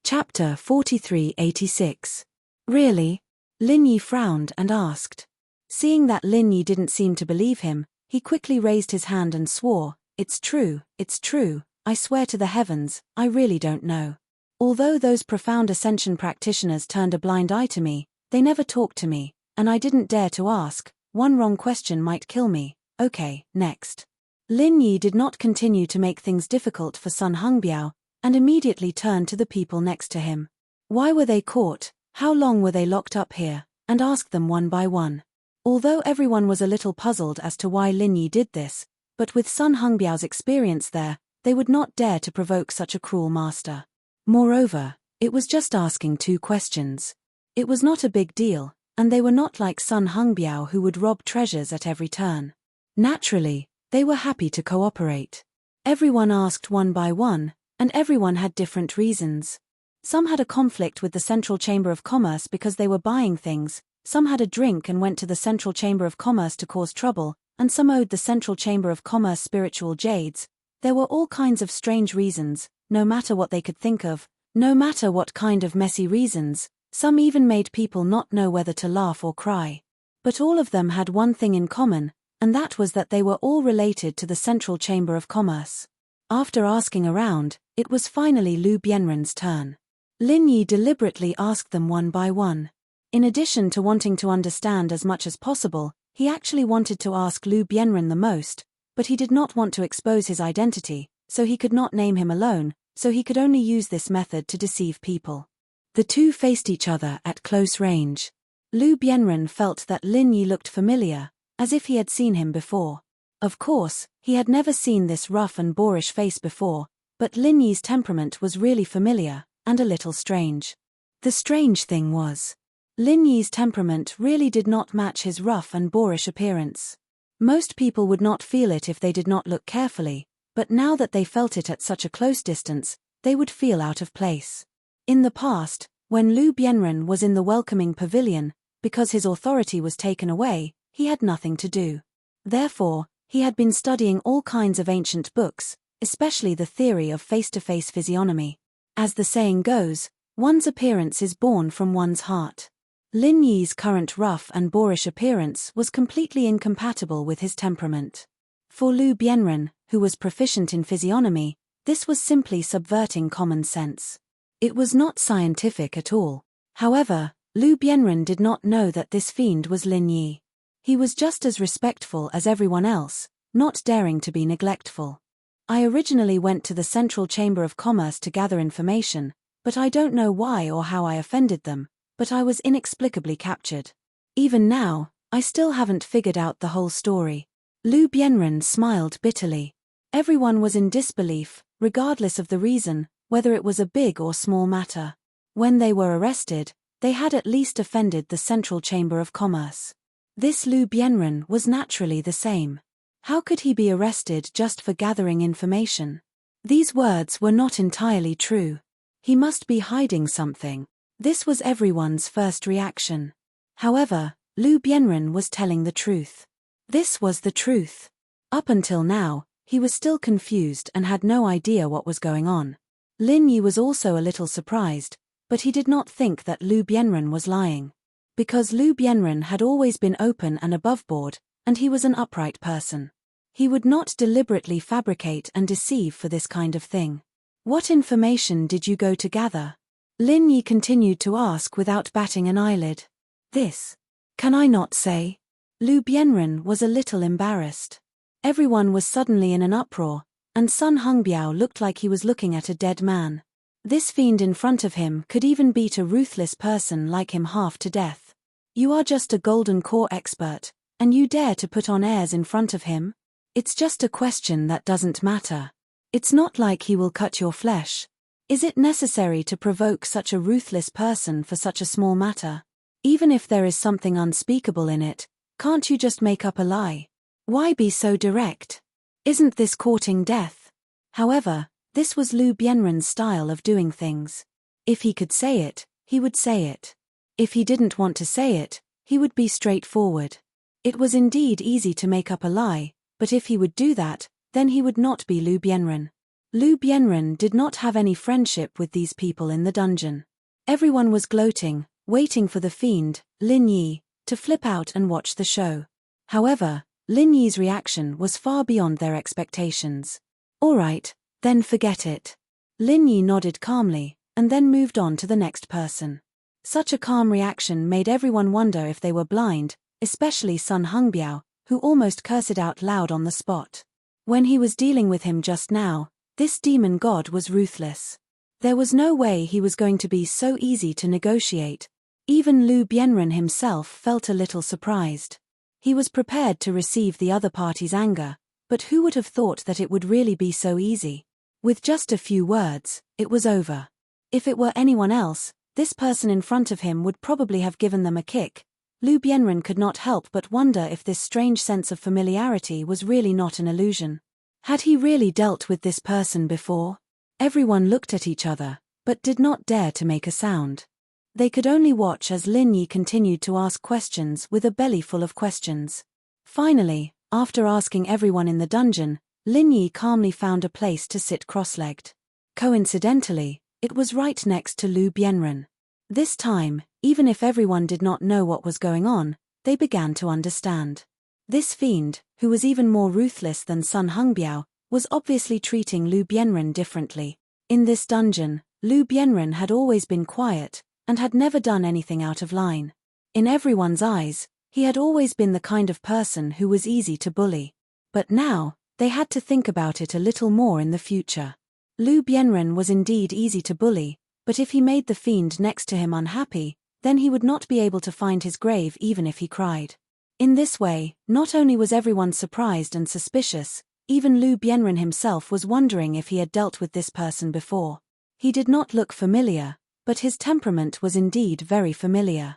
Chapter 4386. Really? Lin Yi frowned and asked. Seeing that Lin Yi didn't seem to believe him, he quickly raised his hand and swore, it's true, I swear to the heavens, I really don't know. Although those profound ascension practitioners turned a blind eye to me, they never talked to me, and I didn't dare to ask. One wrong question might kill me. Okay, next. Lin Yi did not continue to make things difficult for Sun Hongbiao, and immediately turned to the people next to him. Why were they caught? How long were they locked up here? And asked them one by one. Although everyone was a little puzzled as to why Lin Yi did this, but with Sun Hongbiao's experience there, they would not dare to provoke such a cruel master. Moreover, it was just asking 2 questions. It was not a big deal, and they were not like Sun Hongbiao who would rob treasures at every turn. Naturally, they were happy to cooperate. Everyone asked one by one, and everyone had different reasons. Some had a conflict with the Central Chamber of Commerce because they were buying things, some had a drink and went to the Central Chamber of Commerce to cause trouble, and some owed the Central Chamber of Commerce spiritual jades. There were all kinds of strange reasons, no matter what they could think of, no matter what kind of messy reasons. Some even made people not know whether to laugh or cry. But all of them had one thing in common, and that was that they were all related to the Central Chamber of Commerce. After asking around, it was finally Lu Bianren's turn. Lin Yi deliberately asked them one by one. In addition to wanting to understand as much as possible, he actually wanted to ask Lu Bianren the most, but he did not want to expose his identity, so he could not name him alone, so he could only use this method to deceive people. The two faced each other at close range. Lu Bianren felt that Lin Yi looked familiar, as if he had seen him before. Of course, he had never seen this rough and boorish face before, but Lin Yi's temperament was really familiar, and a little strange. The strange thing was, Lin Yi's temperament really did not match his rough and boorish appearance. Most people would not feel it if they did not look carefully, but now that they felt it at such a close distance, they would feel out of place. In the past, when Lu Bianren was in the welcoming pavilion, because his authority was taken away, he had nothing to do. Therefore, he had been studying all kinds of ancient books, especially the theory of face-to-face physiognomy. As the saying goes, one's appearance is born from one's heart. Lin Yi's current rough and boorish appearance was completely incompatible with his temperament. For Lu Bianren, who was proficient in physiognomy, this was simply subverting common sense. It was not scientific at all. However, Lu Bianren did not know that this fiend was Lin Yi. He was just as respectful as everyone else, not daring to be neglectful. I originally went to the Central Chamber of Commerce to gather information, but I don't know why or how I offended them, but I was inexplicably captured. Even now, I still haven't figured out the whole story. Lu Bianren smiled bitterly. Everyone was in disbelief, regardless of the reason, whether it was a big or small matter. When they were arrested, they had at least offended the Central Chamber of Commerce. This Lu Bianren was naturally the same. How could he be arrested just for gathering information? These words were not entirely true. He must be hiding something. This was everyone's first reaction. However, Lu Bianren was telling the truth. This was the truth. Up until now, he was still confused and had no idea what was going on. Lin Yi was also a little surprised, but he did not think that Lu Bianren was lying. Because Lu Bianren had always been open and aboveboard, and he was an upright person. He would not deliberately fabricate and deceive for this kind of thing. What information did you go to gather? Lin Yi continued to ask without batting an eyelid. This. Can I not say? Lu Bianren was a little embarrassed. Everyone was suddenly in an uproar, and Sun Hongbiao looked like he was looking at a dead man. This fiend in front of him could even beat a ruthless person like him half to death. You are just a golden core expert, and you dare to put on airs in front of him? It's just a question that doesn't matter. It's not like he will cut your flesh. Is it necessary to provoke such a ruthless person for such a small matter? Even if there is something unspeakable in it, can't you just make up a lie? Why be so direct? Isn't this courting death? However, this was Lu Bianren's style of doing things. If he could say it, he would say it. If he didn't want to say it, he would be straightforward. It was indeed easy to make up a lie, but if he would do that, then he would not be Lu Bianren. Lu Bianren did not have any friendship with these people in the dungeon. Everyone was gloating, waiting for the fiend, Lin Yi, to flip out and watch the show. However, Lin Yi's reaction was far beyond their expectations. "All right, then forget it." Lin Yi nodded calmly, and then moved on to the next person. Such a calm reaction made everyone wonder if they were blind, especially Sun Hongbiao, who almost cursed out loud on the spot. When he was dealing with him just now, this demon god was ruthless. There was no way he was going to be so easy to negotiate. Even Lu Bianren himself felt a little surprised. He was prepared to receive the other party's anger, but who would have thought that it would really be so easy? With just a few words, it was over. If it were anyone else, this person in front of him would probably have given them a kick. Lu Bianren could not help but wonder if this strange sense of familiarity was really not an illusion. Had he really dealt with this person before? Everyone looked at each other, but did not dare to make a sound. They could only watch as Lin Yi continued to ask questions with a belly full of questions. Finally, after asking everyone in the dungeon, Lin Yi calmly found a place to sit cross-legged. Coincidentally, it was right next to Lu Bianren. This time, even if everyone did not know what was going on, they began to understand. This fiend, who was even more ruthless than Sun Hongbiao, was obviously treating Lu Bianren differently. In this dungeon, Lu Bianren had always been quiet, and had never done anything out of line. In everyone's eyes, he had always been the kind of person who was easy to bully. But now, they had to think about it a little more in the future. Lu Bianren was indeed easy to bully, but if he made the fiend next to him unhappy, then he would not be able to find his grave even if he cried. In this way, not only was everyone surprised and suspicious, even Lu Bianren himself was wondering if he had dealt with this person before. He did not look familiar, but his temperament was indeed very familiar.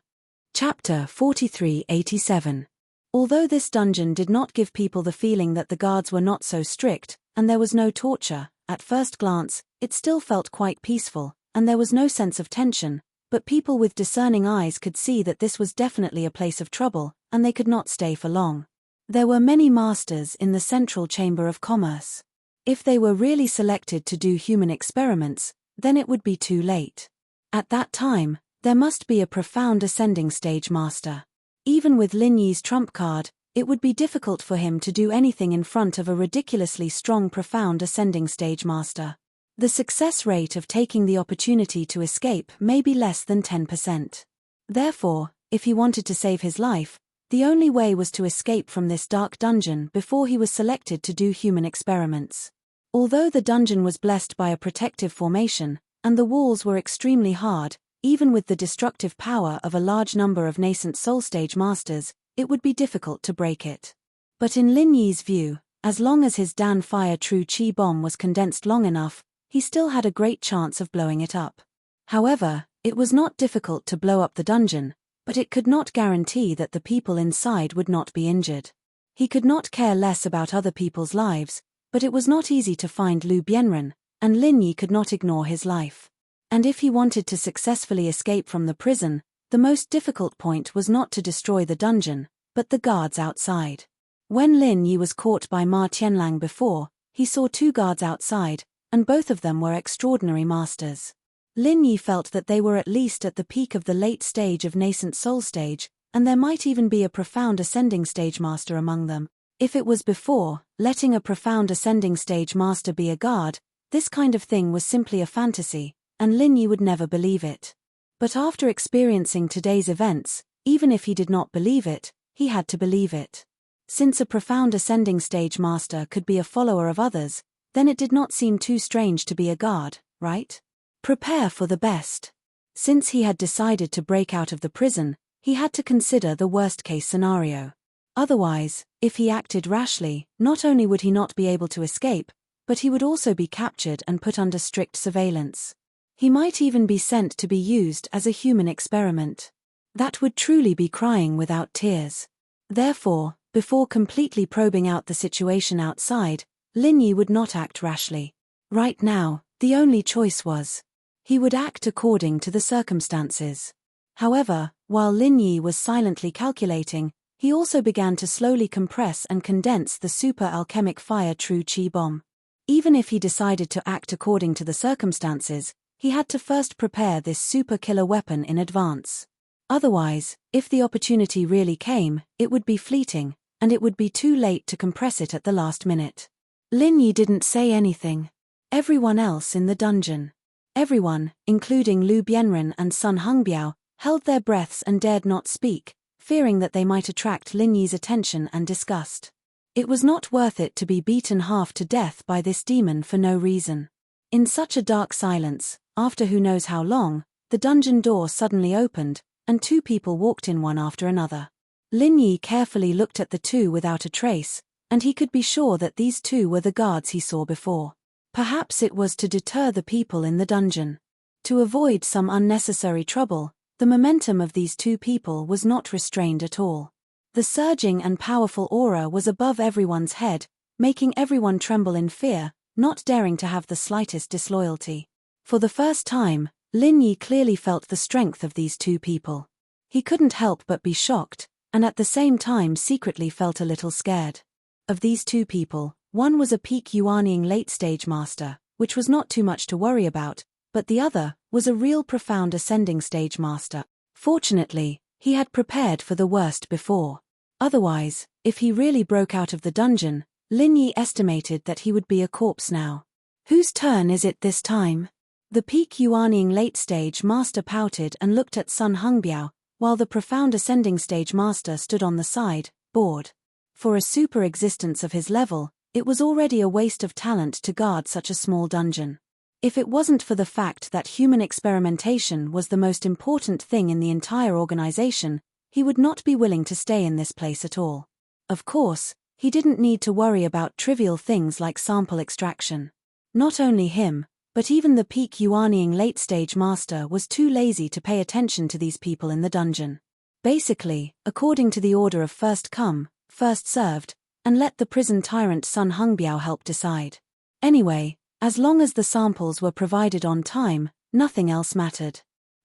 Chapter 4387. Although this dungeon did not give people the feeling that the guards were not so strict, and there was no torture, at first glance, it still felt quite peaceful, and there was no sense of tension, but people with discerning eyes could see that this was definitely a place of trouble, and they could not stay for long. There were many masters in the Central Chamber of Commerce. If they were really selected to do human experiments, then it would be too late. At that time, there must be a profound ascending stage master. Even with Lin Yi's trump card, it would be difficult for him to do anything in front of a ridiculously strong profound ascending stage master. The success rate of taking the opportunity to escape may be less than 10%. Therefore, if he wanted to save his life, the only way was to escape from this dark dungeon before he was selected to do human experiments. Although the dungeon was blessed by a protective formation, and the walls were extremely hard, even with the destructive power of a large number of nascent soul stage masters, it would be difficult to break it. But in Lin Yi's view, as long as his Dan Fire True Chi bomb was condensed long enough, he still had a great chance of blowing it up. However, it was not difficult to blow up the dungeon, but it could not guarantee that the people inside would not be injured. He could not care less about other people's lives, but it was not easy to find Lu Bianren, and Lin Yi could not ignore his life. And if he wanted to successfully escape from the prison, the most difficult point was not to destroy the dungeon, but the guards outside. When Lin Yi was caught by Ma Tianlang before, he saw 2 guards outside, and both of them were extraordinary masters. Lin Yi felt that they were at least at the peak of the late stage of nascent soul stage, and there might even be a profound ascending stage master among them. If it was before, letting a profound ascending stage master be a guard, this kind of thing was simply a fantasy, and Lin Yi would never believe it. But after experiencing today's events, even if he did not believe it, he had to believe it. Since a profound ascending stage master could be a follower of others, then it did not seem too strange to be a guard, right? Prepare for the best. Since he had decided to break out of the prison, he had to consider the worst-case scenario. Otherwise, if he acted rashly, not only would he not be able to escape, but he would also be captured and put under strict surveillance. He might even be sent to be used as a human experiment. That would truly be crying without tears. Therefore, before completely probing out the situation outside, Lin Yi would not act rashly. Right now, the only choice was. He would act according to the circumstances. However, while Lin Yi was silently calculating, he also began to slowly compress and condense the super alchemic fire True Chi bomb. Even if he decided to act according to the circumstances, he had to first prepare this super killer weapon in advance. Otherwise, if the opportunity really came, it would be fleeting, and it would be too late to compress it at the last minute. Lin Yi didn't say anything. Everyone else in the dungeon, everyone, including Lu Bianren and Sun Hongbiao, held their breaths and dared not speak, fearing that they might attract Lin Yi's attention and disgust. It was not worth it to be beaten half to death by this demon for no reason. In such a dark silence, after who knows how long, the dungeon door suddenly opened, and two people walked in one after another. Lin Yi carefully looked at the two without a trace, and he could be sure that these two were the guards he saw before. Perhaps it was to deter the people in the dungeon. To avoid some unnecessary trouble, the momentum of these two people was not restrained at all. The surging and powerful aura was above everyone's head, making everyone tremble in fear, not daring to have the slightest disloyalty. For the first time, Lin Yi clearly felt the strength of these two people. He couldn't help but be shocked, and at the same time secretly felt a little scared. Of these two people, one was a peak Yuanying late-stage master, which was not too much to worry about, but the other was a real profound ascending stage master. Fortunately, he had prepared for the worst before. Otherwise, if he really broke out of the dungeon, Lin Yi estimated that he would be a corpse now. Whose turn is it this time? The peak Yuanying late-stage master pouted and looked at Sun Hongbiao, while the profound ascending stage master stood on the side, bored. For a super existence of his level, it was already a waste of talent to guard such a small dungeon. If it wasn't for the fact that human experimentation was the most important thing in the entire organization, he would not be willing to stay in this place at all. Of course, he didn't need to worry about trivial things like sample extraction. Not only him, but even the peak Yuanying late-stage master was too lazy to pay attention to these people in the dungeon. Basically, according to the order of first come, first served, and let the prison tyrant Sun Hongbiao help decide. Anyway, as long as the samples were provided on time, nothing else mattered.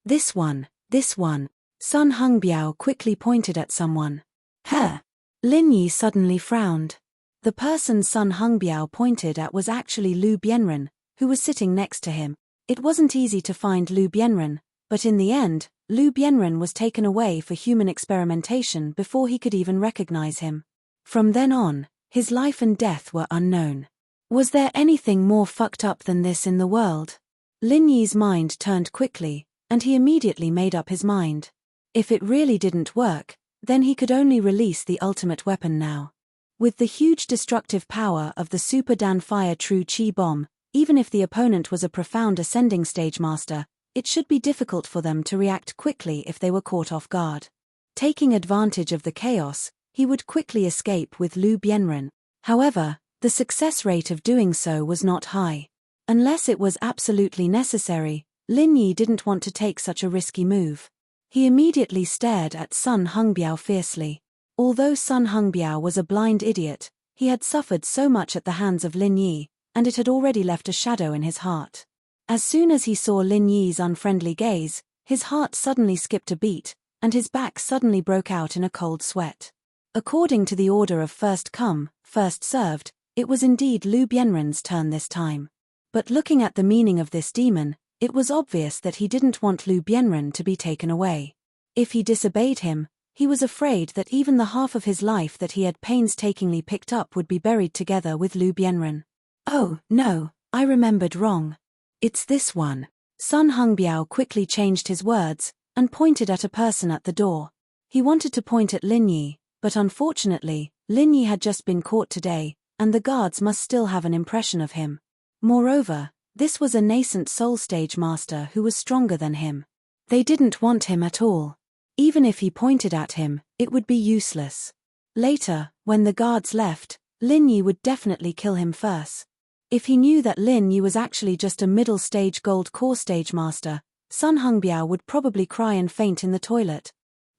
This one. Sun Hongbiao quickly pointed at someone. Huh. Lin Yi suddenly frowned. The person Sun Hongbiao pointed at was actually Lu Bianren, who was sitting next to him. It wasn't easy to find Lu Bianren, but in the end, Lu Bianren was taken away for human experimentation before he could even recognize him. From then on, his life and death were unknown. Was there anything more fucked up than this in the world? Lin Yi's mind turned quickly, and he immediately made up his mind. If it really didn't work, then he could only release the ultimate weapon now. With the huge destructive power of the Super Dan Fire True Chi Bomb, even if the opponent was a profound ascending stage master, it should be difficult for them to react quickly if they were caught off guard. Taking advantage of the chaos, he would quickly escape with Lu Bianren. However, the success rate of doing so was not high. Unless it was absolutely necessary, Lin Yi didn't want to take such a risky move. He immediately stared at Sun Hongbiao fiercely. Although Sun Hongbiao was a blind idiot, he had suffered so much at the hands of Lin Yi, and it had already left a shadow in his heart. As soon as he saw Lin Yi's unfriendly gaze, his heart suddenly skipped a beat, and his back suddenly broke out in a cold sweat. According to the order of first come, first served, it was indeed Lu Bianren's turn this time. But looking at the meaning of this demon, it was obvious that he didn't want Lu Bianren to be taken away. If he disobeyed him, he was afraid that even the half of his life that he had painstakingly picked up would be buried together with Lu Bianren. Oh, no, I remembered wrong. It's this one. Sun Hongbiao quickly changed his words, and pointed at a person at the door. He wanted to point at Lin Yi, but unfortunately, Lin Yi had just been caught today, and the guards must still have an impression of him. Moreover, this was a nascent soul stage master who was stronger than him. They didn't want him at all. Even if he pointed at him, it would be useless. Later, when the guards left, Lin Yi would definitely kill him first. If he knew that Lin Yi was actually just a middle-stage gold core stage master, Sun Hongbiao would probably cry and faint in the toilet.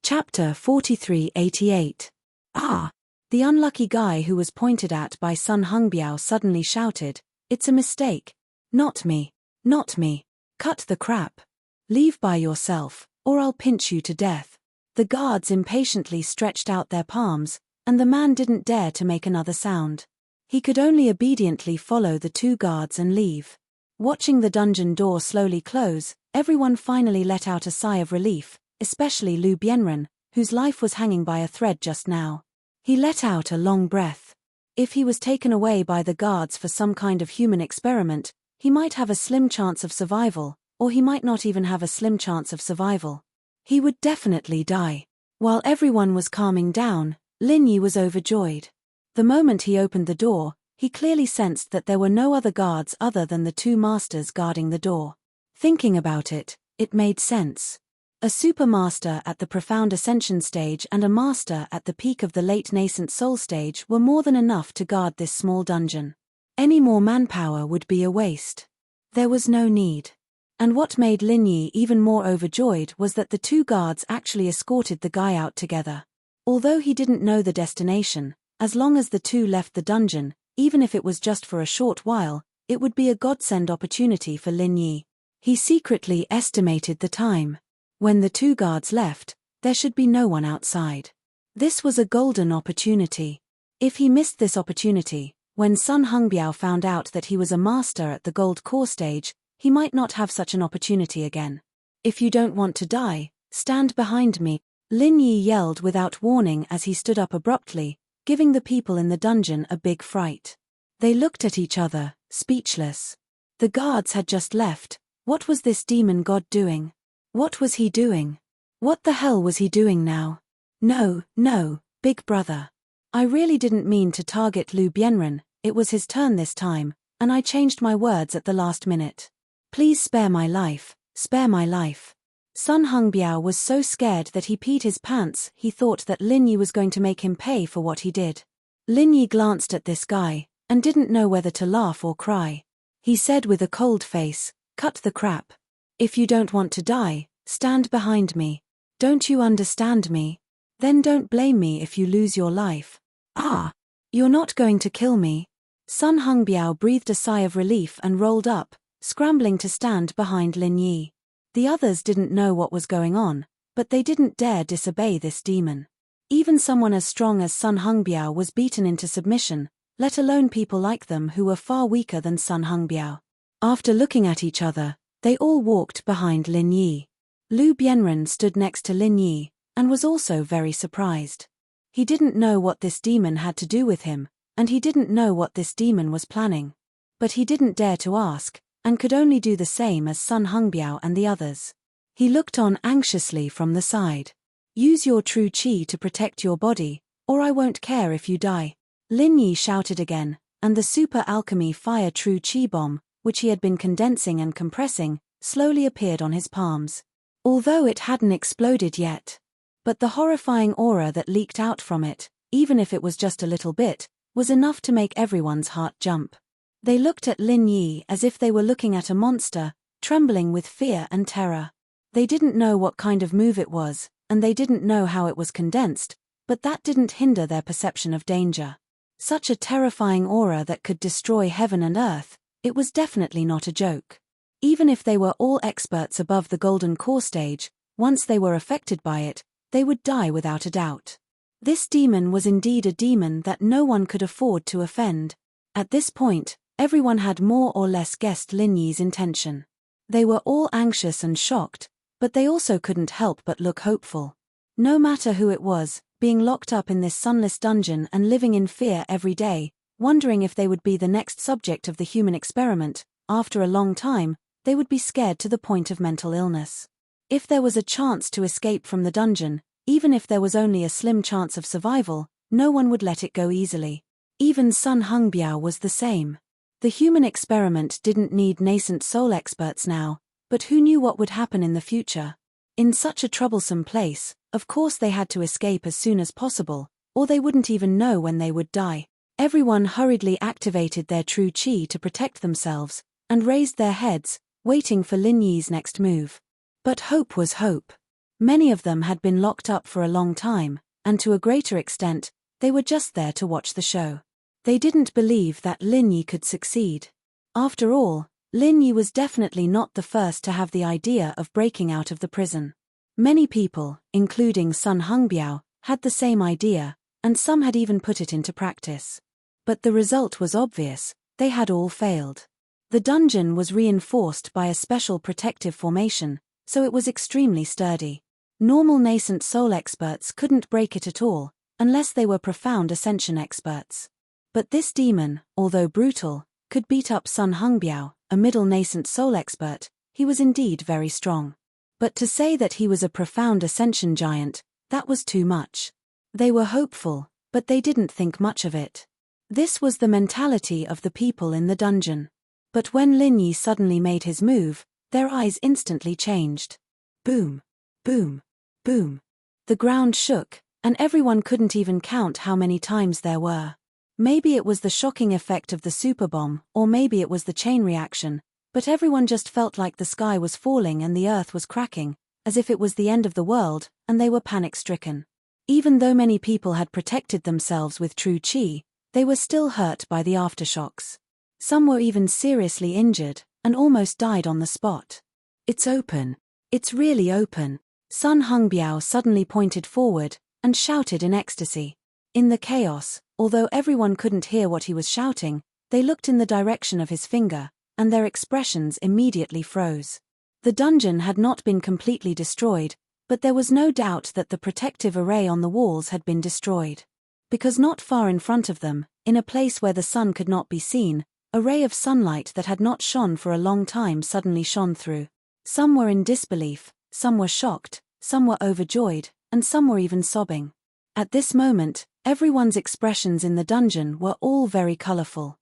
Chapter 4388. Ah! The unlucky guy who was pointed at by Sun Hongbiao suddenly shouted, "It's a mistake. Not me. Not me. Cut the crap. Leave by yourself, or I'll pinch you to death." The guards impatiently stretched out their palms, and the man didn't dare to make another sound. He could only obediently follow the two guards and leave. Watching the dungeon door slowly close, everyone finally let out a sigh of relief, especially Lu Bianren, whose life was hanging by a thread just now. He let out a long breath. If he was taken away by the guards for some kind of human experiment, he might have a slim chance of survival, or he might not even have a slim chance of survival. He would definitely die. While everyone was calming down, Lin Yi was overjoyed. The moment he opened the door, he clearly sensed that there were no other guards other than the two masters guarding the door. Thinking about it, it made sense. A supermaster at the profound ascension stage and a master at the peak of the late nascent soul stage were more than enough to guard this small dungeon. Any more manpower would be a waste. There was no need. And what made Lin Yi even more overjoyed was that the two guards actually escorted the guy out together. Although he didn't know the destination, as long as the two left the dungeon, even if it was just for a short while, it would be a godsend opportunity for Lin Yi. He secretly estimated the time. When the two guards left, there should be no one outside. This was a golden opportunity. If he missed this opportunity, when Sun Hongbiao found out that he was a master at the gold core stage, he might not have such an opportunity again. If you don't want to die, stand behind me, Lin Yi yelled without warning as he stood up abruptly, giving the people in the dungeon a big fright. They looked at each other, speechless. The guards had just left. What was this demon god doing? What was he doing? What the hell was he doing now? No, big brother. I really didn't mean to target Lu Bianren, it was his turn this time, and I changed my words at the last minute. Please spare my life, spare my life. Sun Hongbiao was so scared that he peed his pants. He thought that Lin Yi was going to make him pay for what he did. Lin Yi glanced at this guy, and didn't know whether to laugh or cry. He said with a cold face, "Cut the crap. If you don't want to die, stand behind me. Don't you understand me? Then don't blame me if you lose your life." "Ah, you're not going to kill me?" Sun Hongbiao breathed a sigh of relief and rolled up, scrambling to stand behind Lin Yi. The others didn't know what was going on, but they didn't dare disobey this demon. Even someone as strong as Sun Hongbiao was beaten into submission, let alone people like them who were far weaker than Sun Hongbiao. After looking at each other, they all walked behind Lin Yi. Lu Bianren stood next to Lin Yi, and was also very surprised. He didn't know what this demon had to do with him, and he didn't know what this demon was planning. But he didn't dare to ask, and could only do the same as Sun Hongbiao and the others. He looked on anxiously from the side. "Use your true qi to protect your body, or I won't care if you die." Lin Yi shouted again, and the super alchemy fire true qi bomb, which he had been condensing and compressing, slowly appeared on his palms. Although it hadn't exploded yet. But the horrifying aura that leaked out from it, even if it was just a little bit, was enough to make everyone's heart jump. They looked at Lin Yi as if they were looking at a monster, trembling with fear and terror. They didn't know what kind of move it was, and they didn't know how it was condensed, but that didn't hinder their perception of danger. Such a terrifying aura that could destroy heaven and earth, it was definitely not a joke. Even if they were all experts above the golden core stage, once they were affected by it, they would die without a doubt. This demon was indeed a demon that no one could afford to offend. At this point, everyone had more or less guessed Lin Yi's intention. They were all anxious and shocked, but they also couldn't help but look hopeful. No matter who it was, being locked up in this sunless dungeon and living in fear every day, wondering if they would be the next subject of the human experiment, after a long time, they would be scared to the point of mental illness. If there was a chance to escape from the dungeon, even if there was only a slim chance of survival, no one would let it go easily. Even Sun Hongbiao was the same. The human experiment didn't need nascent soul experts now, but who knew what would happen in the future? In such a troublesome place, of course they had to escape as soon as possible, or they wouldn't even know when they would die. Everyone hurriedly activated their true qi to protect themselves, and raised their heads, waiting for Lin Yi's next move. But hope was hope. Many of them had been locked up for a long time, and to a greater extent, they were just there to watch the show. They didn't believe that Lin Yi could succeed. After all, Lin Yi was definitely not the first to have the idea of breaking out of the prison. Many people, including Sun Hongbiao, had the same idea, and some had even put it into practice. But the result was obvious: they had all failed. The dungeon was reinforced by a special protective formation, so it was extremely sturdy. Normal nascent soul experts couldn't break it at all, unless they were profound ascension experts. But this demon, although brutal, could beat up Sun Hongbiao, a middle nascent soul expert. He was indeed very strong. But to say that he was a profound ascension giant, that was too much. They were hopeful, but they didn't think much of it. This was the mentality of the people in the dungeon. But when Lin Yi suddenly made his move, their eyes instantly changed. Boom, boom, boom. The ground shook, and everyone couldn't even count how many times there were. Maybe it was the shocking effect of the super bomb, or maybe it was the chain reaction, but everyone just felt like the sky was falling and the earth was cracking, as if it was the end of the world, and they were panic-stricken. Even though many people had protected themselves with true qi, they were still hurt by the aftershocks. Some were even seriously injured, and almost died on the spot. It's open. It's really open. Sun Hongbiao suddenly pointed forward, and shouted in ecstasy. In the chaos, although everyone couldn't hear what he was shouting, they looked in the direction of his finger, and their expressions immediately froze. The dungeon had not been completely destroyed, but there was no doubt that the protective array on the walls had been destroyed. Because not far in front of them, in a place where the sun could not be seen, a ray of sunlight that had not shone for a long time suddenly shone through. Some were in disbelief, some were shocked, some were overjoyed, and some were even sobbing. At this moment, everyone's expressions in the dungeon were all very colorful.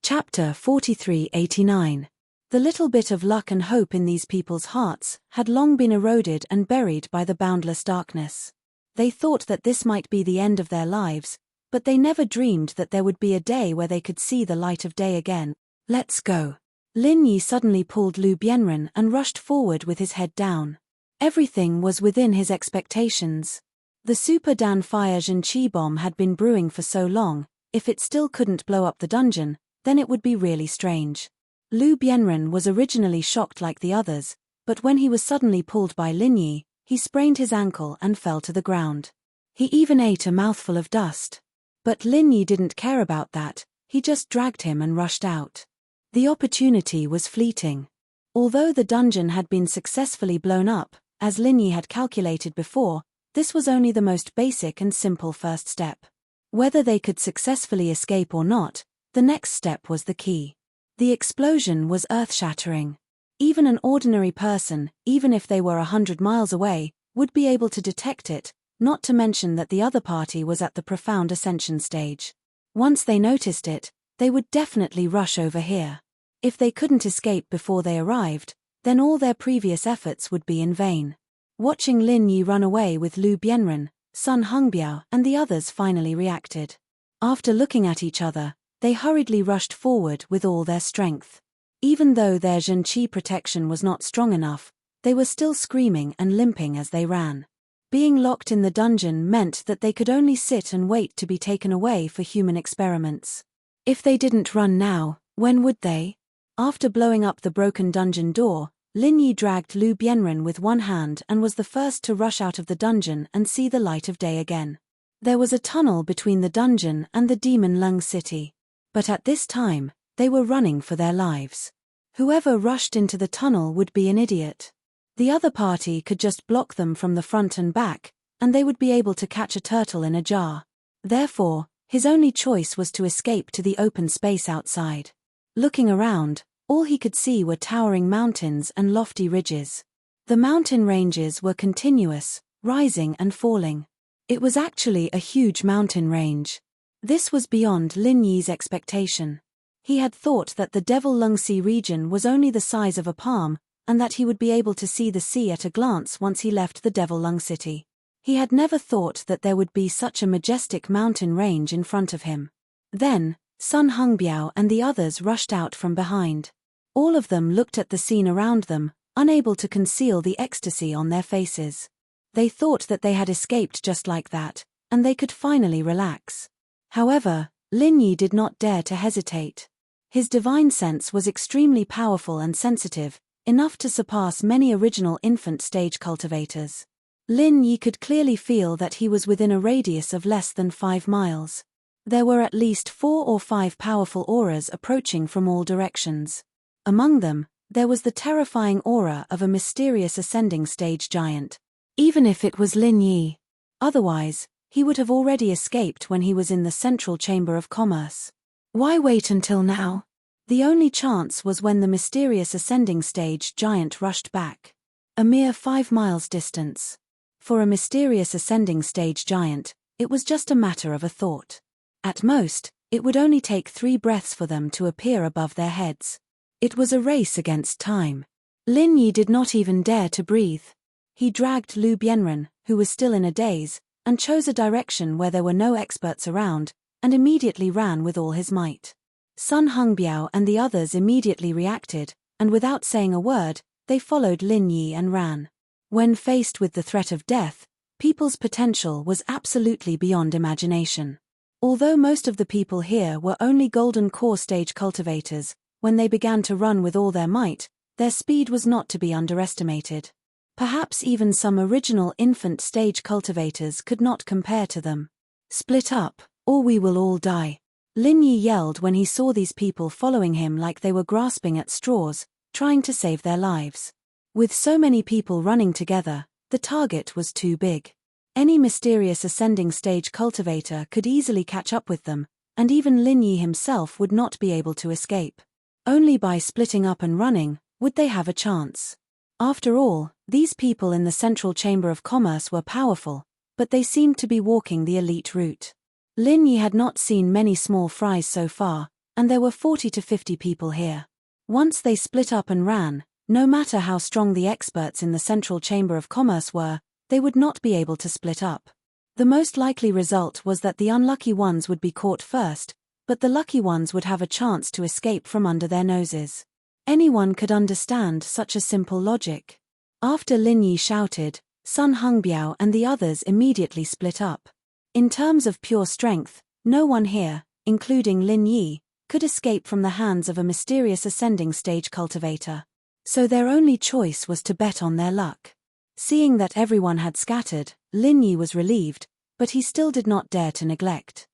Chapter 4389. The little bit of luck and hope in these people's hearts had long been eroded and buried by the boundless darkness. They thought that this might be the end of their lives, but they never dreamed that there would be a day where they could see the light of day again. Let's go. Lin Yi suddenly pulled Lu Bianren and rushed forward with his head down. Everything was within his expectations. The Super Dan Fire Zhen Qi bomb had been brewing for so long, if it still couldn't blow up the dungeon, then it would be really strange. Lu Bianren was originally shocked like the others, but when he was suddenly pulled by Lin Yi, he sprained his ankle and fell to the ground. He even ate a mouthful of dust. But Lin Yi didn't care about that, he just dragged him and rushed out. The opportunity was fleeting. Although the dungeon had been successfully blown up, as Lin Yi had calculated before, this was only the most basic and simple first step. Whether they could successfully escape or not, the next step was the key. The explosion was earth-shattering. Even an ordinary person, even if they were 100 miles away, would be able to detect it, not to mention that the other party was at the profound ascension stage. Once they noticed it, they would definitely rush over here. If they couldn't escape before they arrived, then all their previous efforts would be in vain. Watching Lin Yi run away with Lu Bianren, Sun Hongbiao and the others finally reacted. After looking at each other, they hurriedly rushed forward with all their strength. Even though their Zhen Qi protection was not strong enough, they were still screaming and limping as they ran. Being locked in the dungeon meant that they could only sit and wait to be taken away for human experiments. If they didn't run now, when would they? After blowing up the broken dungeon door, Lin Yi dragged Lu Bianren with one hand and was the first to rush out of the dungeon and see the light of day again. There was a tunnel between the dungeon and the Demon Lung City. But at this time, they were running for their lives. Whoever rushed into the tunnel would be an idiot. The other party could just block them from the front and back, and they would be able to catch a turtle in a jar. Therefore, his only choice was to escape to the open space outside. Looking around, all he could see were towering mountains and lofty ridges. The mountain ranges were continuous, rising and falling. It was actually a huge mountain range. This was beyond Lin Yi's expectation. He had thought that the Devil Lung Sea region was only the size of a palm, and that he would be able to see the sea at a glance once he left the Devil Lung City. He had never thought that there would be such a majestic mountain range in front of him. Then, Sun Hongbiao and the others rushed out from behind. All of them looked at the scene around them, unable to conceal the ecstasy on their faces. They thought that they had escaped just like that, and they could finally relax. However, Lin Yi did not dare to hesitate. His divine sense was extremely powerful and sensitive, enough to surpass many original infant stage cultivators. Lin Yi could clearly feel that he was within a radius of less than 5 miles. There were at least 4 or 5 powerful auras approaching from all directions. Among them, there was the terrifying aura of a mysterious ascending stage giant. Even if it was Lin Yi. Otherwise, he would have already escaped when he was in the Central Chamber of Commerce. Why wait until now? The only chance was when the mysterious ascending stage giant rushed back. A mere 5 miles distance. For a mysterious ascending stage giant, it was just a matter of a thought. At most, it would only take 3 breaths for them to appear above their heads. It was a race against time. Lin Yi did not even dare to breathe. He dragged Lu Bianren, who was still in a daze, and chose a direction where there were no experts around, and immediately ran with all his might. Sun Hongbiao and the others immediately reacted, and without saying a word, they followed Lin Yi and ran. When faced with the threat of death, people's potential was absolutely beyond imagination. Although most of the people here were only golden core stage cultivators, when they began to run with all their might, their speed was not to be underestimated. Perhaps even some original infant stage cultivators could not compare to them. Split up, or we will all die. Lin Yi yelled when he saw these people following him like they were grasping at straws, trying to save their lives. With so many people running together, the target was too big. Any mysterious ascending stage cultivator could easily catch up with them, and even Lin Yi himself would not be able to escape. Only by splitting up and running would they have a chance. After all, these people in the Central Chamber of Commerce were powerful, but they seemed to be walking the elite route. Lin Yi had not seen many small fries so far, and there were 40 to 50 people here. Once they split up and ran, no matter how strong the experts in the Central Chamber of Commerce were, they would not be able to split up. The most likely result was that the unlucky ones would be caught first, but the lucky ones would have a chance to escape from under their noses. Anyone could understand such a simple logic. After Lin Yi shouted, Sun Hongbiao and the others immediately split up. In terms of pure strength, no one here, including Lin Yi, could escape from the hands of a mysterious ascending stage cultivator. So their only choice was to bet on their luck. Seeing that everyone had scattered, Lin Yi was relieved, but he still did not dare to neglect.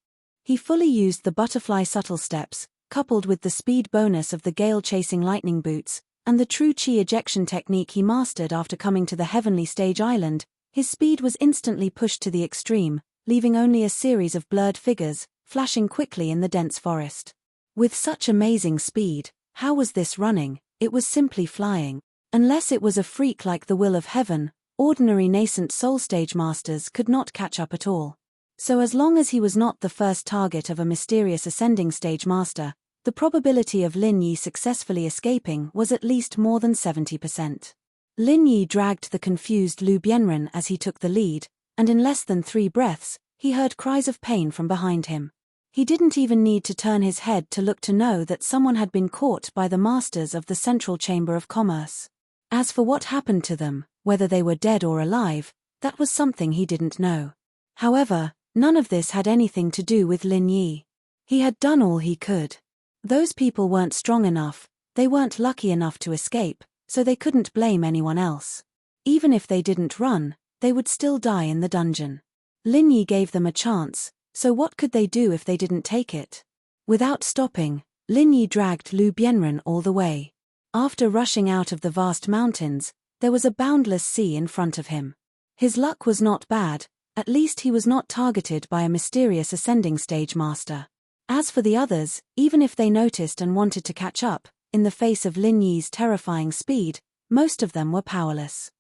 He fully used the butterfly subtle steps, coupled with the speed bonus of the gale-chasing lightning boots, and the true chi ejection technique he mastered after coming to the heavenly stage island. His speed was instantly pushed to the extreme, leaving only a series of blurred figures, flashing quickly in the dense forest. With such amazing speed, how was this running? It was simply flying. Unless it was a freak like the Will of Heaven, ordinary nascent soul stage masters could not catch up at all. So as long as he was not the first target of a mysterious ascending stage master, the probability of Lin Yi successfully escaping was at least more than 70%. Lin Yi dragged the confused Lu Bianren as he took the lead, and in less than 3 breaths, he heard cries of pain from behind him. He didn't even need to turn his head to look to know that someone had been caught by the masters of the Central Chamber of Commerce. As for what happened to them, whether they were dead or alive, that was something he didn't know. However, none of this had anything to do with Lin Yi. He had done all he could. Those people weren't strong enough, they weren't lucky enough to escape, so they couldn't blame anyone else. Even if they didn't run, they would still die in the dungeon. Lin Yi gave them a chance, so what could they do if they didn't take it? Without stopping, Lin Yi dragged Lu Bianren all the way. After rushing out of the vast mountains, there was a boundless sea in front of him. His luck was not bad, at least he was not targeted by a mysterious ascending stage master. As for the others, even if they noticed and wanted to catch up, in the face of Lin Yi's terrifying speed, most of them were powerless.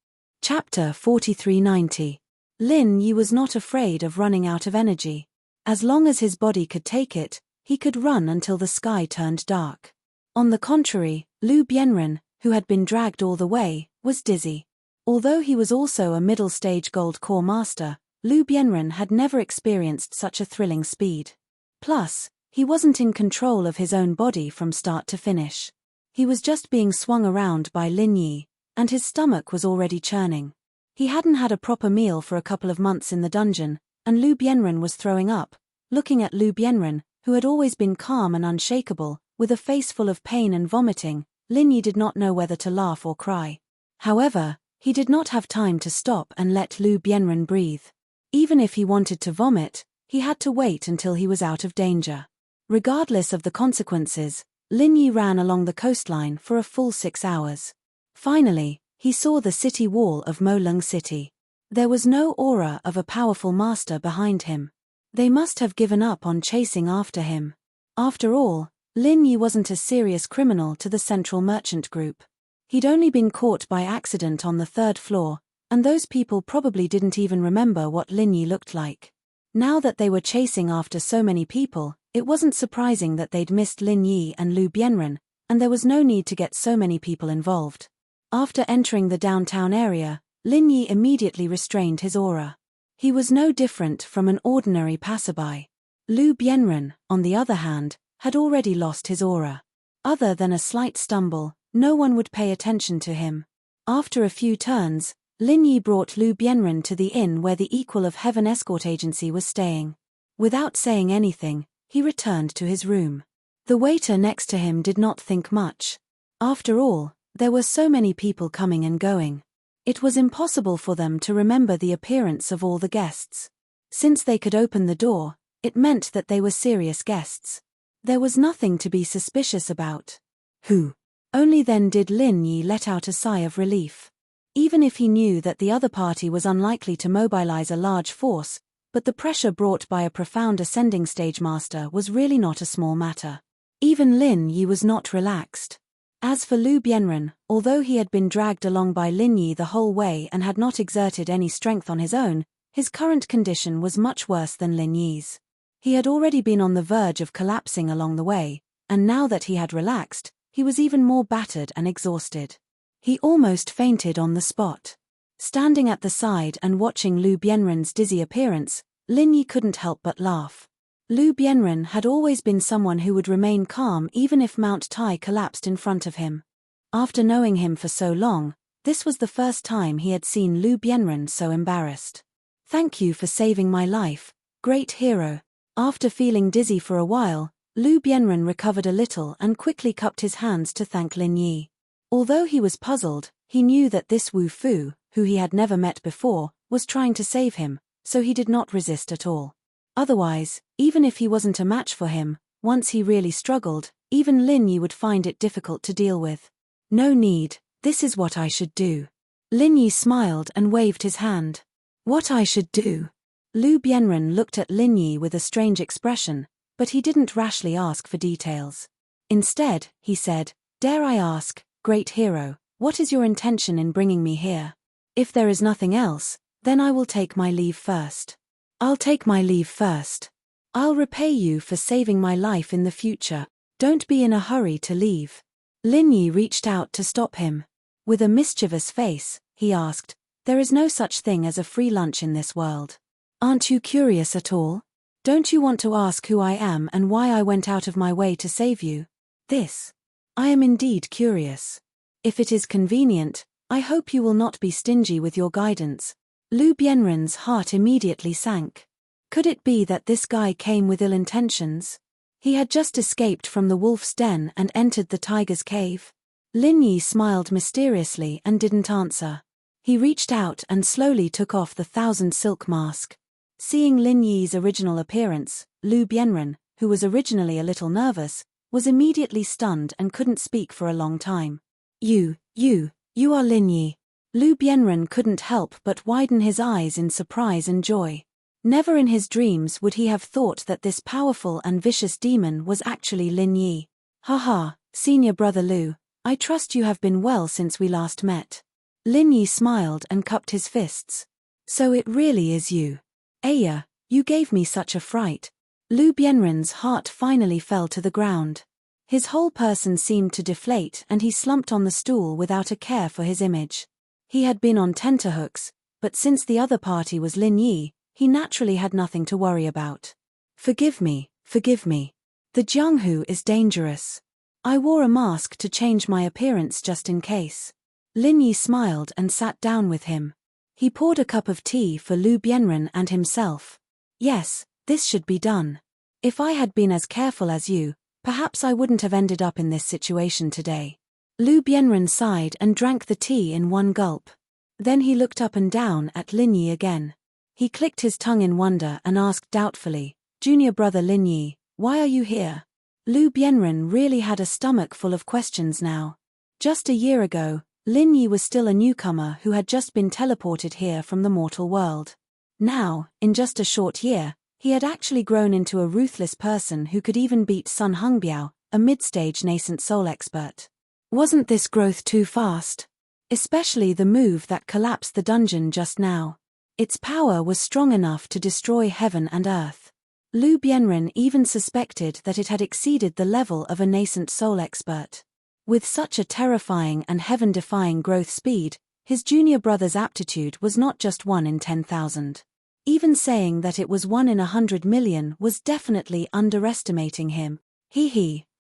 Chapter 4390. Lin Yi was not afraid of running out of energy. As long as his body could take it, he could run until the sky turned dark. On the contrary, Lu Bianren, who had been dragged all the way, was dizzy. Although he was also a middle-stage gold core master, Lu Bianren had never experienced such a thrilling speed. Plus, he wasn't in control of his own body from start to finish. He was just being swung around by Lin Yi, and his stomach was already churning. He hadn't had a proper meal for a couple of months in the dungeon, and Lu Bianren was throwing up. Looking at Lu Bianren, who had always been calm and unshakable, with a face full of pain and vomiting, Lin Yi did not know whether to laugh or cry. However, he did not have time to stop and let Lu Bianren breathe. Even if he wanted to vomit, He had to wait until he was out of danger. Regardless of the consequences, Lin Yi ran along the coastline for a full 6 hours. Finally, he saw the city wall of Molung City. There was no aura of a powerful master behind him. They must have given up on chasing after him. After all, Lin Yi wasn't a serious criminal to the Central Merchant Group. He'd only been caught by accident on the 3rd floor, and those people probably didn't even remember what Lin Yi looked like. Now that they were chasing after so many people, it wasn't surprising that they'd missed Lin Yi and Lu Bianren, and there was no need to get so many people involved. After entering the downtown area, Lin Yi immediately restrained his aura. He was no different from an ordinary passerby. Lu Bianren, on the other hand, had already lost his aura. Other than a slight stumble, no one would pay attention to him. After a few turns, Lin Yi brought Lu Bianren to the inn where the Equal of Heaven escort agency was staying. Without saying anything, he returned to his room. The waiter next to him did not think much. After all, there were so many people coming and going. It was impossible for them to remember the appearance of all the guests. Since they could open the door, it meant that they were serious guests. There was nothing to be suspicious about. Who? Only then did Lin Yi let out a sigh of relief. Even if he knew that the other party was unlikely to mobilize a large force, but the pressure brought by a profound ascending stage master was really not a small matter. Even Lin Yi was not relaxed. As for Lu Bianren, although he had been dragged along by Lin Yi the whole way and had not exerted any strength on his own, his current condition was much worse than Lin Yi's. He had already been on the verge of collapsing along the way, and now that he had relaxed, he was even more battered and exhausted. He almost fainted on the spot. Standing at the side and watching Lu Bianren's dizzy appearance, Lin Yi couldn't help but laugh. Lu Bianren had always been someone who would remain calm even if Mount Tai collapsed in front of him. After knowing him for so long, this was the first time he had seen Lu Bianren so embarrassed. "Thank you for saving my life, great hero." After feeling dizzy for a while, Lu Bianren recovered a little and quickly cupped his hands to thank Lin Yi. Although he was puzzled, he knew that this Wu Fu, who he had never met before, was trying to save him, so he did not resist at all. Otherwise, even if he wasn't a match for him, once he really struggled, even Lin Yi would find it difficult to deal with. "No need, this is what I should do." Lin Yi smiled and waved his hand. "What I should do?" Lu Bianren looked at Lin Yi with a strange expression, but he didn't rashly ask for details. Instead, he said, "Dare I ask, great hero, what is your intention in bringing me here? If there is nothing else, then I will take my leave first." "I'll take my leave first. I'll repay you for saving my life in the future. Don't be in a hurry to leave." Lin Yi reached out to stop him. With a mischievous face, he asked, "There is no such thing as a free lunch in this world. Aren't you curious at all? Don't you want to ask who I am and why I went out of my way to save you?" "This. I am indeed curious. If it is convenient, I hope you will not be stingy with your guidance." Lu Bianren's heart immediately sank. Could it be that this guy came with ill intentions? He had just escaped from the wolf's den and entered the tiger's cave. Lin Yi smiled mysteriously and didn't answer. He reached out and slowly took off the 1,000 silk mask. Seeing Lin Yi's original appearance, Lu Bianren, who was originally a little nervous, was immediately stunned and couldn't speak for a long time. You are Lin Yi." Lu Bianren couldn't help but widen his eyes in surprise and joy. Never in his dreams would he have thought that this powerful and vicious demon was actually Lin Yi. "Haha, senior brother Lu, I trust you have been well since we last met." Lin Yi smiled and cupped his fists. "So it really is you. Aya, you gave me such a fright." Lu Bianren's heart finally fell to the ground. His whole person seemed to deflate and he slumped on the stool without a care for his image. He had been on tenterhooks, but since the other party was Lin Yi, he naturally had nothing to worry about. Forgive me. The Jianghu is dangerous. I wore a mask to change my appearance just in case." Lin Yi smiled and sat down with him. He poured a cup of tea for Lu Bianren and himself. "Yes, this should be done. If I had been as careful as you, perhaps I wouldn't have ended up in this situation today." Lu Bianren sighed and drank the tea in one gulp. Then he looked up and down at Lin Yi again. He clicked his tongue in wonder and asked doubtfully, "Junior brother Lin Yi, why are you here?" Lu Bianren really had a stomach full of questions now. Just a year ago, Lin Yi was still a newcomer who had just been teleported here from the mortal world. Now, in just a short year, he had actually grown into a ruthless person who could even beat Sun Hongbiao, a mid-stage nascent soul expert. Wasn't this growth too fast? Especially the move that collapsed the dungeon just now. Its power was strong enough to destroy heaven and earth. Lu Bianren even suspected that it had exceeded the level of a nascent soul expert. With such a terrifying and heaven-defying growth speed, his junior brother's aptitude was not just 1 in 10,000. Even saying that it was 1 in 100 million was definitely underestimating him.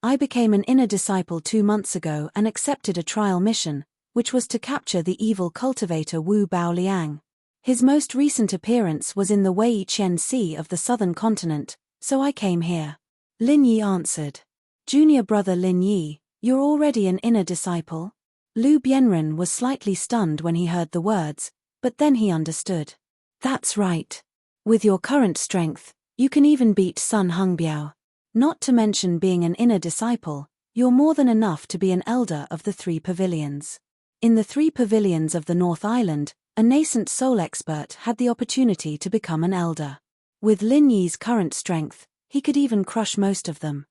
I became an inner disciple 2 months ago and accepted a trial mission, which was to capture the evil cultivator Wu Baoliang. His most recent appearance was in the Wei-Chen Sea of the southern continent, so I came here. Lin Yi answered. Junior brother Lin Yi, you're already an inner disciple? Lu Bianren was slightly stunned when he heard the words, but then he understood. That's right. With your current strength, you can even beat Sun Hongbiao. Not to mention being an inner disciple, you're more than enough to be an elder of the 3 pavilions. In the 3 pavilions of the North Island, a nascent soul expert had the opportunity to become an elder. With Lin Yi's current strength, he could even crush most of them.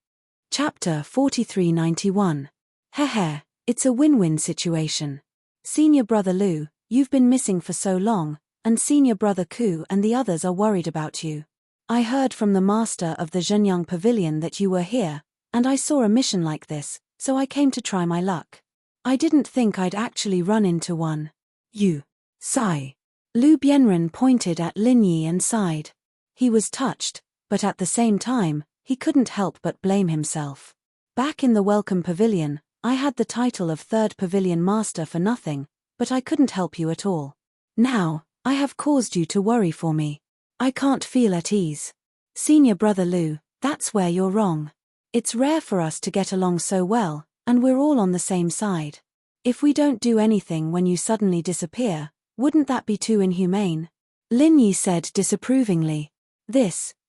Chapter 4391. Hehe, it's a win-win situation. Senior brother Lu, you've been missing for so long, and senior brother Ku and the others are worried about you. I heard from the master of the Zhenyang Pavilion that you were here, and I saw a mission like this, so I came to try my luck. I didn't think I'd actually run into one. You. Sigh. Lu Bianren pointed at Lin Yi and sighed. He was touched, but at the same time, he couldn't help but blame himself. Back in the Welcome Pavilion, I had the title of 3rd Pavilion Master for nothing, but I couldn't help you at all. Now, I have caused you to worry for me. I can't feel at ease. Senior brother Lu, that's where you're wrong. It's rare for us to get along so well, and we're all on the same side. If we don't do anything when you suddenly disappear, wouldn't that be too inhumane? Lin Yi said disapprovingly.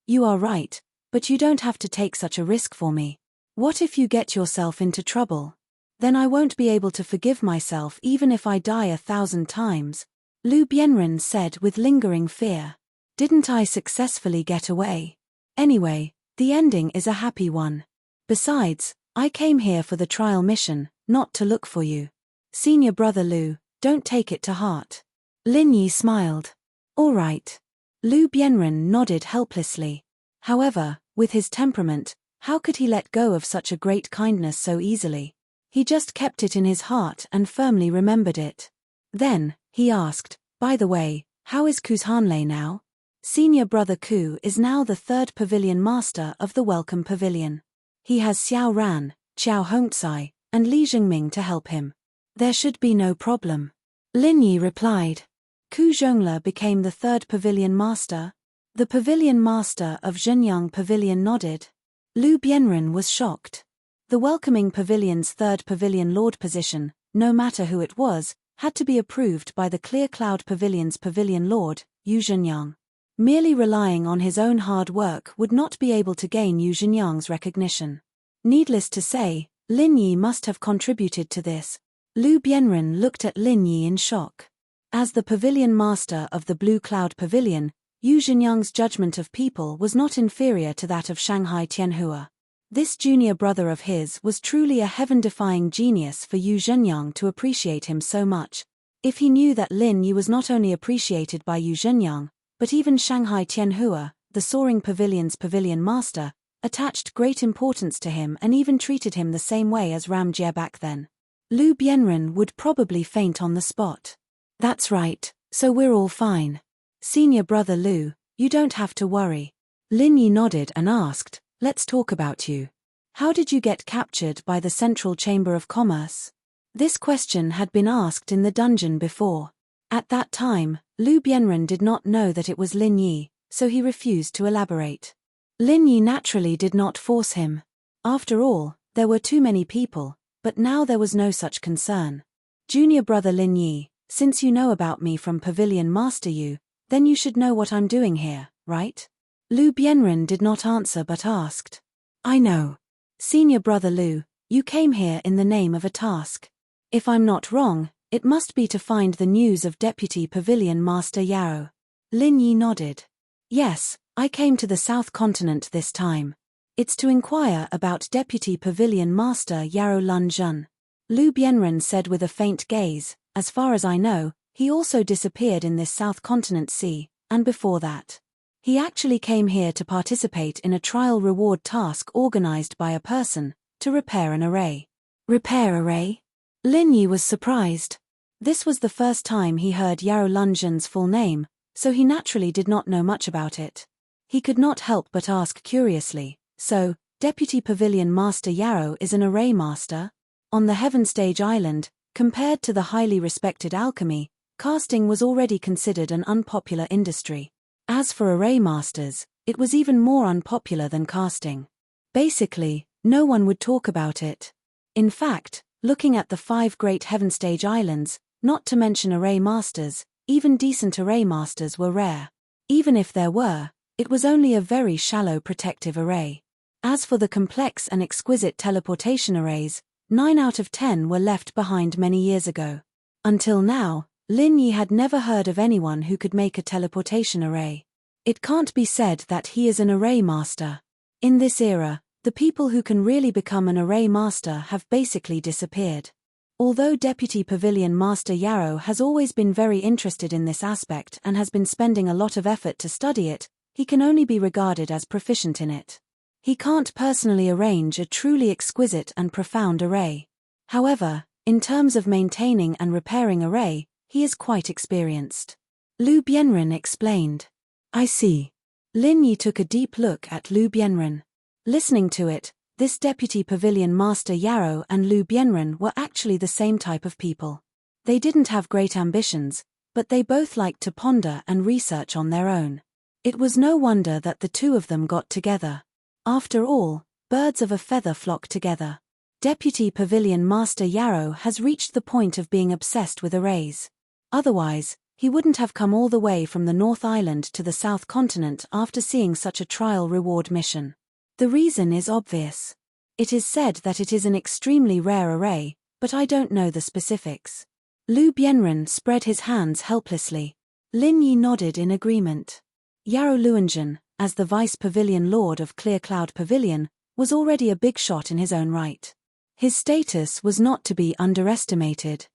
You are right, but you don't have to take such a risk for me. What if you get yourself into trouble? Then I won't be able to forgive myself even if I die 1,000 times. Lu Bianren said with lingering fear. Didn't I successfully get away? Anyway, the ending is a happy one. Besides, I came here for the trial mission, not to look for you. Senior brother Lu, don't take it to heart. Lin Yi smiled. All right. Lu Bianren nodded helplessly. However, with his temperament, how could he let go of such a great kindness so easily? He just kept it in his heart and firmly remembered it. Then, he asked, by the way, how is Ku's Hanlei now? Senior brother Ku is now the 3rd Pavilion Master of the Welcome Pavilion. He has Xiao Ran, Qiao Hongcai, and Li Zhengming to help him. There should be no problem. Lin Yi replied. Ku Zhongla became the 3rd Pavilion Master. The Pavilion Master of Zhenyang Pavilion nodded. Lu Bianren was shocked. The Welcoming Pavilion's 3rd Pavilion Lord position, no matter who it was, had to be approved by the Clear Cloud Pavilion's Pavilion Lord, Yu Zhenyang. Merely relying on his own hard work would not be able to gain Yu Zhenyang's recognition. Needless to say, Lin Yi must have contributed to this. Lu Bianren looked at Lin Yi in shock. As the Pavilion Master of the Blue Cloud Pavilion, Yu Zhenyang's judgment of people was not inferior to that of Shanghai Tianhua. This junior brother of his was truly a heaven-defying genius for Yu Zhenyang to appreciate him so much. If he knew that Lin Yi was not only appreciated by Yu Zhenyang, but even Shanghai Tianhua, the Soaring Pavilion's Pavilion Master, attached great importance to him and even treated him the same way as Ram Jie back then, Lu Bianren would probably faint on the spot. That's right, so we're all fine. Senior brother Lu, you don't have to worry. Lin Yi nodded and asked, let's talk about you. How did you get captured by the Central Chamber of Commerce? This question had been asked in the dungeon before. At that time, Lu Bianren did not know that it was Lin Yi, so he refused to elaborate. Lin Yi naturally did not force him. After all, there were too many people, but now there was no such concern. Junior brother Lin Yi, since you know about me from Pavilion Master Yu, Then you should know what I'm doing here, right? Lu Bianren did not answer but asked. I know. Senior brother Lu, you came here in the name of a task. If I'm not wrong, it must be to find the news of Deputy Pavilion Master Yarrow. Lin Yi nodded. Yes, I came to the South Continent this time. It's to inquire about Deputy Pavilion Master Yarrow Lun Jun. Lu Bianren said with a faint gaze. As far as I know, he also disappeared in this South Continent sea, and before that. He actually came here to participate in a trial reward task organized by a person, to repair an array. Repair array? Lin Yi was surprised. This was the first time he heard Yarrow Lun Jun's full name, so he naturally did not know much about it. He could not help but ask curiously, so, Deputy Pavilion Master Yarrow is an array master? On the Heaven Stage Island, compared to the highly respected alchemy, casting was already considered an unpopular industry. As for array masters, it was even more unpopular than casting. Basically, no one would talk about it. In fact, looking at the 5 great Heaven Stage Islands, not to mention array masters, even decent array masters were rare. Even if there were, it was only a very shallow protective array. As for the complex and exquisite teleportation arrays, 9 out of 10 were left behind many years ago. Until now, Lin Yi had never heard of anyone who could make a teleportation array. It can't be said that he is an array master. In this era, the people who can really become an array master have basically disappeared. Although Deputy Pavilion Master Yarrow has always been very interested in this aspect and has been spending a lot of effort to study it, he can only be regarded as proficient in it. He can't personally arrange a truly exquisite and profound array. However, in terms of maintaining and repairing array, he is quite experienced. Lu Bianren explained. I see. Lin Yi took a deep look at Lu Bianren. Listening to it, this Deputy Pavilion Master Yarrow and Lu Bianren were actually the same type of people. They didn't have great ambitions, but they both liked to ponder and research on their own. It was no wonder that the two of them got together. After all, birds of a feather flock together. Deputy Pavilion Master Yarrow has reached the point of being obsessed with arrays. Otherwise, he wouldn't have come all the way from the North Island to the South Continent after seeing such a trial reward mission. The reason is obvious. It is said that it is an extremely rare array, but I don't know the specifics. Lu Bianren spread his hands helplessly. Lin Yi nodded in agreement. Yarrow Luanjun, as the Vice Pavilion Lord of Clear Cloud Pavilion, was already a big shot in his own right. His status was not to be underestimated.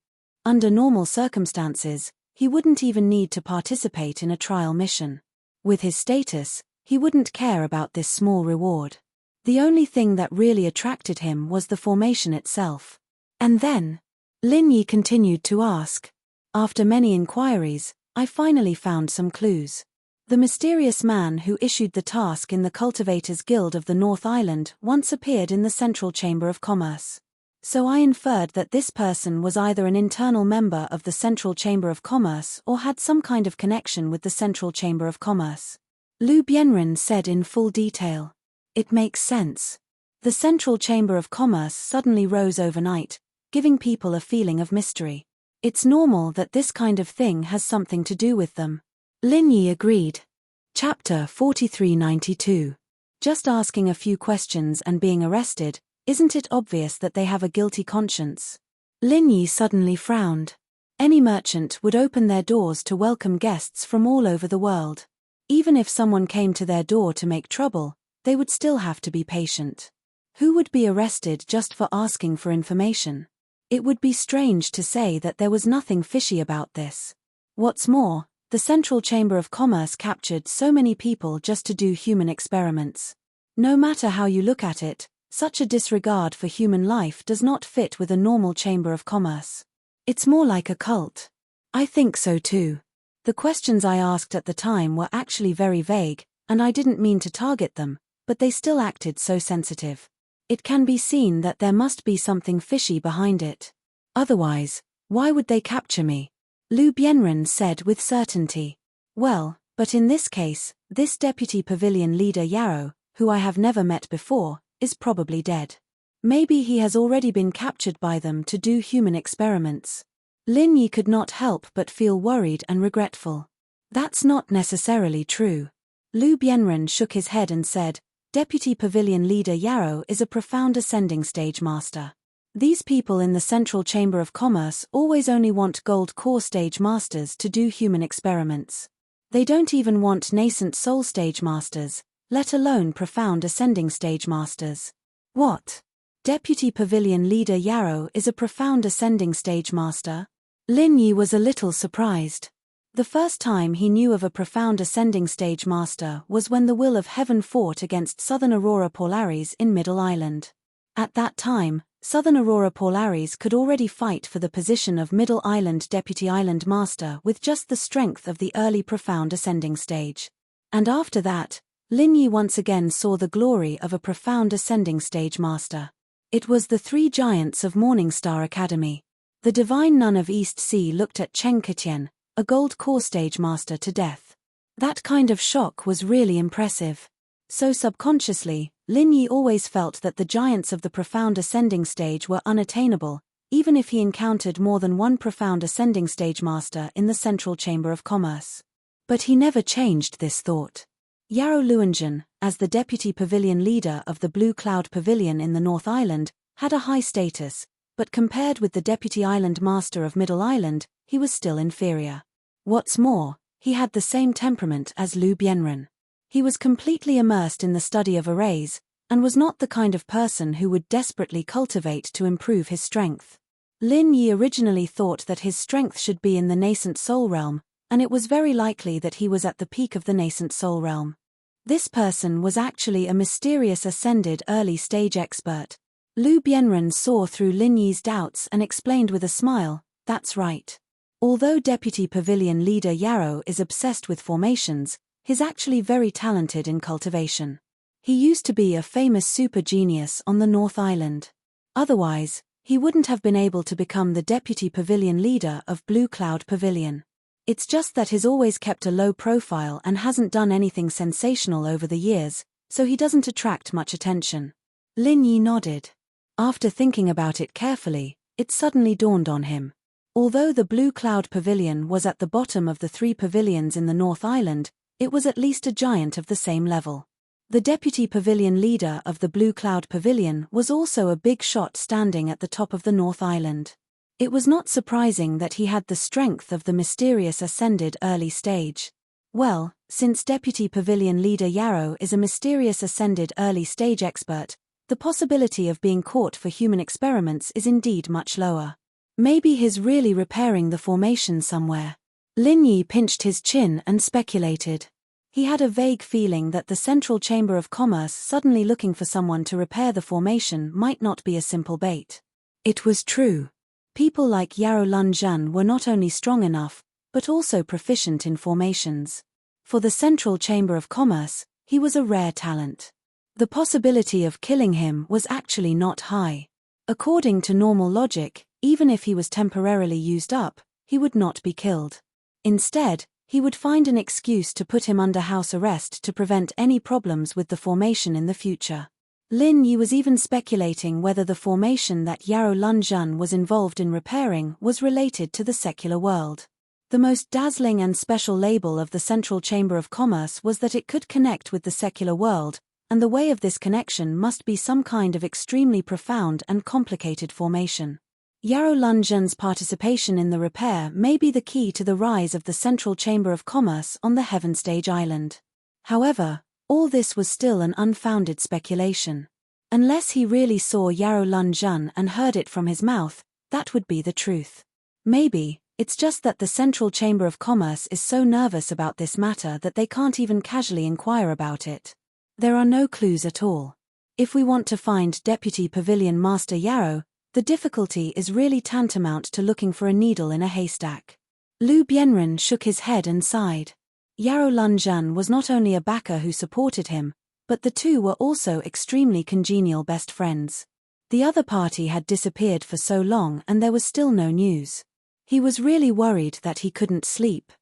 Under normal circumstances, he wouldn't even need to participate in a trial mission. With his status, he wouldn't care about this small reward. The only thing that really attracted him was the formation itself. And then, Lin Yi continued to ask. After many inquiries, I finally found some clues. The mysterious man who issued the task in the Cultivators Guild of the North Island once appeared in the Central Chamber of Commerce. So I inferred that this person was either an internal member of the Central Chamber of Commerce or had some kind of connection with the Central Chamber of Commerce. Lu Bianren said in full detail. It makes sense. The Central Chamber of Commerce suddenly rose overnight, giving people a feeling of mystery. It's normal that this kind of thing has something to do with them. Lin Yi agreed. Chapter 4392. Just asking a few questions and being arrested, isn't it obvious that they have a guilty conscience? Lin Yi suddenly frowned. Any merchant would open their doors to welcome guests from all over the world. Even if someone came to their door to make trouble, they would still have to be patient. Who would be arrested just for asking for information? It would be strange to say that there was nothing fishy about this. What's more, the Central Chamber of Commerce captured so many people just to do human experiments. No matter how you look at it, such a disregard for human life does not fit with a normal Chamber of Commerce. It's more like a cult. I think so too. The questions I asked at the time were actually very vague, and I didn't mean to target them, but they still acted so sensitive. It can be seen that there must be something fishy behind it. Otherwise, why would they capture me? Lu Bianren said with certainty. Well, but in this case, this Deputy Pavilion Leader Yarrow, who I have never met before, is probably dead. Maybe he has already been captured by them to do human experiments. Lin Yi could not help but feel worried and regretful. That's not necessarily true. Lu Bianren shook his head and said, Deputy Pavilion Leader Yarrow is a profound ascending stage master. These people in the Central Chamber of Commerce always only want gold core stage masters to do human experiments. They don't even want nascent soul stage masters, let alone profound ascending stage masters. What? Deputy Pavilion Leader Yarrow is a profound ascending stage master? Lin Yi was a little surprised. The first time he knew of a profound ascending stage master was when the Will of Heaven fought against Southern Aurora Polaris in Middle Island. At that time, Southern Aurora Polaris could already fight for the position of Middle Island Deputy Island Master with just the strength of the early profound ascending stage. And after that, Lin Yi once again saw the glory of a profound ascending stage master. It was the three giants of Morningstar Academy. The Divine Nun of East Sea looked at Cheng Ketian, a gold core stage master, to death. That kind of shock was really impressive. So subconsciously, Lin Yi always felt that the giants of the profound ascending stage were unattainable, even if he encountered more than one profound ascending stage master in the Central Chamber of Commerce. But he never changed this thought. Yarrow Luanjan, as the deputy pavilion leader of the Blue Cloud Pavilion in the North Island, had a high status, but compared with the deputy island master of Middle Island, he was still inferior. What's more, he had the same temperament as Lu Bianren. He was completely immersed in the study of arrays, and was not the kind of person who would desperately cultivate to improve his strength. Lin Yi originally thought that his strength should be in the nascent soul realm, and it was very likely that he was at the peak of the nascent soul realm. This person was actually a mysterious ascended early stage expert. Lu Bianren saw through Lin Yi's doubts and explained with a smile, that's right. Although Deputy Pavilion Leader Yarrow is obsessed with formations, he's actually very talented in cultivation. He used to be a famous super genius on the North Island. Otherwise, he wouldn't have been able to become the Deputy Pavilion Leader of Blue Cloud Pavilion. It's just that he's always kept a low profile and hasn't done anything sensational over the years, so he doesn't attract much attention. Lin Yi nodded. After thinking about it carefully, it suddenly dawned on him. Although the Blue Cloud Pavilion was at the bottom of the three pavilions in the North Island, it was at least a giant of the same level. The Deputy Pavilion Leader of the Blue Cloud Pavilion was also a big shot standing at the top of the North Island. It was not surprising that he had the strength of the mysterious ascended early stage. Well, since Deputy Pavilion Leader Yarrow is a mysterious ascended early stage expert, the possibility of being caught for human experiments is indeed much lower. Maybe he's really repairing the formation somewhere. Lin Yi pinched his chin and speculated. He had a vague feeling that the Central Chamber of Commerce suddenly looking for someone to repair the formation might not be a simple bait. It was true. People like Yarrow Lunjan were not only strong enough, but also proficient in formations. For the Central Chamber of Commerce, he was a rare talent. The possibility of killing him was actually not high. According to normal logic, even if he was temporarily used up, he would not be killed. Instead, he would find an excuse to put him under house arrest to prevent any problems with the formation in the future. Lin Yi was even speculating whether the formation that Yarrow Lunjan was involved in repairing was related to the secular world. The most dazzling and special label of the Central Chamber of Commerce was that it could connect with the secular world, and the way of this connection must be some kind of extremely profound and complicated formation. Yarrow Lunjan's participation in the repair may be the key to the rise of the Central Chamber of Commerce on the Heaven Stage Island. However, all this was still an unfounded speculation. Unless he really saw Yarrow Lunjan and heard it from his mouth, that would be the truth. Maybe, it's just that the Central Chamber of Commerce is so nervous about this matter that they can't even casually inquire about it. There are no clues at all. If we want to find Deputy Pavilion Master Yarrow, the difficulty is really tantamount to looking for a needle in a haystack. Lu Bianren shook his head and sighed. Yarrow Lunjan was not only a backer who supported him, but the two were also extremely congenial best friends. The other party had disappeared for so long and there was still no news. He was really worried that he couldn't sleep.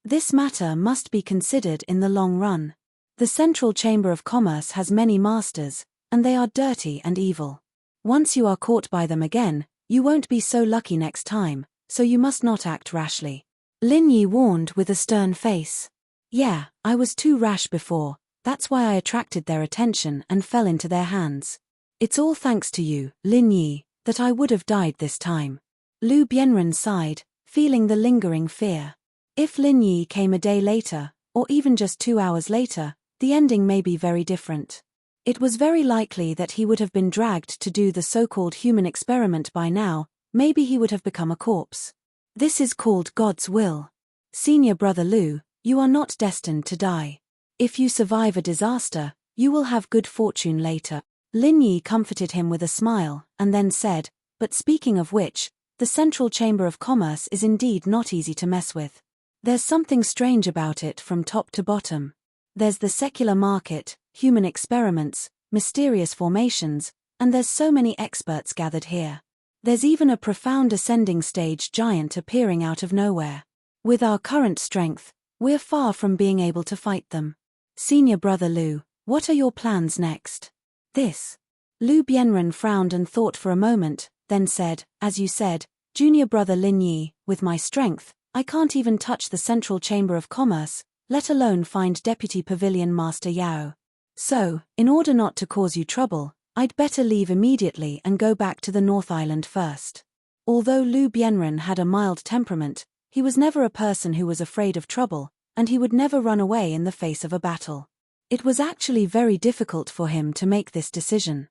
This matter must be considered in the long run. The Central Chamber of Commerce has many masters, and they are dirty and evil. Once you are caught by them again, you won't be so lucky next time, so you must not act rashly. Lin Yi warned with a stern face. Yeah, I was too rash before, that's why I attracted their attention and fell into their hands. It's all thanks to you, Lin Yi, that I would have died this time. Lu Bianren sighed, feeling the lingering fear. If Lin Yi came a day later, or even just 2 hours later, the ending may be very different. It was very likely that he would have been dragged to do the so-called human experiment by now, maybe he would have become a corpse. This is called God's will. Senior brother Lu, you are not destined to die. If you survive a disaster, you will have good fortune later. Lin Yi comforted him with a smile, and then said, but speaking of which, the Central Chamber of Commerce is indeed not easy to mess with. There's something strange about it from top to bottom. There's the secular market, human experiments, mysterious formations, and there's so many experts gathered here. There's even a profound ascending stage giant appearing out of nowhere. With our current strength, we're far from being able to fight them. Senior brother Lu, what are your plans next? This. Lu Bianren frowned and thought for a moment, then said, as you said, junior brother Lin Yi, with my strength, I can't even touch the Central Chamber of Commerce, let alone find Deputy Pavilion Master Yao. So, in order not to cause you trouble, I'd better leave immediately and go back to the North Island first. Although Lu Bianren had a mild temperament, he was never a person who was afraid of trouble, and he would never run away in the face of a battle. It was actually very difficult for him to make this decision.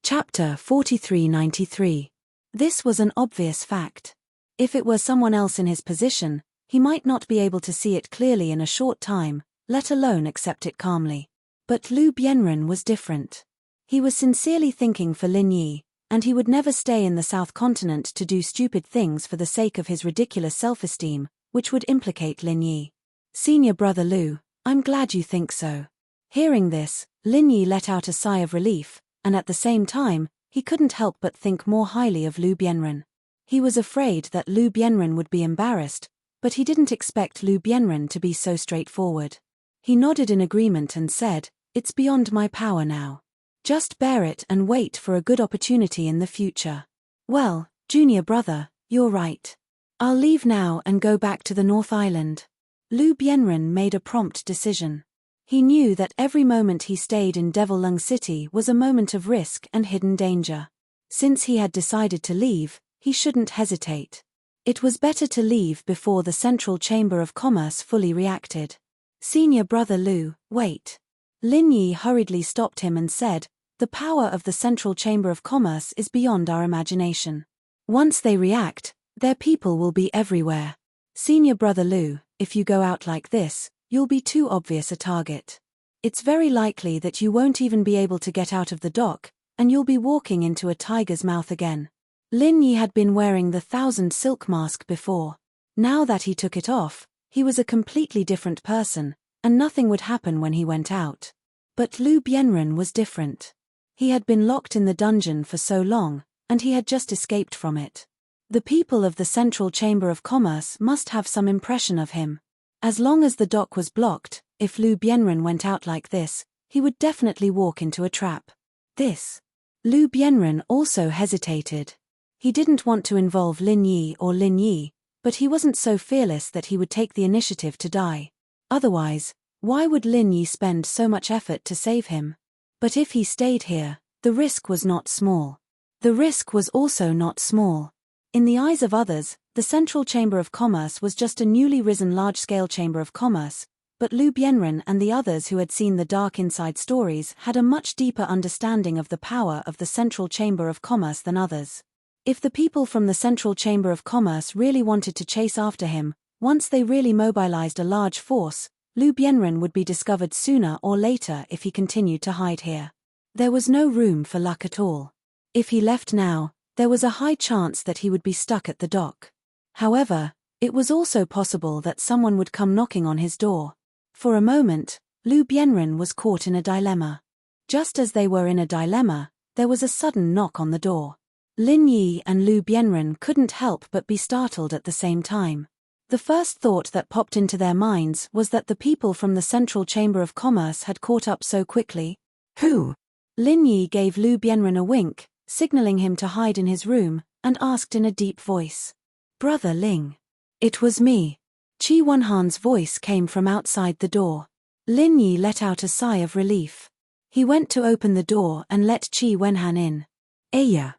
Chapter 4393. This was an obvious fact. If it were someone else in his position, he might not be able to see it clearly in a short time, let alone accept it calmly. But Lu Bianren was different. He was sincerely thinking for Lin Yi, and he would never stay in the South Continent to do stupid things for the sake of his ridiculous self-esteem, which would implicate Lin Yi. Senior brother Lu, I'm glad you think so. Hearing this, Lin Yi let out a sigh of relief, and at the same time, he couldn't help but think more highly of Lu Bianren. He was afraid that Lu Bianren would be embarrassed, but he didn't expect Lu Bianren to be so straightforward. He nodded in agreement and said, it's beyond my power now. Just bear it and wait for a good opportunity in the future. Well, junior brother, you're right. I'll leave now and go back to the North Island. Lu Bianren made a prompt decision. He knew that every moment he stayed in Devil Lung City was a moment of risk and hidden danger. Since he had decided to leave, he shouldn't hesitate. It was better to leave before the Central Chamber of Commerce fully reacted. Senior brother Lu, wait. Lin Yi hurriedly stopped him and said, the power of the Central Chamber of Commerce is beyond our imagination. Once they react, their people will be everywhere. Senior brother Lu, if you go out like this, you'll be too obvious a target. It's very likely that you won't even be able to get out of the dock, and you'll be walking into a tiger's mouth again. Lin Yi had been wearing the 1,000 silk mask before. Now that he took it off, he was a completely different person, and nothing would happen when he went out. But Lu Bianren was different. He had been locked in the dungeon for so long, and he had just escaped from it. The people of the Central Chamber of Commerce must have some impression of him. As long as the dock was blocked, if Lu Bianren went out like this, he would definitely walk into a trap. Lu Bianren also hesitated. He didn't want to involve Lin Yi, but he wasn't so fearless that he would take the initiative to die. Otherwise, why would Lin Yi spend so much effort to save him? But if he stayed here, the risk was not small. The risk was also not small. In the eyes of others, the Central Chamber of Commerce was just a newly risen large-scale chamber of commerce, but Lu Bianren and the others who had seen the dark inside stories had a much deeper understanding of the power of the Central Chamber of Commerce than others. If the people from the Central Chamber of Commerce really wanted to chase after him, once they really mobilized a large force, Lu Bianren would be discovered sooner or later if he continued to hide here. There was no room for luck at all. If he left now, there was a high chance that he would be stuck at the dock. However, it was also possible that someone would come knocking on his door. For a moment, Lu Bianren was caught in a dilemma. Just as they were in a dilemma, there was a sudden knock on the door. Lin Yi and Lu Bianren couldn't help but be startled at the same time. The first thought that popped into their minds was that the people from the Central Chamber of Commerce had caught up so quickly. Who? Lin Yi gave Lu Bianren a wink, signaling him to hide in his room, and asked in a deep voice. Brother Ling. It was me. Qi Wenhan's voice came from outside the door. Lin Yi let out a sigh of relief. He went to open the door and let Qi Wenhan in. Aya.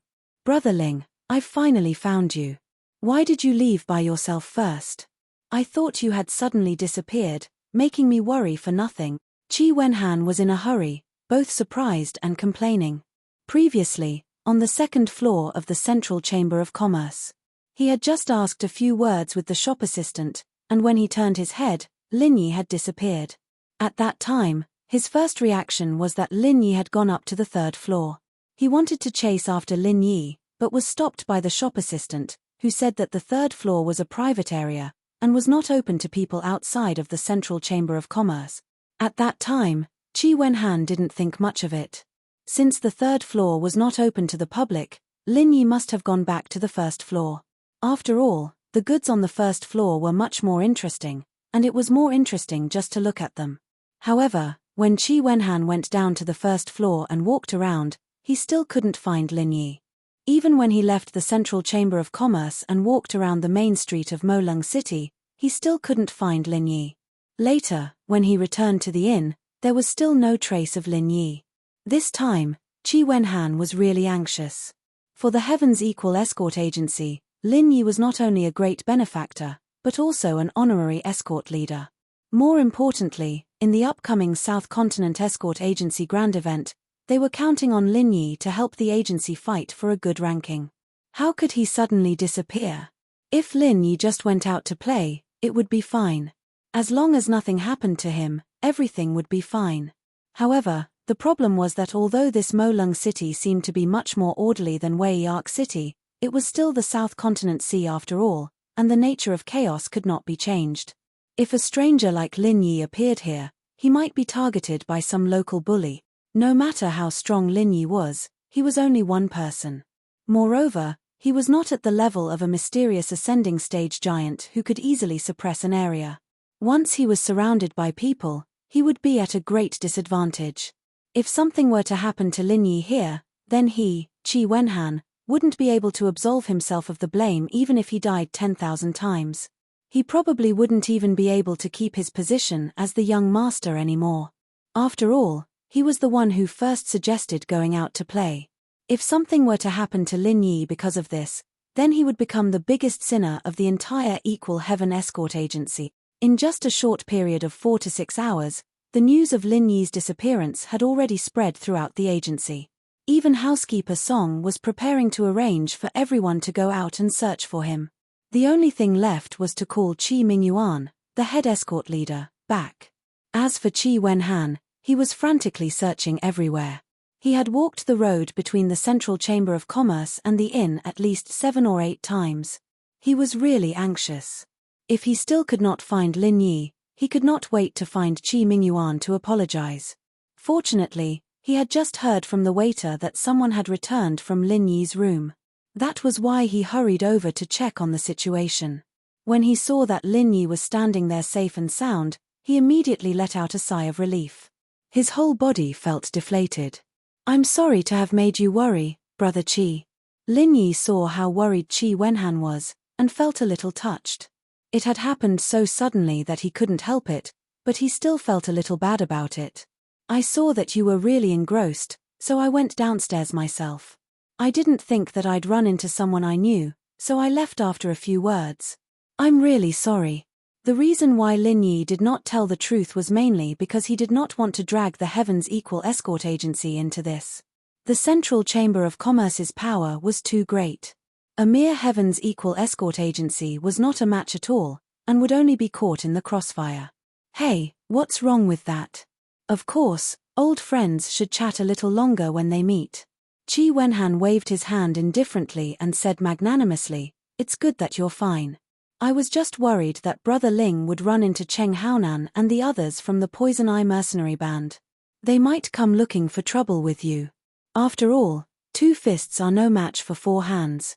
Brother Ling, I've finally found you. Why did you leave by yourself first? I thought you had suddenly disappeared, making me worry for nothing. Qi Wenhan was in a hurry, both surprised and complaining. Previously, on the second floor of the Central Chamber of Commerce, he had just asked a few words with the shop assistant, and when he turned his head, Lin Yi had disappeared. At that time, his first reaction was that Lin Yi had gone up to the third floor. He wanted to chase after Lin Yi, but was stopped by the shop assistant, who said that the third floor was a private area, and was not open to people outside of the Central Chamber of Commerce. At that time, Qi Wenhan didn't think much of it. Since the third floor was not open to the public, Lin Yi must have gone back to the first floor. After all, the goods on the first floor were much more interesting, and it was more interesting just to look at them. However, when Qi Wenhan went down to the first floor and walked around, he still couldn't find Lin Yi. Even when he left the Central Chamber of Commerce and walked around the main street of Molung City, he still couldn't find Lin Yi. Later, when he returned to the inn, there was still no trace of Lin Yi. This time, Qi Wenhan was really anxious. For the Heaven's Equal Escort Agency, Lin Yi was not only a great benefactor, but also an honorary escort leader. More importantly, in the upcoming South Continent Escort Agency Grand Event, they were counting on Lin Yi to help the agency fight for a good ranking. How could he suddenly disappear? If Lin Yi just went out to play, it would be fine. As long as nothing happened to him, everything would be fine. However, the problem was that although this Molung City seemed to be much more orderly than Wei Ark City, it was still the South Continent Sea after all, and the nature of chaos could not be changed. If a stranger like Lin Yi appeared here, he might be targeted by some local bully. No matter how strong Lin Yi was, he was only one person. Moreover, he was not at the level of a mysterious ascending stage giant who could easily suppress an area. Once he was surrounded by people, he would be at a great disadvantage. If something were to happen to Lin Yi here, then he, Qi Wenhan, wouldn't be able to absolve himself of the blame even if he died 10,000 times. He probably wouldn't even be able to keep his position as the young master anymore. After all, he was the one who first suggested going out to play. If something were to happen to Lin Yi because of this, then he would become the biggest sinner of the entire Equal Heaven Escort Agency. In just a short period of 4 to 6 hours, the news of Lin Yi's disappearance had already spread throughout the agency. Even housekeeper Song was preparing to arrange for everyone to go out and search for him. The only thing left was to call Qi Mingyuan, the head escort leader, back. As for Qi Wenhan, he was frantically searching everywhere. He had walked the road between the Central Chamber of Commerce and the inn at least 7 or 8 times. He was really anxious. If he still could not find Lin Yi, he could not wait to find Qi Mingyuan to apologize. Fortunately, he had just heard from the waiter that someone had returned from Lin Yi's room. That was why he hurried over to check on the situation. When he saw that Lin Yi was standing there safe and sound, he immediately let out a sigh of relief. His whole body felt deflated. "I'm sorry to have made you worry, Brother Qi." Lin Yi saw how worried Qi Wenhan was, and felt a little touched. It had happened so suddenly that he couldn't help it, but he still felt a little bad about it. "I saw that you were really engrossed, so I went downstairs myself. I didn't think that I'd run into someone I knew, so I left after a few words. I'm really sorry." The reason why Lin Yi did not tell the truth was mainly because he did not want to drag the Heaven's Equal Escort Agency into this. The Central Chamber of Commerce's power was too great. A mere Heaven's Equal Escort Agency was not a match at all, and would only be caught in the crossfire. Hey, what's wrong with that? Of course, old friends should chat a little longer when they meet. Qi Wenhan waved his hand indifferently and said magnanimously, "It's good that you're fine. I was just worried that Brother Ling would run into Cheng Haonan and the others from the Poison Eye mercenary band. They might come looking for trouble with you. After all, 2 fists are no match for 4 hands."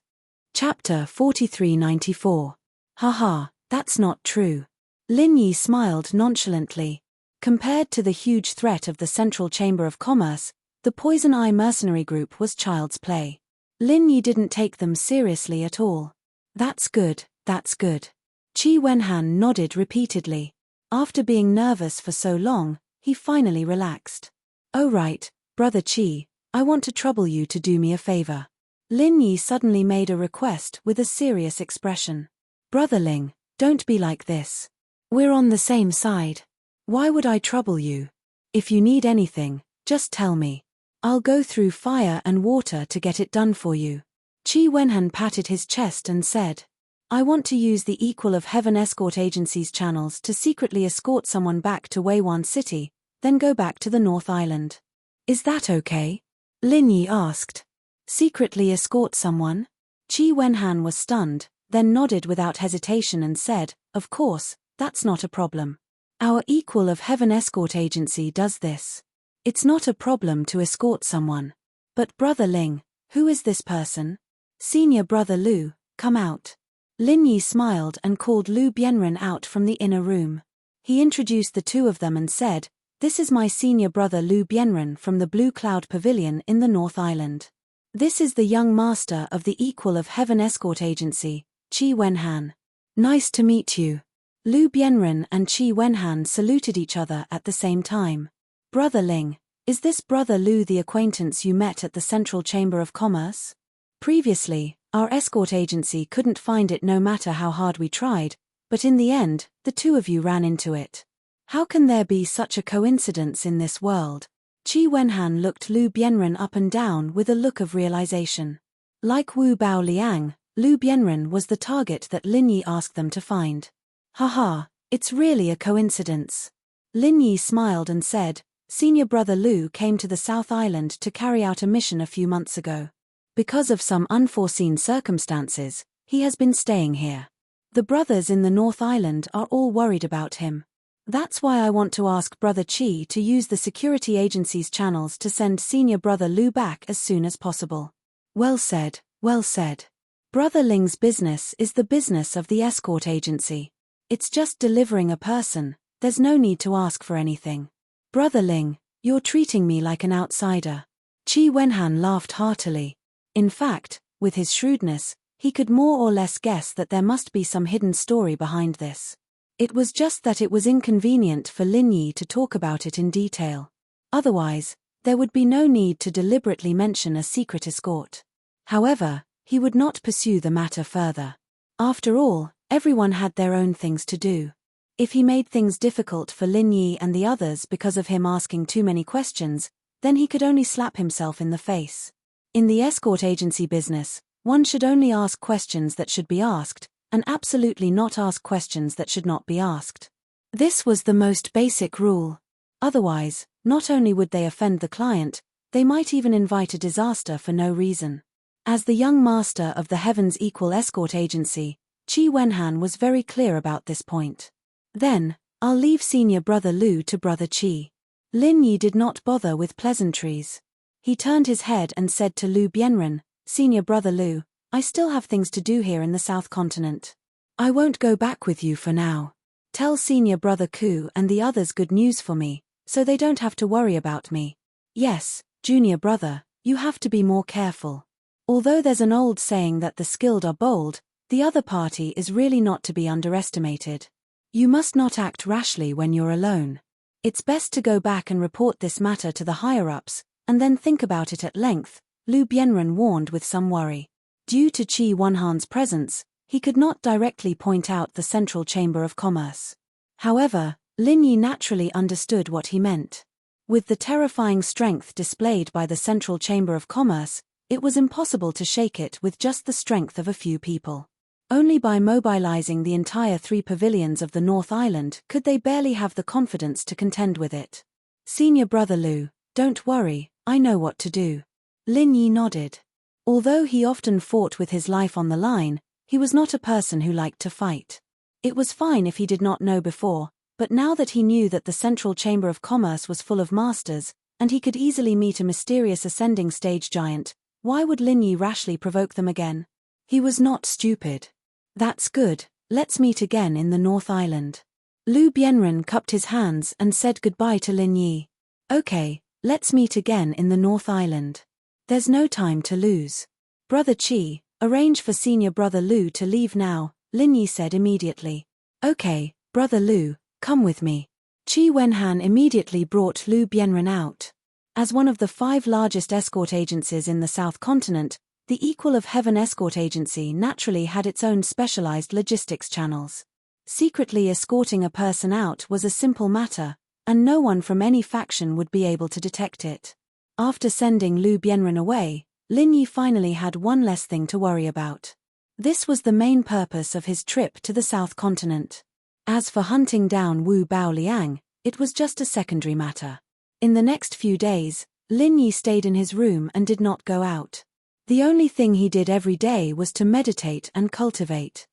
Chapter 4394. Haha, that's not true. Lin Yi smiled nonchalantly. Compared to the huge threat of the Central Chamber of Commerce, the Poison Eye mercenary group was child's play. Lin Yi didn't take them seriously at all. That's good. That's good. Qi Wenhan nodded repeatedly. After being nervous for so long, he finally relaxed. Oh right, Brother Qi, I want to trouble you to do me a favor. Lin Yi suddenly made a request with a serious expression. Brother Ling, don't be like this. We're on the same side. Why would I trouble you? If you need anything, just tell me. I'll go through fire and water to get it done for you. Qi Wenhan patted his chest and said, I want to use the Equal of Heaven Escort Agency's channels to secretly escort someone back to Weiwan City, then go back to the North Island. Is that okay? Lin Yi asked. Secretly escort someone? Qi Wenhan was stunned, then nodded without hesitation and said, Of course, that's not a problem. Our Equal of Heaven Escort Agency does this. It's not a problem to escort someone. But Brother Ling, who is this person? Senior Brother Lu, come out. Lin Yi smiled and called Lu Bianren out from the inner room. He introduced the two of them and said, This is my senior brother Lu Bianren from the Blue Cloud Pavilion in the North Island. This is the young master of the Equal of Heaven Escort Agency, Qi Wenhan. Nice to meet you. Lu Bianren and Qi Wenhan saluted each other at the same time. Brother Ling, is this Brother Lu the acquaintance you met at the Central Chamber of Commerce? Previously, our escort agency couldn't find it no matter how hard we tried, but in the end, the two of you ran into it. How can there be such a coincidence in this world? Qi Wenhan looked Lu Bianren up and down with a look of realization. Like Wu Bao Liang, Lu Bianren was the target that Lin Yi asked them to find. Haha, it's really a coincidence. Lin Yi smiled and said, Senior Brother Lu came to the South Island to carry out a mission a few months ago. Because of some unforeseen circumstances, he has been staying here. The brothers in the North Island are all worried about him. That's why I want to ask Brother Qi to use the security agency's channels to send Senior Brother Lu back as soon as possible. Well said, well said. Brother Ling's business is the business of the escort agency. It's just delivering a person, there's no need to ask for anything. Brother Ling, you're treating me like an outsider. Qi Wenhan laughed heartily. In fact, with his shrewdness, he could more or less guess that there must be some hidden story behind this. It was just that it was inconvenient for Lin Yi to talk about it in detail. Otherwise, there would be no need to deliberately mention a secret escort. However, he would not pursue the matter further. After all, everyone had their own things to do. If he made things difficult for Lin Yi and the others because of him asking too many questions, then he could only slap himself in the face. In the escort agency business, one should only ask questions that should be asked, and absolutely not ask questions that should not be asked. This was the most basic rule. Otherwise, not only would they offend the client, they might even invite a disaster for no reason. As the young master of the Heaven's Equal Escort Agency, Qi Wenhan was very clear about this point. Then, I'll leave Senior Brother Lu to Brother Qi. Lin Yi did not bother with pleasantries. He turned his head and said to Lu Bianren, Senior Brother Lu, I still have things to do here in the South Continent. I won't go back with you for now. Tell Senior Brother Ku and the others good news for me, so they don't have to worry about me. Yes, Junior Brother, you have to be more careful. Although there's an old saying that the skilled are bold, the other party is really not to be underestimated. You must not act rashly when you're alone. It's best to go back and report this matter to the higher-ups, and then think about it at length, Lu Bianren warned with some worry. Due to Qi Wenhan's presence, he could not directly point out the Central Chamber of Commerce. However, Lin Yi naturally understood what he meant. With the terrifying strength displayed by the Central Chamber of Commerce, it was impossible to shake it with just the strength of a few people. Only by mobilizing the entire 3 pavilions of the North Island could they barely have the confidence to contend with it. Senior Brother Lu, don't worry, I know what to do. Lin Yi nodded. Although he often fought with his life on the line, he was not a person who liked to fight. It was fine if he did not know before, but now that he knew that the Central Chamber of Commerce was full of masters, and he could easily meet a mysterious ascending stage giant, why would Lin Yi rashly provoke them again? He was not stupid. That's good, let's meet again in the North Island. Lu Bianren cupped his hands and said goodbye to Lin Yi. Okay, let's meet again in the North Island. There's no time to lose. Brother Qi, arrange for Senior Brother Lu to leave now, Lin Yi said immediately. Okay, Brother Lu, come with me. Qi Wenhan immediately brought Lu Bianren out. As one of the 5 largest escort agencies in the South Continent, the Equal of Heaven Escort Agency naturally had its own specialized logistics channels. Secretly escorting a person out was a simple matter, and no one from any faction would be able to detect it. After sending Lu Bianren away, Lin Yi finally had one less thing to worry about. This was the main purpose of his trip to the South Continent. As for hunting down Wu Baoliang, it was just a secondary matter. In the next few days, Lin Yi stayed in his room and did not go out. The only thing he did every day was to meditate and cultivate.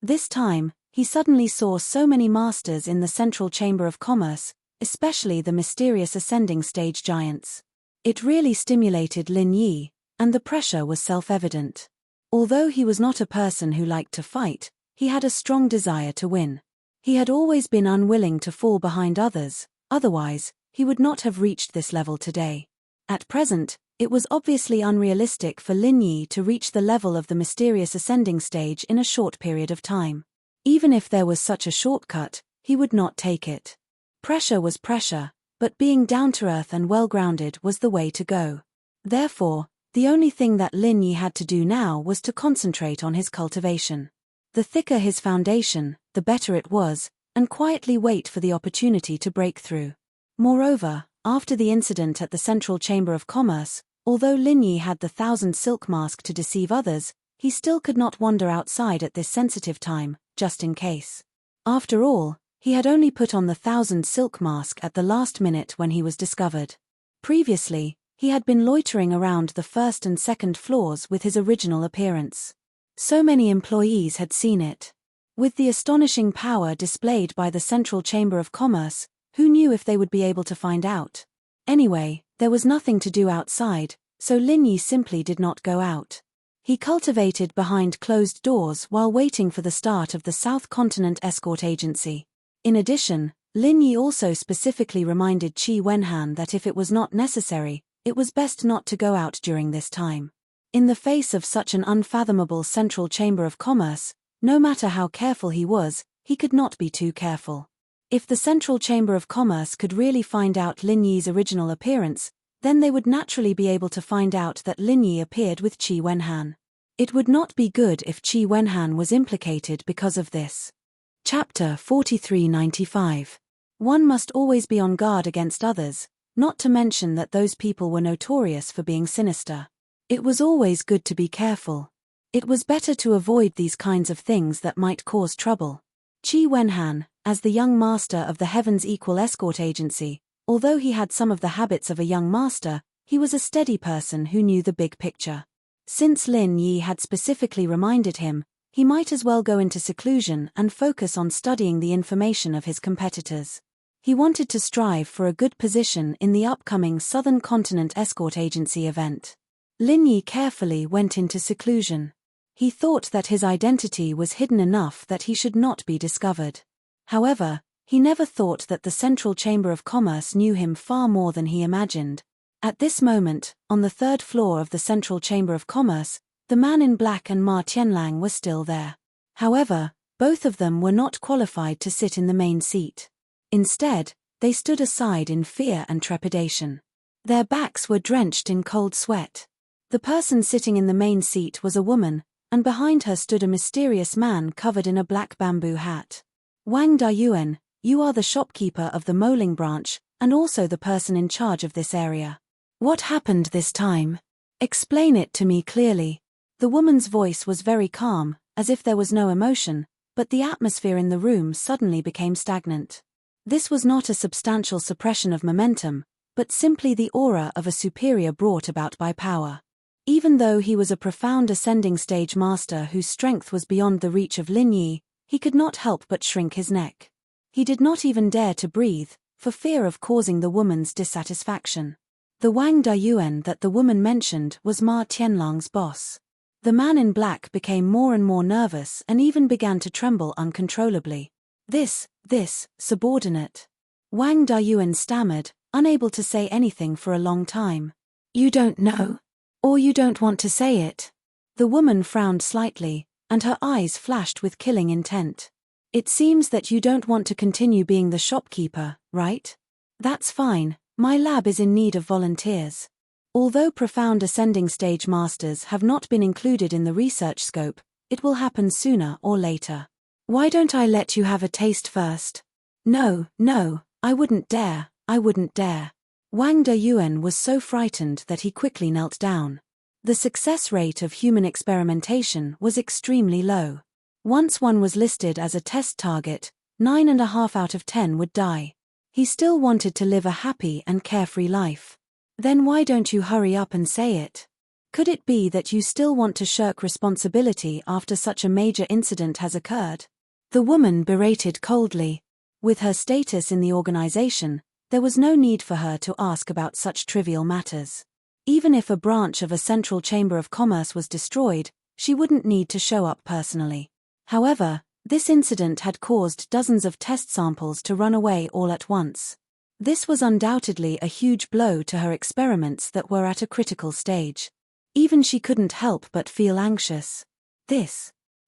This time, he suddenly saw so many masters in the Central Chamber of Commerce, especially the mysterious ascending stage giants. It really stimulated Lin Yi, and the pressure was self-evident. Although he was not a person who liked to fight, he had a strong desire to win. He had always been unwilling to fall behind others, otherwise, he would not have reached this level today. At present, it was obviously unrealistic for Lin Yi to reach the level of the mysterious ascending stage in a short period of time. Even if there was such a shortcut, he would not take it. Pressure was pressure, but being down-to-earth and well-grounded was the way to go. Therefore, the only thing that Lin Yi had to do now was to concentrate on his cultivation. The thicker his foundation, the better it was, and quietly wait for the opportunity to break through. Moreover, after the incident at the Central Chamber of Commerce, although Lin Yi had the 1,000 silk mask to deceive others, he still could not wander outside at this sensitive time, just in case. After all, he had only put on the 1,000 silk mask at the last minute when he was discovered. Previously, he had been loitering around the first and second floors with his original appearance. So many employees had seen it. With the astonishing power displayed by the Central Chamber of Commerce, who knew if they would be able to find out? Anyway, there was nothing to do outside, so Lin Yi simply did not go out. He cultivated behind closed doors while waiting for the start of the South Continent Escort Agency. In addition, Lin Yi also specifically reminded Qi Wenhan that if it was not necessary, it was best not to go out during this time. In the face of such an unfathomable Central Chamber of Commerce, no matter how careful he was, he could not be too careful. If the Central Chamber of Commerce could really find out Lin Yi's original appearance, then they would naturally be able to find out that Lin Yi appeared with Qi Wenhan. It would not be good if Qi Wenhan was implicated because of this. Chapter 4395. One must always be on guard against others, not to mention that those people were notorious for being sinister. It was always good to be careful. It was better to avoid these kinds of things that might cause trouble. Qi Wenhan, as the young master of the Heaven's Equal Escort Agency, although he had some of the habits of a young master, he was a steady person who knew the big picture. Since Lin Yi had specifically reminded him, he might as well go into seclusion and focus on studying the information of his competitors. He wanted to strive for a good position in the upcoming Southern Continent Escort Agency event. Lin Yi carefully went into seclusion. He thought that his identity was hidden enough that he should not be discovered. However, he never thought that the Central Chamber of Commerce knew him far more than he imagined. At this moment, on the 3rd floor of the Central Chamber of Commerce, the man in black and Ma Tianlang were still there. However, both of them were not qualified to sit in the main seat. Instead, they stood aside in fear and trepidation. Their backs were drenched in cold sweat. The person sitting in the main seat was a woman, and behind her stood a mysterious man covered in a black bamboo hat. Wang Dayuan, you are the shopkeeper of the Moling branch, and also the person in charge of this area. What happened this time? Explain it to me clearly. The woman's voice was very calm, as if there was no emotion, but the atmosphere in the room suddenly became stagnant. This was not a substantial suppression of momentum, but simply the aura of a superior brought about by power. Even though he was a profound ascending stage master whose strength was beyond the reach of Lin Yi, he could not help but shrink his neck. He did not even dare to breathe, for fear of causing the woman's dissatisfaction. The Wang Dayuan that the woman mentioned was Ma Tianlang's boss. The man in black became more and more nervous and even began to tremble uncontrollably. This, subordinate. Wang Dayuan stammered, unable to say anything for a long time. You don't know? Or you don't want to say it? The woman frowned slightly, and her eyes flashed with killing intent. It seems that you don't want to continue being the shopkeeper, right? That's fine, my lab is in need of volunteers. Although profound ascending stage masters have not been included in the research scope, it will happen sooner or later. Why don't I let you have a taste first? No, I wouldn't dare. Wang Deyuan was so frightened that he quickly knelt down. The success rate of human experimentation was extremely low. Once one was listed as a test target, 9.5 out of 10 would die. He still wanted to live a happy and carefree life. Then why don't you hurry up and say it? Could it be that you still want to shirk responsibility after such a major incident has occurred? The woman berated coldly. With her status in the organization, there was no need for her to ask about such trivial matters. Even if a branch of a central chamber of commerce was destroyed, she wouldn't need to show up personally. However, this incident had caused dozens of test samples to run away all at once. This was undoubtedly a huge blow to her experiments that were at a critical stage. Even she couldn't help but feel anxious.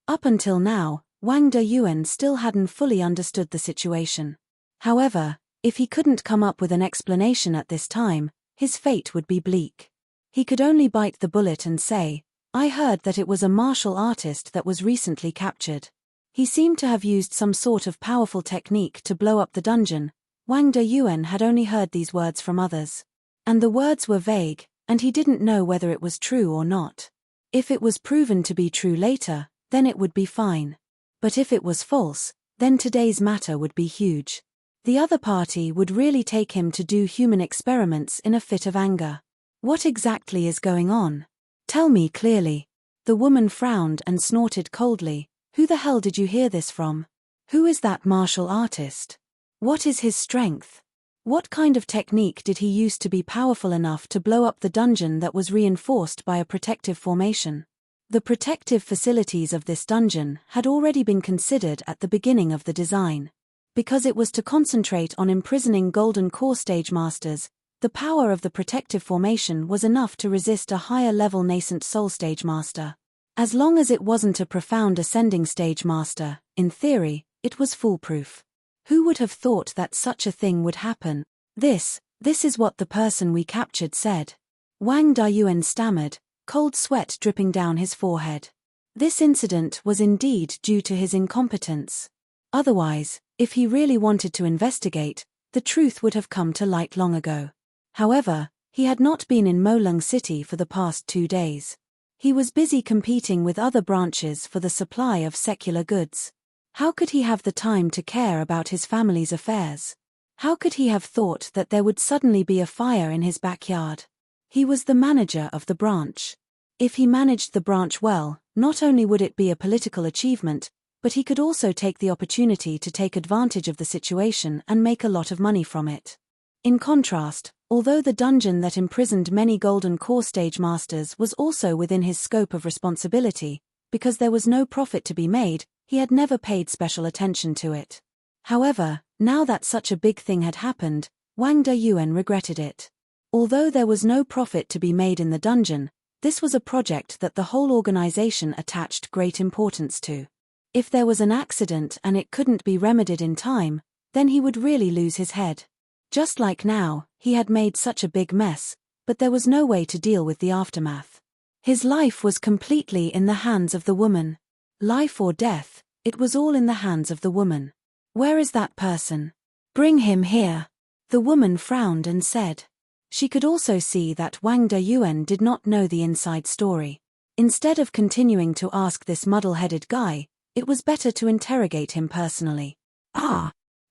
Up until now, Wang Deyuan still hadn't fully understood the situation. However, if he couldn't come up with an explanation at this time, his fate would be bleak. He could only bite the bullet and say, I heard that it was a martial artist that was recently captured. He seemed to have used some sort of powerful technique to blow up the dungeon. Wang Deyuan had only heard these words from others. And the words were vague, and he didn't know whether it was true or not. If it was proven to be true later, then it would be fine. But if it was false, then today's matter would be huge. The other party would really take him to do human experiments in a fit of anger. What exactly is going on? Tell me clearly. The woman frowned and snorted coldly. Who the hell did you hear this from? Who is that martial artist? What is his strength? What kind of technique did he use to be powerful enough to blow up the dungeon that was reinforced by a protective formation? The protective facilities of this dungeon had already been considered at the beginning of the design. Because it was to concentrate on imprisoning golden core stage masters, the power of the protective formation was enough to resist a higher-level nascent soul stage master. As long as it wasn't a profound ascending stage master, in theory, it was foolproof. Who would have thought that such a thing would happen? This is what the person we captured said. Wang Deyuan stammered, cold sweat dripping down his forehead. This incident was indeed due to his incompetence. Otherwise, if he really wanted to investigate, the truth would have come to light long ago. However, he had not been in Molung City for the past 2 days. He was busy competing with other branches for the supply of secular goods. How could he have the time to care about his family's affairs? How could he have thought that there would suddenly be a fire in his backyard? He was the manager of the branch. If he managed the branch well, not only would it be a political achievement, but he could also take the opportunity to take advantage of the situation and make a lot of money from it. In contrast, although the dungeon that imprisoned many golden core stage masters was also within his scope of responsibility, because there was no profit to be made, he had never paid special attention to it. However, now that such a big thing had happened, Wang Deyuan regretted it. Although there was no profit to be made in the dungeon, this was a project that the whole organization attached great importance to. If there was an accident and it couldn't be remedied in time, then he would really lose his head. Just like now, he had made such a big mess, but there was no way to deal with the aftermath. His life was completely in the hands of the woman. Life or death, it was all in the hands of the woman. Where is that person? Bring him here. The woman frowned and said. She could also see that Wang Deyuan did not know the inside story. Instead of continuing to ask this muddle-headed guy, it was better to interrogate him personally.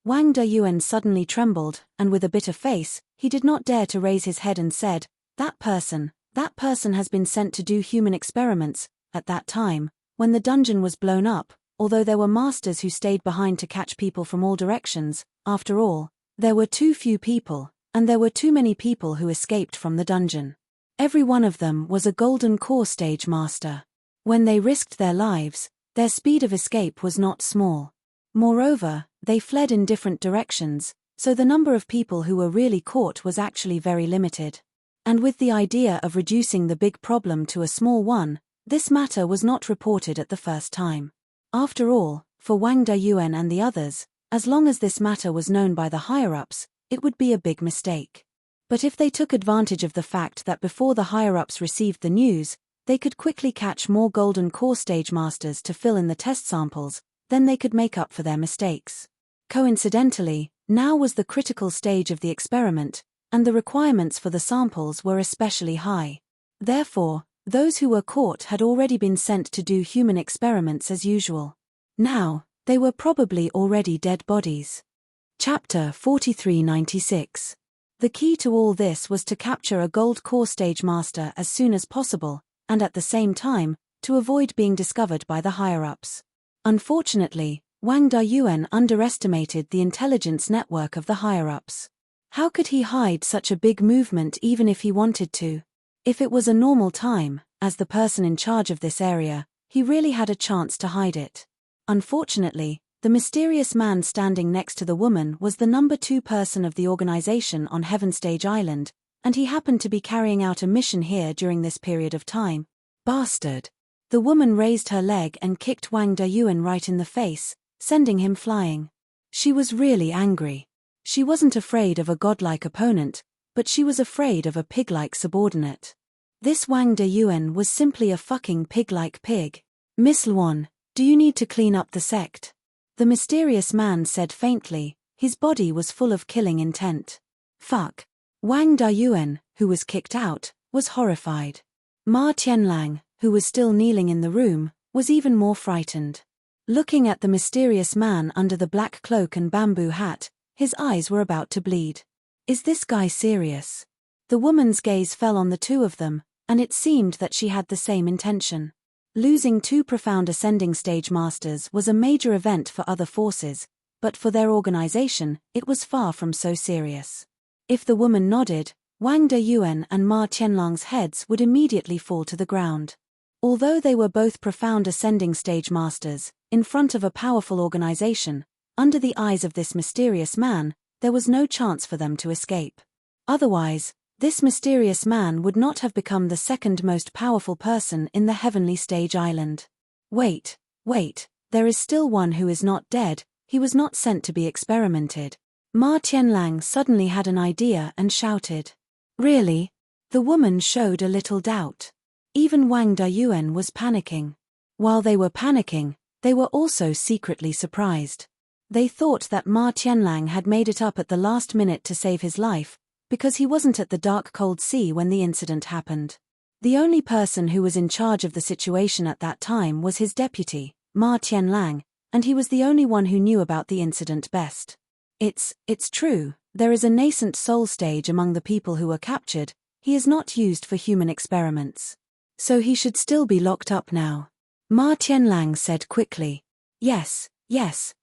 Wang Deyuan suddenly trembled, and with a bitter face, he did not dare to raise his head and said, That person has been sent to do human experiments. At that time, when the dungeon was blown up, although there were masters who stayed behind to catch people from all directions, after all, there were too few people, and there were too many people who escaped from the dungeon. Every one of them was a golden core stage master. When they risked their lives, their speed of escape was not small. Moreover, they fled in different directions, so the number of people who were really caught was actually very limited. And with the idea of reducing the big problem to a small one, This matter was not reported at the first time. After all, for Wang Dayuan and the others, as long as this matter was known by the higher-ups, it would be a big mistake. But if they took advantage of the fact that before the higher-ups received the news, they could quickly catch more golden core stage masters to fill in the test samples, then they could make up for their mistakes. Coincidentally, now was the critical stage of the experiment, and the requirements for the samples were especially high. Therefore, those who were caught had already been sent to do human experiments as usual. Now, they were probably already dead bodies. Chapter 4396. The key to all this was to capture a gold core stage master as soon as possible, and at the same time, to avoid being discovered by the higher-ups. Unfortunately, Wang Dayuan underestimated the intelligence network of the higher-ups. How could he hide such a big movement even if he wanted to? If it was a normal time, as the person in charge of this area, he really had a chance to hide it. Unfortunately, the mysterious man standing next to the woman was the number 2 person of the organization on Heaven Stage Island, and he happened to be carrying out a mission here during this period of time. Bastard! The woman raised her leg and kicked Wang Dayuan right in the face, sending him flying. She was really angry. She wasn't afraid of a godlike opponent, but she was afraid of a pig-like subordinate. This Wang Dayuan was simply a fucking pig-like pig. Miss Luan, do you need to clean up the sect? The mysterious man said faintly, his body was full of killing intent. Fuck. Wang Dayuan, who was kicked out, was horrified. Ma Tianlang, who was still kneeling in the room, was even more frightened. Looking at the mysterious man under the black cloak and bamboo hat, his eyes were about to bleed. Is this guy serious? The woman's gaze fell on the two of them, and it seemed that she had the same intention. Losing 2 profound ascending stage masters was a major event for other forces, but for their organization, it was far from so serious. If the woman nodded, Wang Dayuan and Ma Tianlang's heads would immediately fall to the ground. Although they were both profound ascending stage masters, in front of a powerful organization, under the eyes of this mysterious man, there was no chance for them to escape. Otherwise, this mysterious man would not have become the second most powerful person in the heavenly stage island. Wait, there is still one who is not dead, he was not sent to be experimented. Ma Tianlang suddenly had an idea and shouted. Really? The woman showed a little doubt. Even Wang Dayuan was panicking. While they were panicking, they were also secretly surprised. They thought that Ma Tianlang had made it up at the last minute to save his life, because he wasn't at the dark cold sea when the incident happened. The only person who was in charge of the situation at that time was his deputy, Ma Tianlang, and he was the only one who knew about the incident best. It's true, there is a nascent soul stage among the people who were captured, he is not used for human experiments. So he should still be locked up now. Ma Tianlang said quickly. Yes,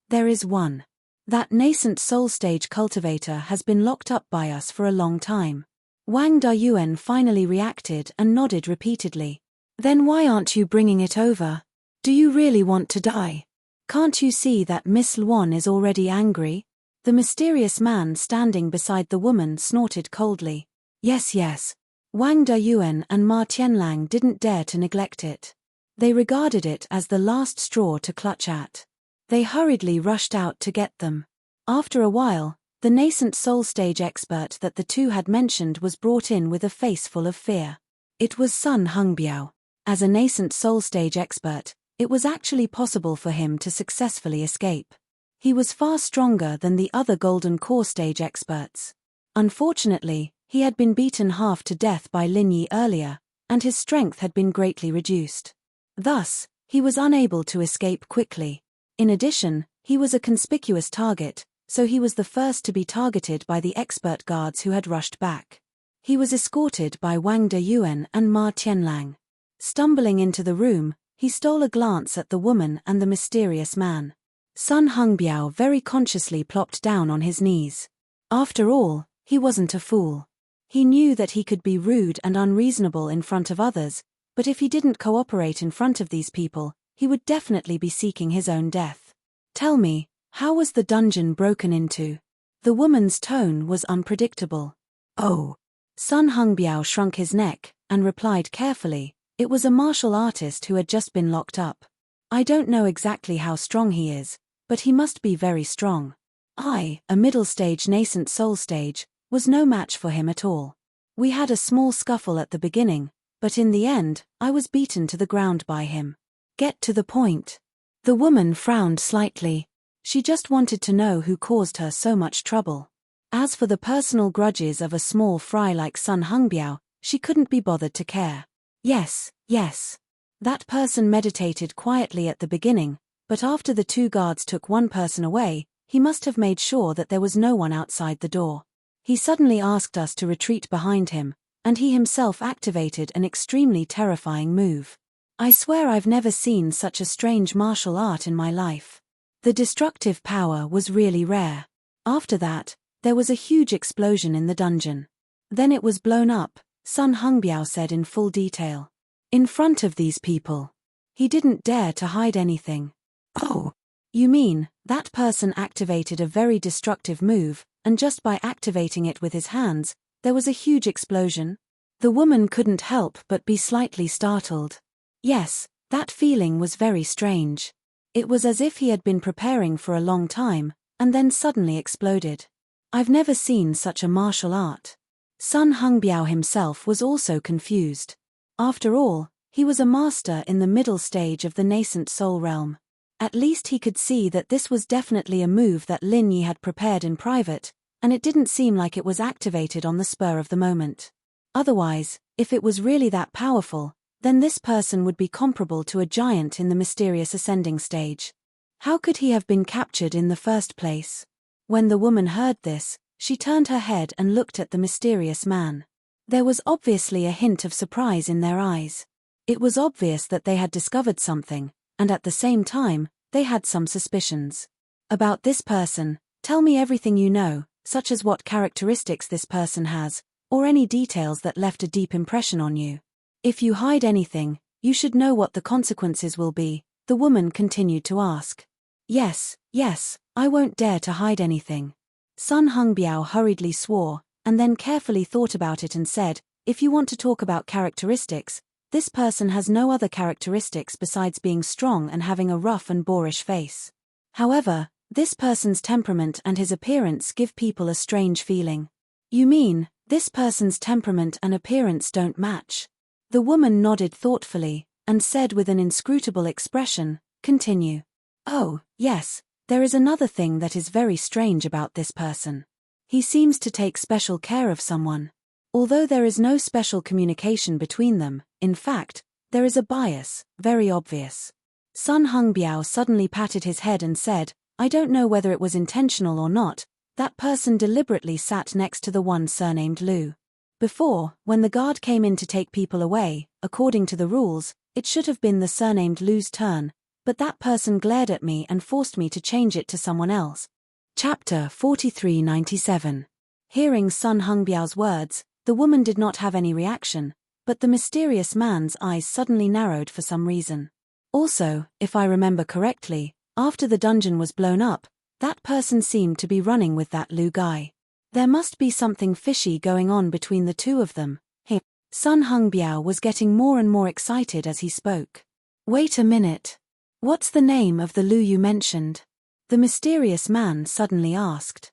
there is one. That nascent soul stage cultivator has been locked up by us for a long time. Wang Dayuan finally reacted and nodded repeatedly. Then why aren't you bringing it over? Do you really want to die? Can't you see that Miss Luan is already angry? The mysterious man standing beside the woman snorted coldly. Yes. Wang Dayuan and Ma Tianlang didn't dare to neglect it. They regarded it as the last straw to clutch at. They hurriedly rushed out to get them. After a while, the nascent soul stage expert that the two had mentioned was brought in with a face full of fear. It was Sun Hongbiao. As a nascent soul stage expert, it was actually possible for him to successfully escape. He was far stronger than the other golden core stage experts. Unfortunately, he had been beaten half to death by Lin Yi earlier, and his strength had been greatly reduced. Thus, he was unable to escape quickly. In addition, he was a conspicuous target, so he was the first to be targeted by the expert guards who had rushed back. He was escorted by Wang Dayuan and Ma Tianlang. Stumbling into the room, he stole a glance at the woman and the mysterious man. Sun Hongbiao very consciously plopped down on his knees. After all, he wasn't a fool. He knew that he could be rude and unreasonable in front of others, but if he didn't cooperate in front of these people, he would definitely be seeking his own death. Tell me, how was the dungeon broken into? The woman's tone was unpredictable. Oh. Sun Hongbiao shrunk his neck, and replied carefully, It was a martial artist who had just been locked up. I don't know exactly how strong he is, but he must be very strong. I, a middle-stage nascent soul stage, was no match for him at all. We had a small scuffle at the beginning, but in the end, I was beaten to the ground by him. Get to the point. The woman frowned slightly. She just wanted to know who caused her so much trouble. As for the personal grudges of a small fry like Sun Hongbiao, she couldn't be bothered to care. Yes. That person meditated quietly at the beginning, but after the two guards took one person away, he must have made sure that there was no one outside the door. He suddenly asked us to retreat behind him, and he himself activated an extremely terrifying move. I swear I've never seen such a strange martial art in my life. The destructive power was really rare. After that, there was a huge explosion in the dungeon. Then it was blown up, Sun Hongbiao said in full detail. In front of these people. He didn't dare to hide anything. Oh, you mean, that person activated a very destructive move, and just by activating it with his hands, there was a huge explosion? The woman couldn't help but be slightly startled. Yes, that feeling was very strange. It was as if he had been preparing for a long time, and then suddenly exploded. I've never seen such a martial art. Sun Hongbiao himself was also confused. After all, he was a master in the middle stage of the nascent soul realm. At least he could see that this was definitely a move that Lin Yi had prepared in private, and it didn't seem like it was activated on the spur of the moment. Otherwise, if it was really that powerful, then this person would be comparable to a giant in the mysterious ascending stage. How could he have been captured in the first place? When the woman heard this, she turned her head and looked at the mysterious man. There was obviously a hint of surprise in their eyes. It was obvious that they had discovered something, and at the same time, they had some suspicions. About this person, tell me everything you know, such as what characteristics this person has, or any details that left a deep impression on you. If you hide anything, you should know what the consequences will be, the woman continued to ask. Yes, I won't dare to hide anything. Sun Hongbiao hurriedly swore, and then carefully thought about it and said, if you want to talk about characteristics, this person has no other characteristics besides being strong and having a rough and boorish face. However, this person's temperament and his appearance give people a strange feeling. You mean, this person's temperament and appearance don't match? The woman nodded thoughtfully, and said with an inscrutable expression, continue. Oh, yes, there is another thing that is very strange about this person. He seems to take special care of someone. Although there is no special communication between them, in fact, there is a bias, very obvious. Sun Hongbiao suddenly patted his head and said, I don't know whether it was intentional or not, that person deliberately sat next to the one surnamed Lu. Before, when the guard came in to take people away, according to the rules, it should have been the surnamed Lu's turn, but that person glared at me and forced me to change it to someone else. Chapter 4397. Hearing Sun Hongbiao's words, the woman did not have any reaction, but the mysterious man's eyes suddenly narrowed for some reason. Also, if I remember correctly, after the dungeon was blown up, that person seemed to be running with that Lu guy. There must be something fishy going on between the two of them. Sun Hongbiao was getting more and more excited as he spoke. Wait a minute. What's the name of the Lu you mentioned? The mysterious man suddenly asked.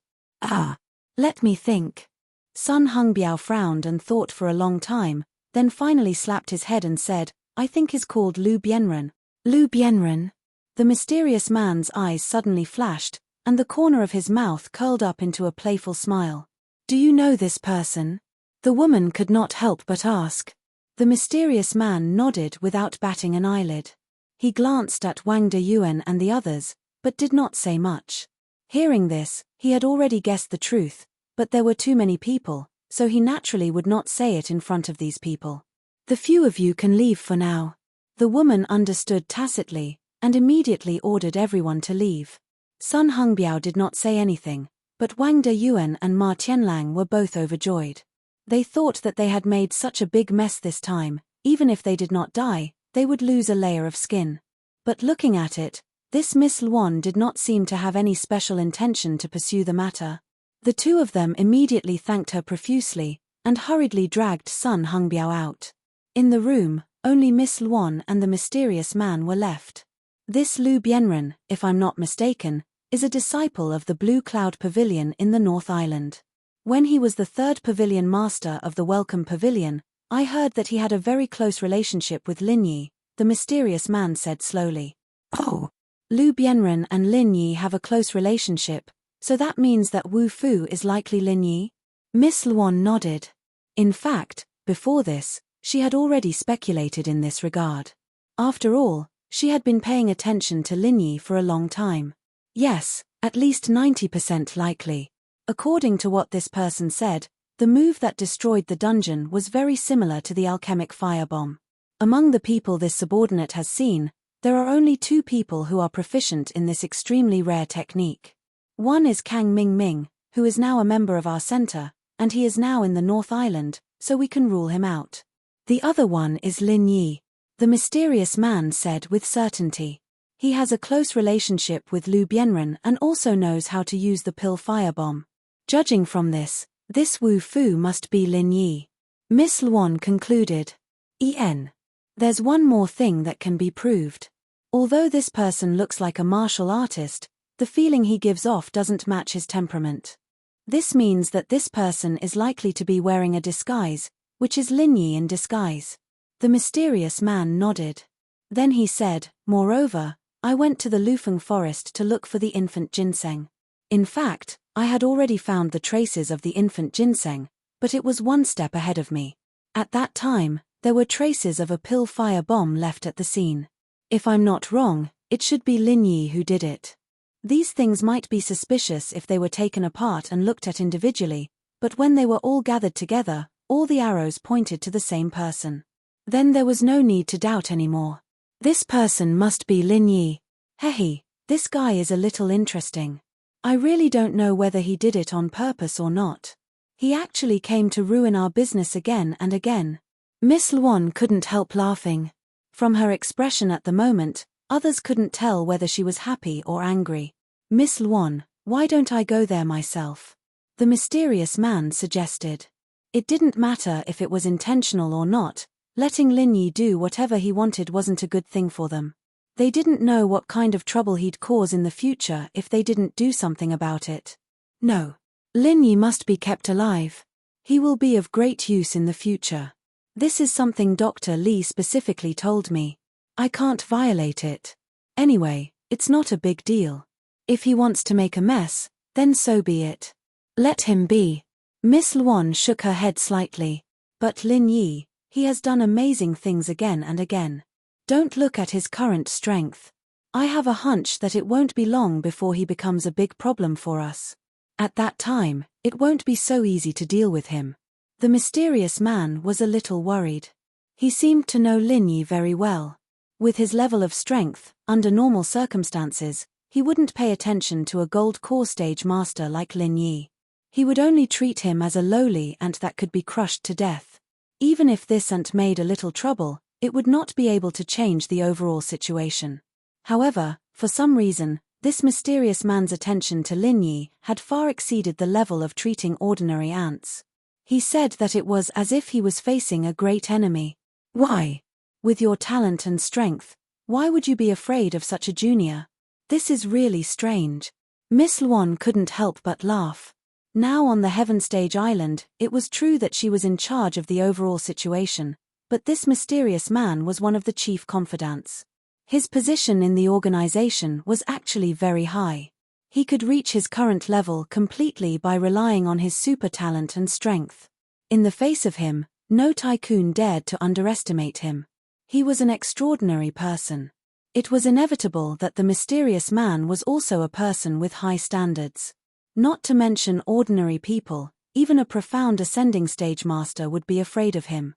Let me think. Sun Hongbiao frowned and thought for a long time, then finally slapped his head and said, I think is called Lu Bianren. Lu Bianren? The mysterious man's eyes suddenly flashed, and the corner of his mouth curled up into a playful smile. Do you know this person? The woman could not help but ask. The mysterious man nodded without batting an eyelid. He glanced at Wang Deyuan and the others, but did not say much. Hearing this, he had already guessed the truth, but there were too many people, so he naturally would not say it in front of these people. The few of you can leave for now. The woman understood tacitly, and immediately ordered everyone to leave. Sun Hongbiao did not say anything, but Wang Deyuan and Ma Tianlang were both overjoyed. They thought that they had made such a big mess this time, even if they did not die, they would lose a layer of skin. But looking at it, this Miss Luan did not seem to have any special intention to pursue the matter. The two of them immediately thanked her profusely, and hurriedly dragged Sun Hongbiao out. In the room, Only Miss Luan and the mysterious man were left. This Lu Bienren, if I'm not mistaken, is a disciple of the Blue Cloud Pavilion in the North Island. When he was the third pavilion master of the Welcome Pavilion, I heard that he had a very close relationship with Lin Yi, the mysterious man said slowly. Oh. Lu Bienren and Lin Yi have a close relationship, so that means that Wu Fu is likely Lin Yi? Miss Luan nodded. In fact, before this, she had already speculated in this regard. After all, she had been paying attention to Lin Yi for a long time. Yes, at least 90% likely. According to what this person said, the move that destroyed the dungeon was very similar to the alchemic firebomb. Among the people this subordinate has seen, there are only 2 people who are proficient in this extremely rare technique. One is Kang Ming Ming, who is now a member of our center, and he is now in the North Island, so we can rule him out. The other one is Lin Yi. The mysterious man said with certainty. He has a close relationship with Lu Bienren and also knows how to use the pill firebomb. Judging from this Wu Fu must be Lin Yi. Miss Luan concluded. There's one more thing that can be proved. Although this person looks like a martial artist, the feeling he gives off doesn't match his temperament. This means that this person is likely to be wearing a disguise, which is Lin Yi in disguise. The mysterious man nodded. Then he said, moreover, I went to the Lufeng forest to look for the infant ginseng. In fact, I had already found the traces of the infant ginseng, but it was one step ahead of me. At that time, there were traces of a pill fire bomb left at the scene. If I'm not wrong, it should be Lin Yi who did it. These things might be suspicious if they were taken apart and looked at individually, but when they were all gathered together, all the arrows pointed to the same person. Then there was no need to doubt anymore. This person must be Lin Yi. Hehe, this guy is a little interesting. I really don't know whether he did it on purpose or not. He actually came to ruin our business again and again. Miss Luan couldn't help laughing. From her expression at the moment, others couldn't tell whether she was happy or angry. Miss Luan, why don't I go there myself? The mysterious man suggested. It didn't matter if it was intentional or not, letting Lin Yi do whatever he wanted wasn't a good thing for them. They didn't know what kind of trouble he'd cause in the future if they didn't do something about it. No. Lin Yi must be kept alive. He will be of great use in the future. This is something Dr. Li specifically told me. I can't violate it. Anyway, it's not a big deal. If he wants to make a mess, then so be it. Let him be. Miss Luan shook her head slightly. But Lin Yi, he has done amazing things again and again. Don't look at his current strength. I have a hunch that it won't be long before he becomes a big problem for us. At that time, it won't be so easy to deal with him. The mysterious man was a little worried. He seemed to know Lin Yi very well. With his level of strength, under normal circumstances, he wouldn't pay attention to a gold core stage master like Lin Yi. He would only treat him as a lowly ant that could be crushed to death. Even if this ant made a little trouble, it would not be able to change the overall situation. However, for some reason, this mysterious man's attention to Lin Yi had far exceeded the level of treating ordinary ants. He said that it was as if he was facing a great enemy. Why? With your talent and strength, why would you be afraid of such a junior? This is really strange. Miss Luan couldn't help but laugh. Now on the Heaven Stage Island, it was true that she was in charge of the overall situation, but this mysterious man was one of the chief confidants. His position in the organization was actually very high. He could reach his current level completely by relying on his super talent and strength. In the face of him, no tycoon dared to underestimate him. He was an extraordinary person. It was inevitable that the mysterious man was also a person with high standards. Not to mention ordinary people, even a profound ascending stage master would be afraid of him.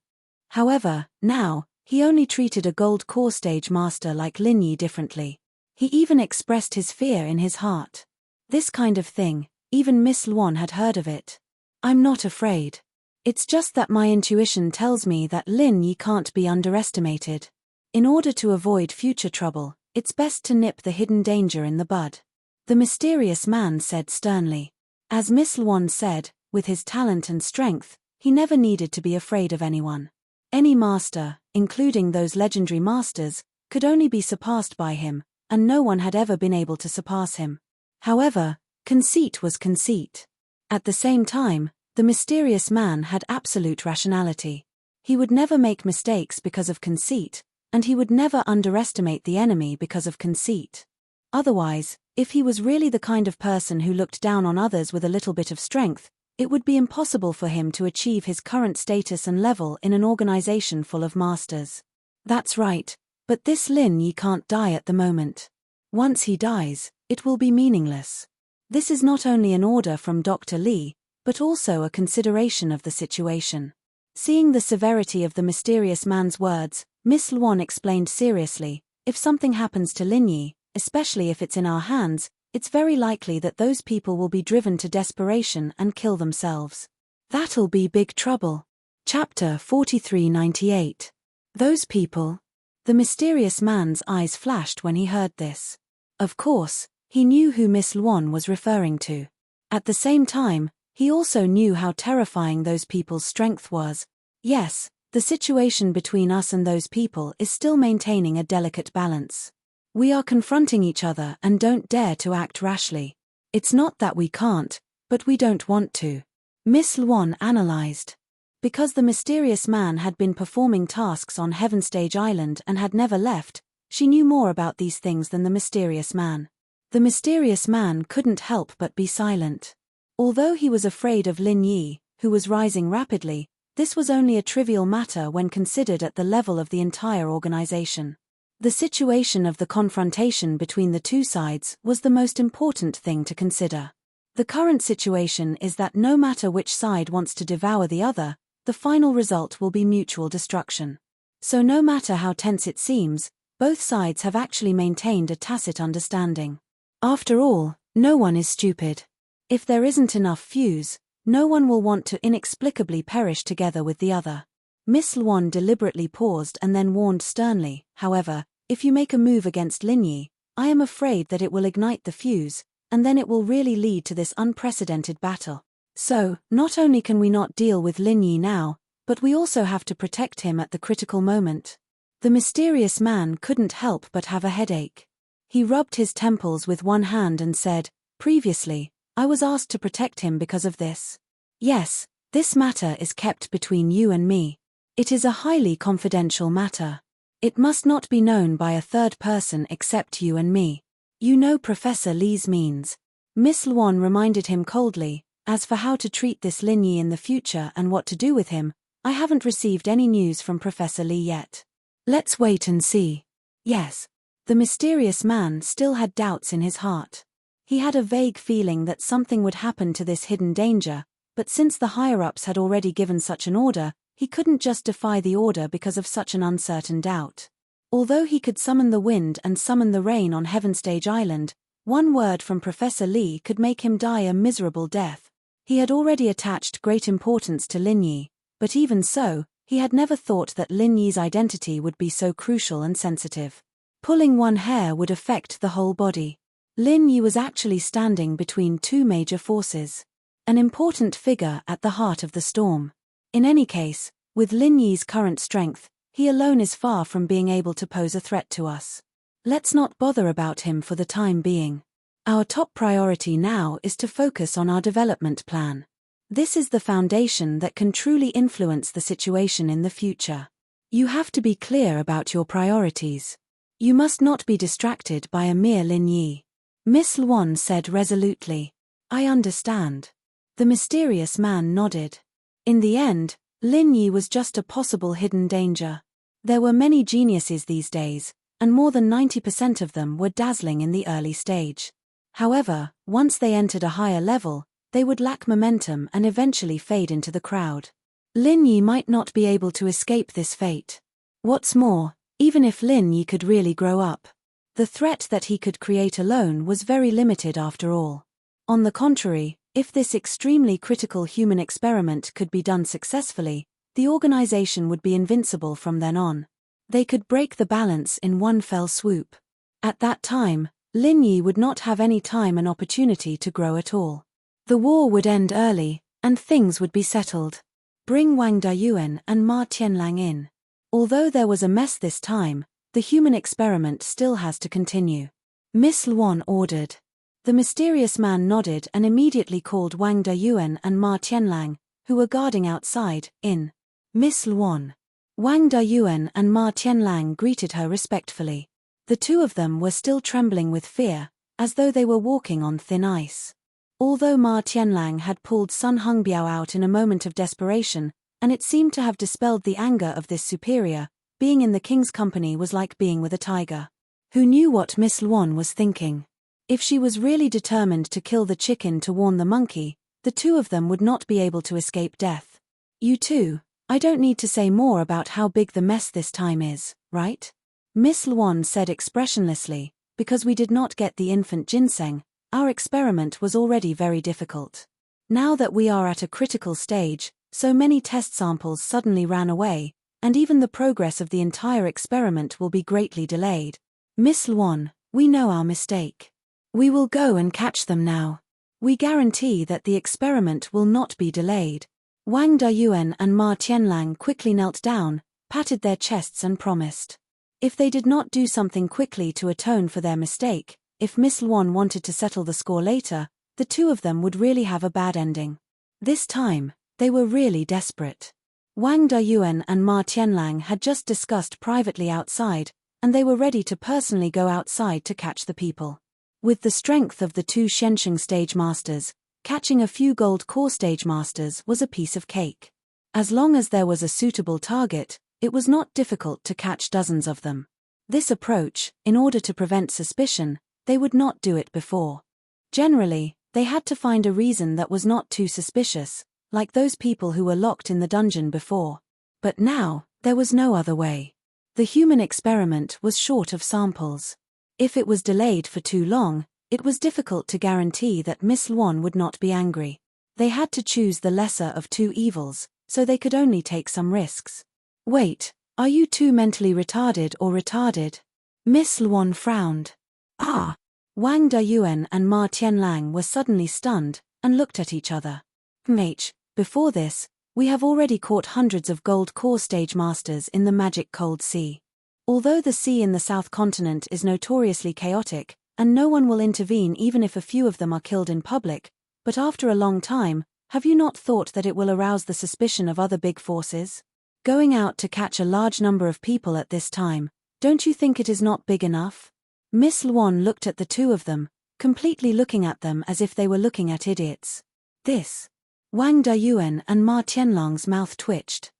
However, now, he only treated a gold core stage master like Lin Yi differently. He even expressed his fear in his heart. This kind of thing, even Miss Luan had heard of it. I'm not afraid. It's just that my intuition tells me that Lin Yi can't be underestimated. In order to avoid future trouble, it's best to nip the hidden danger in the bud. The mysterious man said sternly. As Miss Luan said, with his talent and strength, he never needed to be afraid of anyone. Any master, including those legendary masters, could only be surpassed by him, and no one had ever been able to surpass him. However, conceit was conceit. At the same time, the mysterious man had absolute rationality. He would never make mistakes because of conceit, and he would never underestimate the enemy because of conceit. Otherwise, if he was really the kind of person who looked down on others with a little bit of strength, it would be impossible for him to achieve his current status and level in an organization full of masters. That's right, but this Lin Yi can't die at the moment. Once he dies, it will be meaningless. This is not only an order from Dr. Li, but also a consideration of the situation. Seeing the severity of the mysterious man's words, Miss Luan explained seriously, if something happens to Lin Yi, especially if it's in our hands, it's very likely that those people will be driven to desperation and kill themselves. That'll be big trouble. Chapter 4398. Those people? The mysterious man's eyes flashed when he heard this. Of course, he knew who Miss Luan was referring to. At the same time, he also knew how terrifying those people's strength was. Yes, the situation between us and those people is still maintaining a delicate balance. We are confronting each other and don't dare to act rashly. It's not that we can't, but we don't want to. Miss Luan analyzed. Because the mysterious man had been performing tasks on Heaven Stage Island and had never left, she knew more about these things than the mysterious man. The mysterious man couldn't help but be silent. Although he was afraid of Lin Yi, who was rising rapidly, this was only a trivial matter when considered at the level of the entire organization. The situation of the confrontation between the two sides was the most important thing to consider. The current situation is that no matter which side wants to devour the other, the final result will be mutual destruction. So no matter how tense it seems, both sides have actually maintained a tacit understanding. After all, no one is stupid. If there isn't enough fuse, no one will want to inexplicably perish together with the other. Miss Luan deliberately paused and then warned sternly, however, if you make a move against Lin Yi, I am afraid that it will ignite the fuse, and then it will really lead to this unprecedented battle. So, not only can we not deal with Lin Yi now, but we also have to protect him at the critical moment. The mysterious man couldn't help but have a headache. He rubbed his temples with one hand and said, previously, I was asked to protect him because of this. Yes, this matter is kept between you and me. It is a highly confidential matter. It must not be known by a third person except you and me. You know Professor Li's means. Miss Luan reminded him coldly, as for how to treat this Lin Yi in the future and what to do with him, I haven't received any news from Professor Li yet. Let's wait and see. Yes. The mysterious man still had doubts in his heart. He had a vague feeling that something would happen to this hidden danger, but since the higher-ups had already given such an order, he couldn't just defy the order because of such an uncertain doubt. Although he could summon the wind and summon the rain on Heaven Stage Island, one word from Professor Li could make him die a miserable death. He had already attached great importance to Lin Yi, but even so, he had never thought that Lin Yi's identity would be so crucial and sensitive. Pulling one hair would affect the whole body. Lin Yi was actually standing between two major forces. An important figure at the heart of the storm. In any case, with Lin Yi's current strength, he alone is far from being able to pose a threat to us. Let's not bother about him for the time being. Our top priority now is to focus on our development plan. This is the foundation that can truly influence the situation in the future. You have to be clear about your priorities. You must not be distracted by a mere Lin Yi. Miss Luan said resolutely. I understand. The mysterious man nodded. In the end, Lin Yi was just a possible hidden danger. There were many geniuses these days, and more than 90% of them were dazzling in the early stage. However, once they entered a higher level, they would lack momentum and eventually fade into the crowd. Lin Yi might not be able to escape this fate. What's more, even if Lin Yi could really grow up, the threat that he could create alone was very limited after all. On the contrary, if this extremely critical human experiment could be done successfully, the organization would be invincible from then on. They could break the balance in one fell swoop. At that time, Lin Yi would not have any time and opportunity to grow at all. The war would end early, and things would be settled. Bring Wang Dayuan and Ma Tianlang in. Although there was a mess this time, the human experiment still has to continue. Miss Luan ordered. The mysterious man nodded and immediately called Wang Dayuan and Ma Tianlang, who were guarding outside, in. Miss Luan. Wang Dayuan and Ma Tianlang greeted her respectfully. The two of them were still trembling with fear, as though they were walking on thin ice. Although Ma Tianlang had pulled Sun Hongbiao out in a moment of desperation, and it seemed to have dispelled the anger of this superior, being in the king's company was like being with a tiger. Who knew what Miss Luan was thinking? If she was really determined to kill the chicken to warn the monkey, the two of them would not be able to escape death. You two, I don't need to say more about how big the mess this time is, right? Miss Luan said expressionlessly, because we did not get the infant ginseng, our experiment was already very difficult. Now that we are at a critical stage, so many test samples suddenly ran away, and even the progress of the entire experiment will be greatly delayed. Miss Luan, we know our mistake. We will go and catch them now. We guarantee that the experiment will not be delayed. Wang Dayuan and Ma Tianlang quickly knelt down, patted their chests and promised. If they did not do something quickly to atone for their mistake, if Miss Luan wanted to settle the score later, the two of them would really have a bad ending. This time, they were really desperate. Wang Dayuan and Ma Tianlang had just discussed privately outside, and they were ready to personally go outside to catch the people. With the strength of the two Shensheng stage masters, catching a few gold core stage masters was a piece of cake. As long as there was a suitable target, it was not difficult to catch dozens of them. This approach, in order to prevent suspicion, they would not do it before. Generally, they had to find a reason that was not too suspicious, like those people who were locked in the dungeon before. But now, there was no other way. The human experiment was short of samples. If it was delayed for too long, it was difficult to guarantee that Miss Luan would not be angry. They had to choose the lesser of two evils, so they could only take some risks. Wait, are you two mentally retarded or retarded? Miss Luan frowned. Ah! Wang Dayuan and Ma Tianlang were suddenly stunned, and looked at each other. Before this, we have already caught hundreds of gold core stage masters in the magic cold sea. Although the sea in the South Continent is notoriously chaotic, and no one will intervene even if a few of them are killed in public, but after a long time, have you not thought that it will arouse the suspicion of other big forces? Going out to catch a large number of people at this time, don't you think it is not big enough? Miss Luan looked at the two of them, completely looking at them as if they were looking at idiots. This. Wang Dayuan and Ma Tianlang's mouth twitched.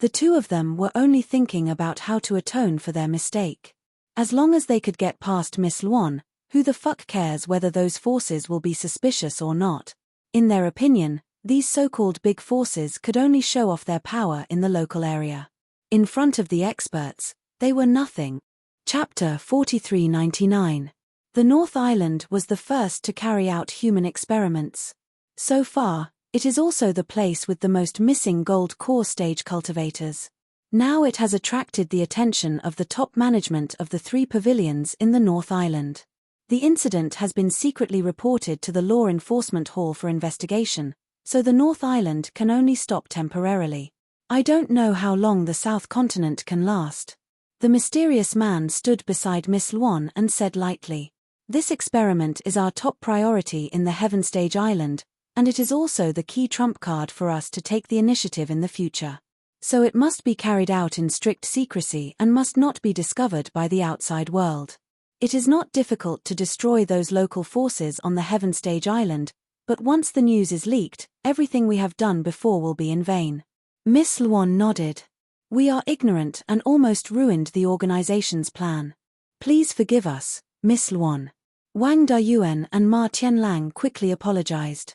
The two of them were only thinking about how to atone for their mistake. As long as they could get past Miss Luan, who the fuck cares whether those forces will be suspicious or not? In their opinion, these so-called big forces could only show off their power in the local area. In front of the experts, they were nothing. Chapter 4399. The North Island was the first to carry out human experiments. So far, it is also the place with the most missing gold core stage cultivators. Now it has attracted the attention of the top management of the three pavilions in the North Island. The incident has been secretly reported to the Law Enforcement Hall for investigation, so the North Island can only stop temporarily. I don't know how long the South Continent can last. The mysterious man stood beside Miss Luan and said lightly, "This experiment is our top priority in the Heaven Stage Island, and it is also the key trump card for us to take the initiative in the future. So it must be carried out in strict secrecy and must not be discovered by the outside world. It is not difficult to destroy those local forces on the Heaven Stage Island, but once the news is leaked, everything we have done before will be in vain." Miss Luan nodded. "We are ignorant and almost ruined the organization's plan. Please forgive us, Miss Luan." Wang Dayuan and Ma Tianlang quickly apologized.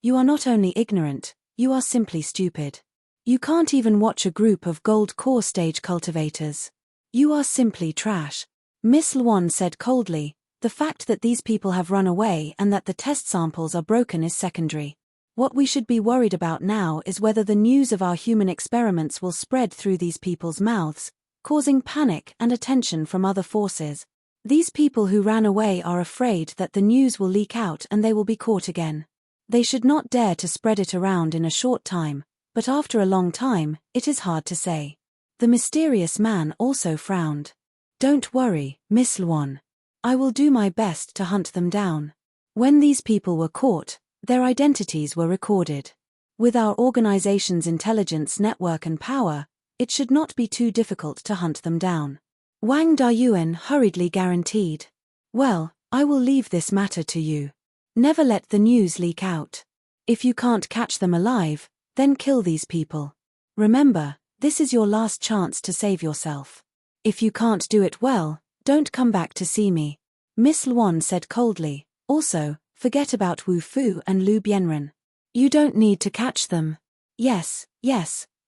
You are not only ignorant, you are simply stupid. You can't even watch a group of gold core stage cultivators. You are simply trash. Miss Luan said coldly, "The fact that these people have run away and that the test samples are broken is secondary. What we should be worried about now is whether the news of our human experiments will spread through these people's mouths, causing panic and attention from other forces. These people who ran away are afraid that the news will leak out and they will be caught again. They should not dare to spread it around in a short time, but after a long time, it is hard to say. The mysterious man also frowned. Don't worry, Miss Luan. I will do my best to hunt them down. When these people were caught, their identities were recorded. With our organization's intelligence network and power, it should not be too difficult to hunt them down. Wang Dayuan hurriedly guaranteed. Well, I will leave this matter to you. Never let the news leak out. If you can't catch them alive, then kill these people. Remember, this is your last chance to save yourself. If you can't do it well, don't come back to see me. Miss Luan said coldly. Also, forget about Wu Fu and Lu Bianren. You don't need to catch them. Yes,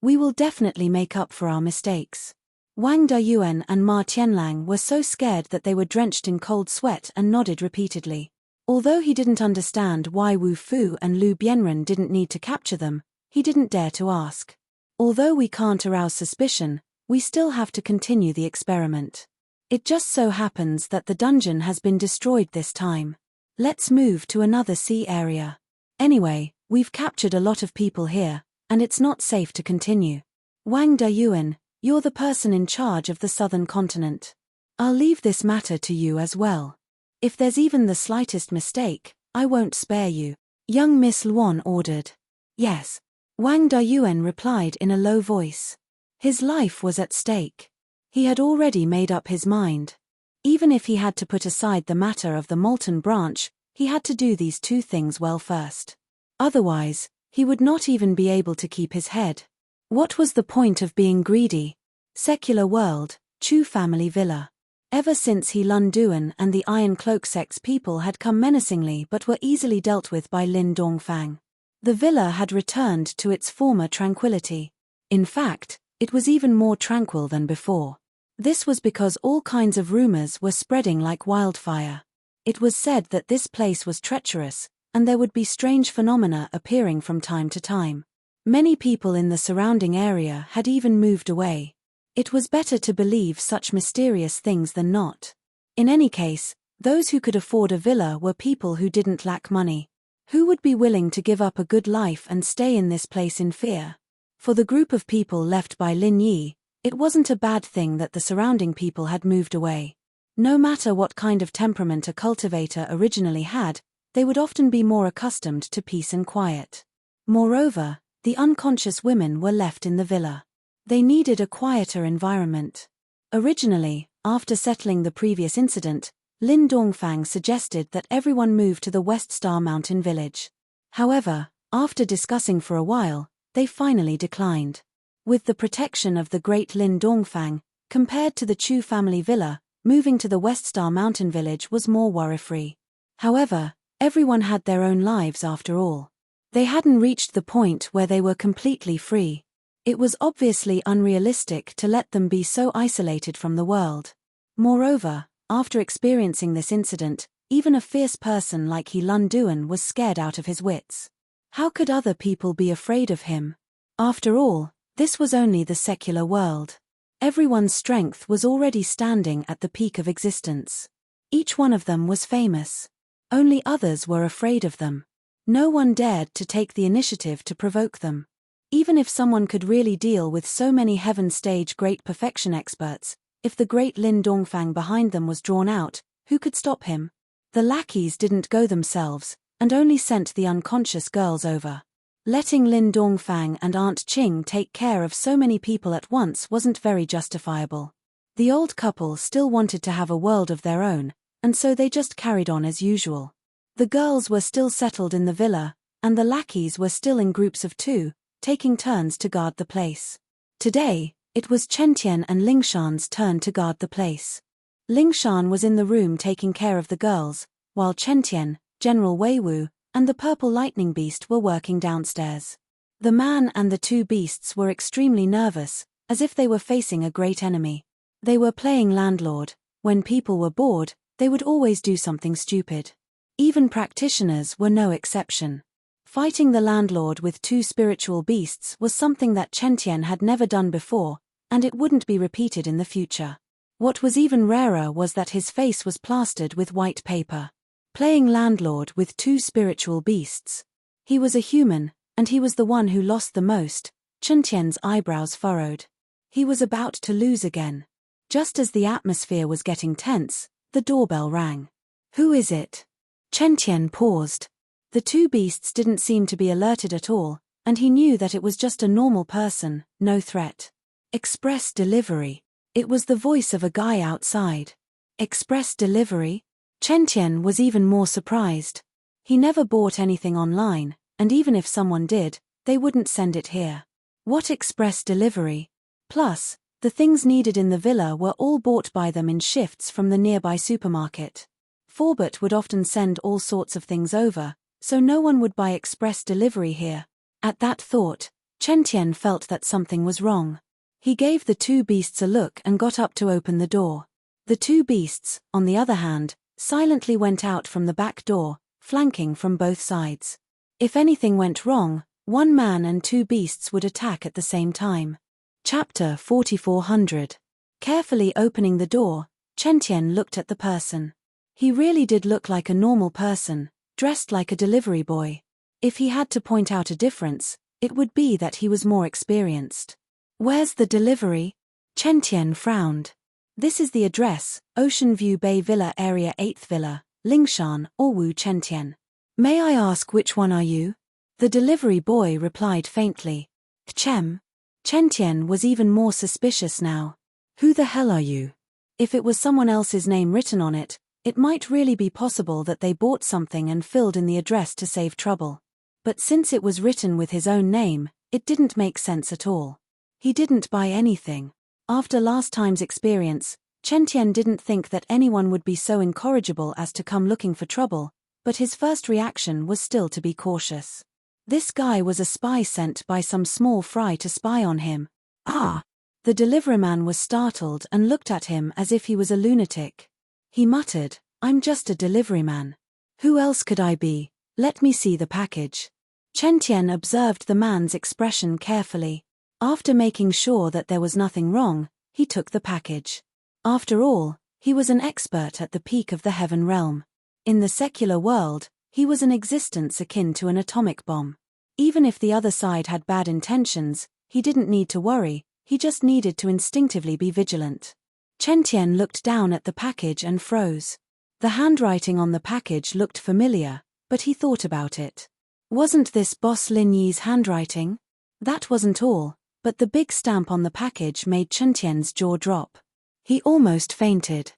we will definitely make up for our mistakes. Wang Dayuan and Ma Tianlang were so scared that they were drenched in cold sweat and nodded repeatedly. Although he didn't understand why Wu Fu and Lu Bianren didn't need to capture them, he didn't dare to ask. Although we can't arouse suspicion, we still have to continue the experiment. It just so happens that the dungeon has been destroyed this time. Let's move to another sea area. Anyway, we've captured a lot of people here, and it's not safe to continue. Wang Dayuan, you're the person in charge of the southern continent. I'll leave this matter to you as well. If there's even the slightest mistake, I won't spare you. Young Miss Luan ordered. Yes. Wang Dayuan replied in a low voice. His life was at stake. He had already made up his mind. Even if he had to put aside the matter of the molten branch, he had to do these two things well first. Otherwise, he would not even be able to keep his head. What was the point of being greedy? Secular world, Chu family villa. Ever since He Lun Duan and the Iron Cloak sect's people had come menacingly but were easily dealt with by Lin Dongfang. The villa had returned to its former tranquility. In fact, it was even more tranquil than before. This was because all kinds of rumors were spreading like wildfire. It was said that this place was treacherous, and there would be strange phenomena appearing from time to time. Many people in the surrounding area had even moved away. It was better to believe such mysterious things than not. In any case, those who could afford a villa were people who didn't lack money. Who would be willing to give up a good life and stay in this place in fear? For the group of people left by Lin Yi, it wasn't a bad thing that the surrounding people had moved away. No matter what kind of temperament a cultivator originally had, they would often be more accustomed to peace and quiet. Moreover, the unconscious women were left in the villa. They needed a quieter environment. Originally, after settling the previous incident, Lin Dongfang suggested that everyone move to the West Star Mountain village. However, after discussing for a while, they finally declined. With the protection of the great Lin Dongfang, compared to the Chu family villa, moving to the West Star Mountain village was more worry-free. However, everyone had their own lives after all. They hadn't reached the point where they were completely free. It was obviously unrealistic to let them be so isolated from the world. Moreover, after experiencing this incident, even a fierce person like He Lun Duan was scared out of his wits. How could other people be afraid of him? After all, this was only the secular world. Everyone's strength was already standing at the peak of existence. Each one of them was famous. Only others were afraid of them. No one dared to take the initiative to provoke them. Even if someone could really deal with so many heaven stage great perfection experts, if the great Lin Dongfang behind them was drawn out, who could stop him? The lackeys didn't go themselves, and only sent the unconscious girls over. Letting Lin Dongfang and Aunt Qing take care of so many people at once wasn't very justifiable. The old couple still wanted to have a world of their own, and so they just carried on as usual. The girls were still settled in the villa, and the lackeys were still in groups of two, taking turns to guard the place. Today, it was Chen Tian and Ling Shan's turn to guard the place. Ling Shan was in the room taking care of the girls, while Chen Tian, General Wei Wu, and the purple lightning beast were working downstairs. The man and the two beasts were extremely nervous, as if they were facing a great enemy. They were playing landlord. When people were bored, they would always do something stupid. Even practitioners were no exception. Fighting the landlord with two spiritual beasts was something that Chen Tian had never done before, and it wouldn't be repeated in the future. What was even rarer was that his face was plastered with white paper. Playing landlord with two spiritual beasts. He was a human, and he was the one who lost the most, Chen Tian's eyebrows furrowed. He was about to lose again. Just as the atmosphere was getting tense, the doorbell rang. Who is it? Chen Tian paused. The two beasts didn't seem to be alerted at all, and he knew that it was just a normal person, no threat. Express delivery. It was the voice of a guy outside. Express delivery? Chen Tian was even more surprised. He never bought anything online, and even if someone did, they wouldn't send it here. What express delivery? Plus, the things needed in the villa were all bought by them in shifts from the nearby supermarket. Forbert would often send all sorts of things over, so no one would buy express delivery here. At that thought, Chen Tian felt that something was wrong. He gave the two beasts a look and got up to open the door. The two beasts, on the other hand, silently went out from the back door, flanking from both sides. If anything went wrong, one man and two beasts would attack at the same time. Chapter 4400. Carefully opening the door, Chen Tian looked at the person. He really did look like a normal person, dressed like a delivery boy. If he had to point out a difference, it would be that he was more experienced. Where's the delivery? Chen Tian frowned. This is the address, Ocean View Bay Villa Area 8th Villa, Lingshan, Orwu Chen Tian. May I ask which one are you? The delivery boy replied faintly. Chen Tian was even more suspicious now. Who the hell are you? If it was someone else's name written on it, it might really be possible that they bought something and filled in the address to save trouble. But since it was written with his own name, it didn't make sense at all. He didn't buy anything. After last time's experience, Chen Tian didn't think that anyone would be so incorrigible as to come looking for trouble, but his first reaction was still to be cautious. This guy was a spy sent by some small fry to spy on him. Ah! The deliveryman was startled and looked at him as if he was a lunatic. He muttered, I'm just a deliveryman. Who else could I be? Let me see the package. Chen Tian observed the man's expression carefully. After making sure that there was nothing wrong, he took the package. After all, he was an expert at the peak of the heaven realm. In the secular world, he was an existence akin to an atomic bomb. Even if the other side had bad intentions, he didn't need to worry, he just needed to instinctively be vigilant. Chen Tian looked down at the package and froze. The handwriting on the package looked familiar, but he thought about it. Wasn't this Boss Lin Yi's handwriting? That wasn't all, but the big stamp on the package made Chen Tian's jaw drop. He almost fainted.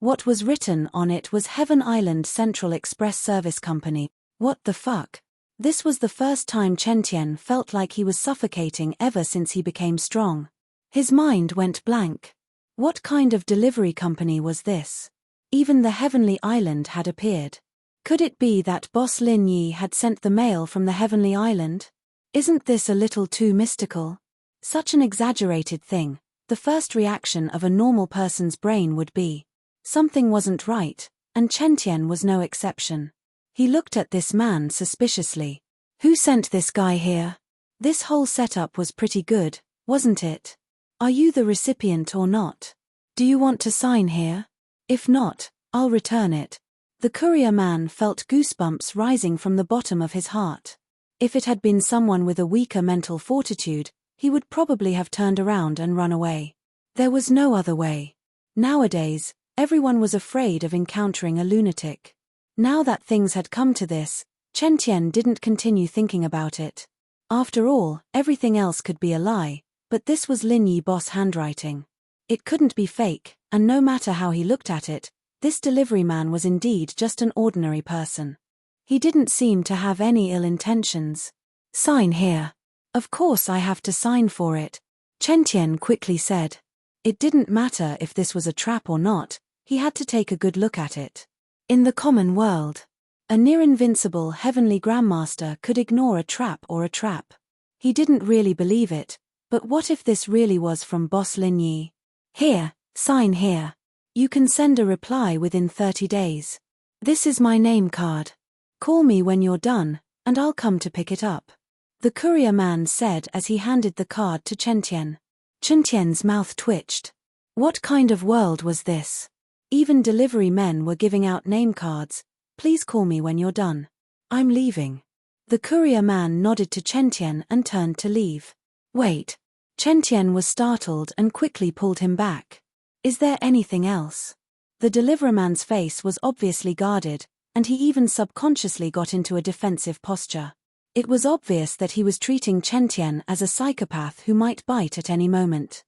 What was written on it was Heaven Island Central Express Service Company. What the fuck? This was the first time Chen Tian felt like he was suffocating ever since he became strong. His mind went blank. What kind of delivery company was this? Even the Heavenly Island had appeared. Could it be that Boss Lin Yi had sent the mail from the Heavenly Island? Isn't this a little too mystical? Such an exaggerated thing. The first reaction of a normal person's brain would be, something wasn't right, and Chen Tian was no exception. He looked at this man suspiciously. Who sent this guy here? This whole setup was pretty good, wasn't it? Are you the recipient or not? Do you want to sign here? If not, I'll return it. The courier man felt goosebumps rising from the bottom of his heart. If it had been someone with a weaker mental fortitude, he would probably have turned around and run away. There was no other way. Nowadays, everyone was afraid of encountering a lunatic. Now that things had come to this, Chen Tian didn't continue thinking about it. After all, everything else could be a lie, but this was Lin Yi Boss handwriting. It couldn't be fake, and no matter how he looked at it, this delivery man was indeed just an ordinary person. He didn't seem to have any ill intentions. Sign here. Of course I have to sign for it, Chen Tian quickly said. It didn't matter if this was a trap or not, he had to take a good look at it. In the common world, a near-invincible heavenly grandmaster could ignore a trap or a trap. He didn't really believe it, but what if this really was from Boss Lin Yi? Here, sign here. You can send a reply within 30 days. This is my name card. Call me when you're done, and I'll come to pick it up. The courier man said as he handed the card to Chen Tian. Chen Tian's mouth twitched. What kind of world was this? Even delivery men were giving out name cards. Please call me when you're done. I'm leaving. The courier man nodded to Chen Tian and turned to leave. Wait. Chen Tian was startled and quickly pulled him back. Is there anything else? The delivererman's face was obviously guarded, and he even subconsciously got into a defensive posture. It was obvious that he was treating Chen Tian as a psychopath who might bite at any moment.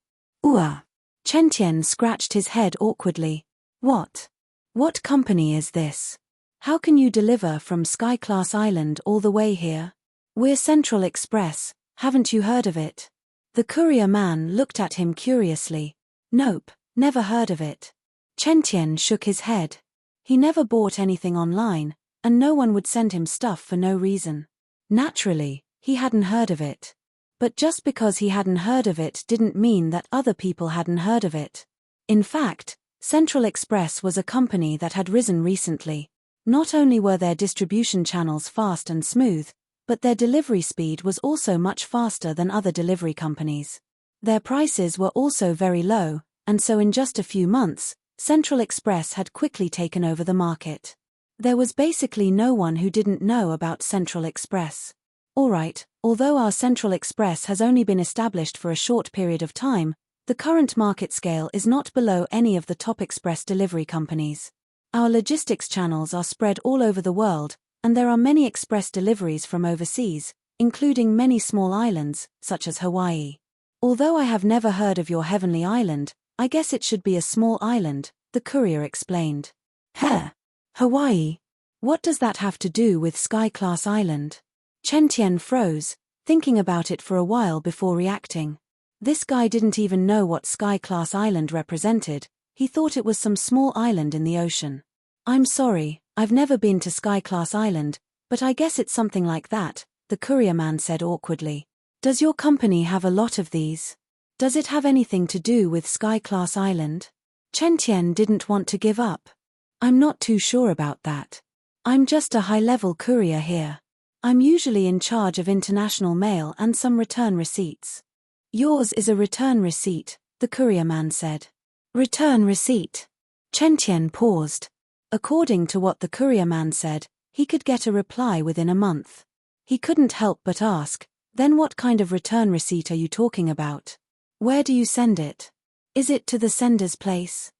Chen Tian scratched his head awkwardly. What? What company is this? How can you deliver from Sky Class Island all the way here? We're Central Express, haven't you heard of it? The courier man looked at him curiously. Nope, never heard of it. Chen Tian shook his head. He never bought anything online, and no one would send him stuff for no reason. Naturally, he hadn't heard of it. But just because he hadn't heard of it didn't mean that other people hadn't heard of it. In fact, Central Express was a company that had risen recently. Not only were their distribution channels fast and smooth, but their delivery speed was also much faster than other delivery companies. Their prices were also very low, and so in just a few months, Central Express had quickly taken over the market. There was basically no one who didn't know about Central Express. Alright, although our Central Express has only been established for a short period of time, the current market scale is not below any of the top express delivery companies. Our logistics channels are spread all over the world, and there are many express deliveries from overseas, including many small islands, such as Hawaii. Although I have never heard of your heavenly island, I guess it should be a small island, the courier explained. Hawaii? What does that have to do with Sky Class Island? Chen Tian froze, thinking about it for a while before reacting. This guy didn't even know what Sky Class Island represented. He thought it was some small island in the ocean. I'm sorry, I've never been to Sky Class Island, but I guess it's something like that, the courier man said awkwardly. Does your company have a lot of these? Does it have anything to do with Sky Class Island? Chen Tian didn't want to give up. I'm not too sure about that. I'm just a high-level courier here. I'm usually in charge of international mail and some return receipts. Yours is a return receipt, the courier man said. Return receipt. Chen Tian paused. According to what the courier man said, he could get a reply within a month. He couldn't help but ask, then what kind of return receipt are you talking about? Where do you send it? Is it to the sender's place?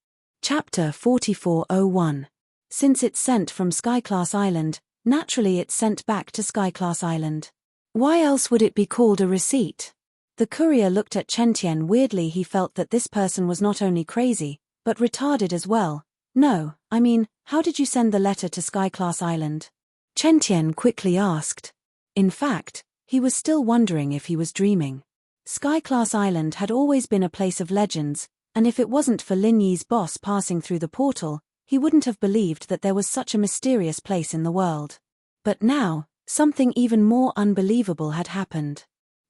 Chapter 4401. Since it's sent from Sky Class Island, naturally it's sent back to Sky Class Island. Why else would it be called a receipt? The courier looked at Chen Tian weirdly. He felt that this person was not only crazy, but retarded as well. No, I mean, how did you send the letter to Sky Class Island? Chen Tian quickly asked. In fact, he was still wondering if he was dreaming. Sky Class Island had always been a place of legends, and if it wasn't for Lin Yi's boss passing through the portal, he wouldn't have believed that there was such a mysterious place in the world. But now, something even more unbelievable had happened.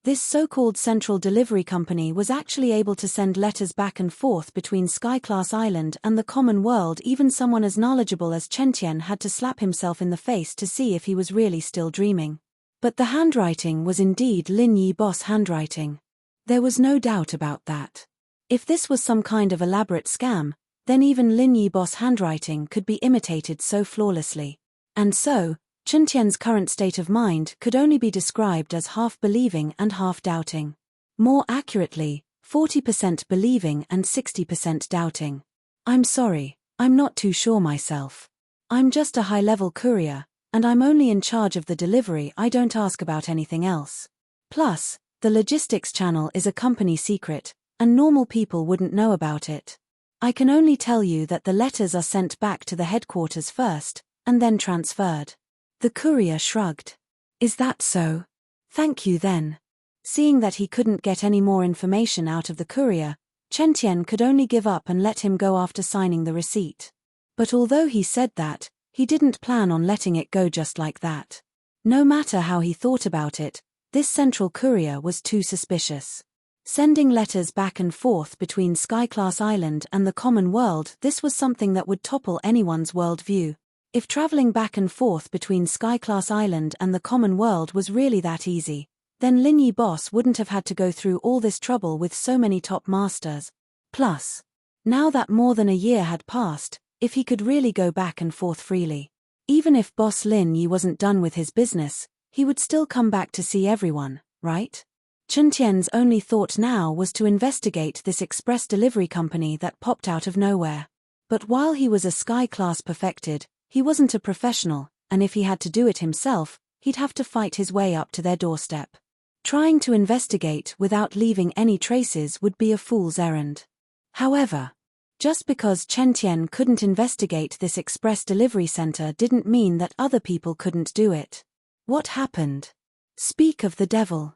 This so-called central delivery company was actually able to send letters back and forth between Sky Class Island and the common world. Even someone as knowledgeable as Chen Tian had to slap himself in the face to see if he was really still dreaming. But the handwriting was indeed Lin Yi boss handwriting. There was no doubt about that. If this was some kind of elaborate scam, then even Lin Yi boss handwriting could be imitated so flawlessly. And so, Chen Tian's current state of mind could only be described as half believing and half doubting. More accurately, 40% believing and 60% doubting. I'm sorry, I'm not too sure myself. I'm just a high-level courier, and I'm only in charge of the delivery. I don't ask about anything else. Plus, the logistics channel is a company secret, and normal people wouldn't know about it. I can only tell you that the letters are sent back to the headquarters first, and then transferred. The courier shrugged. Is that so? Thank you then. Seeing that he couldn't get any more information out of the courier, Chen Tian could only give up and let him go after signing the receipt. But although he said that, he didn't plan on letting it go just like that. No matter how he thought about it, this central courier was too suspicious. Sending letters back and forth between Sky Class Island and the common world, this was something that would topple anyone's worldview. If traveling back and forth between Sky Class Island and the common world was really that easy, then Lin Yi boss wouldn't have had to go through all this trouble with so many top masters. Plus, now that more than a year had passed, if he could really go back and forth freely, even if boss Lin Yi wasn't done with his business, he would still come back to see everyone, right? Chuntian's only thought now was to investigate this express delivery company that popped out of nowhere. But while he was a sky class perfected, he wasn't a professional, and if he had to do it himself, he'd have to fight his way up to their doorstep. Trying to investigate without leaving any traces would be a fool's errand. However, just because Chen Tian couldn't investigate this express delivery center didn't mean that other people couldn't do it. What happened? Speak of the devil.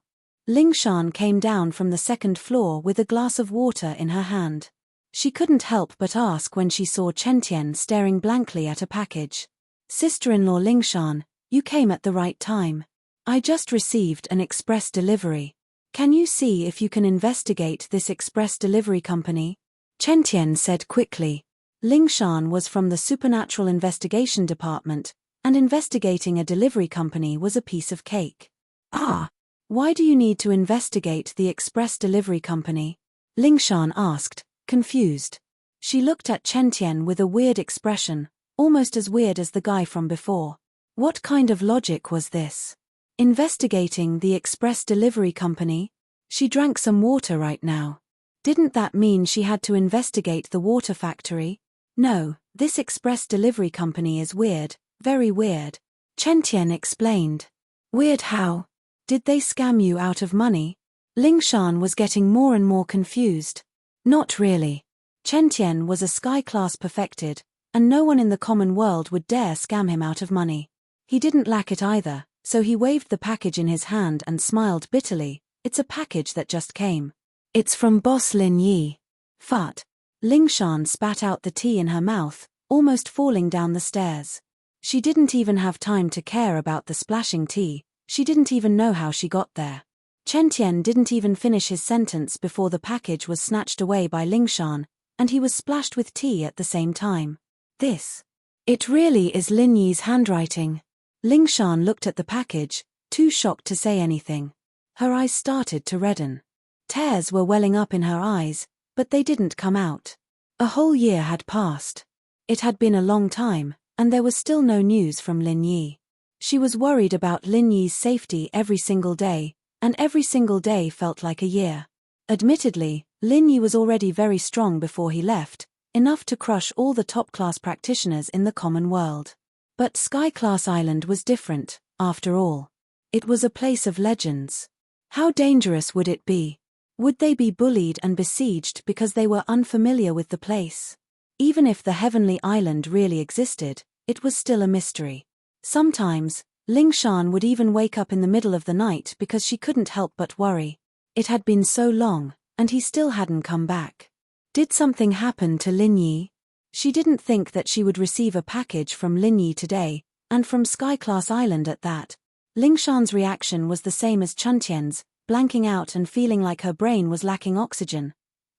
Lingshan came down from the second floor with a glass of water in her hand. She couldn't help but ask when she saw Chen Tian staring blankly at a package. Sister-in-law Lingshan, you came at the right time. I just received an express delivery. Can you see if you can investigate this express delivery company? Chen Tian said quickly. Lingshan was from the Supernatural Investigation Department, and investigating a delivery company was a piece of cake. Ah! Why do you need to investigate the express delivery company? Lingshan asked, confused. She looked at Chen Tian with a weird expression, almost as weird as the guy from before. What kind of logic was this? Investigating the express delivery company? She drank some water right now. Didn't that mean she had to investigate the water factory? No, this express delivery company is weird, very weird. Chen Tian explained. Weird how? Did they scam you out of money? Lingshan was getting more and more confused. Not really. Chen Tian was a sky class perfected, and no one in the common world would dare scam him out of money. He didn't lack it either, so he waved the package in his hand and smiled bitterly. It's a package that just came. It's from Boss Lin Yi. Fut. Lingshan spat out the tea in her mouth, almost falling down the stairs. She didn't even have time to care about the splashing tea. She didn't even know how she got there. Chen Tian didn't even finish his sentence before the package was snatched away by Lingshan, and he was splashed with tea at the same time. This. It really is Lin Yi's handwriting. Lingshan looked at the package, too shocked to say anything. Her eyes started to redden. Tears were welling up in her eyes, but they didn't come out. A whole year had passed. It had been a long time, and there was still no news from Lin Yi. She was worried about Lin Yi's safety every single day, and every single day felt like a year. Admittedly, Lin Yi was already very strong before he left, enough to crush all the top-class practitioners in the common world. But Sky Class Island was different, after all. It was a place of legends. How dangerous would it be? Would they be bullied and besieged because they were unfamiliar with the place? Even if the Heavenly Island really existed, it was still a mystery. Sometimes, Lingshan would even wake up in the middle of the night because she couldn't help but worry. It had been so long, and he still hadn't come back. Did something happen to Lin Yi? She didn't think that she would receive a package from Lin Yi today, and from Sky Class Island at that. Lingshan's reaction was the same as Chuntian's, blanking out and feeling like her brain was lacking oxygen.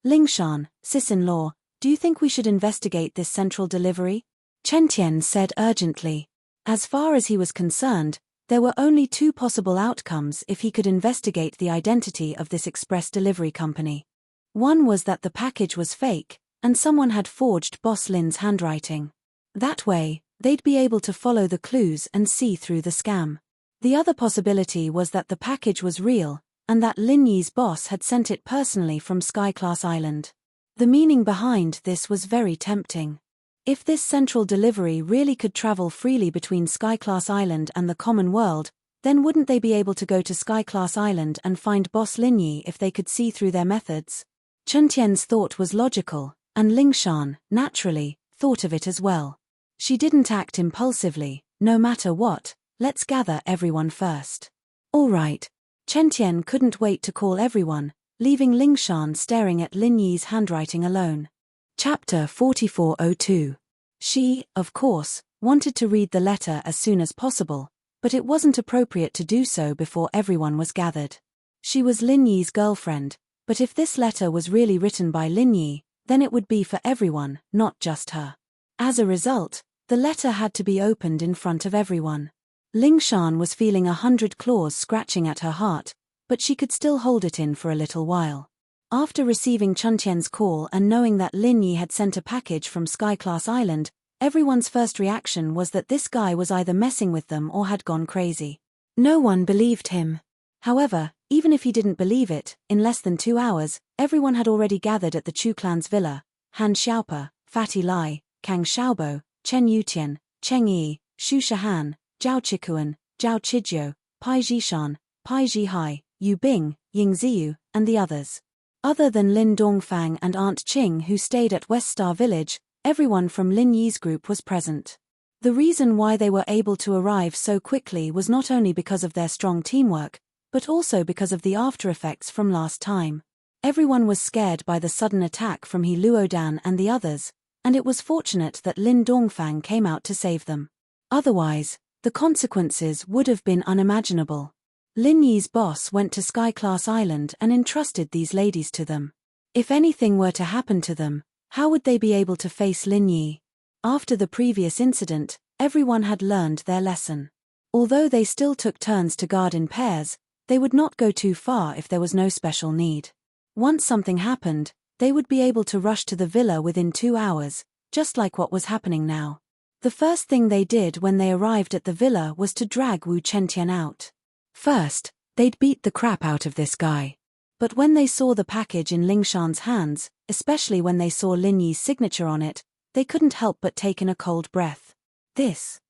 Lingshan, sis-in-law, do you think we should investigate this central delivery? Chen Tian said urgently. As far as he was concerned, there were only two possible outcomes if he could investigate the identity of this express delivery company. One was that the package was fake, and someone had forged Boss Lin's handwriting. That way, they'd be able to follow the clues and see through the scam. The other possibility was that the package was real, and that Lin Yi's boss had sent it personally from Sky Class Island. The meaning behind this was very tempting. If this central delivery really could travel freely between Sky Class Island and the common world, then wouldn't they be able to go to Sky Class Island and find Boss Lin Yi if they could see through their methods? Chen Tian's thought was logical, and Lingshan, naturally, thought of it as well. She didn't act impulsively. No matter what, let's gather everyone first. All right. Chen Tian couldn't wait to call everyone, leaving Lingshan staring at Lin Yi's handwriting alone. Chapter 4402. She, of course, wanted to read the letter as soon as possible, but it wasn't appropriate to do so before everyone was gathered. She was Lin Yi's girlfriend, but if this letter was really written by Lin Yi, then it would be for everyone, not just her. As a result, the letter had to be opened in front of everyone. Lingshan was feeling 100 claws scratching at her heart, but she could still hold it in for a little while. After receiving Chuntian's call and knowing that Lin Yi had sent a package from Sky Class Island, everyone's first reaction was that this guy was either messing with them or had gone crazy. No one believed him. However, even if he didn't believe it, in less than 2 hours, everyone had already gathered at the Chu clan's villa. Han Xiaopa, Fatty Lai, Kang Xiaobo, Chen Yutian, Cheng Yi, Xu Shahan, Zhao Chikuan, Zhao Chijiu, Pai Jishan, Pai Jihai, Yu Bing, Ying Ziyu, and the others. Other than Lin Dongfang and Aunt Qing who stayed at West Star Village, everyone from Lin Yi's group was present. The reason why they were able to arrive so quickly was not only because of their strong teamwork, but also because of the after-effects from last time. Everyone was scared by the sudden attack from He Luodan and the others, and it was fortunate that Lin Dongfang came out to save them. Otherwise, the consequences would have been unimaginable. Lin Yi's boss went to Sky Class Island and entrusted these ladies to them. If anything were to happen to them, how would they be able to face Lin Yi? After the previous incident, everyone had learned their lesson. Although they still took turns to guard in pairs, they would not go too far if there was no special need. Once something happened, they would be able to rush to the villa within 2 hours, just like what was happening now. The first thing they did when they arrived at the villa was to drag Wu Chentian out. First, they'd beat the crap out of this guy. But when they saw the package in Lingshan's hands, especially when they saw Lin Yi's signature on it, they couldn't help but take in a cold breath. Is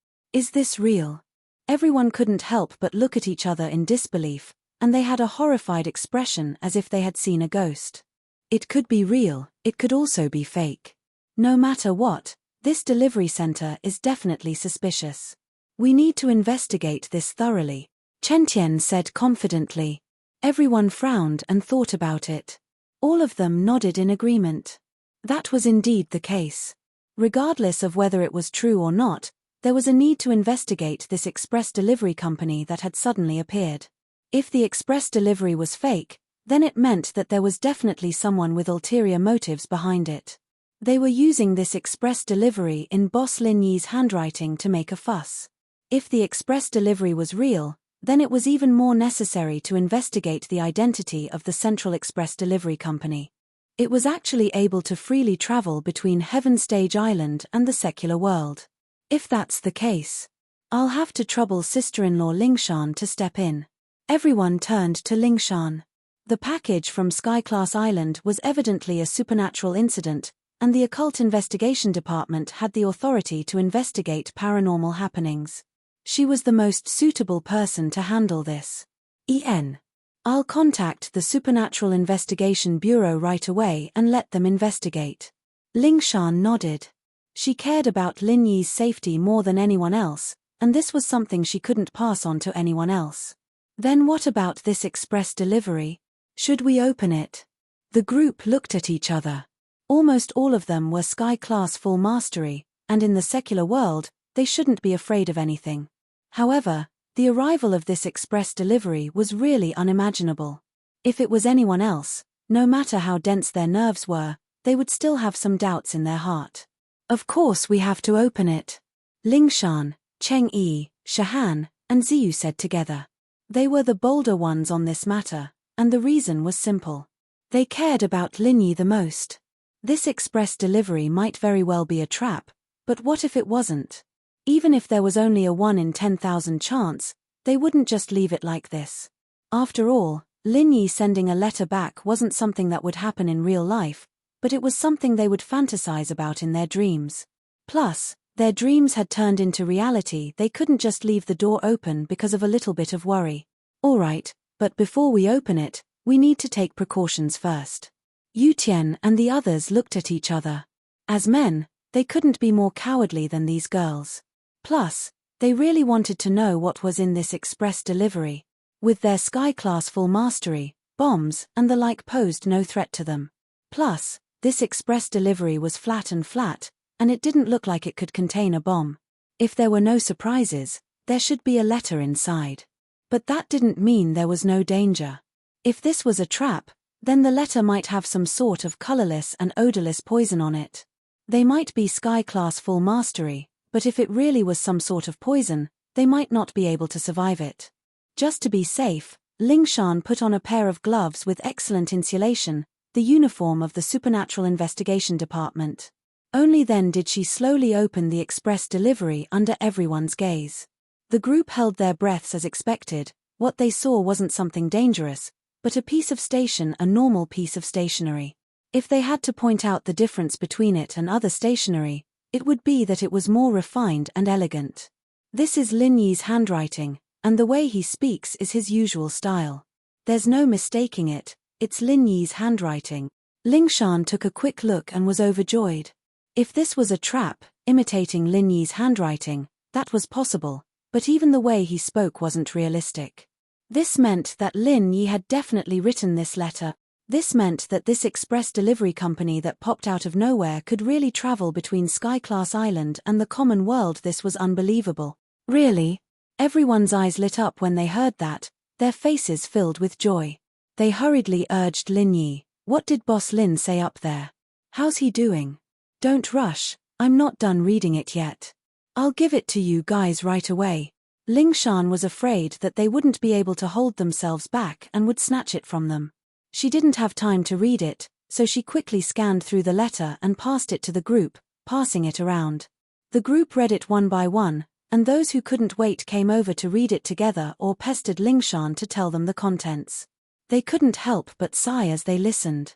this real? Everyone couldn't help but look at each other in disbelief, and they had a horrified expression as if they had seen a ghost. It could be real, it could also be fake. No matter what, this delivery center is definitely suspicious. We need to investigate this thoroughly, Chen Tian said confidently. Everyone frowned and thought about it. All of them nodded in agreement. That was indeed the case. Regardless of whether it was true or not, there was a need to investigate this express delivery company that had suddenly appeared. If the express delivery was fake, then it meant that there was definitely someone with ulterior motives behind it. They were using this express delivery in Boss Lin Yi's handwriting to make a fuss. If the express delivery was real, then it was even more necessary to investigate the identity of the Central Express Delivery Company. It was actually able to freely travel between Heaven Stage Island and the secular world. If that's the case, I'll have to trouble sister-in-law Lingshan to step in. Everyone turned to Lingshan. The package from Sky Class Island was evidently a supernatural incident, and the Occult Investigation Department had the authority to investigate paranormal happenings. She was the most suitable person to handle this. I'll contact the Supernatural Investigation Bureau right away and let them investigate. Lingshan nodded. She cared about Lin Yi's safety more than anyone else, and this was something she couldn't pass on to anyone else. Then what about this express delivery? Should we open it? The group looked at each other. Almost all of them were Sky Class Full Mastery, and in the secular world, they shouldn't be afraid of anything. However, the arrival of this express delivery was really unimaginable. If it was anyone else, no matter how dense their nerves were, they would still have some doubts in their heart. Of course we have to open it. Lingshan, Cheng Yi, Shahan, and Ziyu said together. They were the bolder ones on this matter, and the reason was simple. They cared about Lin Yi the most. This express delivery might very well be a trap, but what if it wasn't? Even if there was only a 1 in 10,000 chance, they wouldn't just leave it like this. After all, Lin Yi sending a letter back wasn't something that would happen in real life, but it was something they would fantasize about in their dreams. Plus, their dreams had turned into reality. They couldn't just leave the door open because of a little bit of worry. Alright, but before we open it, we need to take precautions first. Yutian and the others looked at each other. As men, they couldn't be more cowardly than these girls. Plus, they really wanted to know what was in this express delivery. With their Sky Class Full Mastery, bombs and the like posed no threat to them. Plus, this express delivery was flat, and it didn't look like it could contain a bomb. If there were no surprises, there should be a letter inside. But that didn't mean there was no danger. If this was a trap, then the letter might have some sort of colorless and odorless poison on it. They might be Sky Class Full Mastery, but if it really was some sort of poison, they might not be able to survive it. Just to be safe, Lingshan put on a pair of gloves with excellent insulation, the uniform of the Supernatural Investigation Department. Only then did she slowly open the express delivery under everyone's gaze. The group held their breaths as expected, What they saw wasn't something dangerous, but a piece of station, a normal piece of stationery. If they had to point out the difference between it and other stationery, it would be that it was more refined and elegant. This is Lin Yi's handwriting, and the way he speaks is his usual style. There's no mistaking it, it's Lin Yi's handwriting. Lingshan took a quick look and was overjoyed. If this was a trap, imitating Lin Yi's handwriting, that was possible, but even the way he spoke wasn't realistic. This meant that Lin Yi had definitely written this letter. This meant that this express delivery company that popped out of nowhere could really travel between Sky-class Island and the common world. This was unbelievable. Really? Everyone's eyes lit up when they heard that, their faces filled with joy. They hurriedly urged Lin Yi, "What did Boss Lin say up there? How's he doing? Don't rush, I'm not done reading it yet. I'll give it to you guys right away." Lingshan was afraid that they wouldn't be able to hold themselves back and would snatch it from them. She didn't have time to read it, so she quickly scanned through the letter and passed it to the group, passing it around. The group read it one by one, and those who couldn't wait came over to read it together or pestered Lingshan to tell them the contents. They couldn't help but sigh as they listened.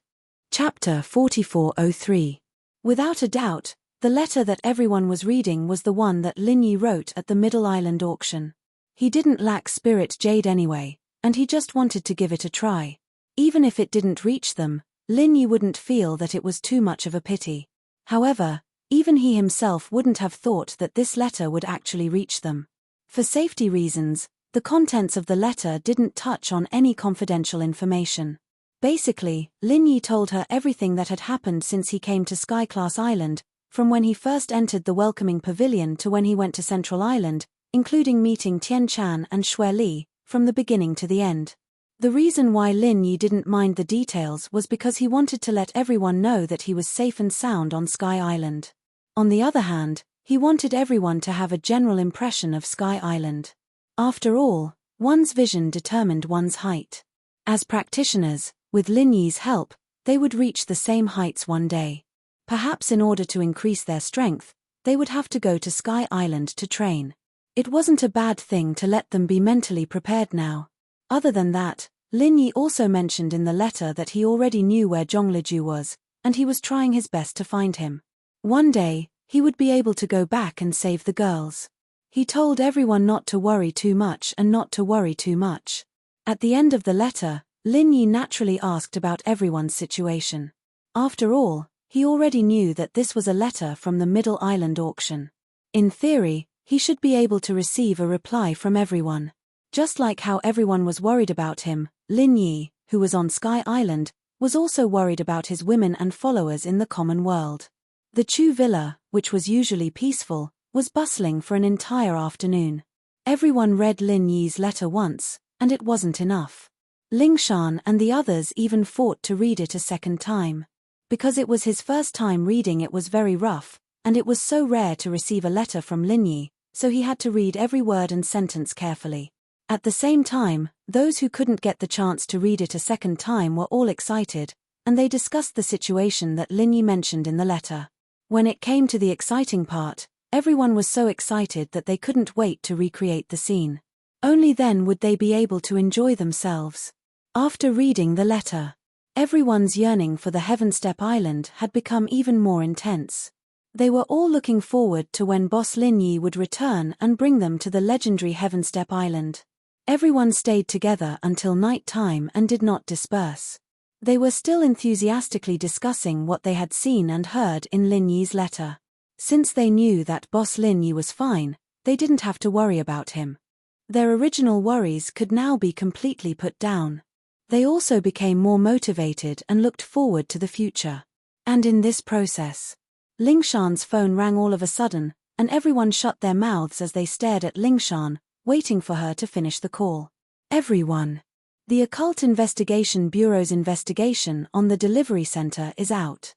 Chapter 4403. Without a doubt, the letter that everyone was reading was the one that Lin Yi wrote at the Middle Island auction. He didn't lack spirit jade anyway, and he just wanted to give it a try. Even if it didn't reach them, Lin Yi wouldn't feel that it was too much of a pity. However, even he himself wouldn't have thought that this letter would actually reach them. For safety reasons, the contents of the letter didn't touch on any confidential information. Basically, Lin Yi told her everything that had happened since he came to Sky-class Island, from when he first entered the welcoming pavilion to when he went to Central Island, including meeting Tian Chan and Xue Li, from the beginning to the end. The reason why Lin Yi didn't mind the details was because he wanted to let everyone know that he was safe and sound on Sky Island. On the other hand, he wanted everyone to have a general impression of Sky Island. After all, one's vision determined one's height. As practitioners, with Lin Yi's help, they would reach the same heights one day. Perhaps in order to increase their strength, they would have to go to Sky Island to train. It wasn't a bad thing to let them be mentally prepared now. Other than that, Lin Yi also mentioned in the letter that he already knew where Zhongliju was, and he was trying his best to find him. One day, he would be able to go back and save the girls. He told everyone not to worry too much and not to worry too much. At the end of the letter, Lin Yi naturally asked about everyone's situation. After all, he already knew that this was a letter from the Middle Island auction. In theory, he should be able to receive a reply from everyone. Just like how everyone was worried about him, Lin Yi, who was on Sky Island, was also worried about his women and followers in the common world. The Chu Villa, which was usually peaceful, was bustling for an entire afternoon. Everyone read Lin Yi's letter once, and it wasn't enough. Lingshan and the others even fought to read it a second time. Because it was his first time reading, it was very rough, and it was so rare to receive a letter from Lin Yi, so he had to read every word and sentence carefully. At the same time, those who couldn't get the chance to read it a second time were all excited, and they discussed the situation that Lin Yi mentioned in the letter. When it came to the exciting part, everyone was so excited that they couldn't wait to recreate the scene. Only then would they be able to enjoy themselves. After reading the letter, everyone's yearning for the Heaven Step Island had become even more intense. They were all looking forward to when Boss Lin Yi would return and bring them to the legendary Heaven Step Island. Everyone stayed together until night time and did not disperse. They were still enthusiastically discussing what they had seen and heard in Lin Yi's letter. Since they knew that Boss Lin Yi was fine, they didn't have to worry about him. Their original worries could now be completely put down. They also became more motivated and looked forward to the future. And in this process, Lingshan's phone rang all of a sudden, and everyone shut their mouths as they stared at Lingshan, waiting for her to finish the call. Everyone. The Occult Investigation Bureau's investigation on the delivery center is out.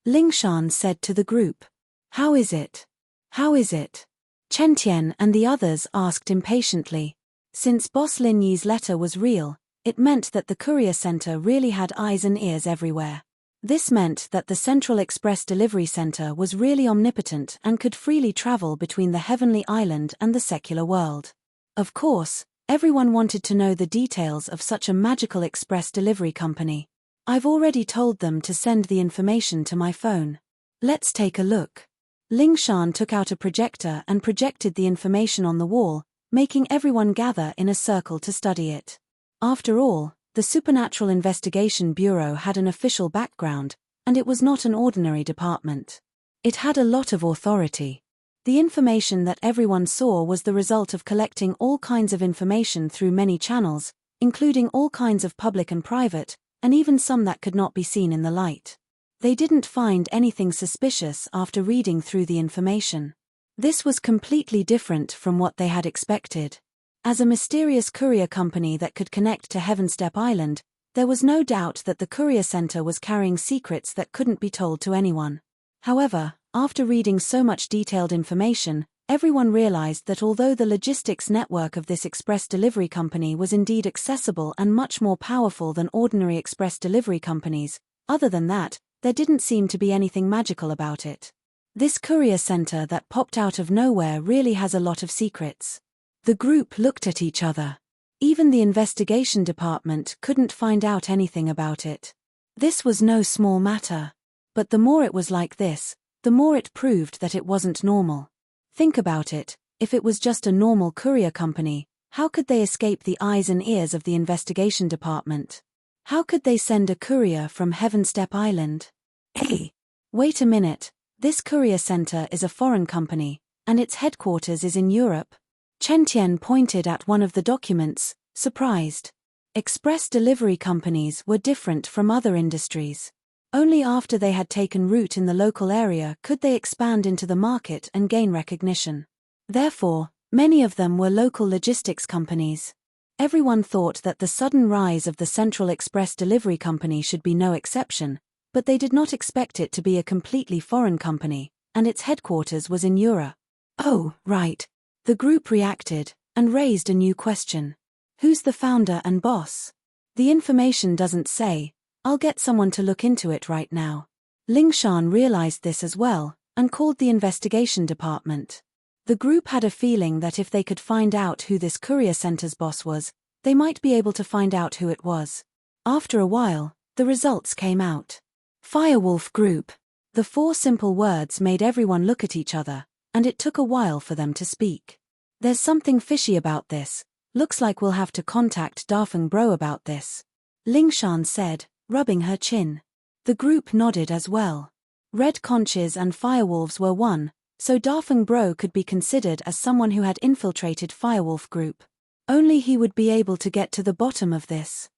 Lingshan said to the group. How is it? How is it? Chen Tian and the others asked impatiently. Since Boss Lin Yi's letter was real, it meant that the courier center really had eyes and ears everywhere. This meant that the Central Express Delivery Center was really omnipotent and could freely travel between the Heavenly Island and the secular world. Of course, Everyone wanted to know the details of such a magical express delivery company. I've already told them to send the information to my phone. Let's take a look. Ling Shan took out a projector and projected the information on the wall, making everyone gather in a circle to study it. After all, the Supernatural Investigation Bureau had an official background, and it was not an ordinary department. It had a lot of authority. The information that everyone saw was the result of collecting all kinds of information through many channels, including all kinds of public and private, and even some that could not be seen in the light. They didn't find anything suspicious after reading through the information. This was completely different from what they had expected. As a mysterious courier company that could connect to Heavenstep Island, there was no doubt that the courier center was carrying secrets that couldn't be told to anyone. However, after reading so much detailed information, everyone realized that although the logistics network of this express delivery company was indeed accessible and much more powerful than ordinary express delivery companies, other than that, there didn't seem to be anything magical about it. This courier center that popped out of nowhere really has a lot of secrets. The group looked at each other. Even the investigation department couldn't find out anything about it. This was no small matter. But the more it was like this, the more it proved that it wasn't normal. Think about it, if it was just a normal courier company, how could they escape the eyes and ears of the investigation department? How could they send a courier from Heavenstep Island? Hey, wait a minute, this courier center is a foreign company, and its headquarters is in Europe. Chen Tian pointed at one of the documents, surprised. Express delivery companies were different from other industries. Only after they had taken root in the local area could they expand into the market and gain recognition. Therefore, many of them were local logistics companies. Everyone thought that the sudden rise of the Central Express Delivery Company should be no exception, but they did not expect it to be a completely foreign company, and its headquarters was in Europe. Oh, right. The group reacted, and raised a new question. Who's the founder and boss? The information doesn't say. I'll get someone to look into it right now. Ling Shan realized this as well, and called the investigation department. The group had a feeling that if they could find out who this courier center's boss was, they might be able to find out who it was. After a while, the results came out. Firewolf Group. The 4 simple words made everyone look at each other, and it took a while for them to speak. There's something fishy about this. Looks like we'll have to contact Dafeng Bro about this. Ling Shan said, rubbing her chin. The group nodded as well. Red Conches and Firewolves were one, so Dafeng Bro could be considered as someone who had infiltrated Firewolf Group. Only he would be able to get to the bottom of this.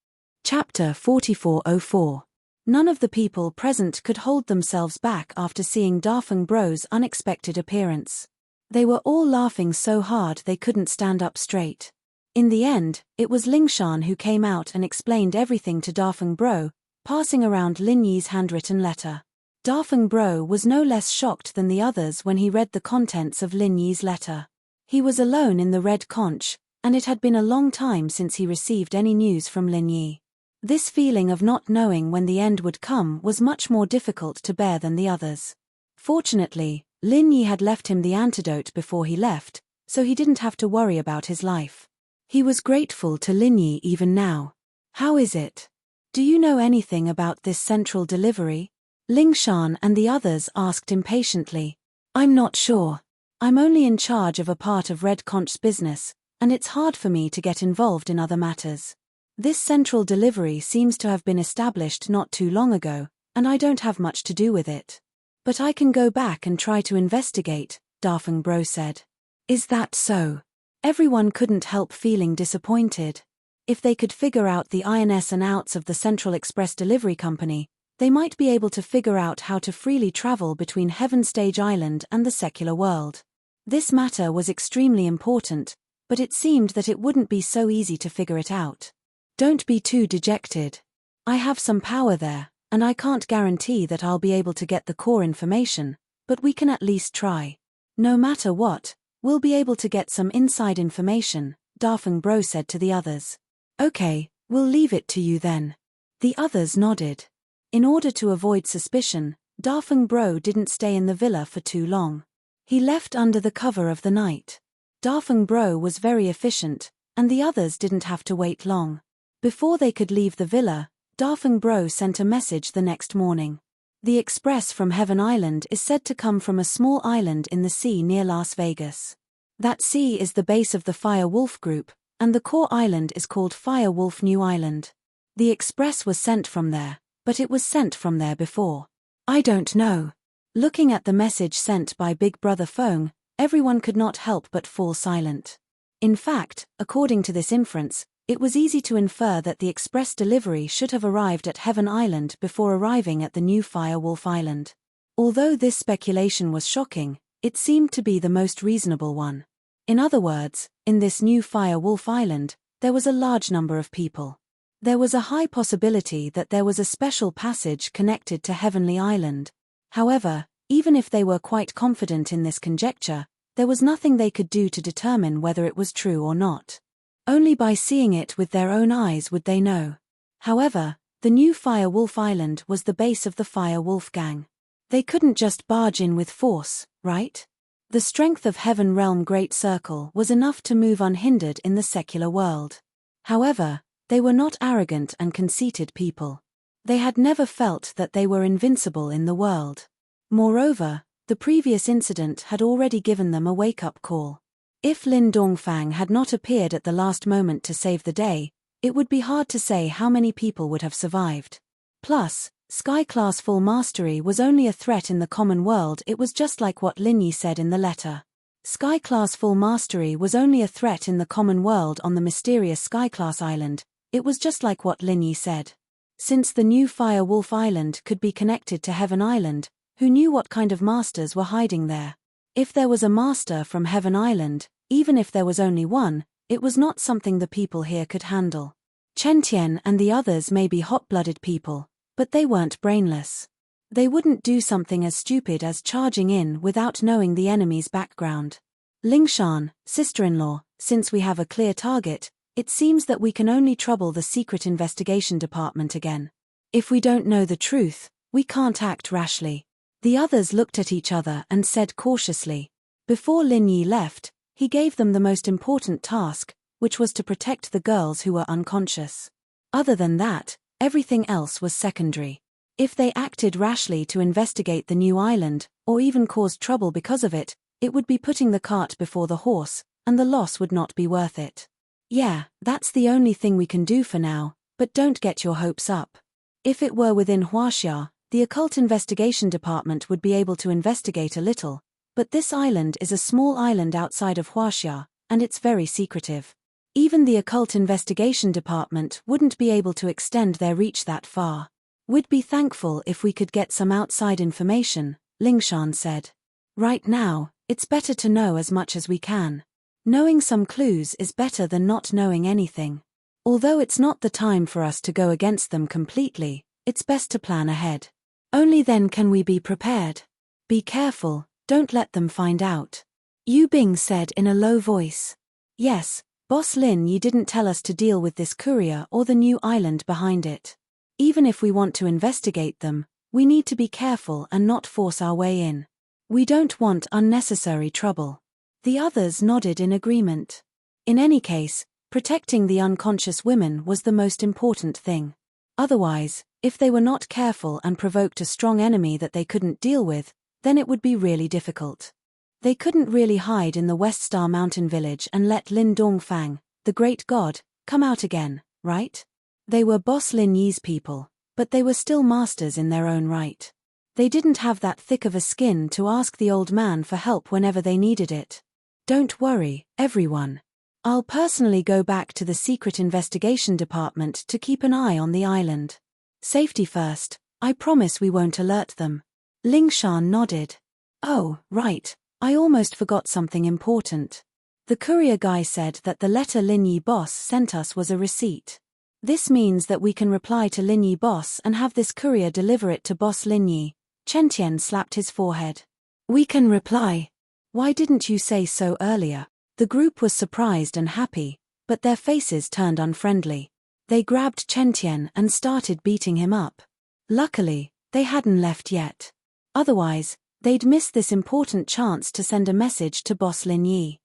Chapter 4404. None of the people present could hold themselves back after seeing Dafeng Bro's unexpected appearance. They were all laughing so hard they couldn't stand up straight. In the end, it was Ling Shan who came out and explained everything to Dafeng Bro, passing around Lin Yi's handwritten letter. Dafeng Bro was no less shocked than the others when he read the contents of Lin Yi's letter. He was alone in the Red Conch, and it had been a long time since he received any news from Lin Yi. This feeling of not knowing when the end would come was much more difficult to bear than the others. Fortunately, Lin Yi had left him the antidote before he left, so he didn't have to worry about his life. He was grateful to Lin Yi even now. How is it? Do you know anything about this central delivery? Ling Shan and the others asked impatiently. I'm not sure. I'm only in charge of a part of Red Conch's business, and it's hard for me to get involved in other matters. This central delivery seems to have been established not too long ago, and I don't have much to do with it. But I can go back and try to investigate, Dafeng Bro said. Is that so? Everyone couldn't help feeling disappointed. If they could figure out the ins and outs of the Central Express Delivery Company, they might be able to figure out how to freely travel between Heaven Stage Island and the secular world. This matter was extremely important, but it seemed that it wouldn't be so easy to figure it out. Don't be too dejected. I have some power there, and I can't guarantee that I'll be able to get the core information, but we can at least try. No matter what, we'll be able to get some inside information, Dafeng Bro said to the others. Okay, we'll leave it to you then. The others nodded. In order to avoid suspicion, Dafeng Bro didn't stay in the villa for too long. He left under the cover of the night. Dafeng Bro was very efficient, and the others didn't have to wait long. Before they could leave the villa, Darfeng Bro sent a message the next morning. The express from Heaven Island is said to come from a small island in the sea near Las Vegas. That sea is the base of the Fire Wolf group, and the core island is called Fire Wolf New Island. The express was sent from there, but it was sent from there before. I don't know. Looking at the message sent by Big Brother Feng, everyone could not help but fall silent. In fact, according to this inference, it was easy to infer that the express delivery should have arrived at Heaven Island before arriving at the new Fire Wolf Island. Although this speculation was shocking, it seemed to be the most reasonable one. In other words, in this new Fire Wolf Island, there was a large number of people. There was a high possibility that there was a special passage connected to Heavenly Island. However, even if they were quite confident in this conjecture, there was nothing they could do to determine whether it was true or not. Only by seeing it with their own eyes would they know. However, the new Fire Wolf Island was the base of the Fire Wolf gang. They couldn't just barge in with force, right? The strength of Heaven Realm Great Circle was enough to move unhindered in the secular world. However, they were not arrogant and conceited people. They had never felt that they were invincible in the world. Moreover, the previous incident had already given them a wake-up call. If Lin Dongfang had not appeared at the last moment to save the day, it would be hard to say how many people would have survived. Plus, Sky-class full mastery was only a threat in the common world. It was just like what Lin Yi said in the letter. Sky-class full mastery was only a threat in the common world on the mysterious Sky-class island. It was just like what Lin Yi said. Since the new Fire Wolf Island could be connected to Heaven Island, who knew what kind of masters were hiding there? If there was a master from Heaven Island, even if there was only one, it was not something the people here could handle. Chen Tian and the others may be hot-blooded people, but they weren't brainless. They wouldn't do something as stupid as charging in without knowing the enemy's background. Lingshan, sister-in-law, since we have a clear target, it seems that we can only trouble the secret investigation department again. If we don't know the truth, we can't act rashly. The others looked at each other and said cautiously. Before Lin Yi left, he gave them the most important task, which was to protect the girls who were unconscious. Other than that, everything else was secondary. If they acted rashly to investigate the new island, or even caused trouble because of it, it would be putting the cart before the horse, and the loss would not be worth it. Yeah, that's the only thing we can do for now, but don't get your hopes up. If it were within Huaxia, the occult investigation department would be able to investigate a little, but this island is a small island outside of Huaxia, and it's very secretive. Even the occult investigation department wouldn't be able to extend their reach that far. We'd be thankful if we could get some outside information, Lingshan said. Right now, it's better to know as much as we can. Knowing some clues is better than not knowing anything. Although it's not the time for us to go against them completely, it's best to plan ahead. Only then can we be prepared. Be careful, don't let them find out. Yu Bing said in a low voice. Yes, Boss Lin Yi didn't tell us to deal with this courier or the new island behind it. Even if we want to investigate them, we need to be careful and not force our way in. We don't want unnecessary trouble. The others nodded in agreement. In any case, protecting the unconscious women was the most important thing. Otherwise, if they were not careful and provoked a strong enemy that they couldn't deal with, then it would be really difficult. They couldn't really hide in the West Star Mountain village and let Lin Dongfang, the great god, come out again, right? They were Boss Lin Yi's people, but they were still masters in their own right. They didn't have that thick of a skin to ask the old man for help whenever they needed it. Don't worry, everyone. I'll personally go back to the secret investigation department to keep an eye on the island. Safety first, I promise we won't alert them. Lingshan nodded. Oh, right, I almost forgot something important. The courier guy said that the letter Lin Yi boss sent us was a receipt. This means that we can reply to Lin Yi boss and have this courier deliver it to boss Lin Yi. Chen Tian slapped his forehead. We can reply. Why didn't you say so earlier? The group was surprised and happy, but their faces turned unfriendly. They grabbed Chen Tian and started beating him up. Luckily, they hadn't left yet. Otherwise, they'd miss this important chance to send a message to boss Lin Yi.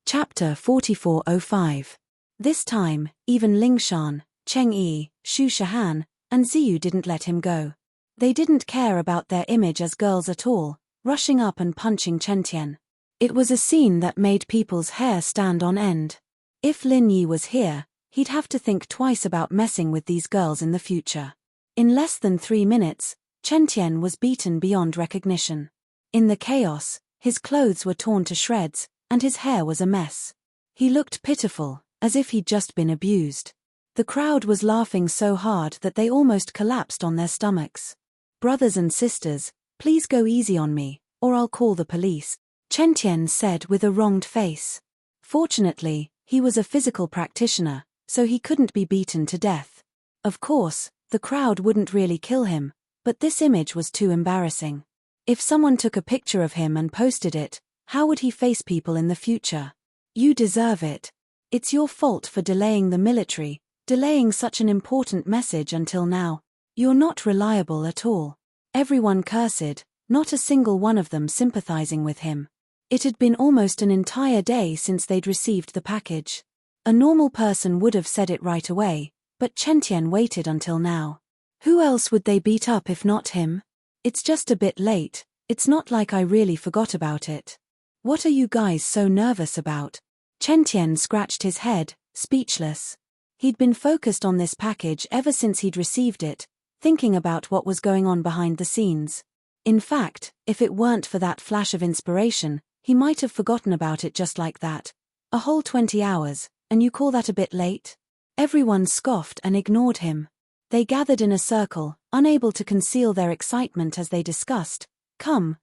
Chapter 4405. This time, even Lingshan, Chengyi, Xu Shahan, and Ziyu didn't let him go. They didn't care about their image as girls at all, rushing up and punching Chen Tian. It was a scene that made people's hair stand on end. If Lin Yi was here, he'd have to think twice about messing with these girls in the future. In less than 3 minutes, Chen Tian was beaten beyond recognition. In the chaos, his clothes were torn to shreds, and his hair was a mess. He looked pitiful, as if he'd just been abused. The crowd was laughing so hard that they almost collapsed on their stomachs. "Brothers and sisters, please go easy on me, or I'll call the police," Chen Tian said with a wronged face. Fortunately, he was a physical practitioner, so he couldn't be beaten to death. Of course, the crowd wouldn't really kill him, but this image was too embarrassing. If someone took a picture of him and posted it, how would he face people in the future? "You deserve it. It's your fault for delaying the military, delaying such an important message until now. You're not reliable at all." Everyone cursed, not a single one of them sympathizing with him. It had been almost an entire day since they'd received the package. A normal person would have said it right away, but Chen Tian waited until now. Who else would they beat up if not him? "It's just a bit late, it's not like I really forgot about it." "What are you guys so nervous about?" Chen Tian scratched his head, speechless. He'd been focused on this package ever since he'd received it, thinking about what was going on behind the scenes. In fact, if it weren't for that flash of inspiration, he might have forgotten about it just like that. A whole 20 hours, and you call that a bit late? Everyone scoffed and ignored him. They gathered in a circle, unable to conceal their excitement as they discussed. Come.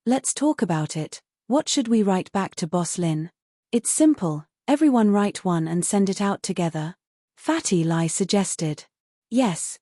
Let's talk about it. What should we write back to Boss Lin?" "It's simple, everyone write one and send it out together," Fatty Lai suggested. Yes,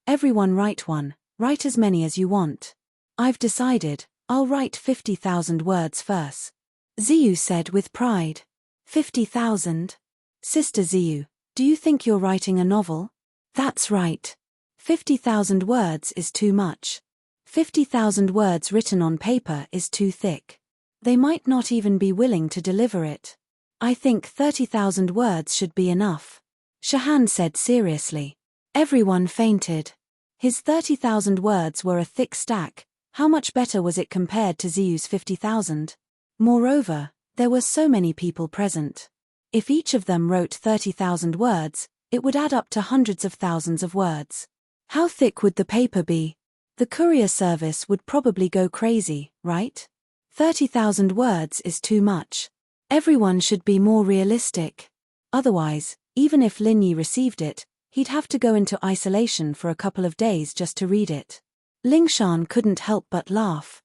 everyone write one, write as many as you want." "I've decided, I'll write 50,000 words first," Ziyu said with pride. 50,000? Sister Ziyu, do you think you're writing a novel? That's right. 50,000 words is too much. 50,000 words written on paper is too thick. They might not even be willing to deliver it. I think 30,000 words should be enough," Shahan said seriously. Everyone fainted. His 30,000 words were a thick stack. How much better was it compared to Ziyu's 50,000? Moreover, there were so many people present. If each of them wrote 30,000 words, it would add up to hundreds of thousands of words. How thick would the paper be? The courier service would probably go crazy, right? 30,000 words is too much. Everyone should be more realistic. Otherwise, even if Lin Yi received it, he'd have to go into isolation for a couple of days just to read it. Lingshan couldn't help but laugh.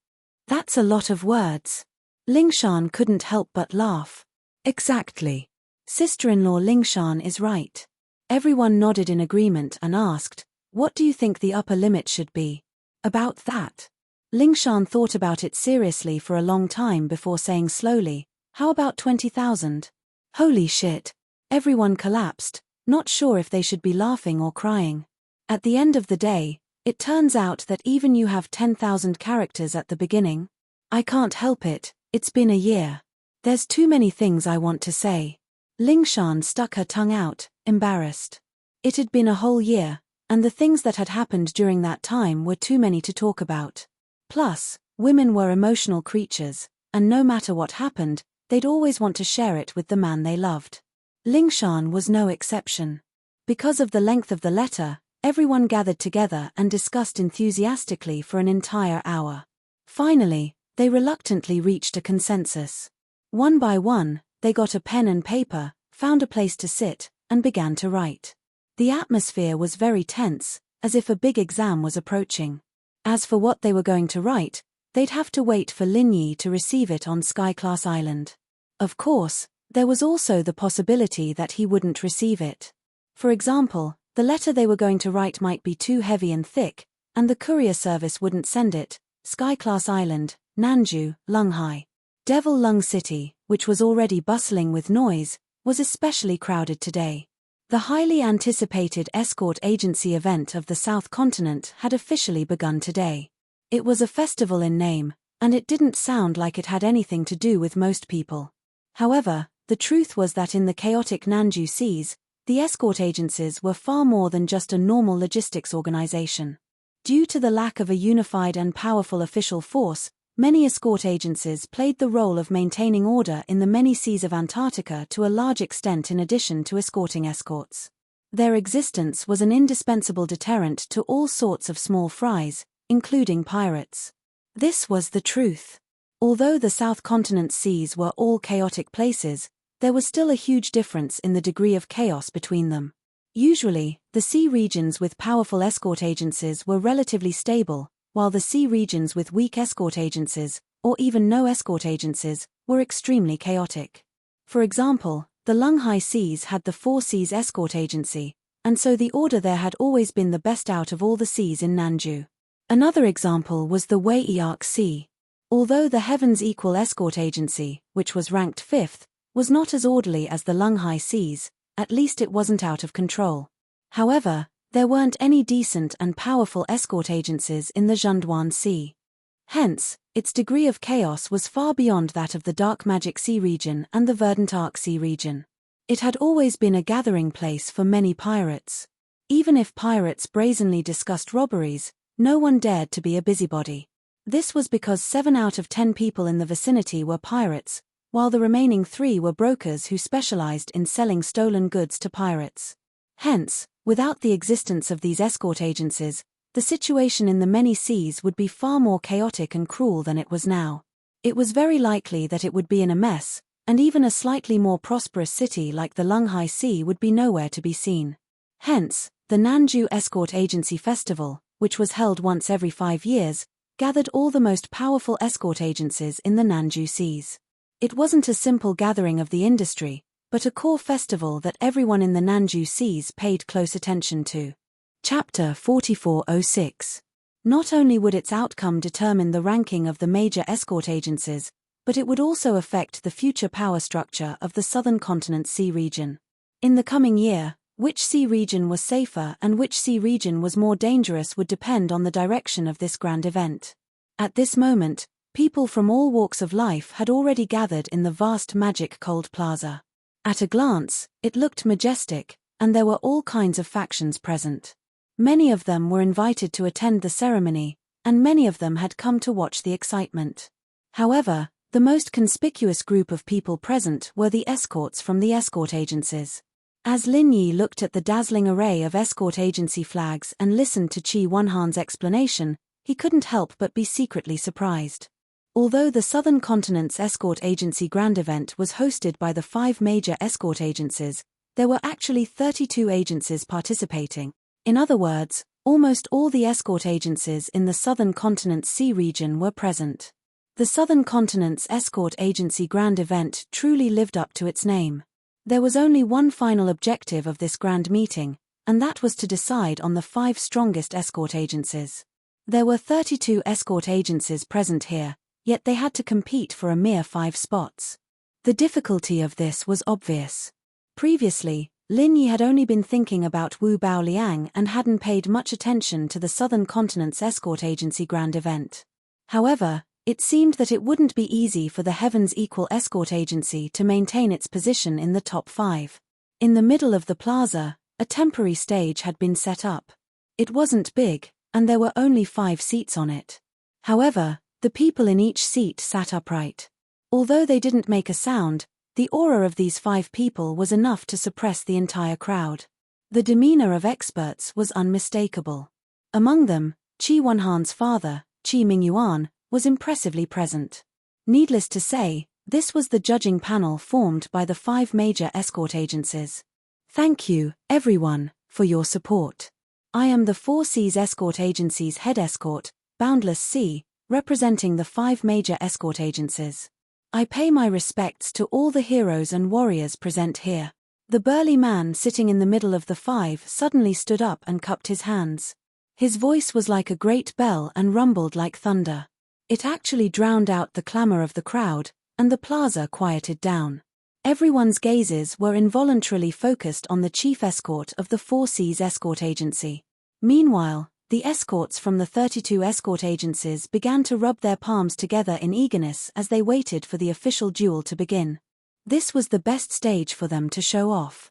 That's a lot of words. Lingshan couldn't help but laugh. Exactly. Sister-in-law Lingshan is right. Everyone nodded in agreement and asked, "What do you think the upper limit should be?" "About that." Lingshan thought about it seriously for a long time before saying slowly, "How about 20,000? Holy shit. Everyone collapsed, not sure if they should be laughing or crying. At the end of the day, it turns out that even you have 10,000 characters at the beginning. I can't help it, it's been a year. There's too many things I want to say." Lingshan stuck her tongue out, embarrassed. It had been a whole year, and the things that had happened during that time were too many to talk about. Plus, women were emotional creatures, and no matter what happened, they'd always want to share it with the man they loved. Lingshan was no exception. Because of the length of the letter, everyone gathered together and discussed enthusiastically for an entire hour. Finally, they reluctantly reached a consensus. One by one, they got a pen and paper, found a place to sit, and began to write. The atmosphere was very tense, as if a big exam was approaching. As for what they were going to write, they'd have to wait for Lin Yi to receive it on Sky-class Island. Of course, there was also the possibility that he wouldn't receive it. For example, the letter they were going to write might be too heavy and thick, and the courier service wouldn't send it. Sky-class Island, Nanju, Lunghai. Devil Lung City, which was already bustling with noise, was especially crowded today. The highly anticipated escort agency event of the South Continent had officially begun today. It was a festival in name, and it didn't sound like it had anything to do with most people. However, the truth was that in the chaotic Nanju seas, the escort agencies were far more than just a normal logistics organization. Due to the lack of a unified and powerful official force, many escort agencies played the role of maintaining order in the many seas of Antarctica to a large extent in addition to escorting escorts. Their existence was an indispensable deterrent to all sorts of small fries, including pirates. This was the truth. Although the South Continent's seas were all chaotic places, there was still a huge difference in the degree of chaos between them. Usually, the sea regions with powerful escort agencies were relatively stable, while the sea regions with weak escort agencies, or even no escort agencies, were extremely chaotic. For example, the Lunghai Seas had the Four Seas Escort Agency, and so the order there had always been the best out of all the seas in Nanju. Another example was the Wei-Ark Sea. Although the Heavens Equal Escort Agency, which was ranked 5th, was not as orderly as the Lunghai Seas, at least it wasn't out of control. However, there weren't any decent and powerful escort agencies in the Zhonduan Sea. Hence, its degree of chaos was far beyond that of the Dark Magic Sea region and the Verdant Arc Sea region. It had always been a gathering place for many pirates. Even if pirates brazenly discussed robberies, no one dared to be a busybody. This was because 7 out of 10 people in the vicinity were pirates, while the remaining 3 were brokers who specialized in selling stolen goods to pirates. Hence, without the existence of these escort agencies, the situation in the many seas would be far more chaotic and cruel than it was now. It was very likely that it would be in a mess, and even a slightly more prosperous city like the Lunghai Sea would be nowhere to be seen. Hence, the Nanju Escort Agency Festival, which was held once every 5 years, gathered all the most powerful escort agencies in the Nanju Seas. It wasn't a simple gathering of the industry, but a core festival that everyone in the Nanju Seas paid close attention to. Chapter 4406. Not only would its outcome determine the ranking of the major escort agencies, but it would also affect the future power structure of the Southern Continent Sea region. In the coming year, which sea region was safer and which sea region was more dangerous would depend on the direction of this grand event. At this moment, people from all walks of life had already gathered in the vast Magic Cold Plaza. At a glance, it looked majestic, and there were all kinds of factions present. Many of them were invited to attend the ceremony, and many of them had come to watch the excitement. However, the most conspicuous group of people present were the escorts from the escort agencies. As Lin Yi looked at the dazzling array of escort agency flags and listened to Qi Wenhan's explanation, he couldn't help but be secretly surprised. Although the Southern Continent's Escort Agency Grand Event was hosted by the 5 major escort agencies, there were actually 32 agencies participating. In other words, almost all the escort agencies in the Southern Continent's Sea region were present. The Southern Continent's Escort Agency Grand Event truly lived up to its name. There was only one final objective of this grand meeting, and that was to decide on the 5 strongest escort agencies. There were 32 escort agencies present here, yet they had to compete for a mere 5 spots. The difficulty of this was obvious. Previously, Lin Yi had only been thinking about Wu Baoliang and hadn't paid much attention to the Southern Continent's Escort Agency Grand Event. However, it seemed that it wouldn't be easy for the Heavens Equal Escort Agency to maintain its position in the top 5. In the middle of the plaza, a temporary stage had been set up. It wasn't big, and there were only 5 seats on it. However, the people in each seat sat upright. Although they didn't make a sound, the aura of these 5 people was enough to suppress the entire crowd. The demeanor of experts was unmistakable. Among them, Qi Wenhan's father, Qi Mingyuan, was impressively present. Needless to say, this was the judging panel formed by the 5 major escort agencies. Thank you, everyone, for your support. I am the Four Seas Escort Agency's head escort, Boundless Sea, representing the 5 major escort agencies. I pay my respects to all the heroes and warriors present here. The burly man sitting in the middle of the 5 suddenly stood up and cupped his hands. His voice was like a great bell and rumbled like thunder. It actually drowned out the clamor of the crowd, and the plaza quieted down. Everyone's gazes were involuntarily focused on the chief escort of the Four Seas Escort Agency. Meanwhile, the escorts from the 32 escort agencies began to rub their palms together in eagerness as they waited for the official duel to begin. This was the best stage for them to show off.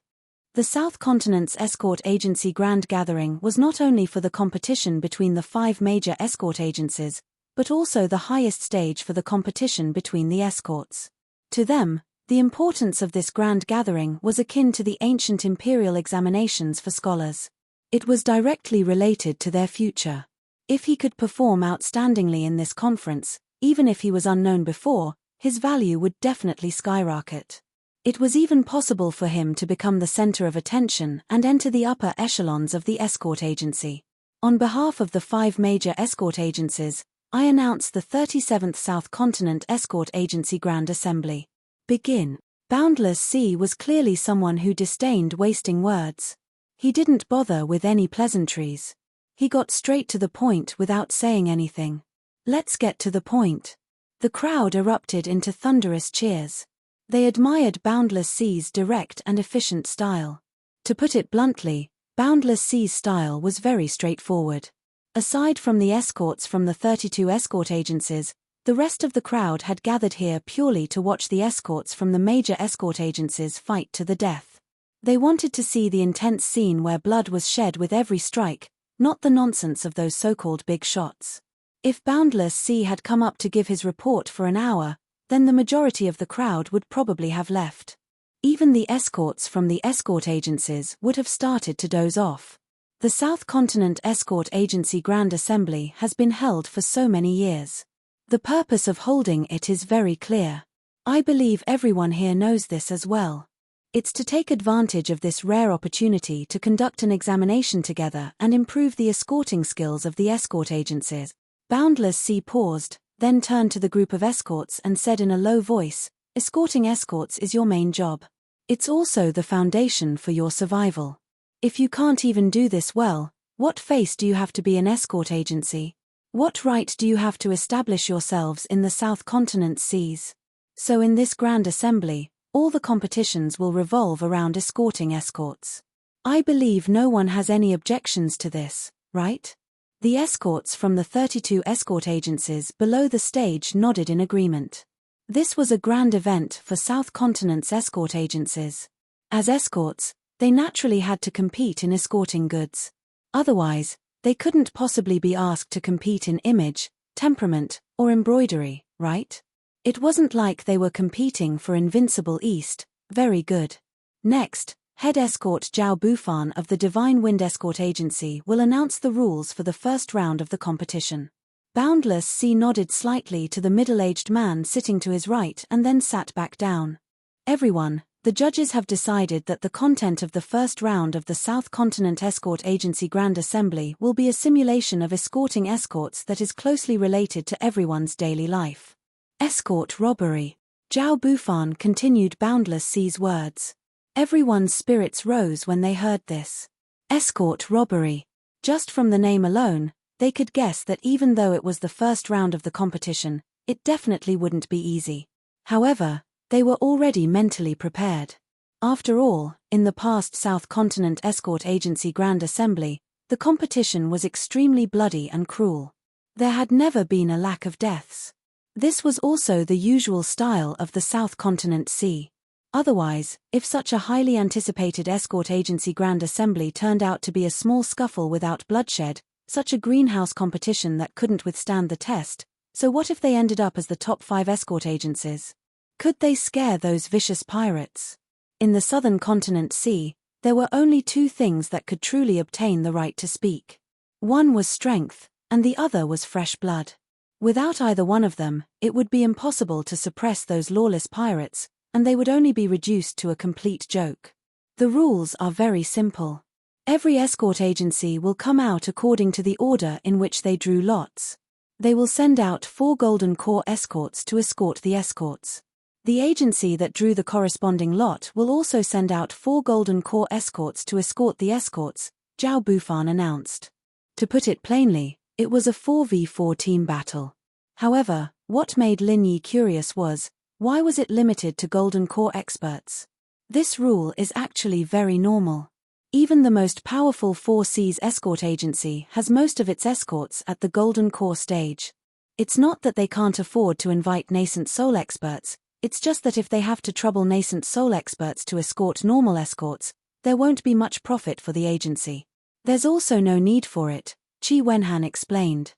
The South Continent's escort agency grand gathering was not only for the competition between the 5 major escort agencies, but also the highest stage for the competition between the escorts. To them, the importance of this grand gathering was akin to the ancient imperial examinations for scholars. It was directly related to their future. If he could perform outstandingly in this conference, even if he was unknown before, his value would definitely skyrocket. It was even possible for him to become the center of attention and enter the upper echelons of the escort agency. On behalf of the 5 major escort agencies, I announce the 37th South Continent Escort Agency Grand Assembly. Begin. Boundless Sea was clearly someone who disdained wasting words. He didn't bother with any pleasantries. He got straight to the point without saying anything. Let's get to the point. The crowd erupted into thunderous cheers. They admired Boundless Sea's direct and efficient style. To put it bluntly, Boundless Sea's style was very straightforward. Aside from the escorts from the 32 escort agencies, the rest of the crowd had gathered here purely to watch the escorts from the major escort agencies fight to the death. They wanted to see the intense scene where blood was shed with every strike, not the nonsense of those so-called big shots. If Boundless Sea had come up to give his report for an hour, then the majority of the crowd would probably have left. Even the escorts from the escort agencies would have started to doze off. The South Continent Escort Agency Grand Assembly has been held for so many years. The purpose of holding it is very clear. I believe everyone here knows this as well. It's to take advantage of this rare opportunity to conduct an examination together and improve the escorting skills of the escort agencies. Boundless Sea paused, then turned to the group of escorts and said in a low voice, "Escorting escorts is your main job. It's also the foundation for your survival. If you can't even do this well, what face do you have to be an escort agency? What right do you have to establish yourselves in the South Continent seas?" So in this grand assembly, all the competitions will revolve around escorting escorts. I believe no one has any objections to this, right? The escorts from the 32 escort agencies below the stage nodded in agreement. This was a grand event for South Continent's escort agencies. As escorts, they naturally had to compete in escorting goods. Otherwise, they couldn't possibly be asked to compete in image, temperament, or embroidery, right? It wasn't like they were competing for Invincible East. Very good. Next, Head Escort Zhao Bufan of the Divine Wind Escort Agency will announce the rules for the first round of the competition. Boundless Sea nodded slightly to the middle-aged man sitting to his right and then sat back down. Everyone, the judges have decided that the content of the first round of the South Continent Escort Agency Grand Assembly will be a simulation of escorting escorts that is closely related to everyone's daily life. Escort robbery. Zhao Bufan continued Boundless Sea's words. Everyone's spirits rose when they heard this. Escort robbery. Just from the name alone, they could guess that even though it was the first round of the competition, it definitely wouldn't be easy. However, they were already mentally prepared. After all, in the past South Continent Escort Agency Grand Assembly, the competition was extremely bloody and cruel. There had never been a lack of deaths. This was also the usual style of the South Continent Sea. Otherwise, if such a highly anticipated escort agency grand assembly turned out to be a small scuffle without bloodshed, such a greenhouse competition that couldn't withstand the test, so what if they ended up as the top 5 escort agencies? Could they scare those vicious pirates? In the Southern Continent Sea, there were only 2 things that could truly obtain the right to speak. One was strength, and the other was fresh blood. Without either one of them, it would be impossible to suppress those lawless pirates, and they would only be reduced to a complete joke. The rules are very simple. Every escort agency will come out according to the order in which they drew lots. They will send out 4 Golden Core escorts to escort the escorts. The agency that drew the corresponding lot will also send out 4 Golden Core escorts to escort the escorts, Zhao Bufan announced. To put it plainly, it was a 4v4 team battle. However, what made Lin Yi curious was, why was it limited to Golden Core experts? This rule is actually very normal. Even the most powerful 4 Seas escort agency has most of its escorts at the Golden Core stage. It's not that they can't afford to invite nascent soul experts, It's just that if they have to trouble nascent soul experts to escort normal escorts, there won't be much profit for the agency. There's also no need for it, Qi Wenhan explained.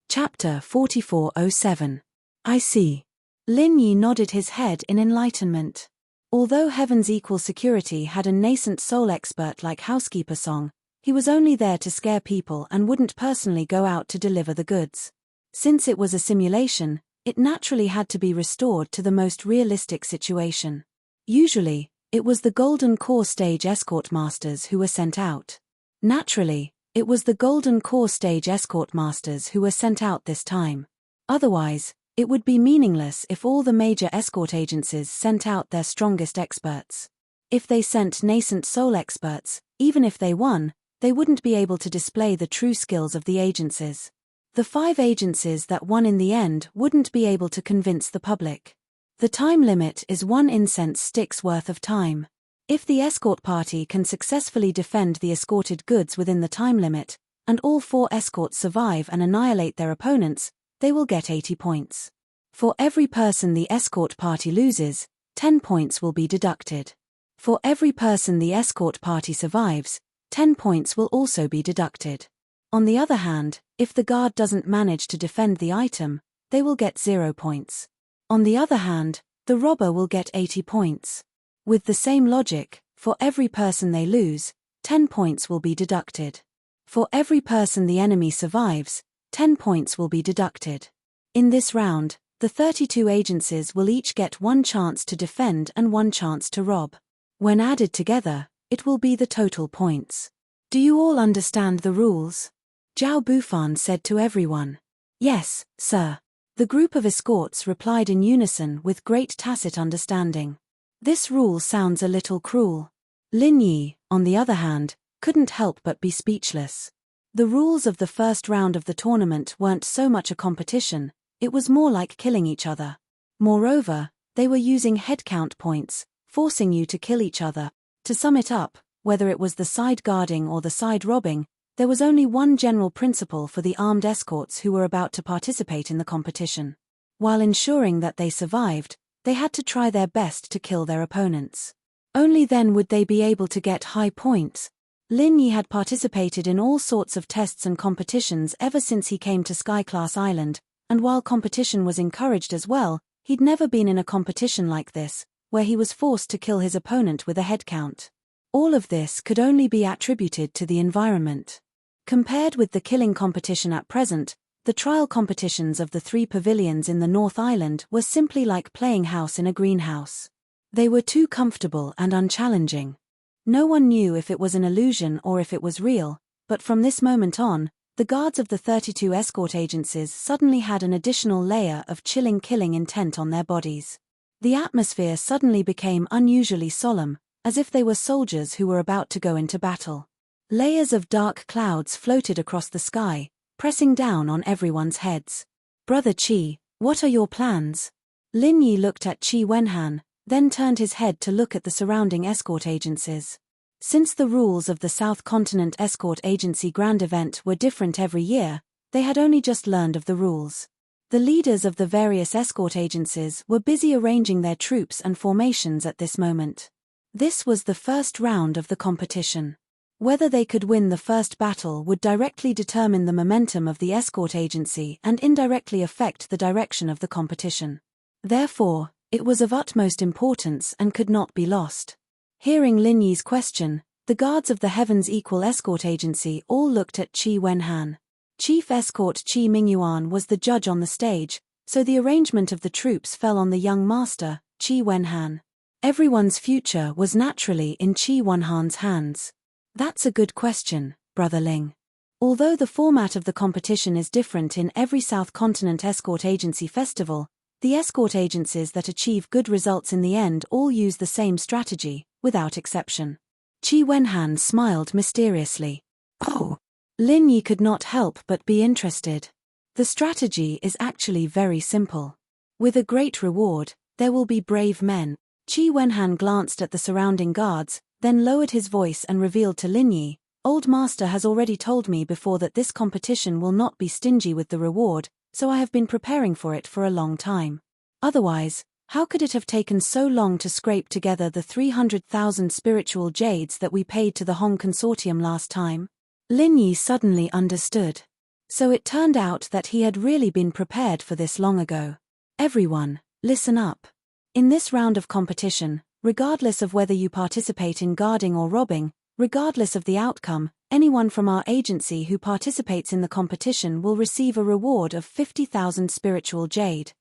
Chapter 4407. I see. Lin Yi nodded his head in enlightenment. Although Heaven's Equal Security had a nascent soul expert like Housekeeper Song, he was only there to scare people and wouldn't personally go out to deliver the goods. Since it was a simulation, it naturally had to be restored to the most realistic situation. Usually, it was the Golden Core Stage Escort Masters who were sent out. Naturally, it was the Golden Core Stage Escort Masters who were sent out this time. Otherwise, it would be meaningless if all the major escort agencies sent out their strongest experts. If they sent nascent soul experts, even if they won, they wouldn't be able to display the true skills of the agencies. The 5 agencies that won in the end wouldn't be able to convince the public. The time limit is 1 incense stick's worth of time. If the escort party can successfully defend the escorted goods within the time limit, and all 4 escorts survive and annihilate their opponents, they will get 80 points. For every person the escort party loses, 10 points will be deducted. For every person the escort party survives, 10 points will also be deducted. On the other hand, if the guard doesn't manage to defend the item, they will get 0 points. On the other hand, the robber will get 80 points. With the same logic, for every person they lose, 10 points will be deducted. For every person the enemy survives, 10 points will be deducted. In this round, the 32 agencies will each get 1 chance to defend and 1 chance to rob. When added together, it will be the total points. Do you all understand the rules? Zhao Bufan said to everyone. Yes, sir. The group of escorts replied in unison with great tacit understanding. This rule sounds a little cruel. Lin Yi, on the other hand, couldn't help but be speechless. The rules of the first round of the tournament weren't so much a competition, it was more like killing each other. Moreover, they were using head count points, forcing you to kill each other. To sum it up, whether it was the side guarding or the side robbing, there was only one general principle for the armed escorts who were about to participate in the competition. While ensuring that they survived, they had to try their best to kill their opponents. Only then would they be able to get high points. Lin Yi had participated in all sorts of tests and competitions ever since he came to Sky-class Island, and while competition was encouraged as well, he'd never been in a competition like this, where he was forced to kill his opponent with a head count. All of this could only be attributed to the environment. Compared with the killing competition at present, the trial competitions of the 3 pavilions in the North Island were simply like playing house in a greenhouse. They were too comfortable and unchallenging. No one knew if it was an illusion or if it was real, but from this moment on, the guards of the 32 escort agencies suddenly had an additional layer of chilling killing intent on their bodies. The atmosphere suddenly became unusually solemn, as if they were soldiers who were about to go into battle. Layers of dark clouds floated across the sky, pressing down on everyone's heads. Brother Qi, what are your plans? Lin Yi looked at Qi Wenhan, then turned his head to look at the surrounding escort agencies. Since the rules of the South Continent Escort Agency Grand Event were different every year, they had only just learned of the rules. The leaders of the various escort agencies were busy arranging their troops and formations at this moment. This was the first round of the competition. Whether they could win the first battle would directly determine the momentum of the escort agency and indirectly affect the direction of the competition. Therefore, it was of utmost importance and could not be lost. Hearing Lin Yi's question, the guards of the Heaven's Equal Escort Agency all looked at Qi Wenhan. Chief Escort Qi Mingyuan was the judge on the stage, so the arrangement of the troops fell on the young master, Qi Wenhan. Everyone's future was naturally in Qi Wenhan's hands. That's a good question, Brother Ling. Although the format of the competition is different in every South Continent Escort Agency festival, the escort agencies that achieve good results in the end all use the same strategy, without exception. Qi Wenhan smiled mysteriously. Oh! Lin Yi could not help but be interested. The strategy is actually very simple. With a great reward, there will be brave men. Qi Wenhan glanced at the surrounding guards, then lowered his voice and revealed to Lin Yi, "Old Master has already told me before that this competition will not be stingy with the reward, so I have been preparing for it for a long time. Otherwise, How could it have taken so long to scrape together the 300,000 spiritual jades that we paid to the Hong Consortium last time? Lin Yi suddenly understood. So it turned out that he had really been prepared for this long ago. Everyone, listen up. In this round of competition, regardless of whether you participate in guarding or robbing, regardless of the outcome, anyone from our agency who participates in the competition will receive a reward of 50,000 spiritual jade.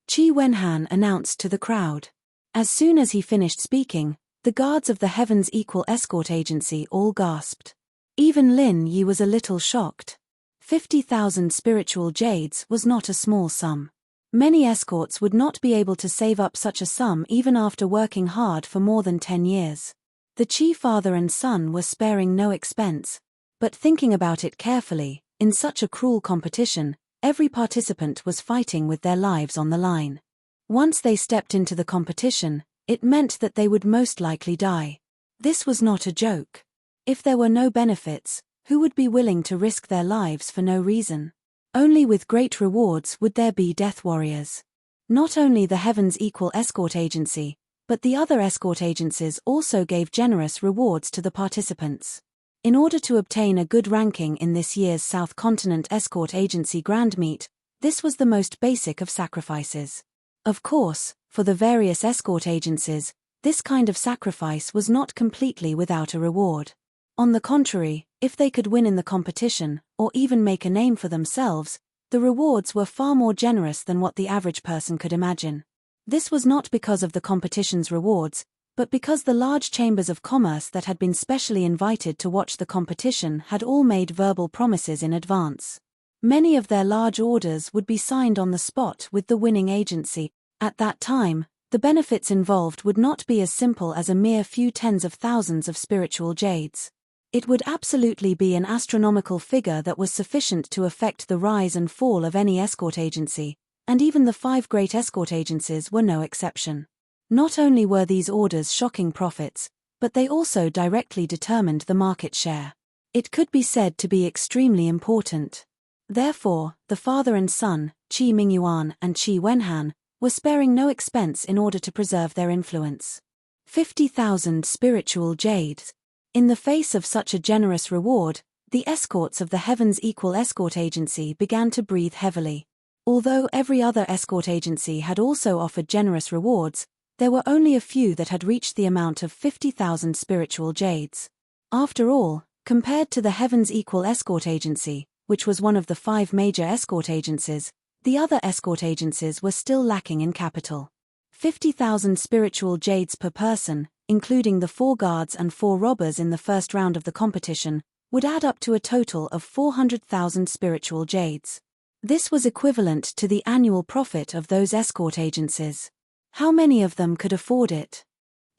Qi Wenhan announced to the crowd. As soon as he finished speaking, the guards of the Heaven's Equal Escort Agency all gasped. Even Lin Yi was a little shocked. 50,000 spiritual jades was not a small sum. Many escorts would not be able to save up such a sum even after working hard for more than 10 years. The Qi father and son were sparing no expense. But thinking about it carefully, in such a cruel competition, every participant was fighting with their lives on the line. Once they stepped into the competition, it meant that they would most likely die. This was not a joke. If there were no benefits, who would be willing to risk their lives for no reason? Only with great rewards would there be death warriors. Not only the Heaven's Equal Escort Agency, but the other escort agencies also gave generous rewards to the participants. In order to obtain a good ranking in this year's South Continent Escort Agency Grand Meet, this was the most basic of sacrifices. Of course, for the various escort agencies, this kind of sacrifice was not completely without a reward. On the contrary, if they could win in the competition, or even make a name for themselves, the rewards were far more generous than what the average person could imagine. This was not because of the competition's rewards, but because the large chambers of commerce that had been specially invited to watch the competition had all made verbal promises in advance. Many of their large orders would be signed on the spot with the winning agency. At that time, the benefits involved would not be as simple as a mere few tens of thousands of spiritual jades. It would absolutely be an astronomical figure that was sufficient to affect the rise and fall of any escort agency, and even the 5 great escort agencies were no exception. Not only were these orders shocking profits, but they also directly determined the market share. It could be said to be extremely important. Therefore, the father and son, Qi Mingyuan and Qi Wenhan, were sparing no expense in order to preserve their influence. 50,000 spiritual jades. In the face of such a generous reward, the escorts of the Heaven's Equal Escort Agency began to breathe heavily. Although every other escort agency had also offered generous rewards, there were only a few that had reached the amount of 50,000 spiritual jades. After all, compared to the Heaven's Equal Escort Agency, which was one of the 5 major escort agencies, the other escort agencies were still lacking in capital. 50,000 spiritual jades per person, including the 4 guards and 4 robbers in the first round of the competition, would add up to a total of 400,000 spiritual jades. This was equivalent to the annual profit of those escort agencies. How many of them could afford it?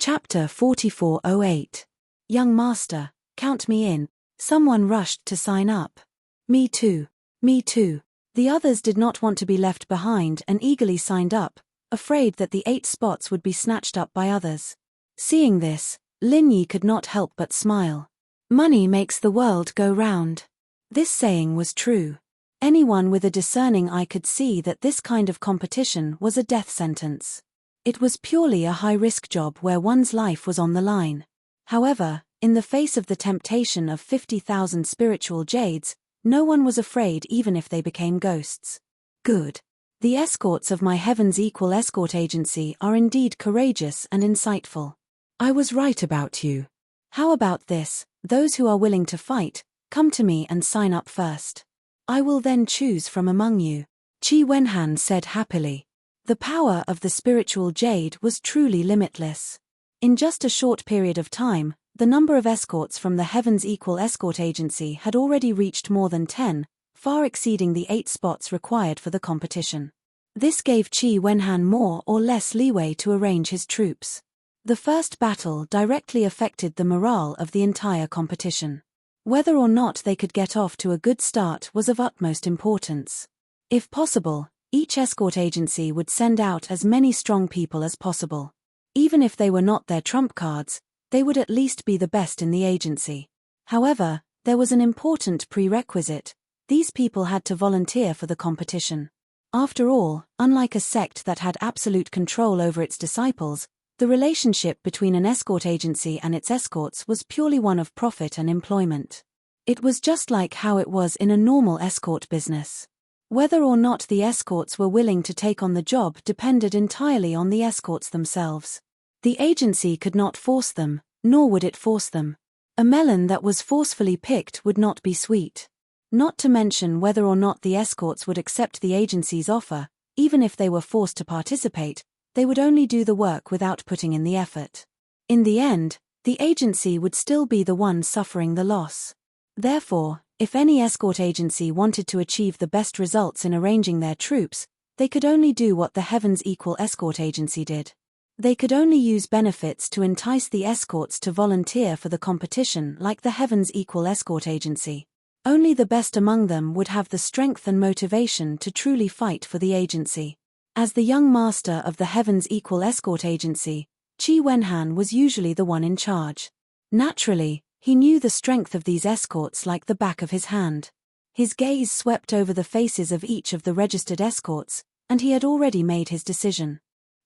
Chapter 4408. Young Master, count me in. Someone rushed to sign up. Me too. Me too. The others did not want to be left behind and eagerly signed up, afraid that the 8 spots would be snatched up by others. Seeing this, Lin Yi could not help but smile. Money makes the world go round. This saying was true. Anyone with a discerning eye could see that this kind of competition was a death sentence. It was purely a high-risk job where one's life was on the line. However, in the face of the temptation of 50,000 spiritual jades, no one was afraid even if they became ghosts. Good. The escorts of my Heaven's Equal Escort Agency are indeed courageous and insightful. I was right about you. How about this? Those who are willing to fight, come to me and sign up first. I will then choose from among you. Qi Wenhan said happily. The power of the spiritual jade was truly limitless. In just a short period of time, the number of escorts from the Heaven's Equal Escort Agency had already reached more than 10, far exceeding the 8 spots required for the competition. This gave Qi Wenhan more or less leeway to arrange his troops. The first battle directly affected the morale of the entire competition. Whether or not they could get off to a good start was of utmost importance. If possible, each escort agency would send out as many strong people as possible. Even if they were not their trump cards, they would at least be the best in the agency. However, there was an important prerequisite: these people had to volunteer for the competition. After all, unlike a sect that had absolute control over its disciples, the relationship between an escort agency and its escorts was purely one of profit and employment. It was just like how it was in a normal escort business. Whether or not the escorts were willing to take on the job depended entirely on the escorts themselves. The agency could not force them, nor would it force them. A melon that was forcefully picked would not be sweet. Not to mention whether or not the escorts would accept the agency's offer, even if they were forced to participate, they would only do the work without putting in the effort. In the end, the agency would still be the one suffering the loss. Therefore, if any escort agency wanted to achieve the best results in arranging their troops, they could only do what the Heavens Equal Escort Agency did. They could only use benefits to entice the escorts to volunteer for the competition like the Heavens Equal Escort Agency. Only the best among them would have the strength and motivation to truly fight for the agency. As the young master of the Heavens Equal Escort Agency, Qi Wenhan was usually the one in charge. Naturally, he knew the strength of these escorts like the back of his hand. His gaze swept over the faces of each of the registered escorts, and he had already made his decision.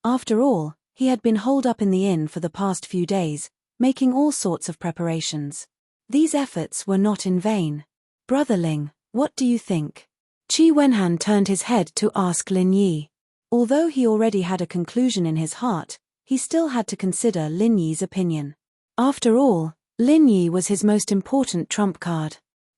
After all, he had been holed up in the inn for the past few days, making all sorts of preparations. These efforts were not in vain. Brother Ling, what do you think? Qi Wenhan turned his head to ask Lin Yi. Although he already had a conclusion in his heart, he still had to consider Lin Yi's opinion. After all, Lin Yi was his most important trump card.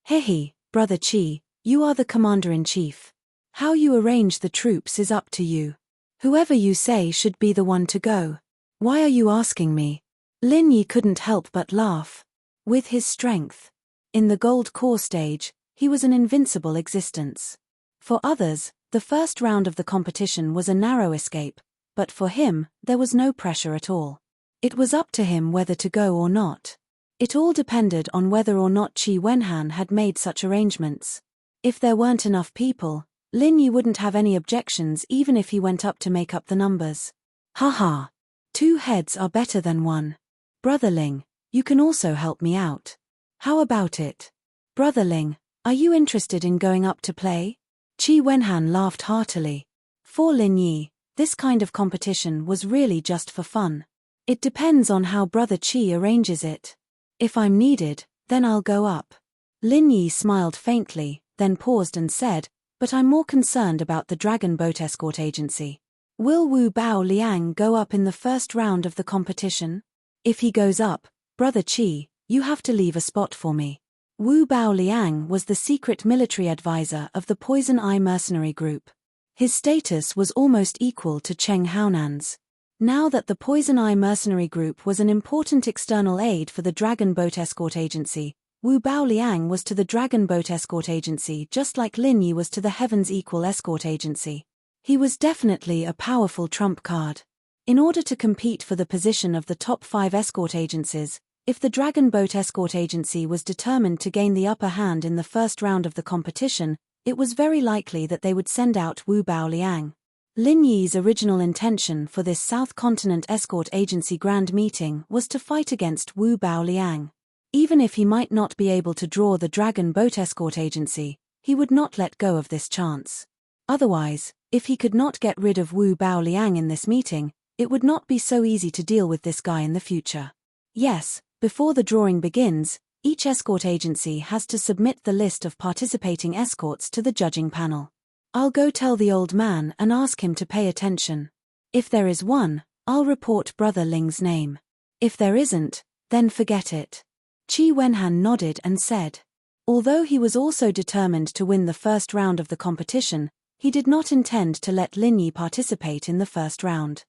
Hehe, Brother Qi, you are the commander-in-chief. How you arrange the troops is up to you. Whoever you say should be the one to go. Why are you asking me? Lin Yi couldn't help but laugh. With his strength. In the gold core stage, he was an invincible existence. For others, the first round of the competition was a narrow escape, but for him, there was no pressure at all. It was up to him whether to go or not. It all depended on whether or not Qi Wenhan had made such arrangements. If there weren't enough people, Lin Yi wouldn't have any objections even if he went up to make up the numbers. Haha. 2 heads are better than 1. Brother Ling, you can also help me out. How about it? Brother Ling, are you interested in going up to play? Qi Wenhan laughed heartily. For Lin Yi, this kind of competition was really just for fun. It depends on how Brother Qi arranges it. If I'm needed, then I'll go up. Lin Yi smiled faintly, then paused and said, but I'm more concerned about the Dragon Boat Escort Agency. Will Wu Bao Liang go up in the first round of the competition? If he goes up, Brother Qi, you have to leave a spot for me. Wu Bao Liang was the secret military advisor of the Poison Eye mercenary group. His status was almost equal to Cheng Haonan's. Now that the Poison Eye mercenary group was an important external aid for the Dragon Boat Escort Agency, Wu Bao Liang was to the Dragon Boat Escort Agency just like Lin Yi was to the Heavens Equal Escort Agency. He was definitely a powerful trump card. In order to compete for the position of the top 5 escort agencies, if the Dragon Boat Escort Agency was determined to gain the upper hand in the first round of the competition, it was very likely that they would send out Wu Bao Liang. Lin Yi's original intention for this South Continent Escort Agency Grand Meeting was to fight against Wu Bao Liang. Even if he might not be able to draw the Dragon Boat Escort Agency, he would not let go of this chance. Otherwise, if he could not get rid of Wu Bao Liang in this meeting, it would not be so easy to deal with this guy in the future. Yes, before the drawing begins, each escort agency has to submit the list of participating escorts to the judging panel. I'll go tell the old man and ask him to pay attention. If there is one, I'll report Brother Ling's name. If there isn't, then forget it. Qi Wenhan nodded and said. Although he was also determined to win the first round of the competition, he did not intend to let Lin Yi participate in the first round.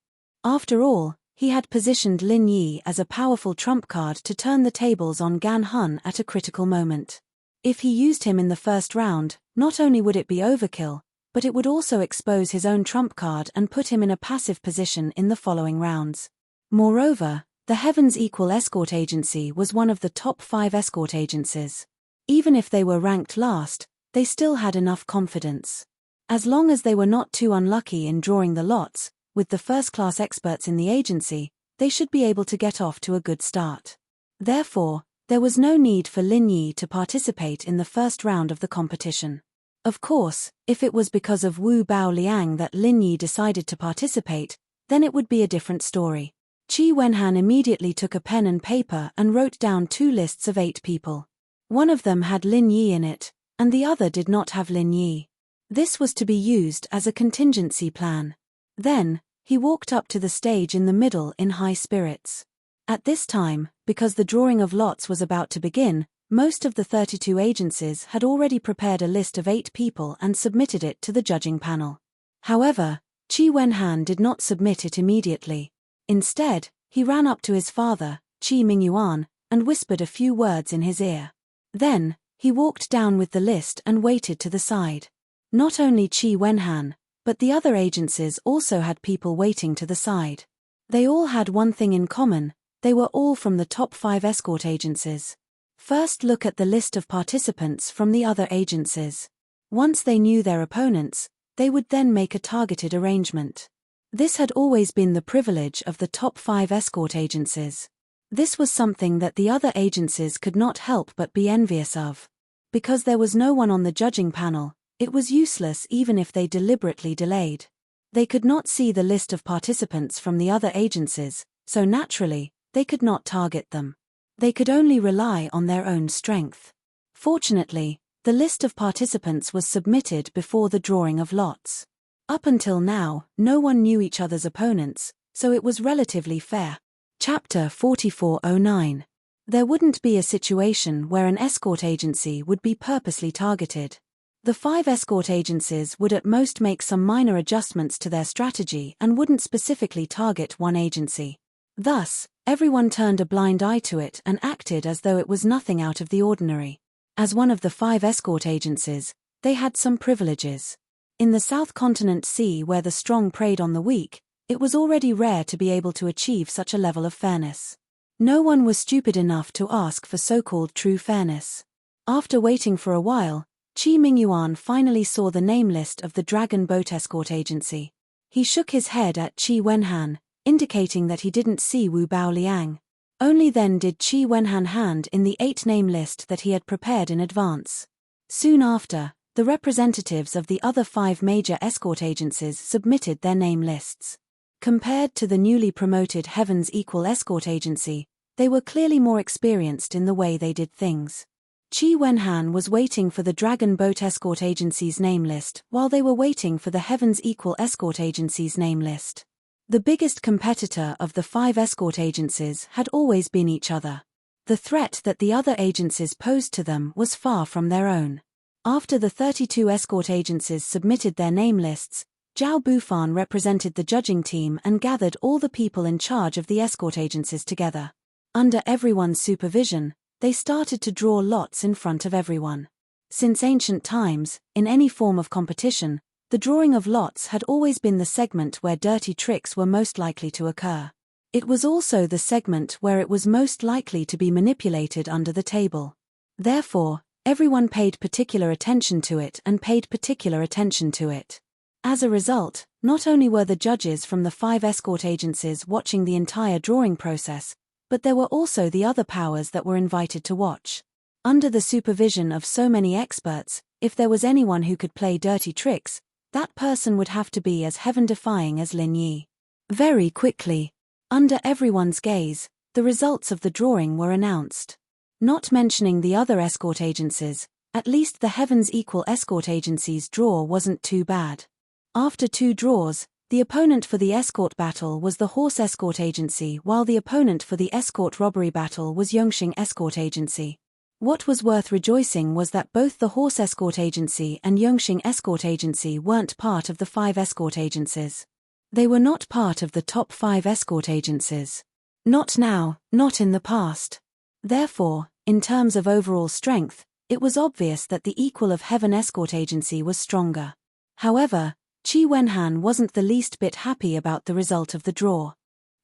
After all, he had positioned Lin Yi as a powerful trump card to turn the tables on Gan Hun at a critical moment. If he used him in the first round, not only would it be overkill, but it would also expose his own trump card and put him in a passive position in the following rounds. Moreover, the Heavens Equal Escort Agency was one of the top 5 escort agencies. Even if they were ranked last, they still had enough confidence. As long as they were not too unlucky in drawing the lots, with the first-class experts in the agency, they should be able to get off to a good start. Therefore, there was no need for Lin Yi to participate in the first round of the competition. Of course, if it was because of Wu Bao Liang that Lin Yi decided to participate, then it would be a different story. Qi Wenhan immediately took a pen and paper and wrote down 2 lists of 8 people. One of them had Lin Yi in it, and the other did not have Lin Yi. This was to be used as a contingency plan. Then, he walked up to the stage in the middle in high spirits. At this time, because the drawing of lots was about to begin, most of the 32 agencies had already prepared a list of 8 people and submitted it to the judging panel. However, Qi Wenhan did not submit it immediately. Instead, he ran up to his father, Qi Mingyuan, and whispered a few words in his ear. Then, he walked down with the list and waited to the side. Not only Qi Wenhan, but the other agencies also had people waiting to the side. They all had one thing in common: they were all from the top 5 escort agencies. First, look at the list of participants from the other agencies. Once they knew their opponents, they would then make a targeted arrangement. This had always been the privilege of the top 5 escort agencies. This was something that the other agencies could not help but be envious of. Because there was no one on the judging panel, it was useless even if they deliberately delayed. They could not see the list of participants from the other agencies, so naturally, they could not target them. They could only rely on their own strength. Fortunately, the list of participants was submitted before the drawing of lots. Up until now, no one knew each other's opponents, so it was relatively fair. Chapter 4409. There wouldn't be a situation where an escort agency would be purposely targeted. The 5 escort agencies would at most make some minor adjustments to their strategy and wouldn't specifically target one agency. Thus, everyone turned a blind eye to it and acted as though it was nothing out of the ordinary. As one of the 5 escort agencies, they had some privileges. In the South Continent Sea, where the strong preyed on the weak, it was already rare to be able to achieve such a level of fairness. No one was stupid enough to ask for so-called true fairness. After waiting for a while, Qi Mingyuan finally saw the name list of the Dragon Boat Escort Agency. He shook his head at Qi Wenhan, indicating that he didn't see Wu Bao Liang. Only then did Qi Wenhan hand in the 8-name list that he had prepared in advance. Soon after, the representatives of the other 5 major escort agencies submitted their name lists. Compared to the newly promoted Heaven's Equal Escort Agency, they were clearly more experienced in the way they did things. Qi Wenhan was waiting for the Dragon Boat Escort Agency's name list while they were waiting for the Heaven's Equal Escort Agency's name list. The biggest competitor of the 5 escort agencies had always been each other. The threat that the other agencies posed to them was far from their own. After the 32 escort agencies submitted their name lists, Zhao Bufan represented the judging team and gathered all the people in charge of the escort agencies together. Under everyone's supervision, they started to draw lots in front of everyone. Since ancient times, in any form of competition, the drawing of lots had always been the segment where dirty tricks were most likely to occur. It was also the segment where it was most likely to be manipulated under the table. Therefore, everyone paid particular attention to it and paid particular attention to it. As a result, not only were the judges from the 5 escort agencies watching the entire drawing process, but there were also the other powers that were invited to watch. Under the supervision of so many experts, if there was anyone who could play dirty tricks, that person would have to be as heaven-defying as Lin Yi. Very quickly, under everyone's gaze, the results of the drawing were announced. Not mentioning the other escort agencies, at least the Heaven's Equal Escort Agency's draw wasn't too bad. After 2 draws, the opponent for the escort battle was the Horse Escort Agency, while the opponent for the escort robbery battle was Yongxing Escort Agency. What was worth rejoicing was that both the Horse Escort Agency and Yongxing Escort Agency weren't part of the 5 escort agencies. They were not part of the top 5 escort agencies. Not now, not in the past. Therefore, in terms of overall strength, it was obvious that the equal of Heaven Escort Agency was stronger. However, Qi Wenhan wasn't the least bit happy about the result of the draw.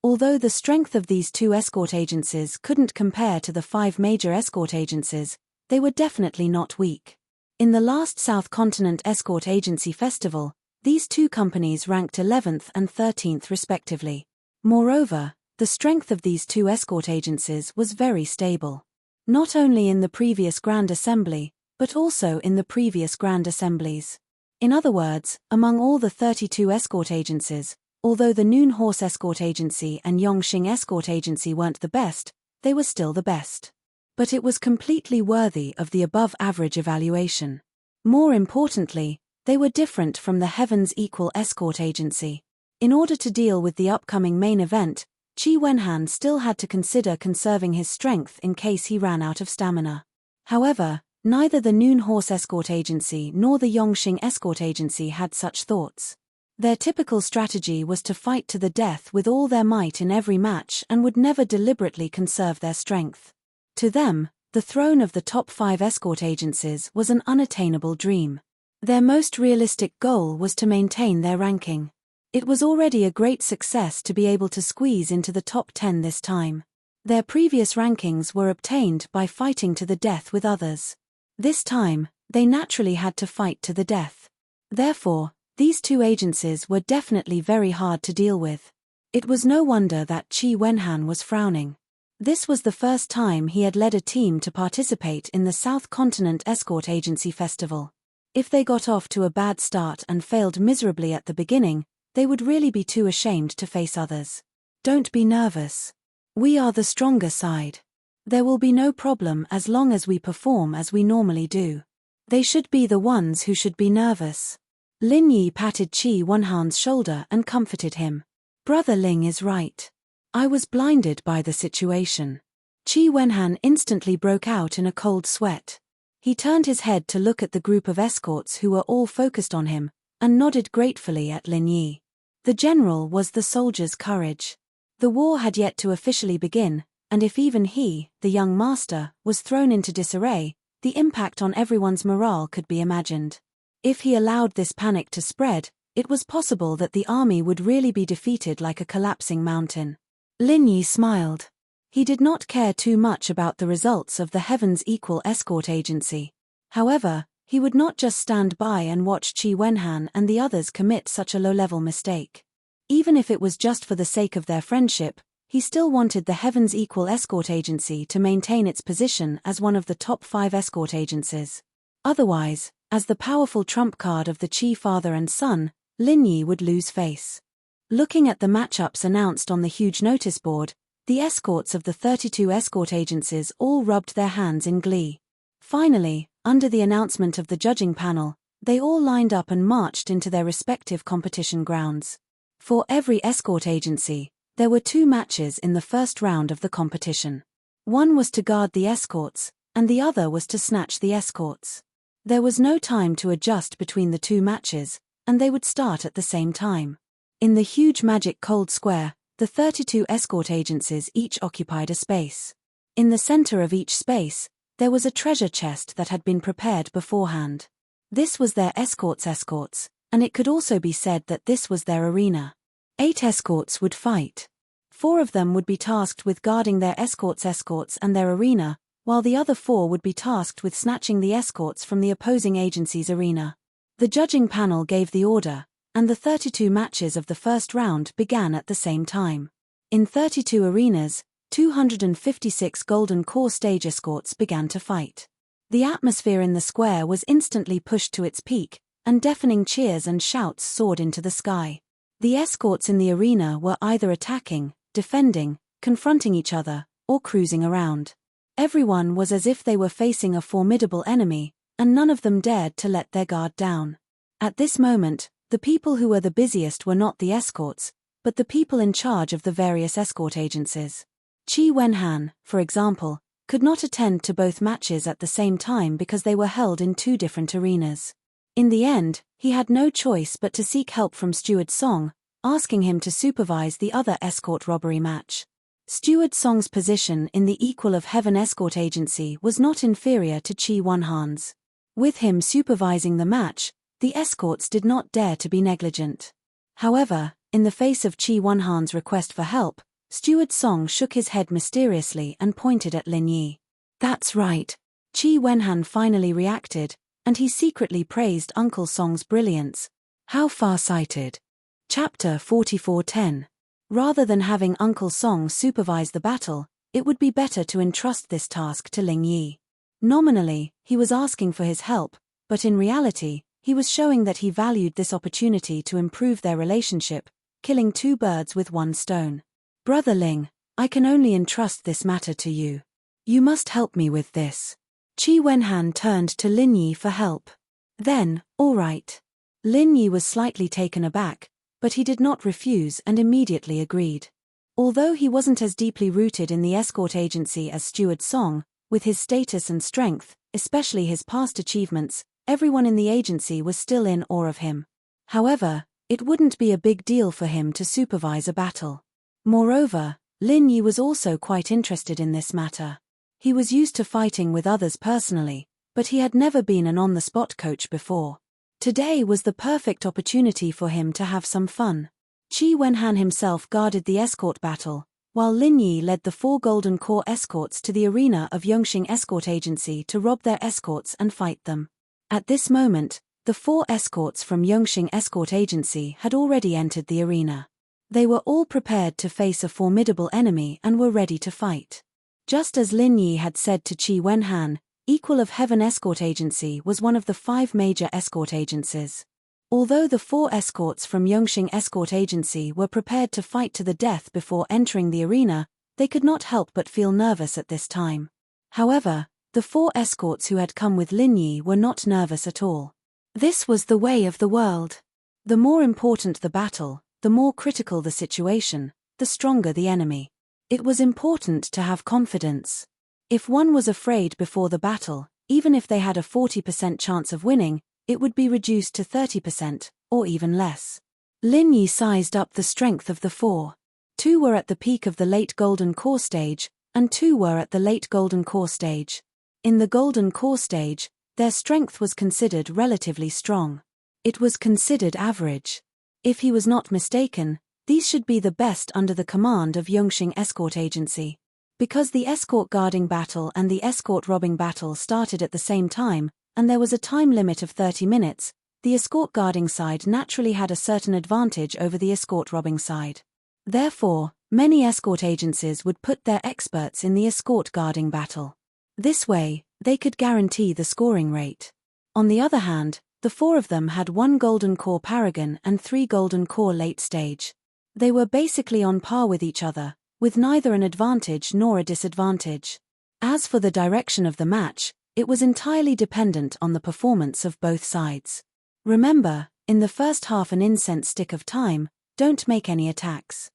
Although the strength of these 2 escort agencies couldn't compare to the 5 major escort agencies, they were definitely not weak. In the last South Continent Escort Agency Festival, these 2 companies ranked 11th and 13th respectively. Moreover, the strength of these 2 escort agencies was very stable. Not only in the previous Grand Assembly, but also in the previous Grand Assemblies. In other words, among all the 32 escort agencies, although the Noon Horse Escort Agency and Yongxing Escort Agency weren't the best, they were still the best. But it was completely worthy of the above-average evaluation. More importantly, they were different from the Heaven's Equal Escort Agency. In order to deal with the upcoming main event, Qi Wenhan still had to consider conserving his strength in case he ran out of stamina. However, neither the Noon Horse Escort Agency nor the Yongxing Escort Agency had such thoughts. Their typical strategy was to fight to the death with all their might in every match and would never deliberately conserve their strength. To them, the throne of the top 5 escort agencies was an unattainable dream. Their most realistic goal was to maintain their ranking. It was already a great success to be able to squeeze into the top 10 this time. Their previous rankings were obtained by fighting to the death with others. This time, they naturally had to fight to the death. Therefore, these two agencies were definitely very hard to deal with. It was no wonder that Qi Wenhan was frowning. This was the first time he had led a team to participate in the South Continent Escort Agency Festival. If they got off to a bad start and failed miserably at the beginning, they would really be too ashamed to face others. Don't be nervous. We are the stronger side. There will be no problem as long as we perform as we normally do. They should be the ones who should be nervous. Lin Yi patted Qi Wenhan's shoulder and comforted him. Brother Ling is right. I was blinded by the situation. Qi Wenhan instantly broke out in a cold sweat. He turned his head to look at the group of escorts who were all focused on him, and nodded gratefully at Lin Yi. The general was the soldier's courage. The war had yet to officially begin, and if even he, the young master, was thrown into disarray, the impact on everyone's morale could be imagined. If he allowed this panic to spread, it was possible that the army would really be defeated like a collapsing mountain. Lin Yi smiled. He did not care too much about the results of the Heaven's Equal Escort Agency. However, he would not just stand by and watch Qi Wenhan and the others commit such a low-level mistake. Even if it was just for the sake of their friendship, he still wanted the Heaven's Equal Escort Agency to maintain its position as one of the top 5 escort agencies. Otherwise, as the powerful trump card of the Qi father and son, Lin Yi would lose face. Looking at the matchups announced on the huge notice board, the escorts of the 32 escort agencies all rubbed their hands in glee. Finally, under the announcement of the judging panel, they all lined up and marched into their respective competition grounds. For every escort agency, there were 2 matches in the first round of the competition. One was to guard the escorts, and the other was to snatch the escorts. There was no time to adjust between the 2 matches, and they would start at the same time. In the huge magic cold square, the 32 escort agencies each occupied a space. In the center of each space, there was a treasure chest that had been prepared beforehand. This was their escorts, and it could also be said that this was their arena. 8 escorts would fight. 4 of them would be tasked with guarding their escorts and their arena, while the other 4 would be tasked with snatching the escorts from the opposing agency's arena. The judging panel gave the order, and the 32 matches of the first round began at the same time. In 32 arenas, 256 golden core stage escorts began to fight. The atmosphere in the square was instantly pushed to its peak, and deafening cheers and shouts soared into the sky. The escorts in the arena were either attacking, defending, confronting each other, or cruising around. Everyone was as if they were facing a formidable enemy, and none of them dared to let their guard down. At this moment, the people who were the busiest were not the escorts, but the people in charge of the various escort agencies. Qi Wenhan, for example, could not attend to both matches at the same time because they were held in 2 different arenas. In the end, he had no choice but to seek help from Steward Song, asking him to supervise the other escort robbery match. Steward Song's position in the Equal of Heaven Escort Agency was not inferior to Qi Wenhan's. With him supervising the match, the escorts did not dare to be negligent. However, in the face of Qi Wenhan's request for help, Steward Song shook his head mysteriously and pointed at Lin Yi. That's right. Qi Wenhan finally reacted, and he secretly praised Uncle Song's brilliance. How far-sighted. Chapter 44:10. Rather than having Uncle Song supervise the battle, it would be better to entrust this task to Ling Yi. Nominally, he was asking for his help, but in reality, he was showing that he valued this opportunity to improve their relationship, killing two birds with one stone. Brother Ling, I can only entrust this matter to you. You must help me with this. Qi Wenhan turned to Lin Yi for help. Then, all right. Lin Yi was slightly taken aback, but he did not refuse and immediately agreed. Although he wasn't as deeply rooted in the escort agency as Steward Song, with his status and strength, especially his past achievements, everyone in the agency was still in awe of him. However, it wouldn't be a big deal for him to supervise a battle. Moreover, Lin Yi was also quite interested in this matter. He was used to fighting with others personally, but he had never been an on-the-spot coach before. Today was the perfect opportunity for him to have some fun. Qi Wenhan himself guarded the escort battle, while Lin Yi led the 4 Golden Core escorts to the arena of Yongxing Escort Agency to rob their escorts and fight them. At this moment, the 4 escorts from Yongxing Escort Agency had already entered the arena. They were all prepared to face a formidable enemy and were ready to fight. Just as Lin Yi had said to Qi Wenhan, Equal of Heaven Escort Agency was one of the 5 major escort agencies. Although the 4 escorts from Yongxing Escort Agency were prepared to fight to the death before entering the arena, they could not help but feel nervous at this time. However, the 4 escorts who had come with Lin Yi were not nervous at all. This was the way of the world. The more important the battle, the more critical the situation, the stronger the enemy. It was important to have confidence. If one was afraid before the battle, even if they had a 40% chance of winning, it would be reduced to 30%, or even less. Lin Yi sized up the strength of the 4. 2 were at the peak of the late Golden Core stage, and 2 were at the late Golden Core stage. In the Golden Core stage, their strength was considered relatively strong. It was considered average. If he was not mistaken, these should be the best under the command of Yongxing Escort Agency. Because the escort guarding battle and the escort robbing battle started at the same time, and there was a time limit of 30 minutes, the escort guarding side naturally had a certain advantage over the escort robbing side. Therefore, many escort agencies would put their experts in the escort guarding battle. This way, they could guarantee the scoring rate. On the other hand, the 4 of them had 1 Golden Core Paragon and 3 Golden Core late stage. They were basically on par with each other, with neither an advantage nor a disadvantage. As for the direction of the match, it was entirely dependent on the performance of both sides. Remember, in the first half an incense stick of time, don't make any attacks.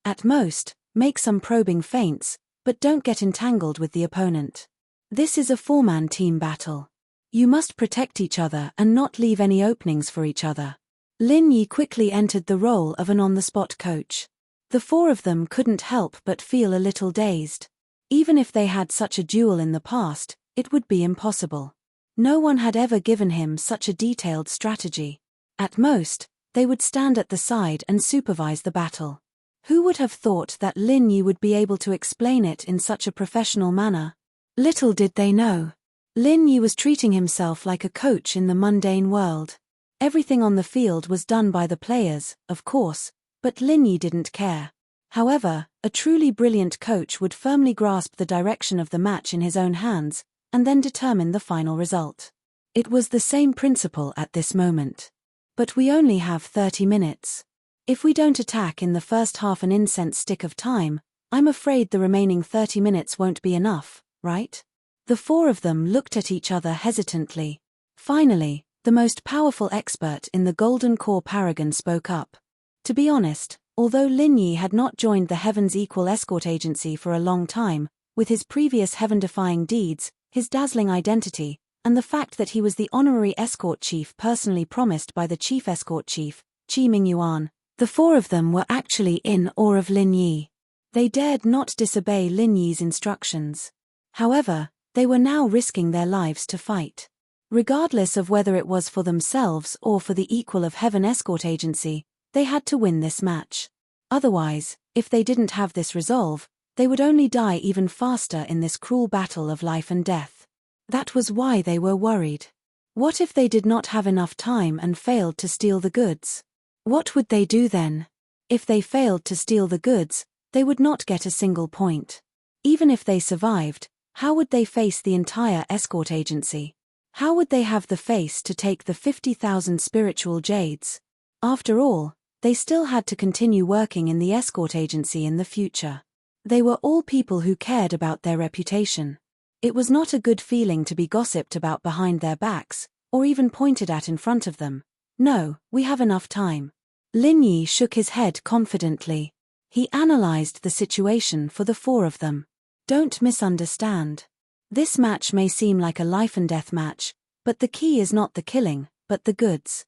At most, make some probing feints, but don't get entangled with the opponent. This is a 4-man team battle. You must protect each other and not leave any openings for each other. Lin Yi quickly entered the role of an on-the-spot coach. The 4 of them couldn't help but feel a little dazed. Even if they had such a duel in the past, it would be impossible. No one had ever given him such a detailed strategy. At most, they would stand at the side and supervise the battle. Who would have thought that Lin Yi would be able to explain it in such a professional manner? Little did they know. Lin Yi was treating himself like a coach in the mundane world. Everything on the field was done by the players, of course, but Lin Yi didn't care. However, a truly brilliant coach would firmly grasp the direction of the match in his own hands, and then determine the final result. It was the same principle at this moment. But we only have 30 minutes. If we don't attack in the first half an incense stick of time, I'm afraid the remaining 30 minutes won't be enough, right? The 4 of them looked at each other hesitantly. Finally, the most powerful expert in the Golden Core Paragon spoke up. To be honest, although Lin Yi had not joined the Heaven's Equal Escort Agency for a long time, with his previous heaven-defying deeds, his dazzling identity, and the fact that he was the honorary escort chief personally promised by the chief escort chief, Qi Mingyuan, the 4 of them were actually in awe of Lin Yi. They dared not disobey Lin Yi's instructions. However, they were now risking their lives to fight. Regardless of whether it was for themselves or for the Equal of Heaven Escort Agency, they had to win this match. Otherwise, if they didn't have this resolve, they would only die even faster in this cruel battle of life and death. That was why they were worried. What if they did not have enough time and failed to steal the goods? What would they do then? If they failed to steal the goods, they would not get a single point. Even if they survived, How would they face the entire escort agency? How would they have the face to take the 50,000 spiritual jades? After all, they still had to continue working in the escort agency in the future. They were all people who cared about their reputation. It was not a good feeling to be gossiped about behind their backs, or even pointed at in front of them. No, we have enough time. Lin Yi shook his head confidently. He analyzed the situation for the four of them. Don't misunderstand. This match may seem like a life and death match, but the key is not the killing, but the goods.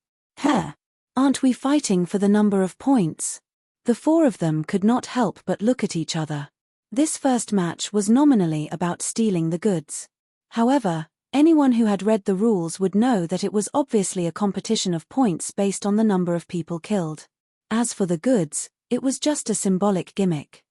Aren't we fighting for the number of points? The four of them could not help but look at each other. This first match was nominally about stealing the goods. However, anyone who had read the rules would know that it was obviously a competition of points based on the number of people killed. As for the goods, it was just a symbolic gimmick.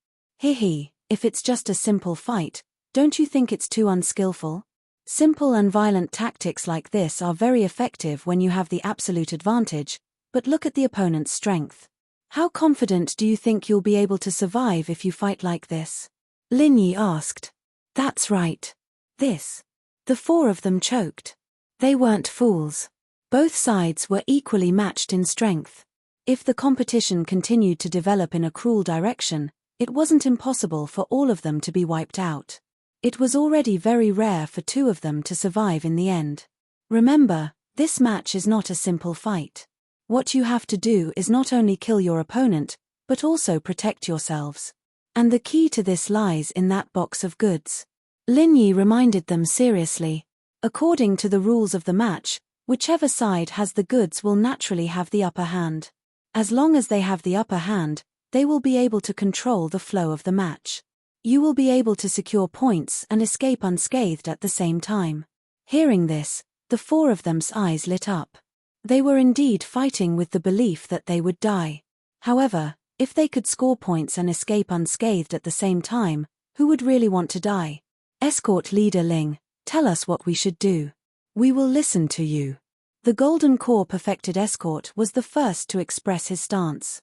If it's just a simple fight, don't you think it's too unskillful? Simple and violent tactics like this are very effective when you have the absolute advantage, but look at the opponent's strength. How confident do you think you'll be able to survive if you fight like this? Lin Yi asked. That's right. The four of them choked. They weren't fools. Both sides were equally matched in strength. If the competition continued to develop in a cruel direction, it wasn't impossible for all of them to be wiped out. It was already very rare for two of them to survive in the end. Remember, this match is not a simple fight. What you have to do is not only kill your opponent, but also protect yourselves. And the key to this lies in that box of goods. Lin Yi reminded them seriously. According to the rules of the match, whichever side has the goods will naturally have the upper hand. As long as they have the upper hand, they will be able to control the flow of the match. You will be able to secure points and escape unscathed at the same time. Hearing this, the four of them's eyes lit up. They were indeed fighting with the belief that they would die. However, if they could score points and escape unscathed at the same time, who would really want to die? Escort leader Ling, tell us what we should do. We will listen to you. The Golden Core Perfected Escort was the first to express his stance.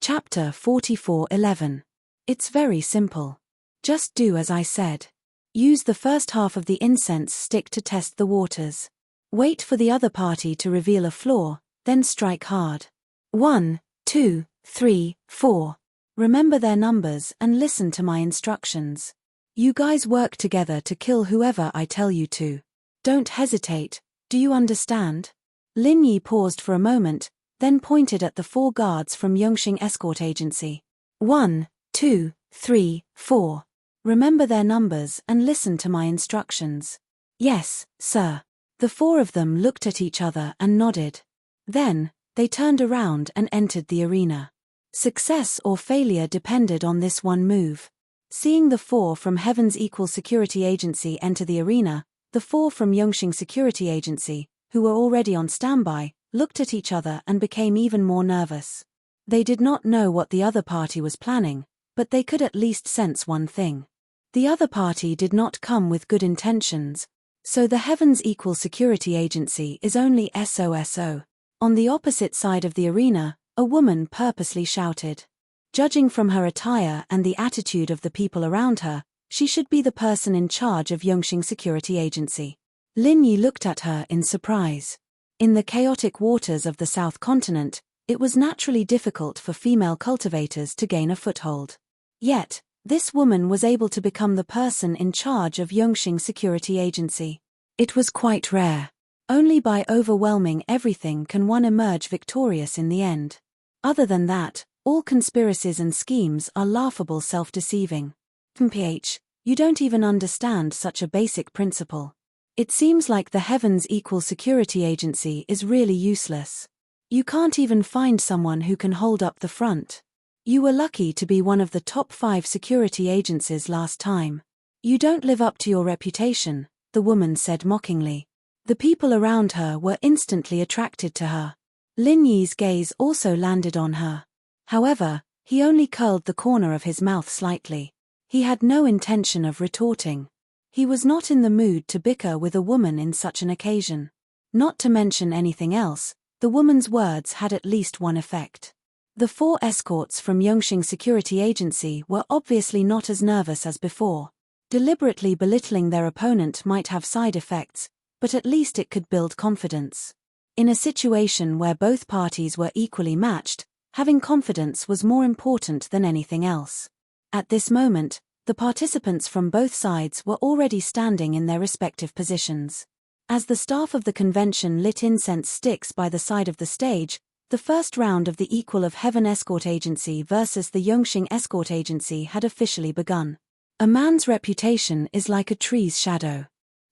Chapter 44:11. It's very simple. Just do as I said. Use the first half of the incense stick to test the waters. Wait for the other party to reveal a flaw, then strike hard. 1, 2, 3, 4. Remember their numbers and listen to my instructions. You guys work together to kill whoever I tell you to. Don't hesitate, do you understand? Lin Yi paused for a moment, then pointed at the four guards from Yongxing Escort Agency. 1, 2, 3, 4. Remember their numbers and listen to my instructions. Yes, sir. The four of them looked at each other and nodded. Then, they turned around and entered the arena. Success or failure depended on this one move. Seeing the four from Heaven's Equal Security Agency enter the arena, the four from Yongxing Security Agency, who were already on standby, looked at each other and became even more nervous. They did not know what the other party was planning, but they could at least sense one thing. The other party did not come with good intentions, so the Heaven's Equal Security Agency is only SOSO. On the opposite side of the arena, a woman purposely shouted. Judging from her attire and the attitude of the people around her, she should be the person in charge of Yongxing Security Agency. Lin Yi looked at her in surprise. In the chaotic waters of the South Continent, it was naturally difficult for female cultivators to gain a foothold. Yet, this woman was able to become the person in charge of Yongxing Security Agency. It was quite rare. Only by overwhelming everything can one emerge victorious in the end. Other than that, all conspiracies and schemes are laughable, self-deceiving. You don't even understand such a basic principle. It seems like the Heaven's Equal Security Agency is really useless. You can't even find someone who can hold up the front. You were lucky to be one of the top 5 security agencies last time. You don't live up to your reputation, the woman said mockingly. The people around her were instantly attracted to her. Lin Yi's gaze also landed on her. However, he only curled the corner of his mouth slightly. He had no intention of retorting. He was not in the mood to bicker with a woman in such an occasion. Not to mention anything else, the woman's words had at least one effect. The 4 escorts from Yongxing Security Agency were obviously not as nervous as before. Deliberately belittling their opponent might have side effects, but at least it could build confidence. In a situation where both parties were equally matched, having confidence was more important than anything else. At this moment, the participants from both sides were already standing in their respective positions. As the staff of the convention lit incense sticks by the side of the stage, the first round of the Equal of Heaven Escort Agency versus the Yongxing Escort Agency had officially begun. A man's reputation is like a tree's shadow.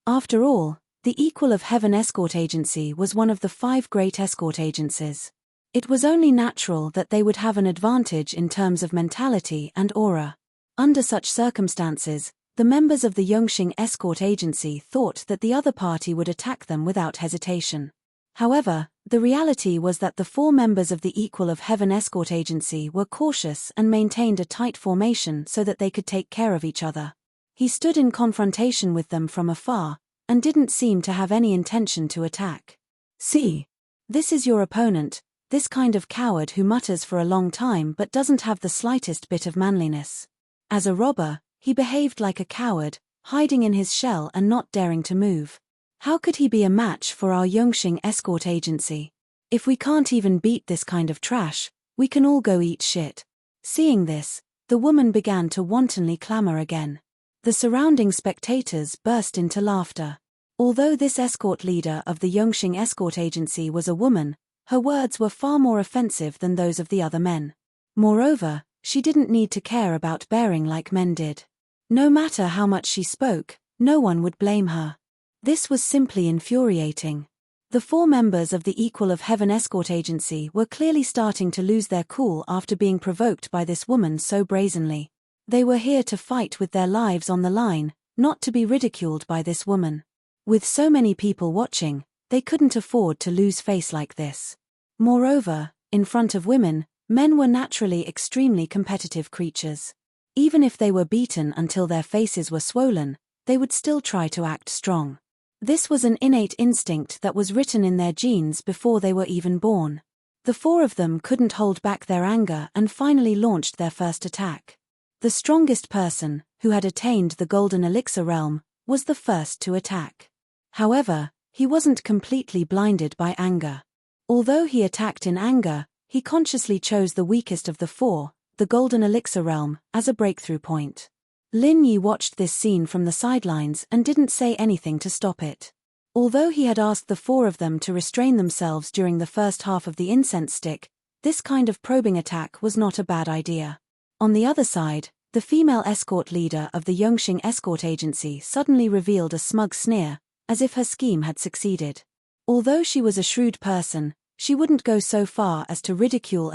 After all, the Equal of Heaven Escort Agency was one of the 5 great escort agencies. It was only natural that they would have an advantage in terms of mentality and aura. Under such circumstances, the members of the Yongxing Escort Agency thought that the other party would attack them without hesitation. However, the reality was that the 4 members of the Equal of Heaven Escort Agency were cautious and maintained a tight formation so that they could take care of each other. He stood in confrontation with them from afar, and didn't seem to have any intention to attack. See, this is your opponent, this kind of coward who mutters for a long time but doesn't have the slightest bit of manliness. As a robber, he behaved like a coward, hiding in his shell and not daring to move. How could he be a match for our Yongxing Escort Agency? If we can't even beat this kind of trash, we can all go eat shit. Seeing this, the woman began to wantonly clamor again. The surrounding spectators burst into laughter. Although this escort leader of the Yongxing Escort Agency was a woman, her words were far more offensive than those of the other men. Moreover, she didn't need to care about bearing like men did. No matter how much she spoke, no one would blame her. This was simply infuriating. The 4 members of the Equal of Heaven Escort Agency were clearly starting to lose their cool after being provoked by this woman so brazenly. They were here to fight with their lives on the line, not to be ridiculed by this woman. With so many people watching, they couldn't afford to lose face like this. Moreover, in front of women, men were naturally extremely competitive creatures. Even if they were beaten until their faces were swollen, they would still try to act strong. This was an innate instinct that was written in their genes before they were even born. The 4 of them couldn't hold back their anger and finally launched their first attack. The strongest person, who had attained the Golden Elixir realm, was the first to attack. However, he wasn't completely blinded by anger. Although he attacked in anger, he consciously chose the weakest of the 4, the Golden Elixir realm, as a breakthrough point. Lin Yi watched this scene from the sidelines and didn't say anything to stop it. Although he had asked the 4 of them to restrain themselves during the first half of the incense stick, this kind of probing attack was not a bad idea. On the other side, the female escort leader of the Yongxing Escort Agency suddenly revealed a smug sneer, as if her scheme had succeeded. Although she was a shrewd person, she wouldn't go so far as to ridicule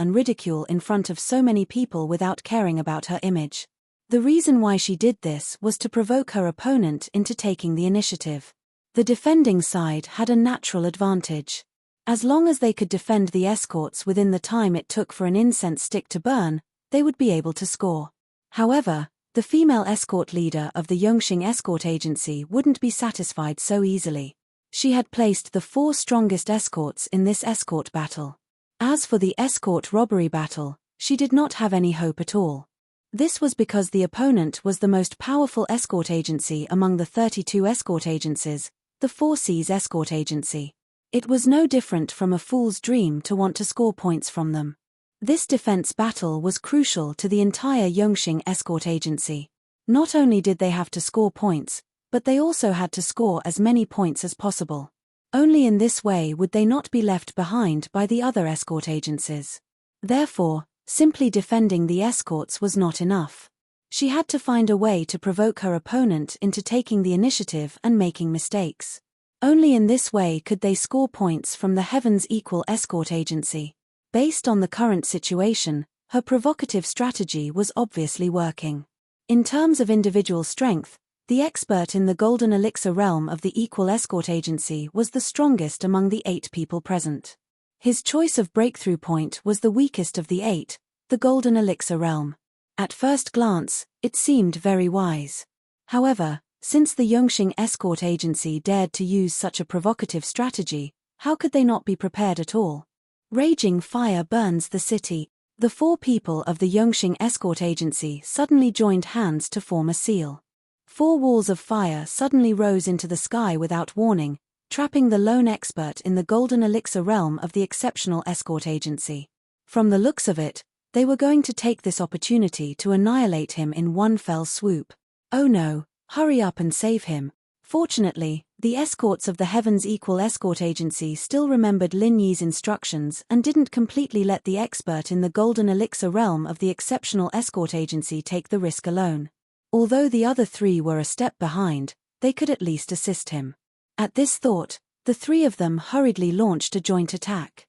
in front of so many people without caring about her image. The reason why she did this was to provoke her opponent into taking the initiative. The defending side had a natural advantage. As long as they could defend the escorts within the time it took for an incense stick to burn, they would be able to score. However, the female escort leader of the Yongxing Escort Agency wouldn't be satisfied so easily. She had placed the 4 strongest escorts in this escort battle. As for the escort robbery battle, she did not have any hope at all. This was because the opponent was the most powerful escort agency among the 32 escort agencies, the 4C's Escort Agency. It was no different from a fool's dream to want to score points from them. This defense battle was crucial to the entire Yongxing Escort Agency. Not only did they have to score points, but they also had to score as many points as possible. Only in this way would they not be left behind by the other escort agencies. Therefore, simply defending the escorts was not enough. She had to find a way to provoke her opponent into taking the initiative and making mistakes. Only in this way could they score points from the Heaven's Equal Escort Agency. Based on the current situation, her provocative strategy was obviously working. In terms of individual strength, the expert in the Golden Elixir realm of the Equal Escort Agency was the strongest among the 8 people present. His choice of breakthrough point was the weakest of the 8, the Golden Elixir realm. At first glance, it seemed very wise. However, since the Yongxing Escort Agency dared to use such a provocative strategy, how could they not be prepared at all? Raging fire burns the city. The 4 people of the Yongxing Escort Agency suddenly joined hands to form a seal. 4 walls of fire suddenly rose into the sky without warning, trapping the lone expert in the golden elixir realm of the exceptional escort agency. From the looks of it, they were going to take this opportunity to annihilate him in one fell swoop. Oh no, hurry up and save him. Fortunately, the escorts of the Heaven's Equal Escort Agency still remembered Lin Yi's instructions and didn't completely let the expert in the golden elixir realm of the exceptional escort agency take the risk alone. Although the other 3 were a step behind, they could at least assist him. At this thought, the 3 of them hurriedly launched a joint attack.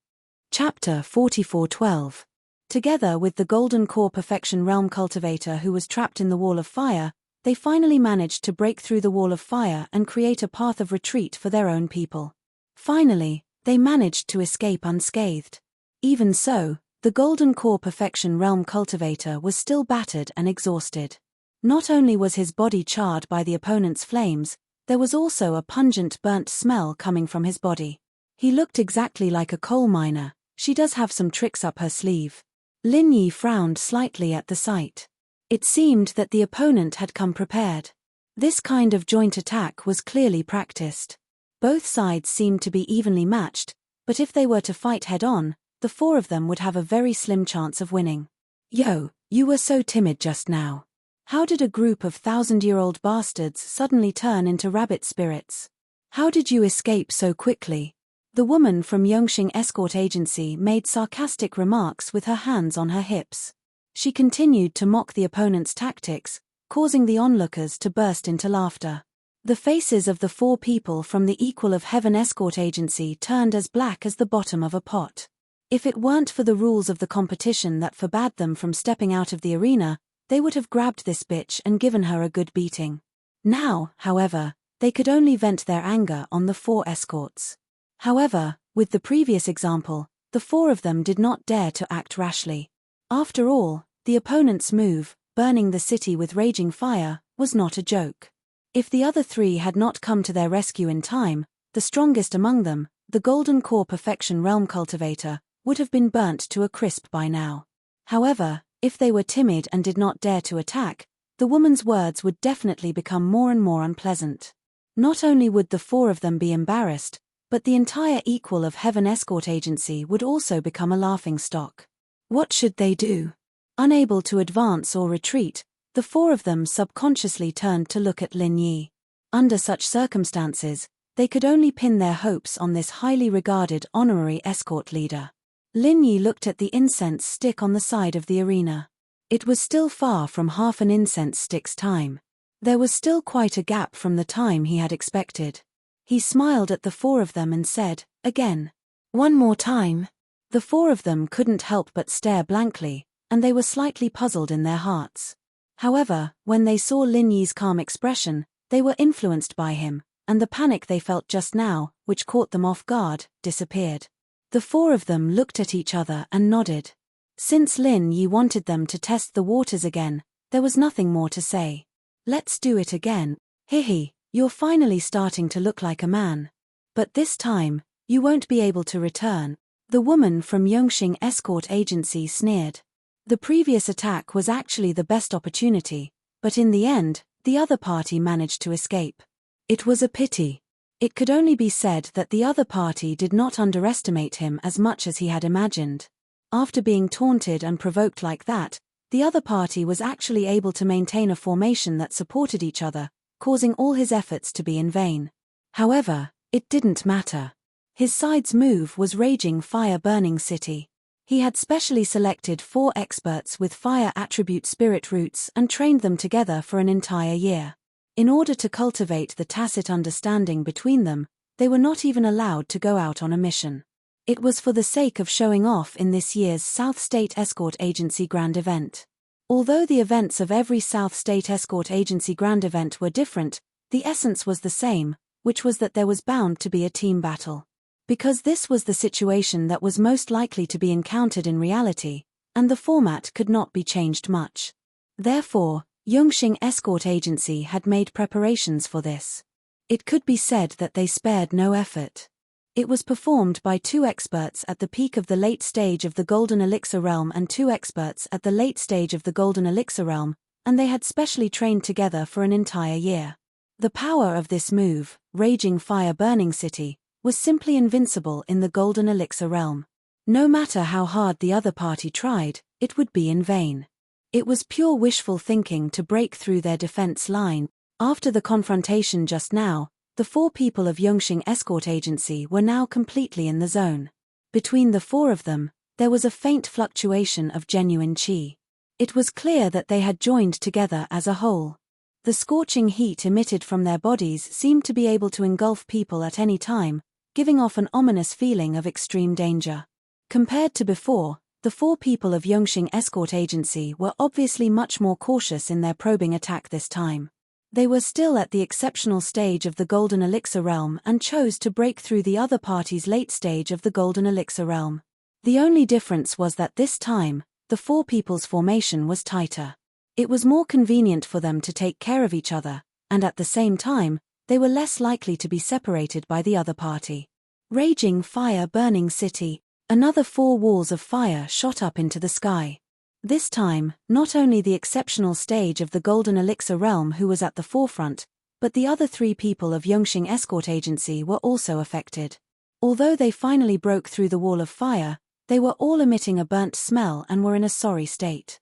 Chapter 44:12. Together with the Golden Core Perfection Realm Cultivator who was trapped in the Wall of Fire, they finally managed to break through the Wall of Fire and create a path of retreat for their own people. Finally, they managed to escape unscathed. Even so, the Golden Core Perfection Realm Cultivator was still battered and exhausted. Not only was his body charred by the opponent's flames, there was also a pungent burnt smell coming from his body. He looked exactly like a coal miner. She does have some tricks up her sleeve. Lin Yi frowned slightly at the sight. It seemed that the opponent had come prepared. This kind of joint attack was clearly practiced. Both sides seemed to be evenly matched, but if they were to fight head-on, the 4 of them would have a very slim chance of winning. Yo, you were so timid just now. How did a group of 1,000-year-old bastards suddenly turn into rabbit spirits? How did you escape so quickly? The woman from Yongxing Escort Agency made sarcastic remarks with her hands on her hips. She continued to mock the opponent's tactics, causing the onlookers to burst into laughter. The faces of the 4 people from the Equal of Heaven Escort Agency turned as black as the bottom of a pot. If it weren't for the rules of the competition that forbade them from stepping out of the arena, they would have grabbed this bitch and given her a good beating. Now, however, they could only vent their anger on the 4 escorts. However, with the previous example, the 4 of them did not dare to act rashly. After all, the opponent's move, burning the city with raging fire, was not a joke. If the other 3 had not come to their rescue in time, the strongest among them, the Golden Core Perfection Realm Cultivator, would have been burnt to a crisp by now. However, if they were timid and did not dare to attack, the woman's words would definitely become more and more unpleasant. Not only would the 4 of them be embarrassed, but the entire Equal of Heaven Escort Agency would also become a laughingstock. What should they do? Unable to advance or retreat, the 4 of them subconsciously turned to look at Lin Yi. Under such circumstances, they could only pin their hopes on this highly regarded honorary escort leader. Lin Yi looked at the incense stick on the side of the arena. It was still far from half an incense stick's time. There was still quite a gap from the time he had expected. He smiled at the 4 of them and said, again, "One more time." The 4 of them couldn't help but stare blankly, and they were slightly puzzled in their hearts. However, when they saw Lin Yi's calm expression, they were influenced by him, and the panic they felt just now, which caught them off guard, disappeared. The 4 of them looked at each other and nodded. Since Lin Yi wanted them to test the waters again, there was nothing more to say. Let's do it again. Hihi, you're finally starting to look like a man. But this time, you won't be able to return. The woman from Yongxing Escort Agency sneered. The previous attack was actually the best opportunity, but in the end, the other party managed to escape. It was a pity. It could only be said that the other party did not underestimate him as much as he had imagined. After being taunted and provoked like that, the other party was actually able to maintain a formation that supported each other, causing all his efforts to be in vain. However, it didn't matter. His side's move was Raging Fire Burning City. He had specially selected 4 experts with fire attribute spirit roots and trained them together for an entire year. In order to cultivate the tacit understanding between them, they were not even allowed to go out on a mission. It was for the sake of showing off in this year's South State Escort Agency Grand Event. Although the events of every South State Escort Agency Grand Event were different, the essence was the same, which was that there was bound to be a team battle. Because this was the situation that was most likely to be encountered in reality, and the format could not be changed much. Therefore, Yongxing Escort Agency had made preparations for this. It could be said that they spared no effort. It was performed by 2 experts at the peak of the late stage of the Golden Elixir Realm and 2 experts at the late stage of the Golden Elixir Realm, and they had specially trained together for an entire year. The power of this move, Raging Fire Burning City, was simply invincible in the Golden Elixir realm. No matter how hard the other party tried, it would be in vain. It was pure wishful thinking to break through their defense line. After the confrontation just now, the 4 people of Yongxing Escort Agency were now completely in the zone. Between the 4 of them, there was a faint fluctuation of genuine qi. It was clear that they had joined together as a whole. The scorching heat emitted from their bodies seemed to be able to engulf people at any time, giving off an ominous feeling of extreme danger. Compared to before, the 4 people of Yongxing Escort Agency were obviously much more cautious in their probing attack this time. They were still at the exceptional stage of the Golden Elixir realm and chose to break through the other party's late stage of the Golden Elixir realm. The only difference was that this time, the 4 people's formation was tighter. It was more convenient for them to take care of each other, and at the same time, they were less likely to be separated by the other party. Raging Fire Burning City. Another 4 walls of fire shot up into the sky. This time, not only the exceptional stage of the Golden Elixir realm who was at the forefront, but the other 3 people of Yongxing Escort Agency were also affected. Although they finally broke through the wall of fire, they were all emitting a burnt smell and were in a sorry state.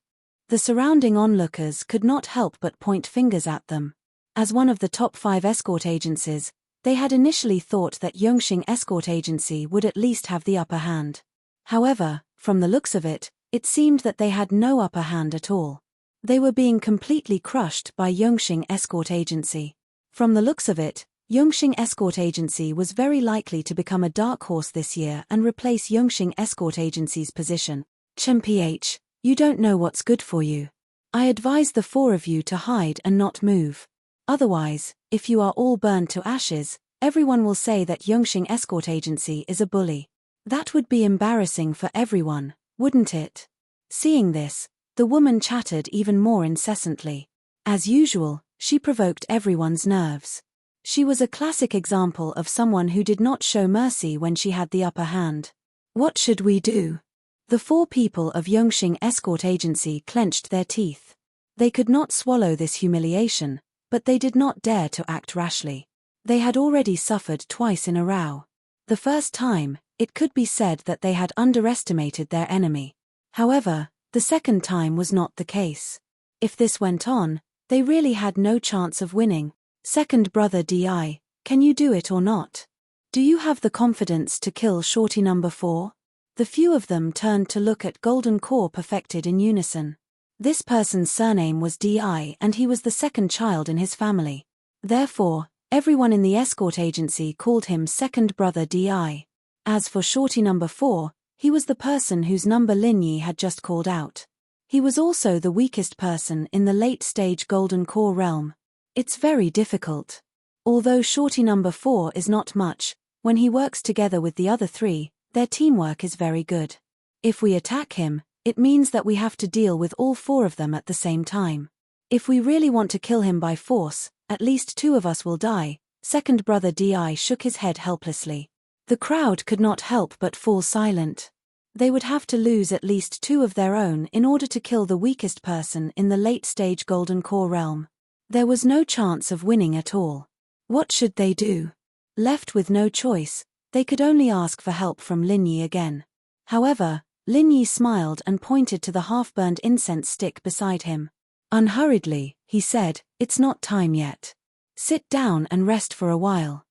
The surrounding onlookers could not help but point fingers at them. As one of the top 5 escort agencies, they had initially thought that Yongxing Escort Agency would at least have the upper hand. However, from the looks of it, it seemed that they had no upper hand at all. They were being completely crushed by Yongxing Escort Agency. From the looks of it, Yongxing Escort Agency was very likely to become a dark horse this year and replace Yongxing Escort Agency's position. Chen-ph, you don't know what's good for you. I advise the 4 of you to hide and not move. Otherwise, if you are all burned to ashes, everyone will say that Yongxing Escort Agency is a bully. That would be embarrassing for everyone, wouldn't it? Seeing this, the woman chattered even more incessantly. As usual, she provoked everyone's nerves. She was a classic example of someone who did not show mercy when she had the upper hand. What should we do? The 4 people of Yongxing Escort Agency clenched their teeth. They could not swallow this humiliation, but they did not dare to act rashly. They had already suffered twice in a row. The first time, it could be said that they had underestimated their enemy. However, the second time was not the case. If this went on, they really had no chance of winning. Second brother Di, can you do it or not? Do you have the confidence to kill Shorty number 4? The few of them turned to look at Golden Core perfected in unison. This person's surname was Di and he was the second child in his family. Therefore, everyone in the escort agency called him second brother Di. As for Shorty number 4, he was the person whose number Lin Yi had just called out. He was also the weakest person in the late-stage Golden Core realm. It's very difficult. Although Shorty number 4 is not much, when he works together with the other 3, their teamwork is very good. If we attack him, it means that we have to deal with all 4 of them at the same time. If we really want to kill him by force, at least 2 of us will die. Second brother Di shook his head helplessly. The crowd could not help but fall silent. They would have to lose at least 2 of their own in order to kill the weakest person in the late-stage Golden Core realm. There was no chance of winning at all. What should they do? Left with no choice, they could only ask for help from Lin Yi again. However, Lin Yi smiled and pointed to the half-burned incense stick beside him. Unhurriedly, he said, "It's not time yet. Sit down and rest for a while."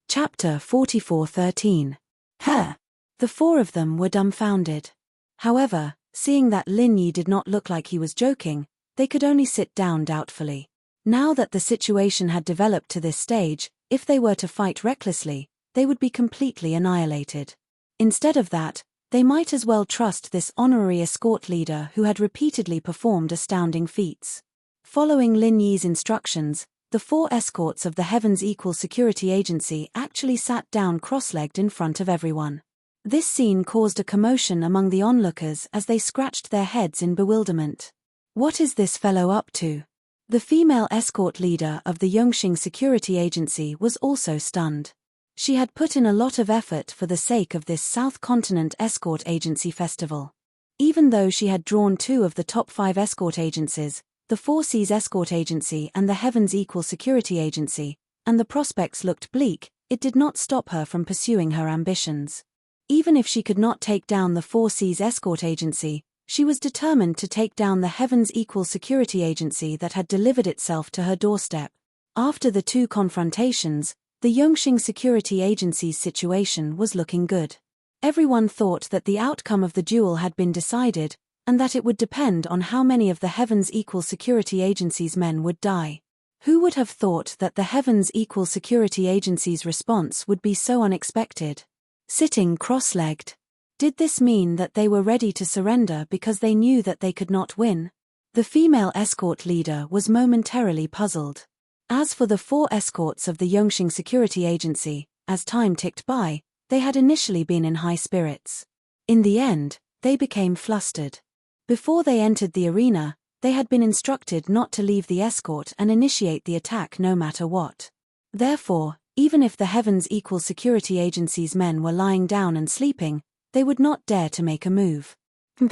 Chapter 44:13. Huh! The 4 of them were dumbfounded. However, seeing that Lin Yi did not look like he was joking, they could only sit down doubtfully. Now that the situation had developed to this stage, if they were to fight recklessly, they would be completely annihilated. Instead of that, they might as well trust this honorary escort leader who had repeatedly performed astounding feats. Following Lin Yi's instructions, the 4 escorts of the Heaven's Equal Security Agency actually sat down cross-legged in front of everyone. This scene caused a commotion among the onlookers as they scratched their heads in bewilderment. What is this fellow up to? The female escort leader of the Yongxing Security Agency was also stunned. She had put in a lot of effort for the sake of this South Continent Escort Agency festival. Even though she had drawn 2 of the top 5 escort agencies, the Four Seas Escort Agency and the Heavens Equal Security Agency, and the prospects looked bleak, it did not stop her from pursuing her ambitions. Even if she could not take down the Four Seas Escort Agency, she was determined to take down the Heavens Equal Security Agency that had delivered itself to her doorstep. After the two confrontations, the Yongxing Security Agency's situation was looking good. Everyone thought that the outcome of the duel had been decided, and that it would depend on how many of the Heavens Equal Security Agency's men would die. Who would have thought that the Heavens Equal Security Agency's response would be so unexpected? Sitting cross-legged. Did this mean that they were ready to surrender because they knew that they could not win? The female escort leader was momentarily puzzled. As for the four escorts of the Yongxing Security Agency, as time ticked by, they had initially been in high spirits. In the end, they became flustered. Before they entered the arena, they had been instructed not to leave the escort and initiate the attack no matter what. Therefore, even if the Heavens Equal Security Agency's men were lying down and sleeping, they would not dare to make a move.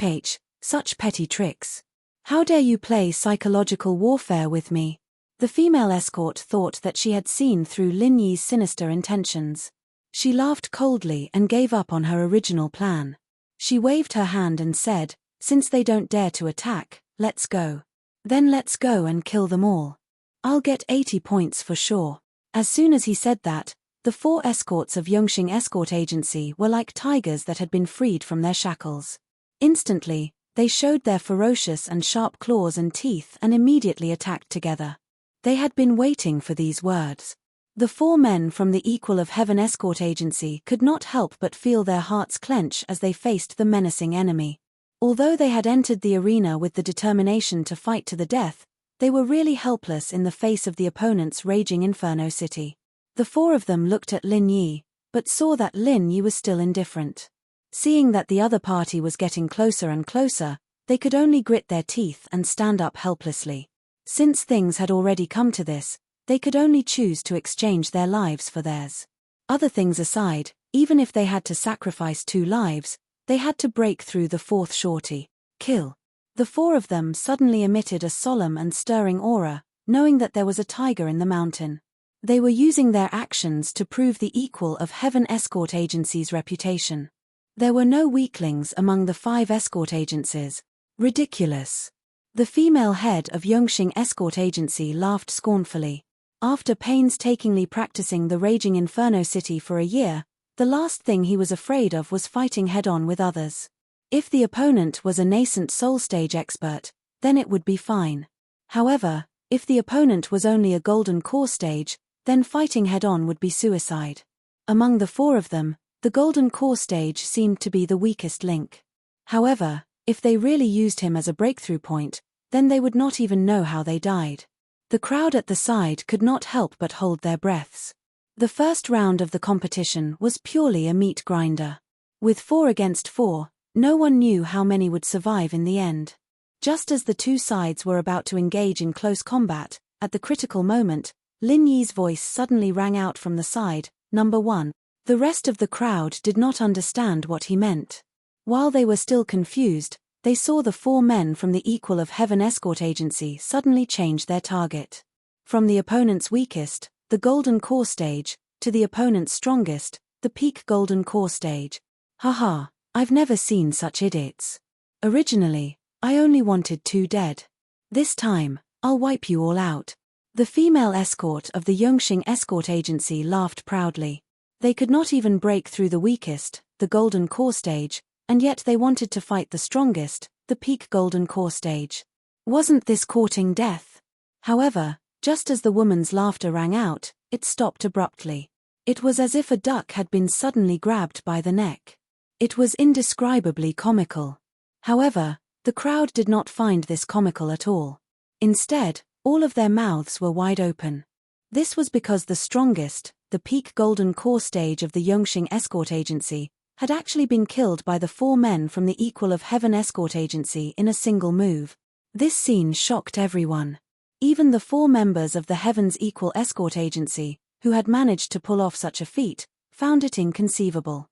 H. Such petty tricks. How dare you play psychological warfare with me? The female escort thought that she had seen through Lin Yi's sinister intentions. She laughed coldly and gave up on her original plan. She waved her hand and said, "Since they don't dare to attack, let's go. Then let's go and kill them all. I'll get 80 points for sure." As soon as he said that, the four escorts of Yongxing Escort Agency were like tigers that had been freed from their shackles. Instantly, they showed their ferocious and sharp claws and teeth and immediately attacked together. They had been waiting for these words. The four men from the Equal of Heaven Escort Agency could not help but feel their hearts clench as they faced the menacing enemy. Although they had entered the arena with the determination to fight to the death, they were really helpless in the face of the opponent's raging Inferno City. The four of them looked at Lin Yi, but saw that Lin Yi was still indifferent. Seeing that the other party was getting closer and closer, they could only grit their teeth and stand up helplessly. Since things had already come to this, they could only choose to exchange their lives for theirs. Other things aside, even if they had to sacrifice 2 lives, they had to break through the fourth shorty. Kill. The four of them suddenly emitted a solemn and stirring aura, knowing that there was a tiger in the mountain. They were using their actions to prove the Equal of Heaven Escort Agency's reputation. There were no weaklings among the 5 escort agencies. Ridiculous. The female head of Yongxing Escort Agency laughed scornfully. After painstakingly practicing the raging Inferno City for a year, the last thing he was afraid of was fighting head-on with others. If the opponent was a nascent soul stage expert, then it would be fine. However, if the opponent was only a golden core stage, then fighting head-on would be suicide. Among the 4 of them, the golden core stage seemed to be the weakest link. However, if they really used him as a breakthrough point, then they would not even know how they died. The crowd at the side could not help but hold their breaths. The first round of the competition was purely a meat grinder. With 4 against 4, no one knew how many would survive in the end. Just as the 2 sides were about to engage in close combat, at the critical moment, Lin Yi's voice suddenly rang out from the side, "Number 1. The rest of the crowd did not understand what he meant. While they were still confused, they saw the 4 men from the Equal of Heaven Escort Agency suddenly change their target. From the opponent's weakest, the Golden Core stage, to the opponent's strongest, the Peak Golden Core stage. Haha, I've never seen such idiots. Originally, I only wanted 2 dead. This time, I'll wipe you all out." The female escort of the Yongxing Escort Agency laughed proudly. They could not even break through the weakest, the Golden Core stage, and yet they wanted to fight the strongest, the Peak Golden Core stage. Wasn't this courting death? However, just as the woman's laughter rang out, it stopped abruptly. It was as if a duck had been suddenly grabbed by the neck. It was indescribably comical. However, the crowd did not find this comical at all. Instead, all of their mouths were wide open. This was because the strongest, the Peak Golden Core stage of the Yongxing Escort Agency, had actually been killed by the 4 men from the Equal of Heaven Escort Agency in a single move. This scene shocked everyone. Even the 4 members of the Heavens Equal Escort Agency, who had managed to pull off such a feat, found it inconceivable.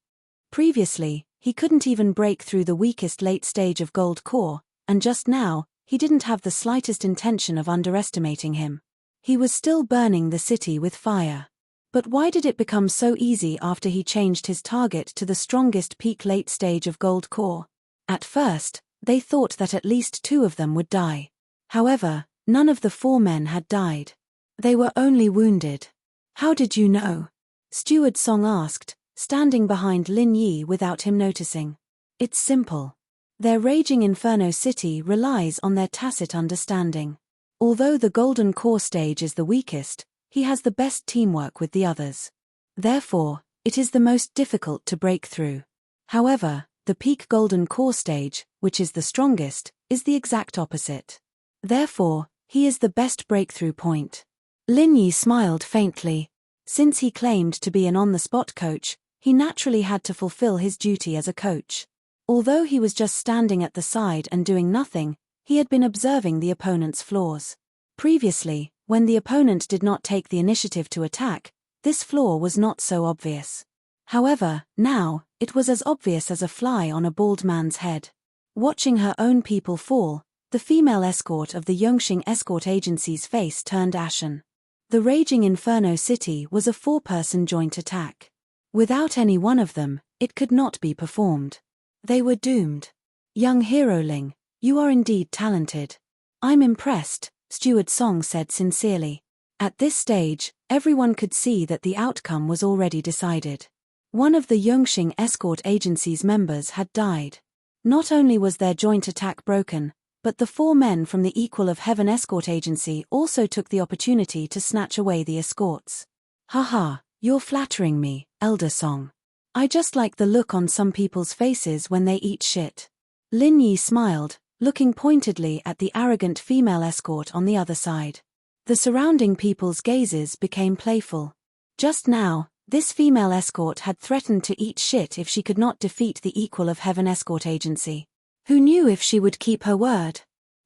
Previously, he couldn't even break through the weakest late stage of Gold Core, and just now, he didn't have the slightest intention of underestimating him. He was still burning the city with fire. But why did it become so easy after he changed his target to the strongest peak late stage of gold core? At first, they thought that at least 2 of them would die. However, none of the 4 men had died. They were only wounded. How did you know? Steward Song asked, standing behind Lin Yi without him noticing. It's simple. Their raging inferno city relies on their tacit understanding. Although the golden core stage is the weakest, he has the best teamwork with the others. Therefore, it is the most difficult to break through. However, the peak golden core stage, which is the strongest, is the exact opposite. Therefore, he is the best breakthrough point. Lin Yi smiled faintly. Since he claimed to be an on-the-spot coach, he naturally had to fulfill his duty as a coach. Although he was just standing at the side and doing nothing, he had been observing the opponent's flaws. Previously, when the opponent did not take the initiative to attack, this flaw was not so obvious. However, now, it was as obvious as a fly on a bald man's head. Watching her own people fall, the female escort of the Yongxing escort agency's face turned ashen. The raging inferno city was a 4-person joint attack. Without any one of them, it could not be performed. They were doomed. Young heroling, you are indeed talented. I'm impressed, Steward Song said sincerely. At this stage, everyone could see that the outcome was already decided. One of the Yongxing escort agency's members had died. Not only was their joint attack broken, but the 4 men from the Equal of Heaven escort agency also took the opportunity to snatch away the escorts. Haha, you're flattering me, Elder Song. I just like the look on some people's faces when they eat shit. Lin Yi smiled, looking pointedly at the arrogant female escort on the other side. The surrounding people's gazes became playful. Just now, this female escort had threatened to eat shit if she could not defeat the Equal of Heaven escort agency. Who knew if she would keep her word?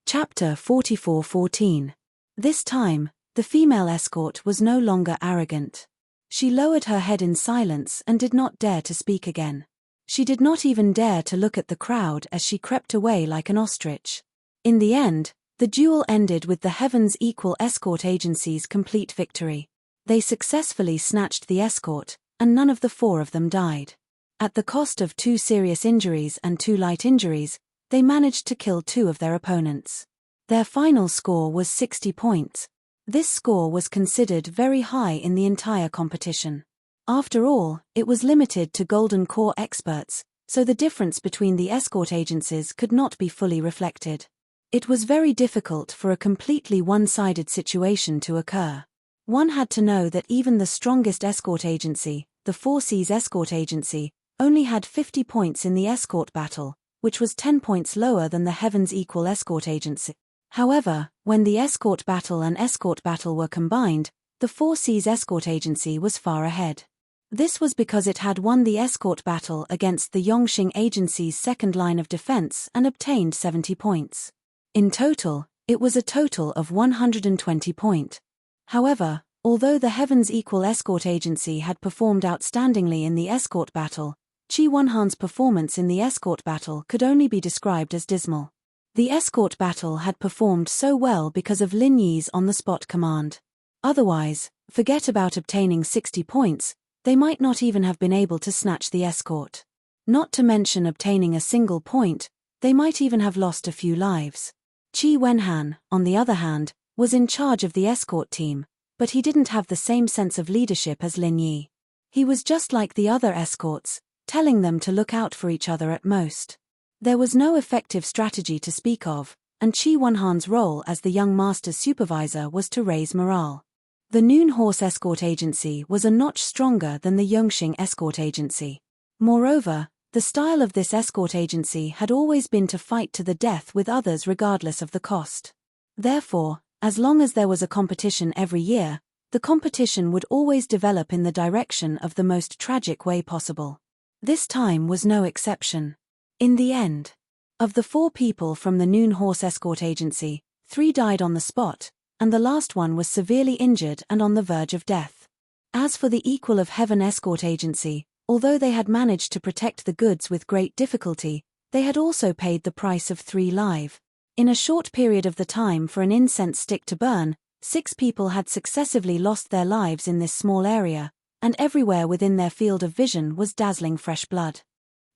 Chapter 44:14. This time, the female escort was no longer arrogant. She lowered her head in silence and did not dare to speak again. She did not even dare to look at the crowd as she crept away like an ostrich. In the end, the duel ended with the Heaven's Equal escort agency's complete victory. They successfully snatched the escort, and none of the 4 of them died. At the cost of 2 serious injuries and 2 light injuries, they managed to kill 2 of their opponents. Their final score was 60 points. This score was considered very high in the entire competition. After all, it was limited to Golden Core experts, so the difference between the escort agencies could not be fully reflected. It was very difficult for a completely one-sided situation to occur. One had to know that even the strongest escort agency, the 4C's escort agency, only had 50 points in the escort battle, which was 10 points lower than the Heaven's Equal escort agency. However, when the escort battle and escort battle were combined, the 4C's escort agency was far ahead. This was because it had won the escort battle against the Yongxing agency's second line of defense and obtained 70 points. In total, it was a total of 120 points. However, although the Heaven's Equal escort agency had performed outstandingly in the escort battle, Qi Wenhan's performance in the escort battle could only be described as dismal. The escort battle had performed so well because of Lin Yi's on-the-spot command. Otherwise, forget about obtaining 60 points, they might not even have been able to snatch the escort. Not to mention obtaining a single point, they might even have lost a few lives. Qi Wenhan, on the other hand, was in charge of the escort team, but he didn't have the same sense of leadership as Lin Yi. He was just like the other escorts, telling them to look out for each other at most. There was no effective strategy to speak of, and Qi Wenhan's role as the young master's supervisor was to raise morale. The Noon Horse escort agency was a notch stronger than the Yongxing escort agency. Moreover, the style of this escort agency had always been to fight to the death with others regardless of the cost. Therefore, as long as there was a competition every year, the competition would always develop in the direction of the most tragic way possible. This time was no exception. In the end, of the 4 people from the Noon Horse escort agency, 3 died on the spot, and the last one was severely injured and on the verge of death. As for the Equal of Heaven escort agency, although they had managed to protect the goods with great difficulty, they had also paid the price of 3 lives. In a short period of the time for an incense stick to burn, 6 people had successively lost their lives in this small area, and everywhere within their field of vision was dazzling fresh blood.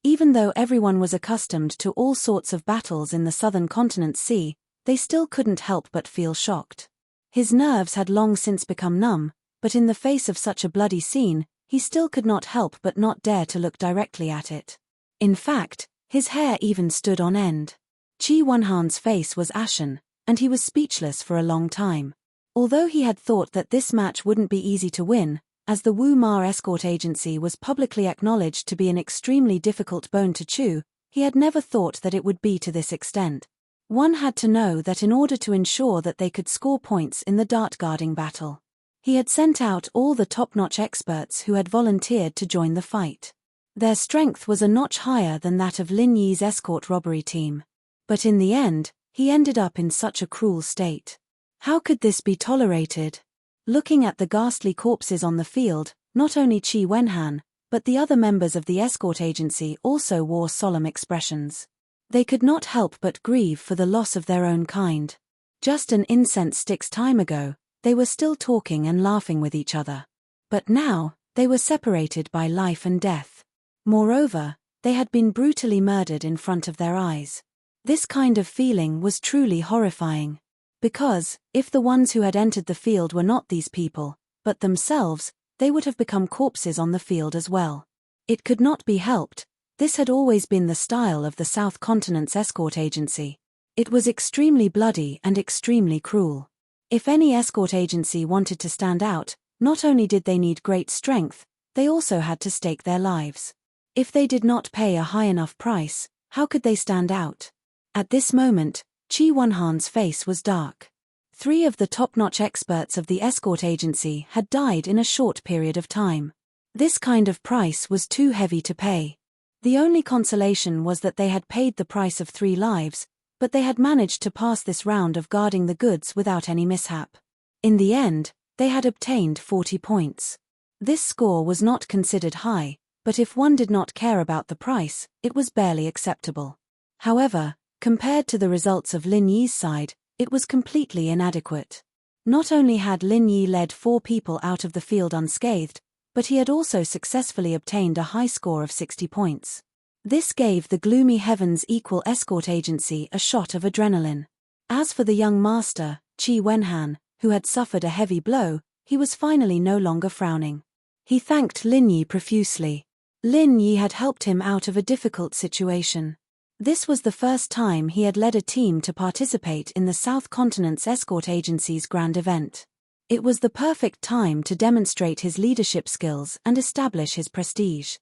Even though everyone was accustomed to all sorts of battles in the southern continent's sea, they still couldn't help but feel shocked. His nerves had long since become numb, but in the face of such a bloody scene, he still could not help but not dare to look directly at it. In fact, his hair even stood on end. Qi Wenhan's face was ashen, and he was speechless for a long time. Although he had thought that this match wouldn't be easy to win, as the Wu Ma escort agency was publicly acknowledged to be an extremely difficult bone to chew, he had never thought that it would be to this extent. One had to know that in order to ensure that they could score points in the dart guarding battle, he had sent out all the top-notch experts who had volunteered to join the fight. Their strength was a notch higher than that of Lin Yi's escort robbery team. But in the end, he ended up in such a cruel state. How could this be tolerated? Looking at the ghastly corpses on the field, not only Qi Wenhan, but the other members of the escort agency also wore solemn expressions. They could not help but grieve for the loss of their own kind. Just an incense stick's time ago, they were still talking and laughing with each other. But now, they were separated by life and death. Moreover, they had been brutally murdered in front of their eyes. This kind of feeling was truly horrifying. Because, if the ones who had entered the field were not these people, but themselves, they would have become corpses on the field as well. It could not be helped. This had always been the style of the South Continent's escort agency. It was extremely bloody and extremely cruel. If any escort agency wanted to stand out, not only did they need great strength, they also had to stake their lives. If they did not pay a high enough price, how could they stand out? At this moment, Qi Wenhan's face was dark. 3 of the top-notch experts of the escort agency had died in a short period of time. This kind of price was too heavy to pay. The only consolation was that they had paid the price of 3 lives, but they had managed to pass this round of guarding the goods without any mishap. In the end, they had obtained 40 points. This score was not considered high, but if one did not care about the price, it was barely acceptable. However, compared to the results of Lin Yi's side, it was completely inadequate. Not only had Lin Yi led 4 people out of the field unscathed, but he had also successfully obtained a high score of 60 points. This gave the gloomy heavens equal escort agency a shot of adrenaline. As for the young master, Qi Wenhan, who had suffered a heavy blow, he was finally no longer frowning. He thanked Lin Yi profusely. Lin Yi had helped him out of a difficult situation. This was the first time he had led a team to participate in the South Continent's escort agency's grand event. It was the perfect time to demonstrate his leadership skills and establish his prestige.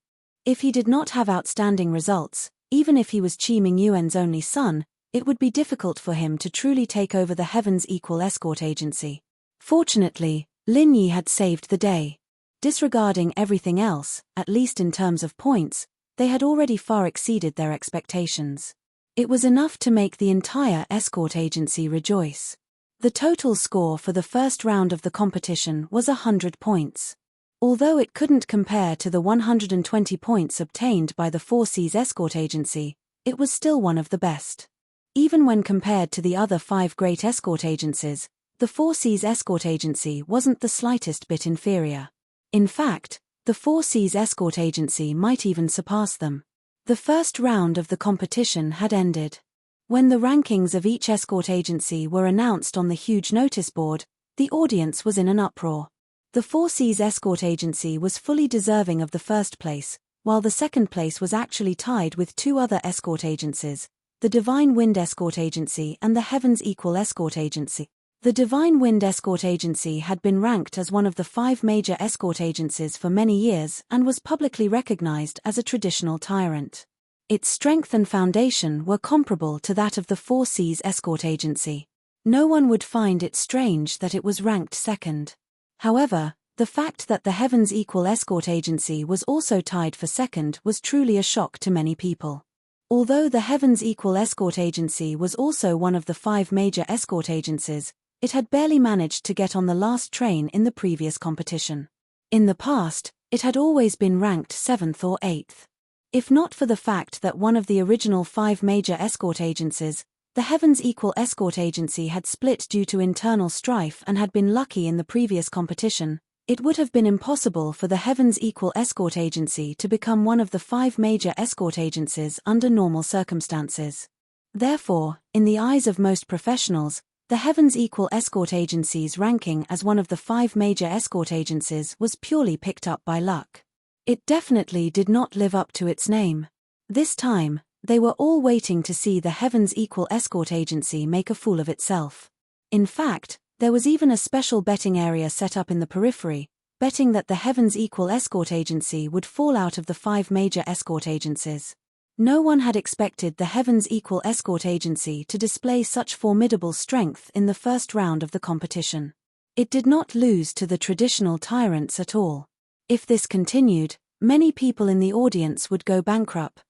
If he did not have outstanding results, even if he was Qi Mingyuan's only son, it would be difficult for him to truly take over the Heavens Equal escort agency. Fortunately, Lin Yi had saved the day. Disregarding everything else, at least in terms of points, they had already far exceeded their expectations. It was enough to make the entire escort agency rejoice. The total score for the first round of the competition was 100 points. Although it couldn't compare to the 120 points obtained by the 4 Seas escort agency, it was still one of the best. Even when compared to the other 5 great escort agencies, the 4 Seas escort agency wasn't the slightest bit inferior. In fact, the 4 Seas escort agency might even surpass them. The first round of the competition had ended. When the rankings of each escort agency were announced on the huge notice board, the audience was in an uproar. The 4 Seas escort agency was fully deserving of the first place, while the second place was actually tied with 2 other escort agencies, the Divine Wind escort agency and the Heavens Equal escort agency. The Divine Wind escort agency had been ranked as one of the 5 major escort agencies for many years and was publicly recognized as a traditional tyrant. Its strength and foundation were comparable to that of the 4 Seas escort agency. No one would find it strange that it was ranked second. However, the fact that the Heavens Equal escort agency was also tied for second was truly a shock to many people. Although the Heavens Equal escort agency was also one of the 5 major escort agencies, it had barely managed to get on the last train in the previous competition. In the past, it had always been ranked 7th or 8th. If not for the fact that one of the original 5 major escort agencies, The Heavens Equal Escort Agency had split due to internal strife and had been lucky in the previous competition. It would have been impossible for the Heavens Equal Escort Agency to become one of the 5 major escort agencies under normal circumstances. Therefore, in the eyes of most professionals, the Heavens Equal Escort Agency's ranking as one of the 5 major escort agencies was purely picked up by luck. It definitely did not live up to its name. This time, they were all waiting to see the Heavens Equal Escort Agency make a fool of itself. In fact, there was even a special betting area set up in the periphery, betting that the Heavens Equal Escort Agency would fall out of the 5 major escort agencies. No one had expected the Heavens Equal Escort Agency to display such formidable strength in the first round of the competition. It did not lose to the traditional tyrants at all. If this continued, many people in the audience would go bankrupt.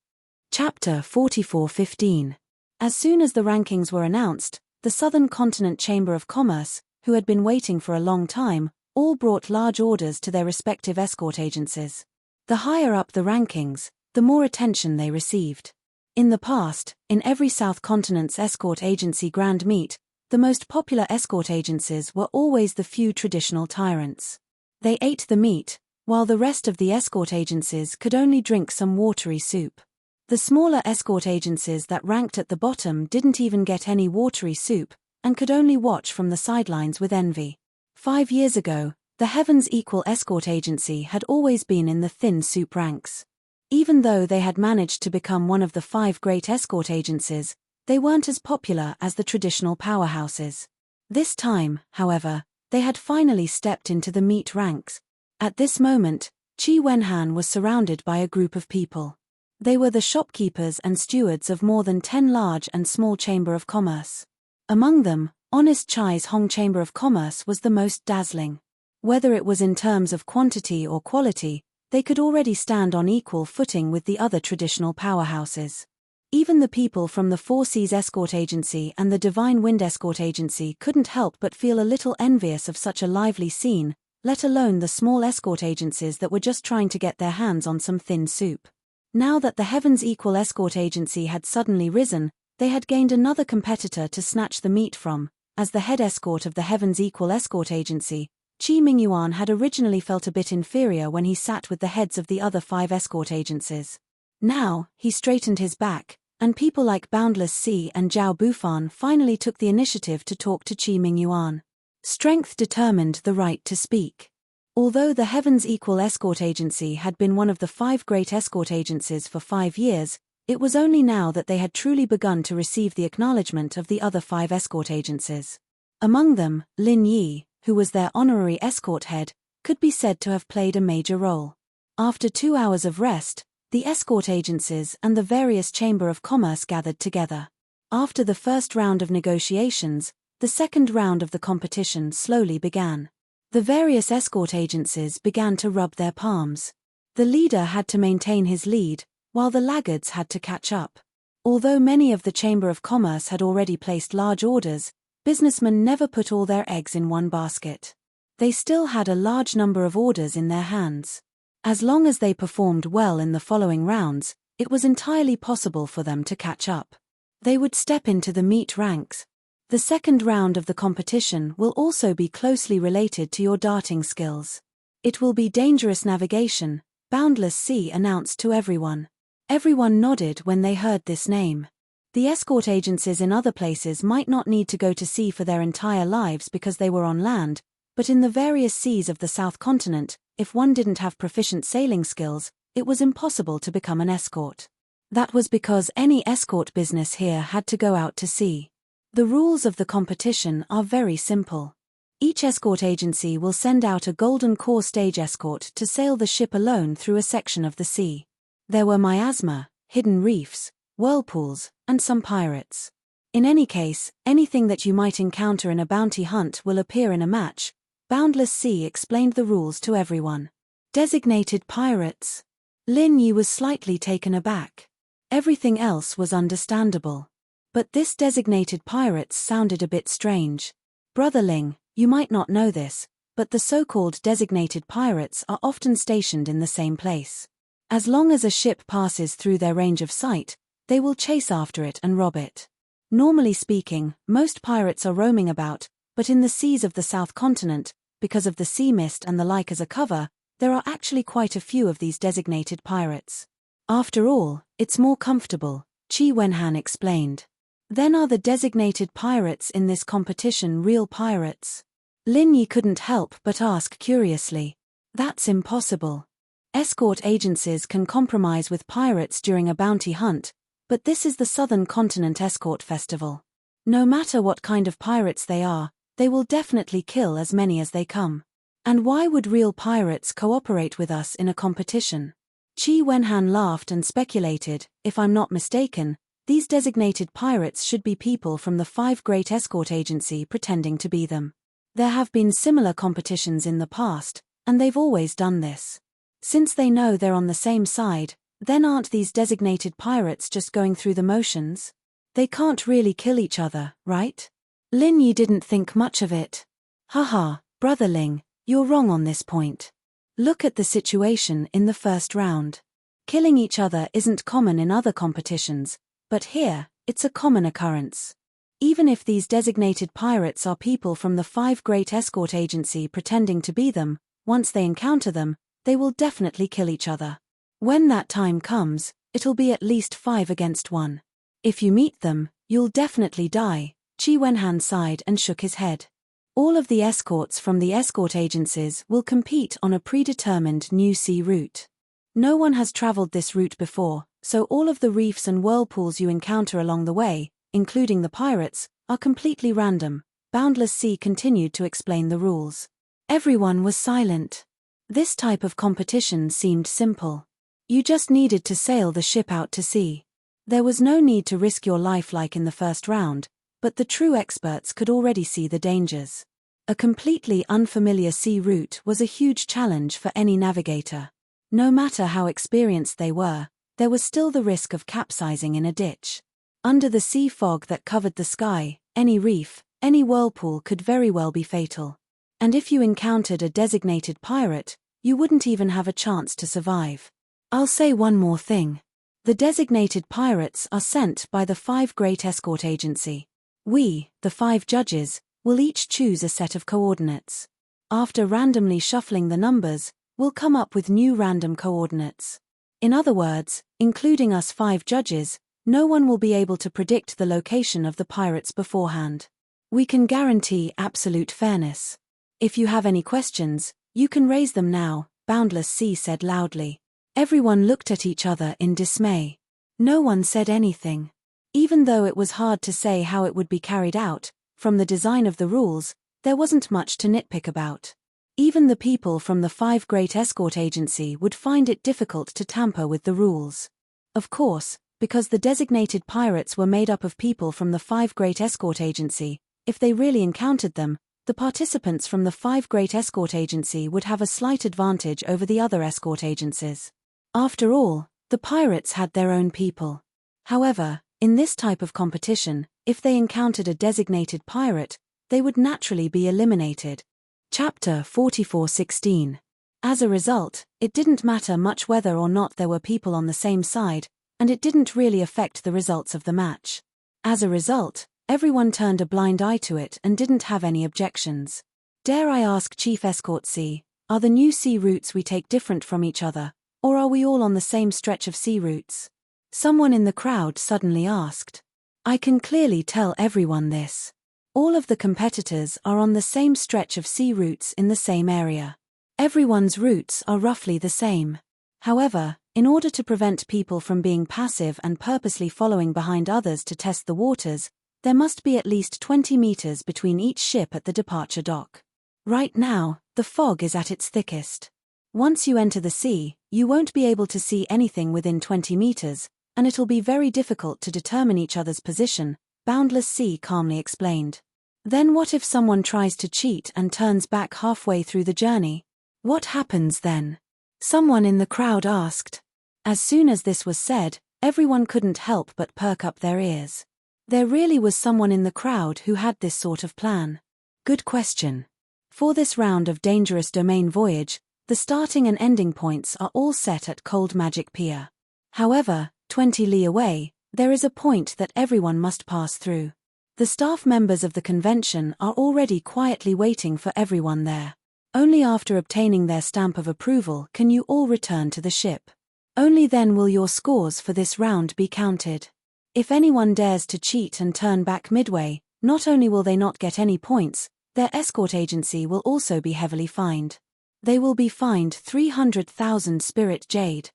Chapter 44:15. As soon as the rankings were announced, the Southern Continent Chamber of Commerce, who had been waiting for a long time, all brought large orders to their respective escort agencies. The higher up the rankings, the more attention they received. In the past, in every South Continent's escort agency grand meet, the most popular escort agencies were always the few traditional tyrants. They ate the meat, while the rest of the escort agencies could only drink some watery soup. The smaller escort agencies that ranked at the bottom didn't even get any watery soup, and could only watch from the sidelines with envy. 5 years ago, the Heavens Equal Escort Agency had always been in the thin soup ranks. Even though they had managed to become one of the 5 great escort agencies, they weren't as popular as the traditional powerhouses. This time, however, they had finally stepped into the meat ranks. At this moment, Chi Wenhan was surrounded by a group of people. They were the shopkeepers and stewards of more than 10 large and small Chamber of Commerce. Among them, Honest Chai's Hong Chamber of Commerce was the most dazzling. Whether it was in terms of quantity or quality, they could already stand on equal footing with the other traditional powerhouses. Even the people from the Four Seas Escort Agency and the Divine Wind Escort Agency couldn't help but feel a little envious of such a lively scene, let alone the small escort agencies that were just trying to get their hands on some thin soup. Now that the Heavens Equal Escort Agency had suddenly risen, they had gained another competitor to snatch the meat from. As the head escort of the Heavens Equal Escort Agency, Chi Mingyuan had originally felt a bit inferior when he sat with the heads of the other 5 escort agencies. Now, he straightened his back, and people like Boundless Sea and Zhao Bufan finally took the initiative to talk to Chi Mingyuan. Strength determined the right to speak. Although the Heavens Equal Escort Agency had been one of the 5 great escort agencies for 5 years, it was only now that they had truly begun to receive the acknowledgement of the other 5 escort agencies. Among them, Lin Yi, who was their honorary escort head, could be said to have played a major role. After 2 hours of rest, the escort agencies and the various Chamber of Commerce gathered together. After the first round of negotiations, the second round of the competition slowly began. The various escort agencies began to rub their palms. The leader had to maintain his lead, while the laggards had to catch up. Although many of the Chamber of Commerce had already placed large orders, businessmen never put all their eggs in one basket. They still had a large number of orders in their hands. As long as they performed well in the following rounds, it was entirely possible for them to catch up. They would step into the meat ranks. The second round of the competition will also be closely related to your darting skills. It will be dangerous navigation, Boundless Sea announced to everyone. Everyone nodded when they heard this name. The escort agencies in other places might not need to go to sea for their entire lives because they were on land, but in the various seas of the South Continent, if one didn't have proficient sailing skills, it was impossible to become an escort. That was because any escort business here had to go out to sea. The rules of the competition are very simple. Each escort agency will send out a golden core stage escort to sail the ship alone through a section of the sea. There were miasma, hidden reefs, whirlpools, and some pirates. In any case, anything that you might encounter in a bounty hunt will appear in a match. Boundless Sea explained the rules to everyone. Designated pirates. Lin Yi was slightly taken aback. Everything else was understandable. But this designated pirates sounded a bit strange. Brother Ling, you might not know this, but the so-called designated pirates are often stationed in the same place. As long as a ship passes through their range of sight, they will chase after it and rob it. Normally speaking, most pirates are roaming about, but in the seas of the South Continent, because of the sea mist and the like as a cover, there are actually quite a few of these designated pirates. After all, it's more comfortable, Chi Wenhan explained. Then are the designated pirates in this competition real pirates? Lin Yi couldn't help but ask curiously. That's impossible. Escort agencies can compromise with pirates during a bounty hunt, but this is the Southern Continent Escort Festival. No matter what kind of pirates they are, they will definitely kill as many as they come. And why would real pirates cooperate with us in a competition? Chi Wenhan laughed and speculated, if I'm not mistaken, these designated pirates should be people from the 5 Great Escort Agency pretending to be them. There have been similar competitions in the past, and they've always done this. Since they know they're on the same side, then aren't these designated pirates just going through the motions? They can't really kill each other, right? Lin Yi didn't think much of it. Haha, Brother Ling, you're wrong on this point. Look at the situation in the first round. Killing each other isn't common in other competitions, but here, it's a common occurrence. Even if these designated pirates are people from the 5 Great Escort Agency pretending to be them, once they encounter them, they will definitely kill each other. When that time comes, it'll be at least 5 against 1. If you meet them, you'll definitely die, Chi Wenhan sighed and shook his head. All of the escorts from the escort agencies will compete on a predetermined new sea route. No one has traveled this route before, so all of the reefs and whirlpools you encounter along the way, including the pirates, are completely random. Boundless Sea continued to explain the rules. Everyone was silent. This type of competition seemed simple. You just needed to sail the ship out to sea. There was no need to risk your life like in the first round, but the true experts could already see the dangers. A completely unfamiliar sea route was a huge challenge for any navigator. No matter how experienced they were, there was still the risk of capsizing in a ditch. Under the sea fog that covered the sky, any reef, any whirlpool could very well be fatal. And if you encountered a designated pirate, you wouldn't even have a chance to survive. I'll say one more thing. The designated pirates are sent by the 5 Great Escort Agency. We, the 5 judges, will each choose a set of coordinates. After randomly shuffling the numbers, we'll come up with new random coordinates. In other words, including us 5 judges, no one will be able to predict the location of the pirates beforehand. We can guarantee absolute fairness. If you have any questions, you can raise them now, Boundless Sea said loudly. Everyone looked at each other in dismay. No one said anything. Even though it was hard to say how it would be carried out, from the design of the rules, there wasn't much to nitpick about. Even the people from the 5 Great Escort Agency would find it difficult to tamper with the rules. Of course, because the designated pirates were made up of people from the 5 Great Escort Agency, if they really encountered them, the participants from the 5 Great Escort Agency would have a slight advantage over the other escort agencies. After all, the pirates had their own people. However, in this type of competition, if they encountered a designated pirate, they would naturally be eliminated. Chapter 44:16. As a result, it didn't matter much whether or not there were people on the same side, and it didn't really affect the results of the match. As a result, everyone turned a blind eye to it and didn't have any objections. Dare I ask Chief Escort C, are the new sea routes we take different from each other, or are we all on the same stretch of sea routes? Someone in the crowd suddenly asked. I can clearly tell everyone this. All of the competitors are on the same stretch of sea routes in the same area. Everyone's routes are roughly the same. However, in order to prevent people from being passive and purposely following behind others to test the waters, there must be at least 20 meters between each ship at the departure dock. Right now, the fog is at its thickest. Once you enter the sea, you won't be able to see anything within 20 meters, and it'll be very difficult to determine each other's position, Boundless Sea calmly explained. Then what if someone tries to cheat and turns back halfway through the journey? What happens then? Someone in the crowd asked. As soon as this was said, everyone couldn't help but perk up their ears. There really was someone in the crowd who had this sort of plan. Good question. For this round of Dangerous Domain Voyage, the starting and ending points are all set at Cold Magic Pier. However, 20 li away, There is a point that everyone must pass through. The staff members of the convention are already quietly waiting for everyone there. Only after obtaining their stamp of approval can you all return to the ship. Only then will your scores for this round be counted. If anyone dares to cheat and turn back midway, not only will they not get any points, their escort agency will also be heavily fined. They will be fined 300,000 spirit jade.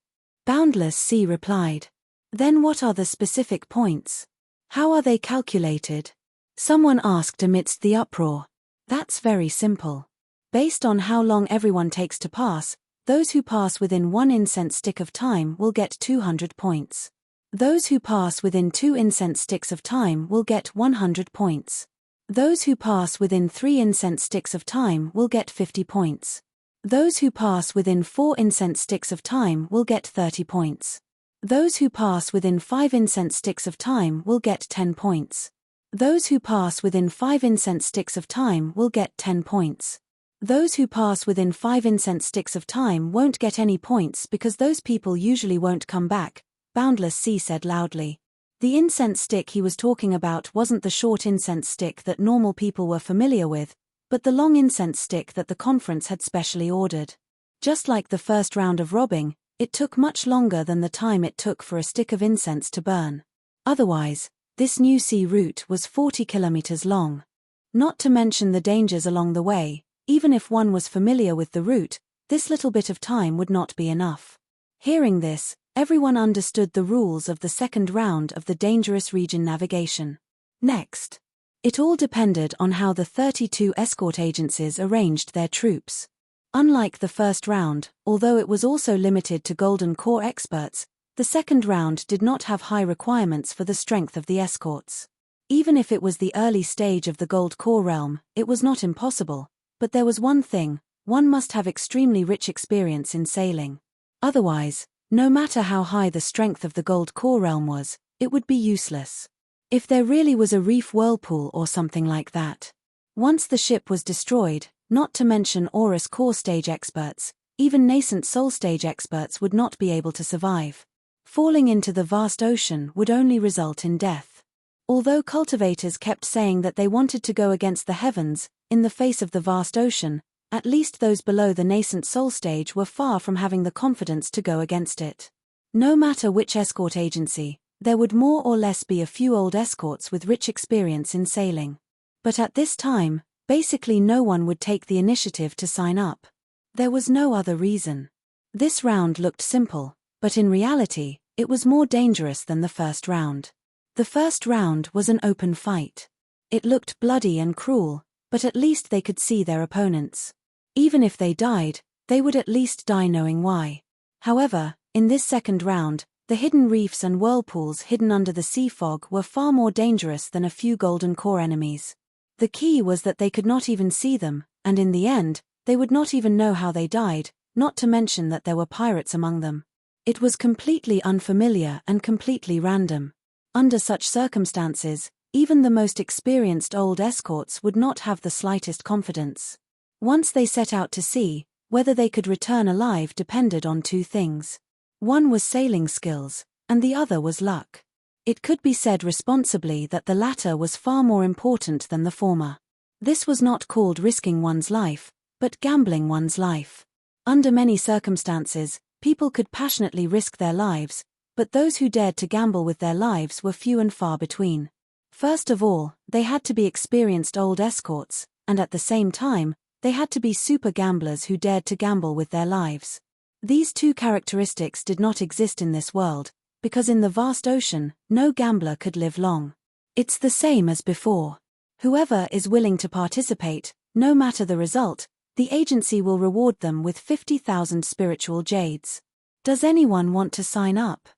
Boundless Sea replied. Then what are the specific points? How are they calculated? Someone asked amidst the uproar. That's very simple. Based on how long everyone takes to pass, those who pass within 1 incense stick of time will get 200 points. Those who pass within 2 incense sticks of time will get 100 points. Those who pass within 3 incense sticks of time will get 50 points. Those who pass within 4 incense sticks of time will get 30 points. Those who pass within 5 incense sticks of time will get 10 points. Those who pass within 5 incense sticks of time will get 10 points. Those who pass within 5 incense sticks of time won't get any points because those people usually won't come back, Boundless Sea said loudly. The incense stick he was talking about wasn't the short incense stick that normal people were familiar with, but the long incense stick that the conference had specially ordered. Just like the first round of robbing, it took much longer than the time it took for a stick of incense to burn. Otherwise, this new sea route was 40 kilometers long. Not to mention the dangers along the way, even if one was familiar with the route, this little bit of time would not be enough. Hearing this, everyone understood the rules of the second round of the dangerous region navigation. Next, it all depended on how the 32 escort agencies arranged their troops. Unlike the first round, although it was also limited to Golden Core experts, the second round did not have high requirements for the strength of the escorts. Even if it was the early stage of the Gold Core realm, it was not impossible, but there was one thing: one must have extremely rich experience in sailing. Otherwise, no matter how high the strength of the Gold Core realm was, it would be useless. If there really was a reef whirlpool or something like that. Once the ship was destroyed, not to mention Aurus Core stage experts, even nascent Soul stage experts would not be able to survive. Falling into the vast ocean would only result in death. Although cultivators kept saying that they wanted to go against the heavens, in the face of the vast ocean, at least those below the nascent Soul stage were far from having the confidence to go against it. No matter which escort agency, there would more or less be a few old escorts with rich experience in sailing. But at this time, basically no one would take the initiative to sign up. There was no other reason. This round looked simple, but in reality, it was more dangerous than the first round. The first round was an open fight. It looked bloody and cruel, but at least they could see their opponents. Even if they died, they would at least die knowing why. However, in this second round, the hidden reefs and whirlpools hidden under the sea fog were far more dangerous than a few Golden Core enemies. The key was that they could not even see them, and in the end, they would not even know how they died, not to mention that there were pirates among them. It was completely unfamiliar and completely random. Under such circumstances, even the most experienced old escorts would not have the slightest confidence. Once they set out to sea, whether they could return alive depended on 2 things. One was sailing skills, and the other was luck. It could be said responsibly that the latter was far more important than the former. This was not called risking one's life, but gambling one's life. Under many circumstances, people could passionately risk their lives, but those who dared to gamble with their lives were few and far between. First of all, they had to be experienced old escorts, and at the same time, they had to be super gamblers who dared to gamble with their lives. These 2 characteristics did not exist in this world, because in the vast ocean, no gambler could live long. It's the same as before. Whoever is willing to participate, no matter the result, the agency will reward them with 50,000 spiritual jades. Does anyone want to sign up?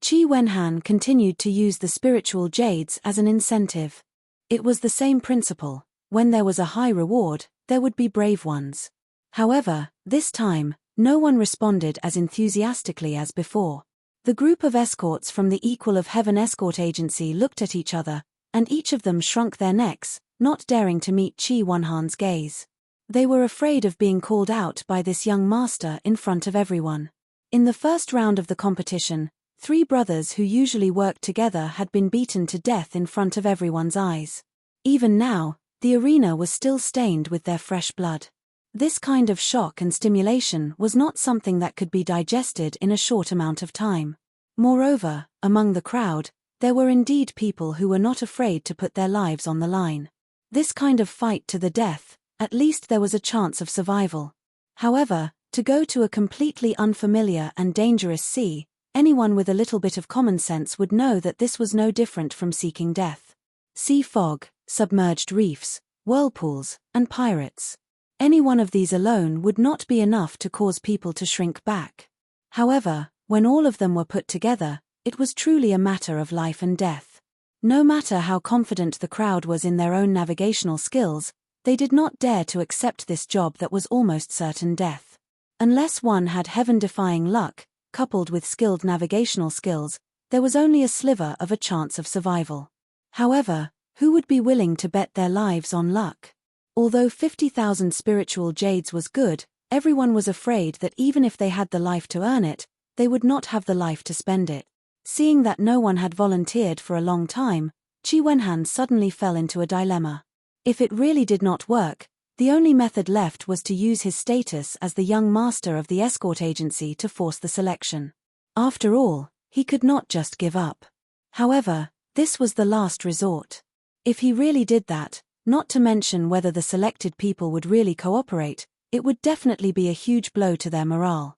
Chi Wenhan continued to use the spiritual jades as an incentive. It was the same principle: when there was a high reward, there would be brave ones. However, this time, no one responded as enthusiastically as before. The group of escorts from the Equal of Heaven escort agency looked at each other, and each of them shrunk their necks, not daring to meet Chi Wenhan's gaze. They were afraid of being called out by this young master in front of everyone. In the first round of the competition, 3 brothers who usually worked together had been beaten to death in front of everyone's eyes. Even now, the arena was still stained with their fresh blood. This kind of shock and stimulation was not something that could be digested in a short amount of time. Moreover, among the crowd, there were indeed people who were not afraid to put their lives on the line. This kind of fight to the death, at least there was a chance of survival. However, to go to a completely unfamiliar and dangerous sea, anyone with a little bit of common sense would know that this was no different from seeking death. Sea fog, submerged reefs, whirlpools, and pirates. Any one of these alone would not be enough to cause people to shrink back. However, when all of them were put together, it was truly a matter of life and death. No matter how confident the crowd was in their own navigational skills, they did not dare to accept this job that was almost certain death. Unless one had heaven-defying luck, coupled with skilled navigational skills, there was only a sliver of a chance of survival. However, who would be willing to bet their lives on luck? Although 50,000 spiritual jades was good, everyone was afraid that even if they had the life to earn it, they would not have the life to spend it. Seeing that no one had volunteered for a long time, Qi Wenhan suddenly fell into a dilemma. If it really did not work, the only method left was to use his status as the young master of the escort agency to force the selection. After all, he could not just give up. However, this was the last resort. If he really did that, not to mention whether the selected people would really cooperate, it would definitely be a huge blow to their morale.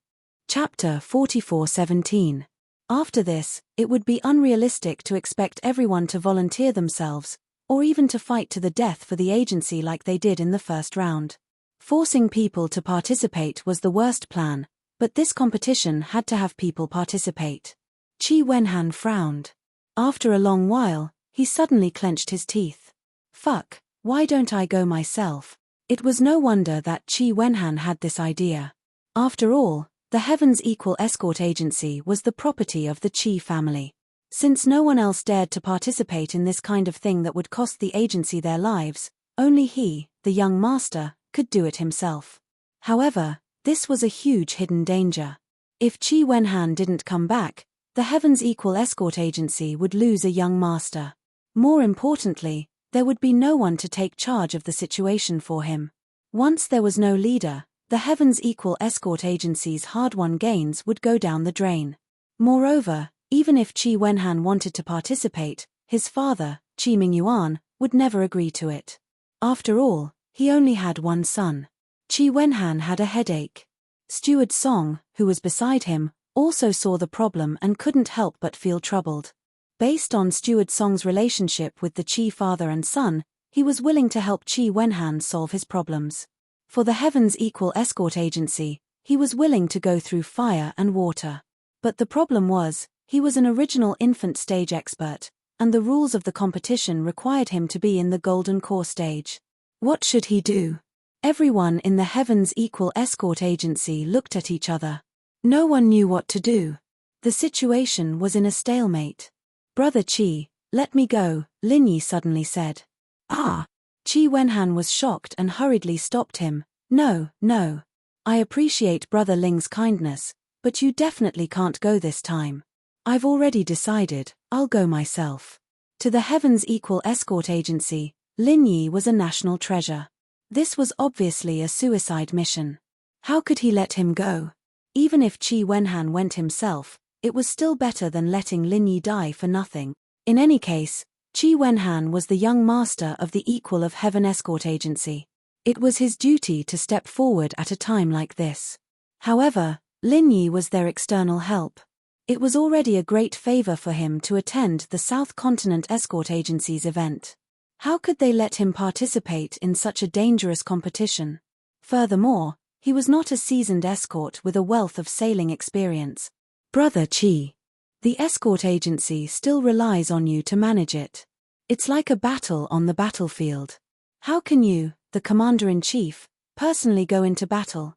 Chapter 44:17. After this, it would be unrealistic to expect everyone to volunteer themselves, or even to fight to the death for the agency like they did in the first round. Forcing people to participate was the worst plan, but this competition had to have people participate. Qi Wenhan frowned. After a long while, he suddenly clenched his teeth. Fuck, why don't I go myself? It was no wonder that Qi Wenhan had this idea. After all, the Heaven's Equal Escort Agency was the property of the Qi family. Since no one else dared to participate in this kind of thing that would cost the agency their lives, only he, the young master, could do it himself. However, this was a huge hidden danger. If Qi Wenhan didn't come back, the Heaven's Equal Escort Agency would lose a young master. More importantly, there would be no one to take charge of the situation for him. Once there was no leader, the Heaven's Equal Escort Agency's hard-won gains would go down the drain. Moreover, even if Qi Wenhan wanted to participate, his father, Qi Mingyuan, would never agree to it. After all, he only had one son. Qi Wenhan had a headache. Steward Song, who was beside him, also saw the problem and couldn't help but feel troubled. Based on Steward Song's relationship with the Qi father and son, he was willing to help Qi Wenhan solve his problems. For the Heaven's Equal Escort Agency, he was willing to go through fire and water. But the problem was, he was an original infant stage expert, and the rules of the competition required him to be in the golden core stage. What should he do? Everyone in the Heaven's Equal Escort Agency looked at each other. No one knew what to do. The situation was in a stalemate. Brother Qi, let me go, Lin Yi suddenly said. Ah! Qi Wenhan was shocked and hurriedly stopped him. No, no. I appreciate Brother Ling's kindness, but you definitely can't go this time. I've already decided, I'll go myself. To the Heaven's Equal Escort Agency, Lin Yi was a national treasure. This was obviously a suicide mission. How could he let him go? Even if Qi Wenhan went himself, it was still better than letting Lin Yi die for nothing. In any case, Qi Wenhan was the young master of the Equal of Heaven Escort Agency. It was his duty to step forward at a time like this. However, Lin Yi was their external help. It was already a great favor for him to attend the South Continent Escort Agency's event. How could they let him participate in such a dangerous competition? Furthermore, he was not a seasoned escort with a wealth of sailing experience. Brother Qi, the escort agency still relies on you to manage it. It's like a battle on the battlefield. How can you, the commander-in-chief, personally go into battle?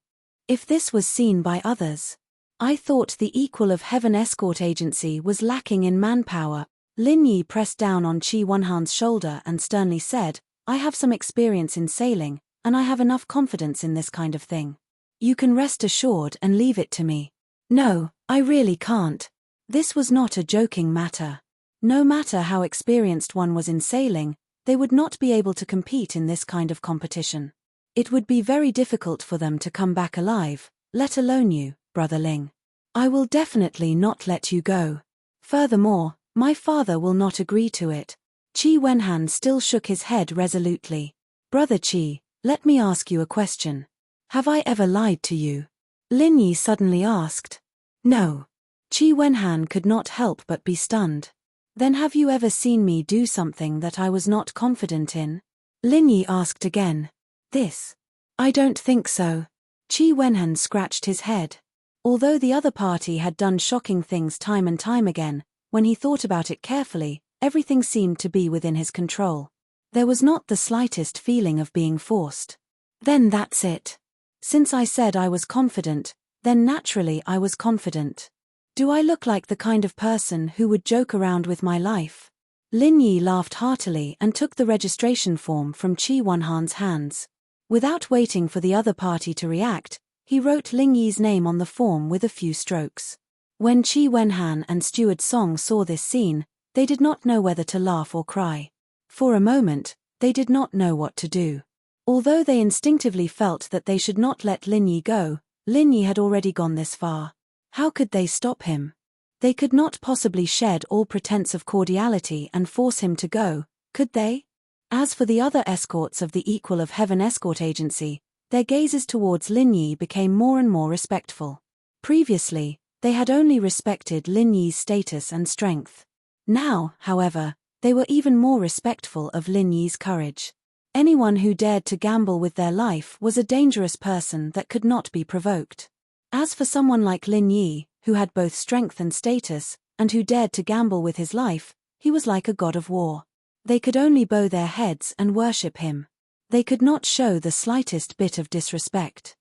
If this was seen by others. I thought the Equal of Heaven Escort Agency was lacking in manpower. Lin Yi pressed down on Qi Wenhan's shoulder and sternly said, I have some experience in sailing, and I have enough confidence in this kind of thing. You can rest assured and leave it to me. No, I really can't. This was not a joking matter. No matter how experienced one was in sailing, they would not be able to compete in this kind of competition. It would be very difficult for them to come back alive, let alone you, Brother Ling. I will definitely not let you go. Furthermore, my father will not agree to it. Qi Wenhan still shook his head resolutely. Brother Qi, let me ask you a question. Have I ever lied to you? Lin Yi suddenly asked. No. Qi Wenhan could not help but be stunned. Then have you ever seen me do something that I was not confident in? Lin Yi asked again. This? I don't think so. Qi Wenhan scratched his head. Although the other party had done shocking things time and time again, when he thought about it carefully, everything seemed to be within his control. There was not the slightest feeling of being forced. Then that's it. Since I said I was confident, then naturally I was confident. Do I look like the kind of person who would joke around with my life? Lin Yi laughed heartily and took the registration form from Qi Wenhan's hands. Without waiting for the other party to react, he wrote Ling Yi's name on the form with a few strokes. When Qi Wenhan and Steward Song saw this scene, they did not know whether to laugh or cry. For a moment, they did not know what to do. Although they instinctively felt that they should not let Lin Yi go, Lin Yi had already gone this far. How could they stop him? They could not possibly shed all pretense of cordiality and force him to go, could they? As for the other escorts of the Equal of Heaven Escort Agency, their gazes towards Lin Yi became more and more respectful. Previously, they had only respected Lin Yi's status and strength. Now, however, they were even more respectful of Lin Yi's courage. Anyone who dared to gamble with their life was a dangerous person that could not be provoked. As for someone like Lin Yi, who had both strength and status, and who dared to gamble with his life, he was like a god of war. They could only bow their heads and worship him. They could not show the slightest bit of disrespect.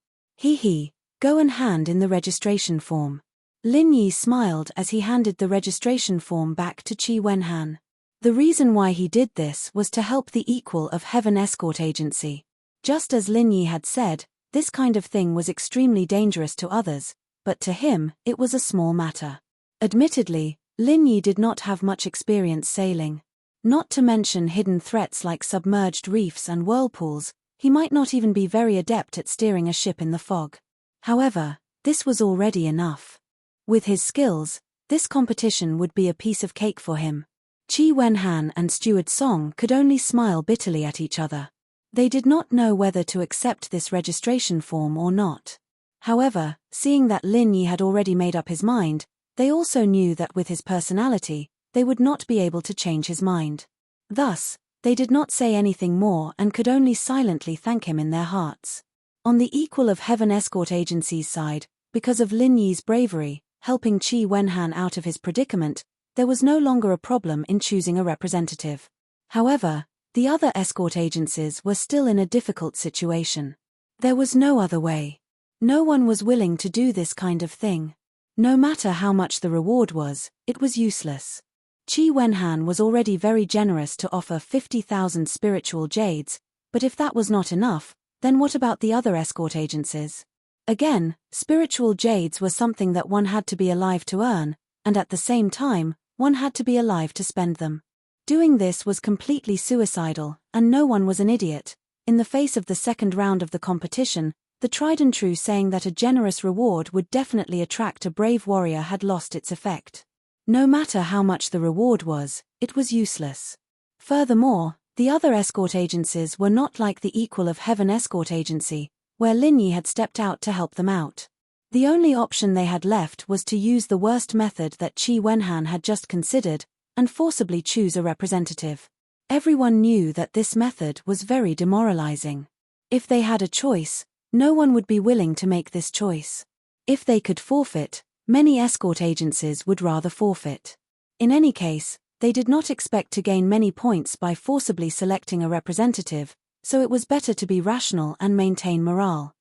Go and hand in the registration form. Lin Yi smiled as he handed the registration form back to Qi Wenhan. The reason why he did this was to help the Equal of Heaven Escort Agency. Just as Lin Yi had said, this kind of thing was extremely dangerous to others, but to him, it was a small matter. Admittedly, Lin Yi did not have much experience sailing. Not to mention hidden threats like submerged reefs and whirlpools, he might not even be very adept at steering a ship in the fog. However, this was already enough. With his skills, this competition would be a piece of cake for him. Qi Wenhan and Steward Song could only smile bitterly at each other. They did not know whether to accept this registration form or not. However, seeing that Lin Yi had already made up his mind, they also knew that with his personality, they would not be able to change his mind. Thus, they did not say anything more and could only silently thank him in their hearts. On the Equal of Heaven Escort Agency's side, because of Lin Yi's bravery, helping Qi Wenhan out of his predicament, there was no longer a problem in choosing a representative. However, the other escort agencies were still in a difficult situation. There was no other way. No one was willing to do this kind of thing. No matter how much the reward was, it was useless. Qi Wenhan was already very generous to offer 50,000 spiritual jades, but if that was not enough, then what about the other escort agencies? Again, spiritual jades were something that one had to be alive to earn, and at the same time, one had to be alive to spend them. Doing this was completely suicidal, and no one was an idiot. In the face of the second round of the competition, the tried and true saying that a generous reward would definitely attract a brave warrior had lost its effect. No matter how much the reward was, it was useless. Furthermore, the other escort agencies were not like the Equal of Heaven Escort Agency, where Lin Yi had stepped out to help them out. The only option they had left was to use the worst method that Qi Wenhan had just considered, and forcibly choose a representative. Everyone knew that this method was very demoralizing. If they had a choice, no one would be willing to make this choice. If they could forfeit, many escort agencies would rather forfeit. In any case, they did not expect to gain many points by forcibly selecting a representative, so it was better to be rational and maintain morale.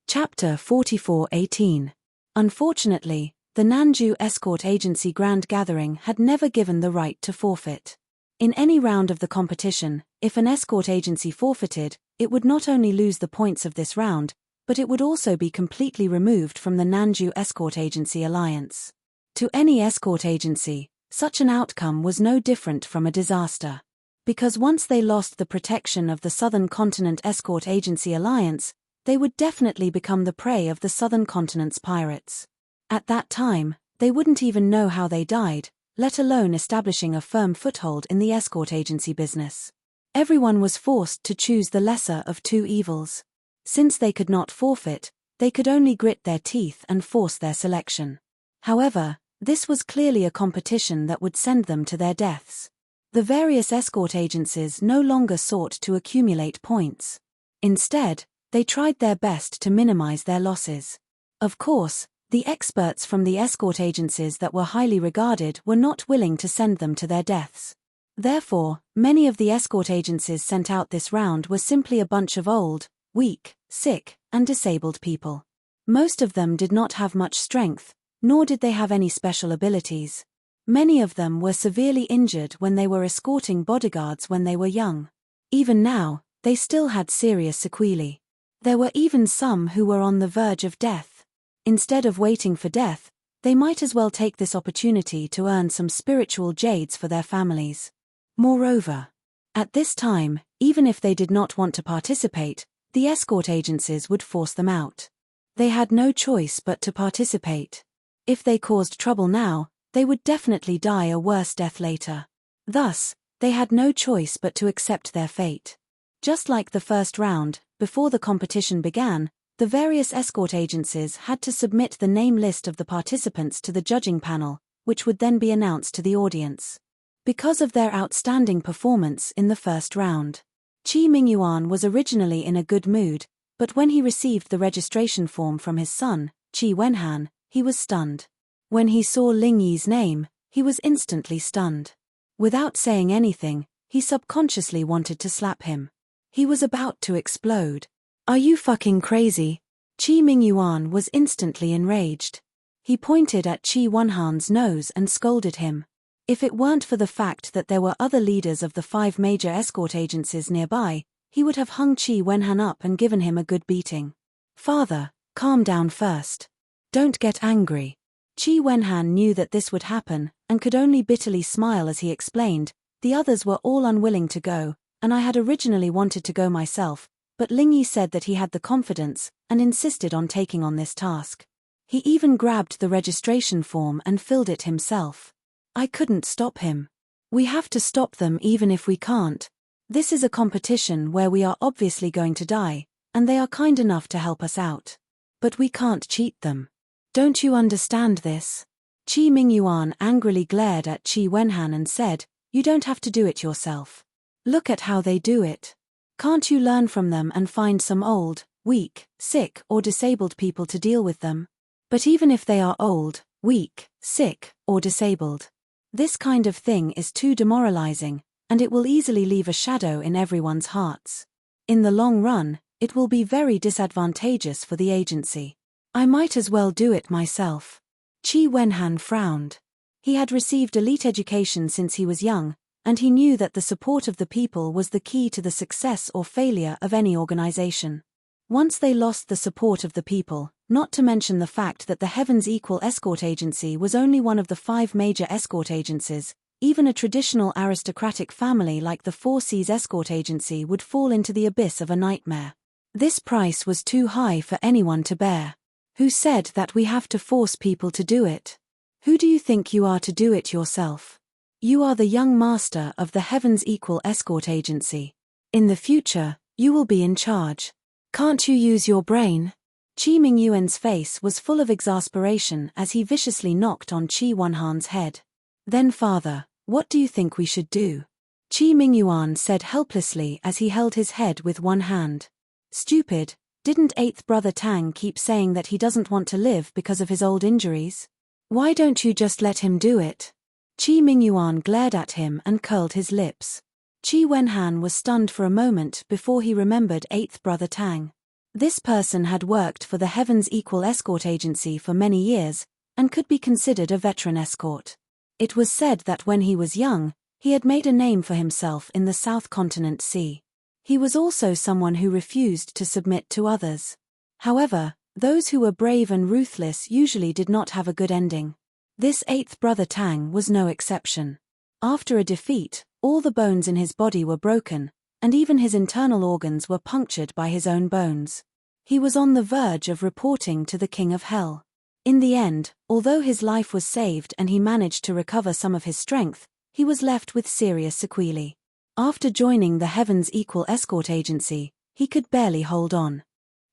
Chapter 44:18. Unfortunately, the Nanju Escort Agency Grand Gathering had never given the right to forfeit. In any round of the competition, if an escort agency forfeited, it would not only lose the points of this round, but it would also be completely removed from the Nanju Escort Agency alliance. To any escort agency, such an outcome was no different from a disaster. Because once they lost the protection of the Southern Continent Escort Agency Alliance, they would definitely become the prey of the Southern Continent's pirates. At that time, they wouldn't even know how they died, let alone establishing a firm foothold in the escort agency business. Everyone was forced to choose the lesser of two evils. Since they could not forfeit, they could only grit their teeth and force their selection. However, this was clearly a competition that would send them to their deaths. The various escort agencies no longer sought to accumulate points. Instead, they tried their best to minimize their losses. Of course, the experts from the escort agencies that were highly regarded were not willing to send them to their deaths. Therefore, many of the escort agencies sent out this round were simply a bunch of old, weak, sick, and disabled people. Most of them did not have much strength, nor did they have any special abilities. Many of them were severely injured when they were escorting bodyguards when they were young. Even now, they still had serious sequelae. There were even some who were on the verge of death. Instead of waiting for death, they might as well take this opportunity to earn some spiritual jades for their families. Moreover, at this time, even if they did not want to participate, the escort agencies would force them out. They had no choice but to participate. If they caused trouble now, they would definitely die a worse death later. Thus, they had no choice but to accept their fate. Just like the first round, before the competition began, the various escort agencies had to submit the name list of the participants to the judging panel, which would then be announced to the audience. Because of their outstanding performance in the first round, Qi Mingyuan was originally in a good mood, but when he received the registration form from his son, Qi Wenhan, he was stunned. When he saw Ling Yi's name, he was instantly stunned. Without saying anything, he subconsciously wanted to slap him. He was about to explode. "Are you fucking crazy?" Qi Mingyuan was instantly enraged. He pointed at Qi Wenhan's nose and scolded him. If it weren't for the fact that there were other leaders of the 5 major escort agencies nearby, he would have hung Qi Wenhan up and given him a good beating. "Father, calm down first. Don't get angry." Qi Wenhan knew that this would happen, and could only bitterly smile as he explained, "The others were all unwilling to go, and I had originally wanted to go myself, but Ling Yi said that he had the confidence, and insisted on taking on this task. He even grabbed the registration form and filled it himself. I couldn't stop him. We have to stop them even if we can't. This is a competition where we are obviously going to die, and they are kind enough to help us out. But we can't cheat them. Don't you understand this?" Qi Mingyuan angrily glared at Qi Wenhan and said, "You don't have to do it yourself. Look at how they do it. Can't you learn from them and find some old, weak, sick, or disabled people to deal with them? But even if they are old, weak, sick, or disabled, this kind of thing is too demoralizing, and it will easily leave a shadow in everyone's hearts. In the long run, it will be very disadvantageous for the agency. I might as well do it myself." Qi Wenhan frowned. He had received elite education since he was young, and he knew that the support of the people was the key to the success or failure of any organization. Once they lost the support of the people, not to mention the fact that the Heavens Equal Escort Agency was only one of the 5 major escort agencies, even a traditional aristocratic family like the Four Seas Escort Agency would fall into the abyss of a nightmare. This price was too high for anyone to bear. Who said that we have to force people to do it? Who do you think you are to do it yourself? You are the young master of the Heavens Equal Escort Agency. In the future, you will be in charge. Can't you use your brain?" Qi Mingyuan's face was full of exasperation as he viciously knocked on Qi Wenhan's head. "Then father, what do you think we should do?" Qi Mingyuan said helplessly as he held his head with one hand. "Stupid, didn't 8th brother Tang keep saying that he doesn't want to live because of his old injuries? Why don't you just let him do it?" Qi Mingyuan glared at him and curled his lips. Qi Wenhan was stunned for a moment before he remembered 8th brother Tang. This person had worked for the Heavens Equal Escort Agency for many years, and could be considered a veteran escort. It was said that when he was young, he had made a name for himself in the South Continent Sea. He was also someone who refused to submit to others. However, those who were brave and ruthless usually did not have a good ending. This eighth brother Tang was no exception. After a defeat, all the bones in his body were broken, and even his internal organs were punctured by his own bones. He was on the verge of reporting to the King of Hell. In the end, although his life was saved and he managed to recover some of his strength, he was left with serious sequelae. After joining the Heaven's Equal escort agency, he could barely hold on.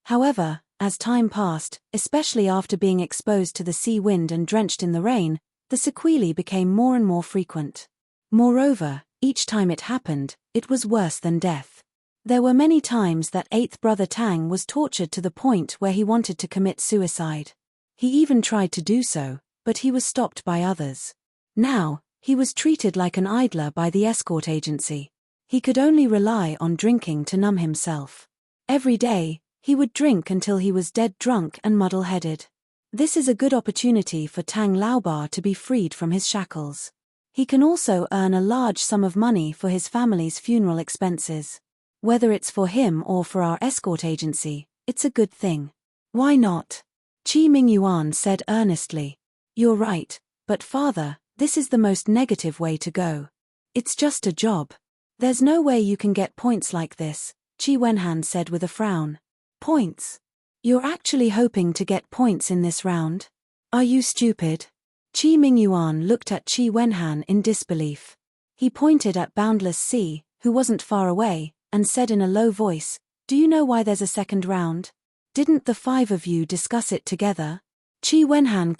However, as time passed, especially after being exposed to the sea wind and drenched in the rain, the sequelae became more and more frequent. Moreover, each time it happened, it was worse than death. There were many times that eighth brother Tang was tortured to the point where he wanted to commit suicide. He even tried to do so, but he was stopped by others. Now, he was treated like an idler by the escort agency. He could only rely on drinking to numb himself. Every day, he would drink until he was dead drunk and muddle-headed. This is a good opportunity for Tang Laoba to be freed from his shackles. He can also earn a large sum of money for his family's funeral expenses. Whether it's for him or for our escort agency, it's a good thing. Why not? Qi Mingyuan said earnestly. You're right, but father, this is the most negative way to go. It's just a job. There's no way you can get points like this, Qi Wenhan said with a frown. Points? You're actually hoping to get points in this round? Are you stupid? Qi Mingyuan looked at Qi Wenhan in disbelief. He pointed at Boundless Sea, who wasn't far away, and said in a low voice, Do you know why there's a second round? Didn't the five of you discuss it together? Qi Wenhan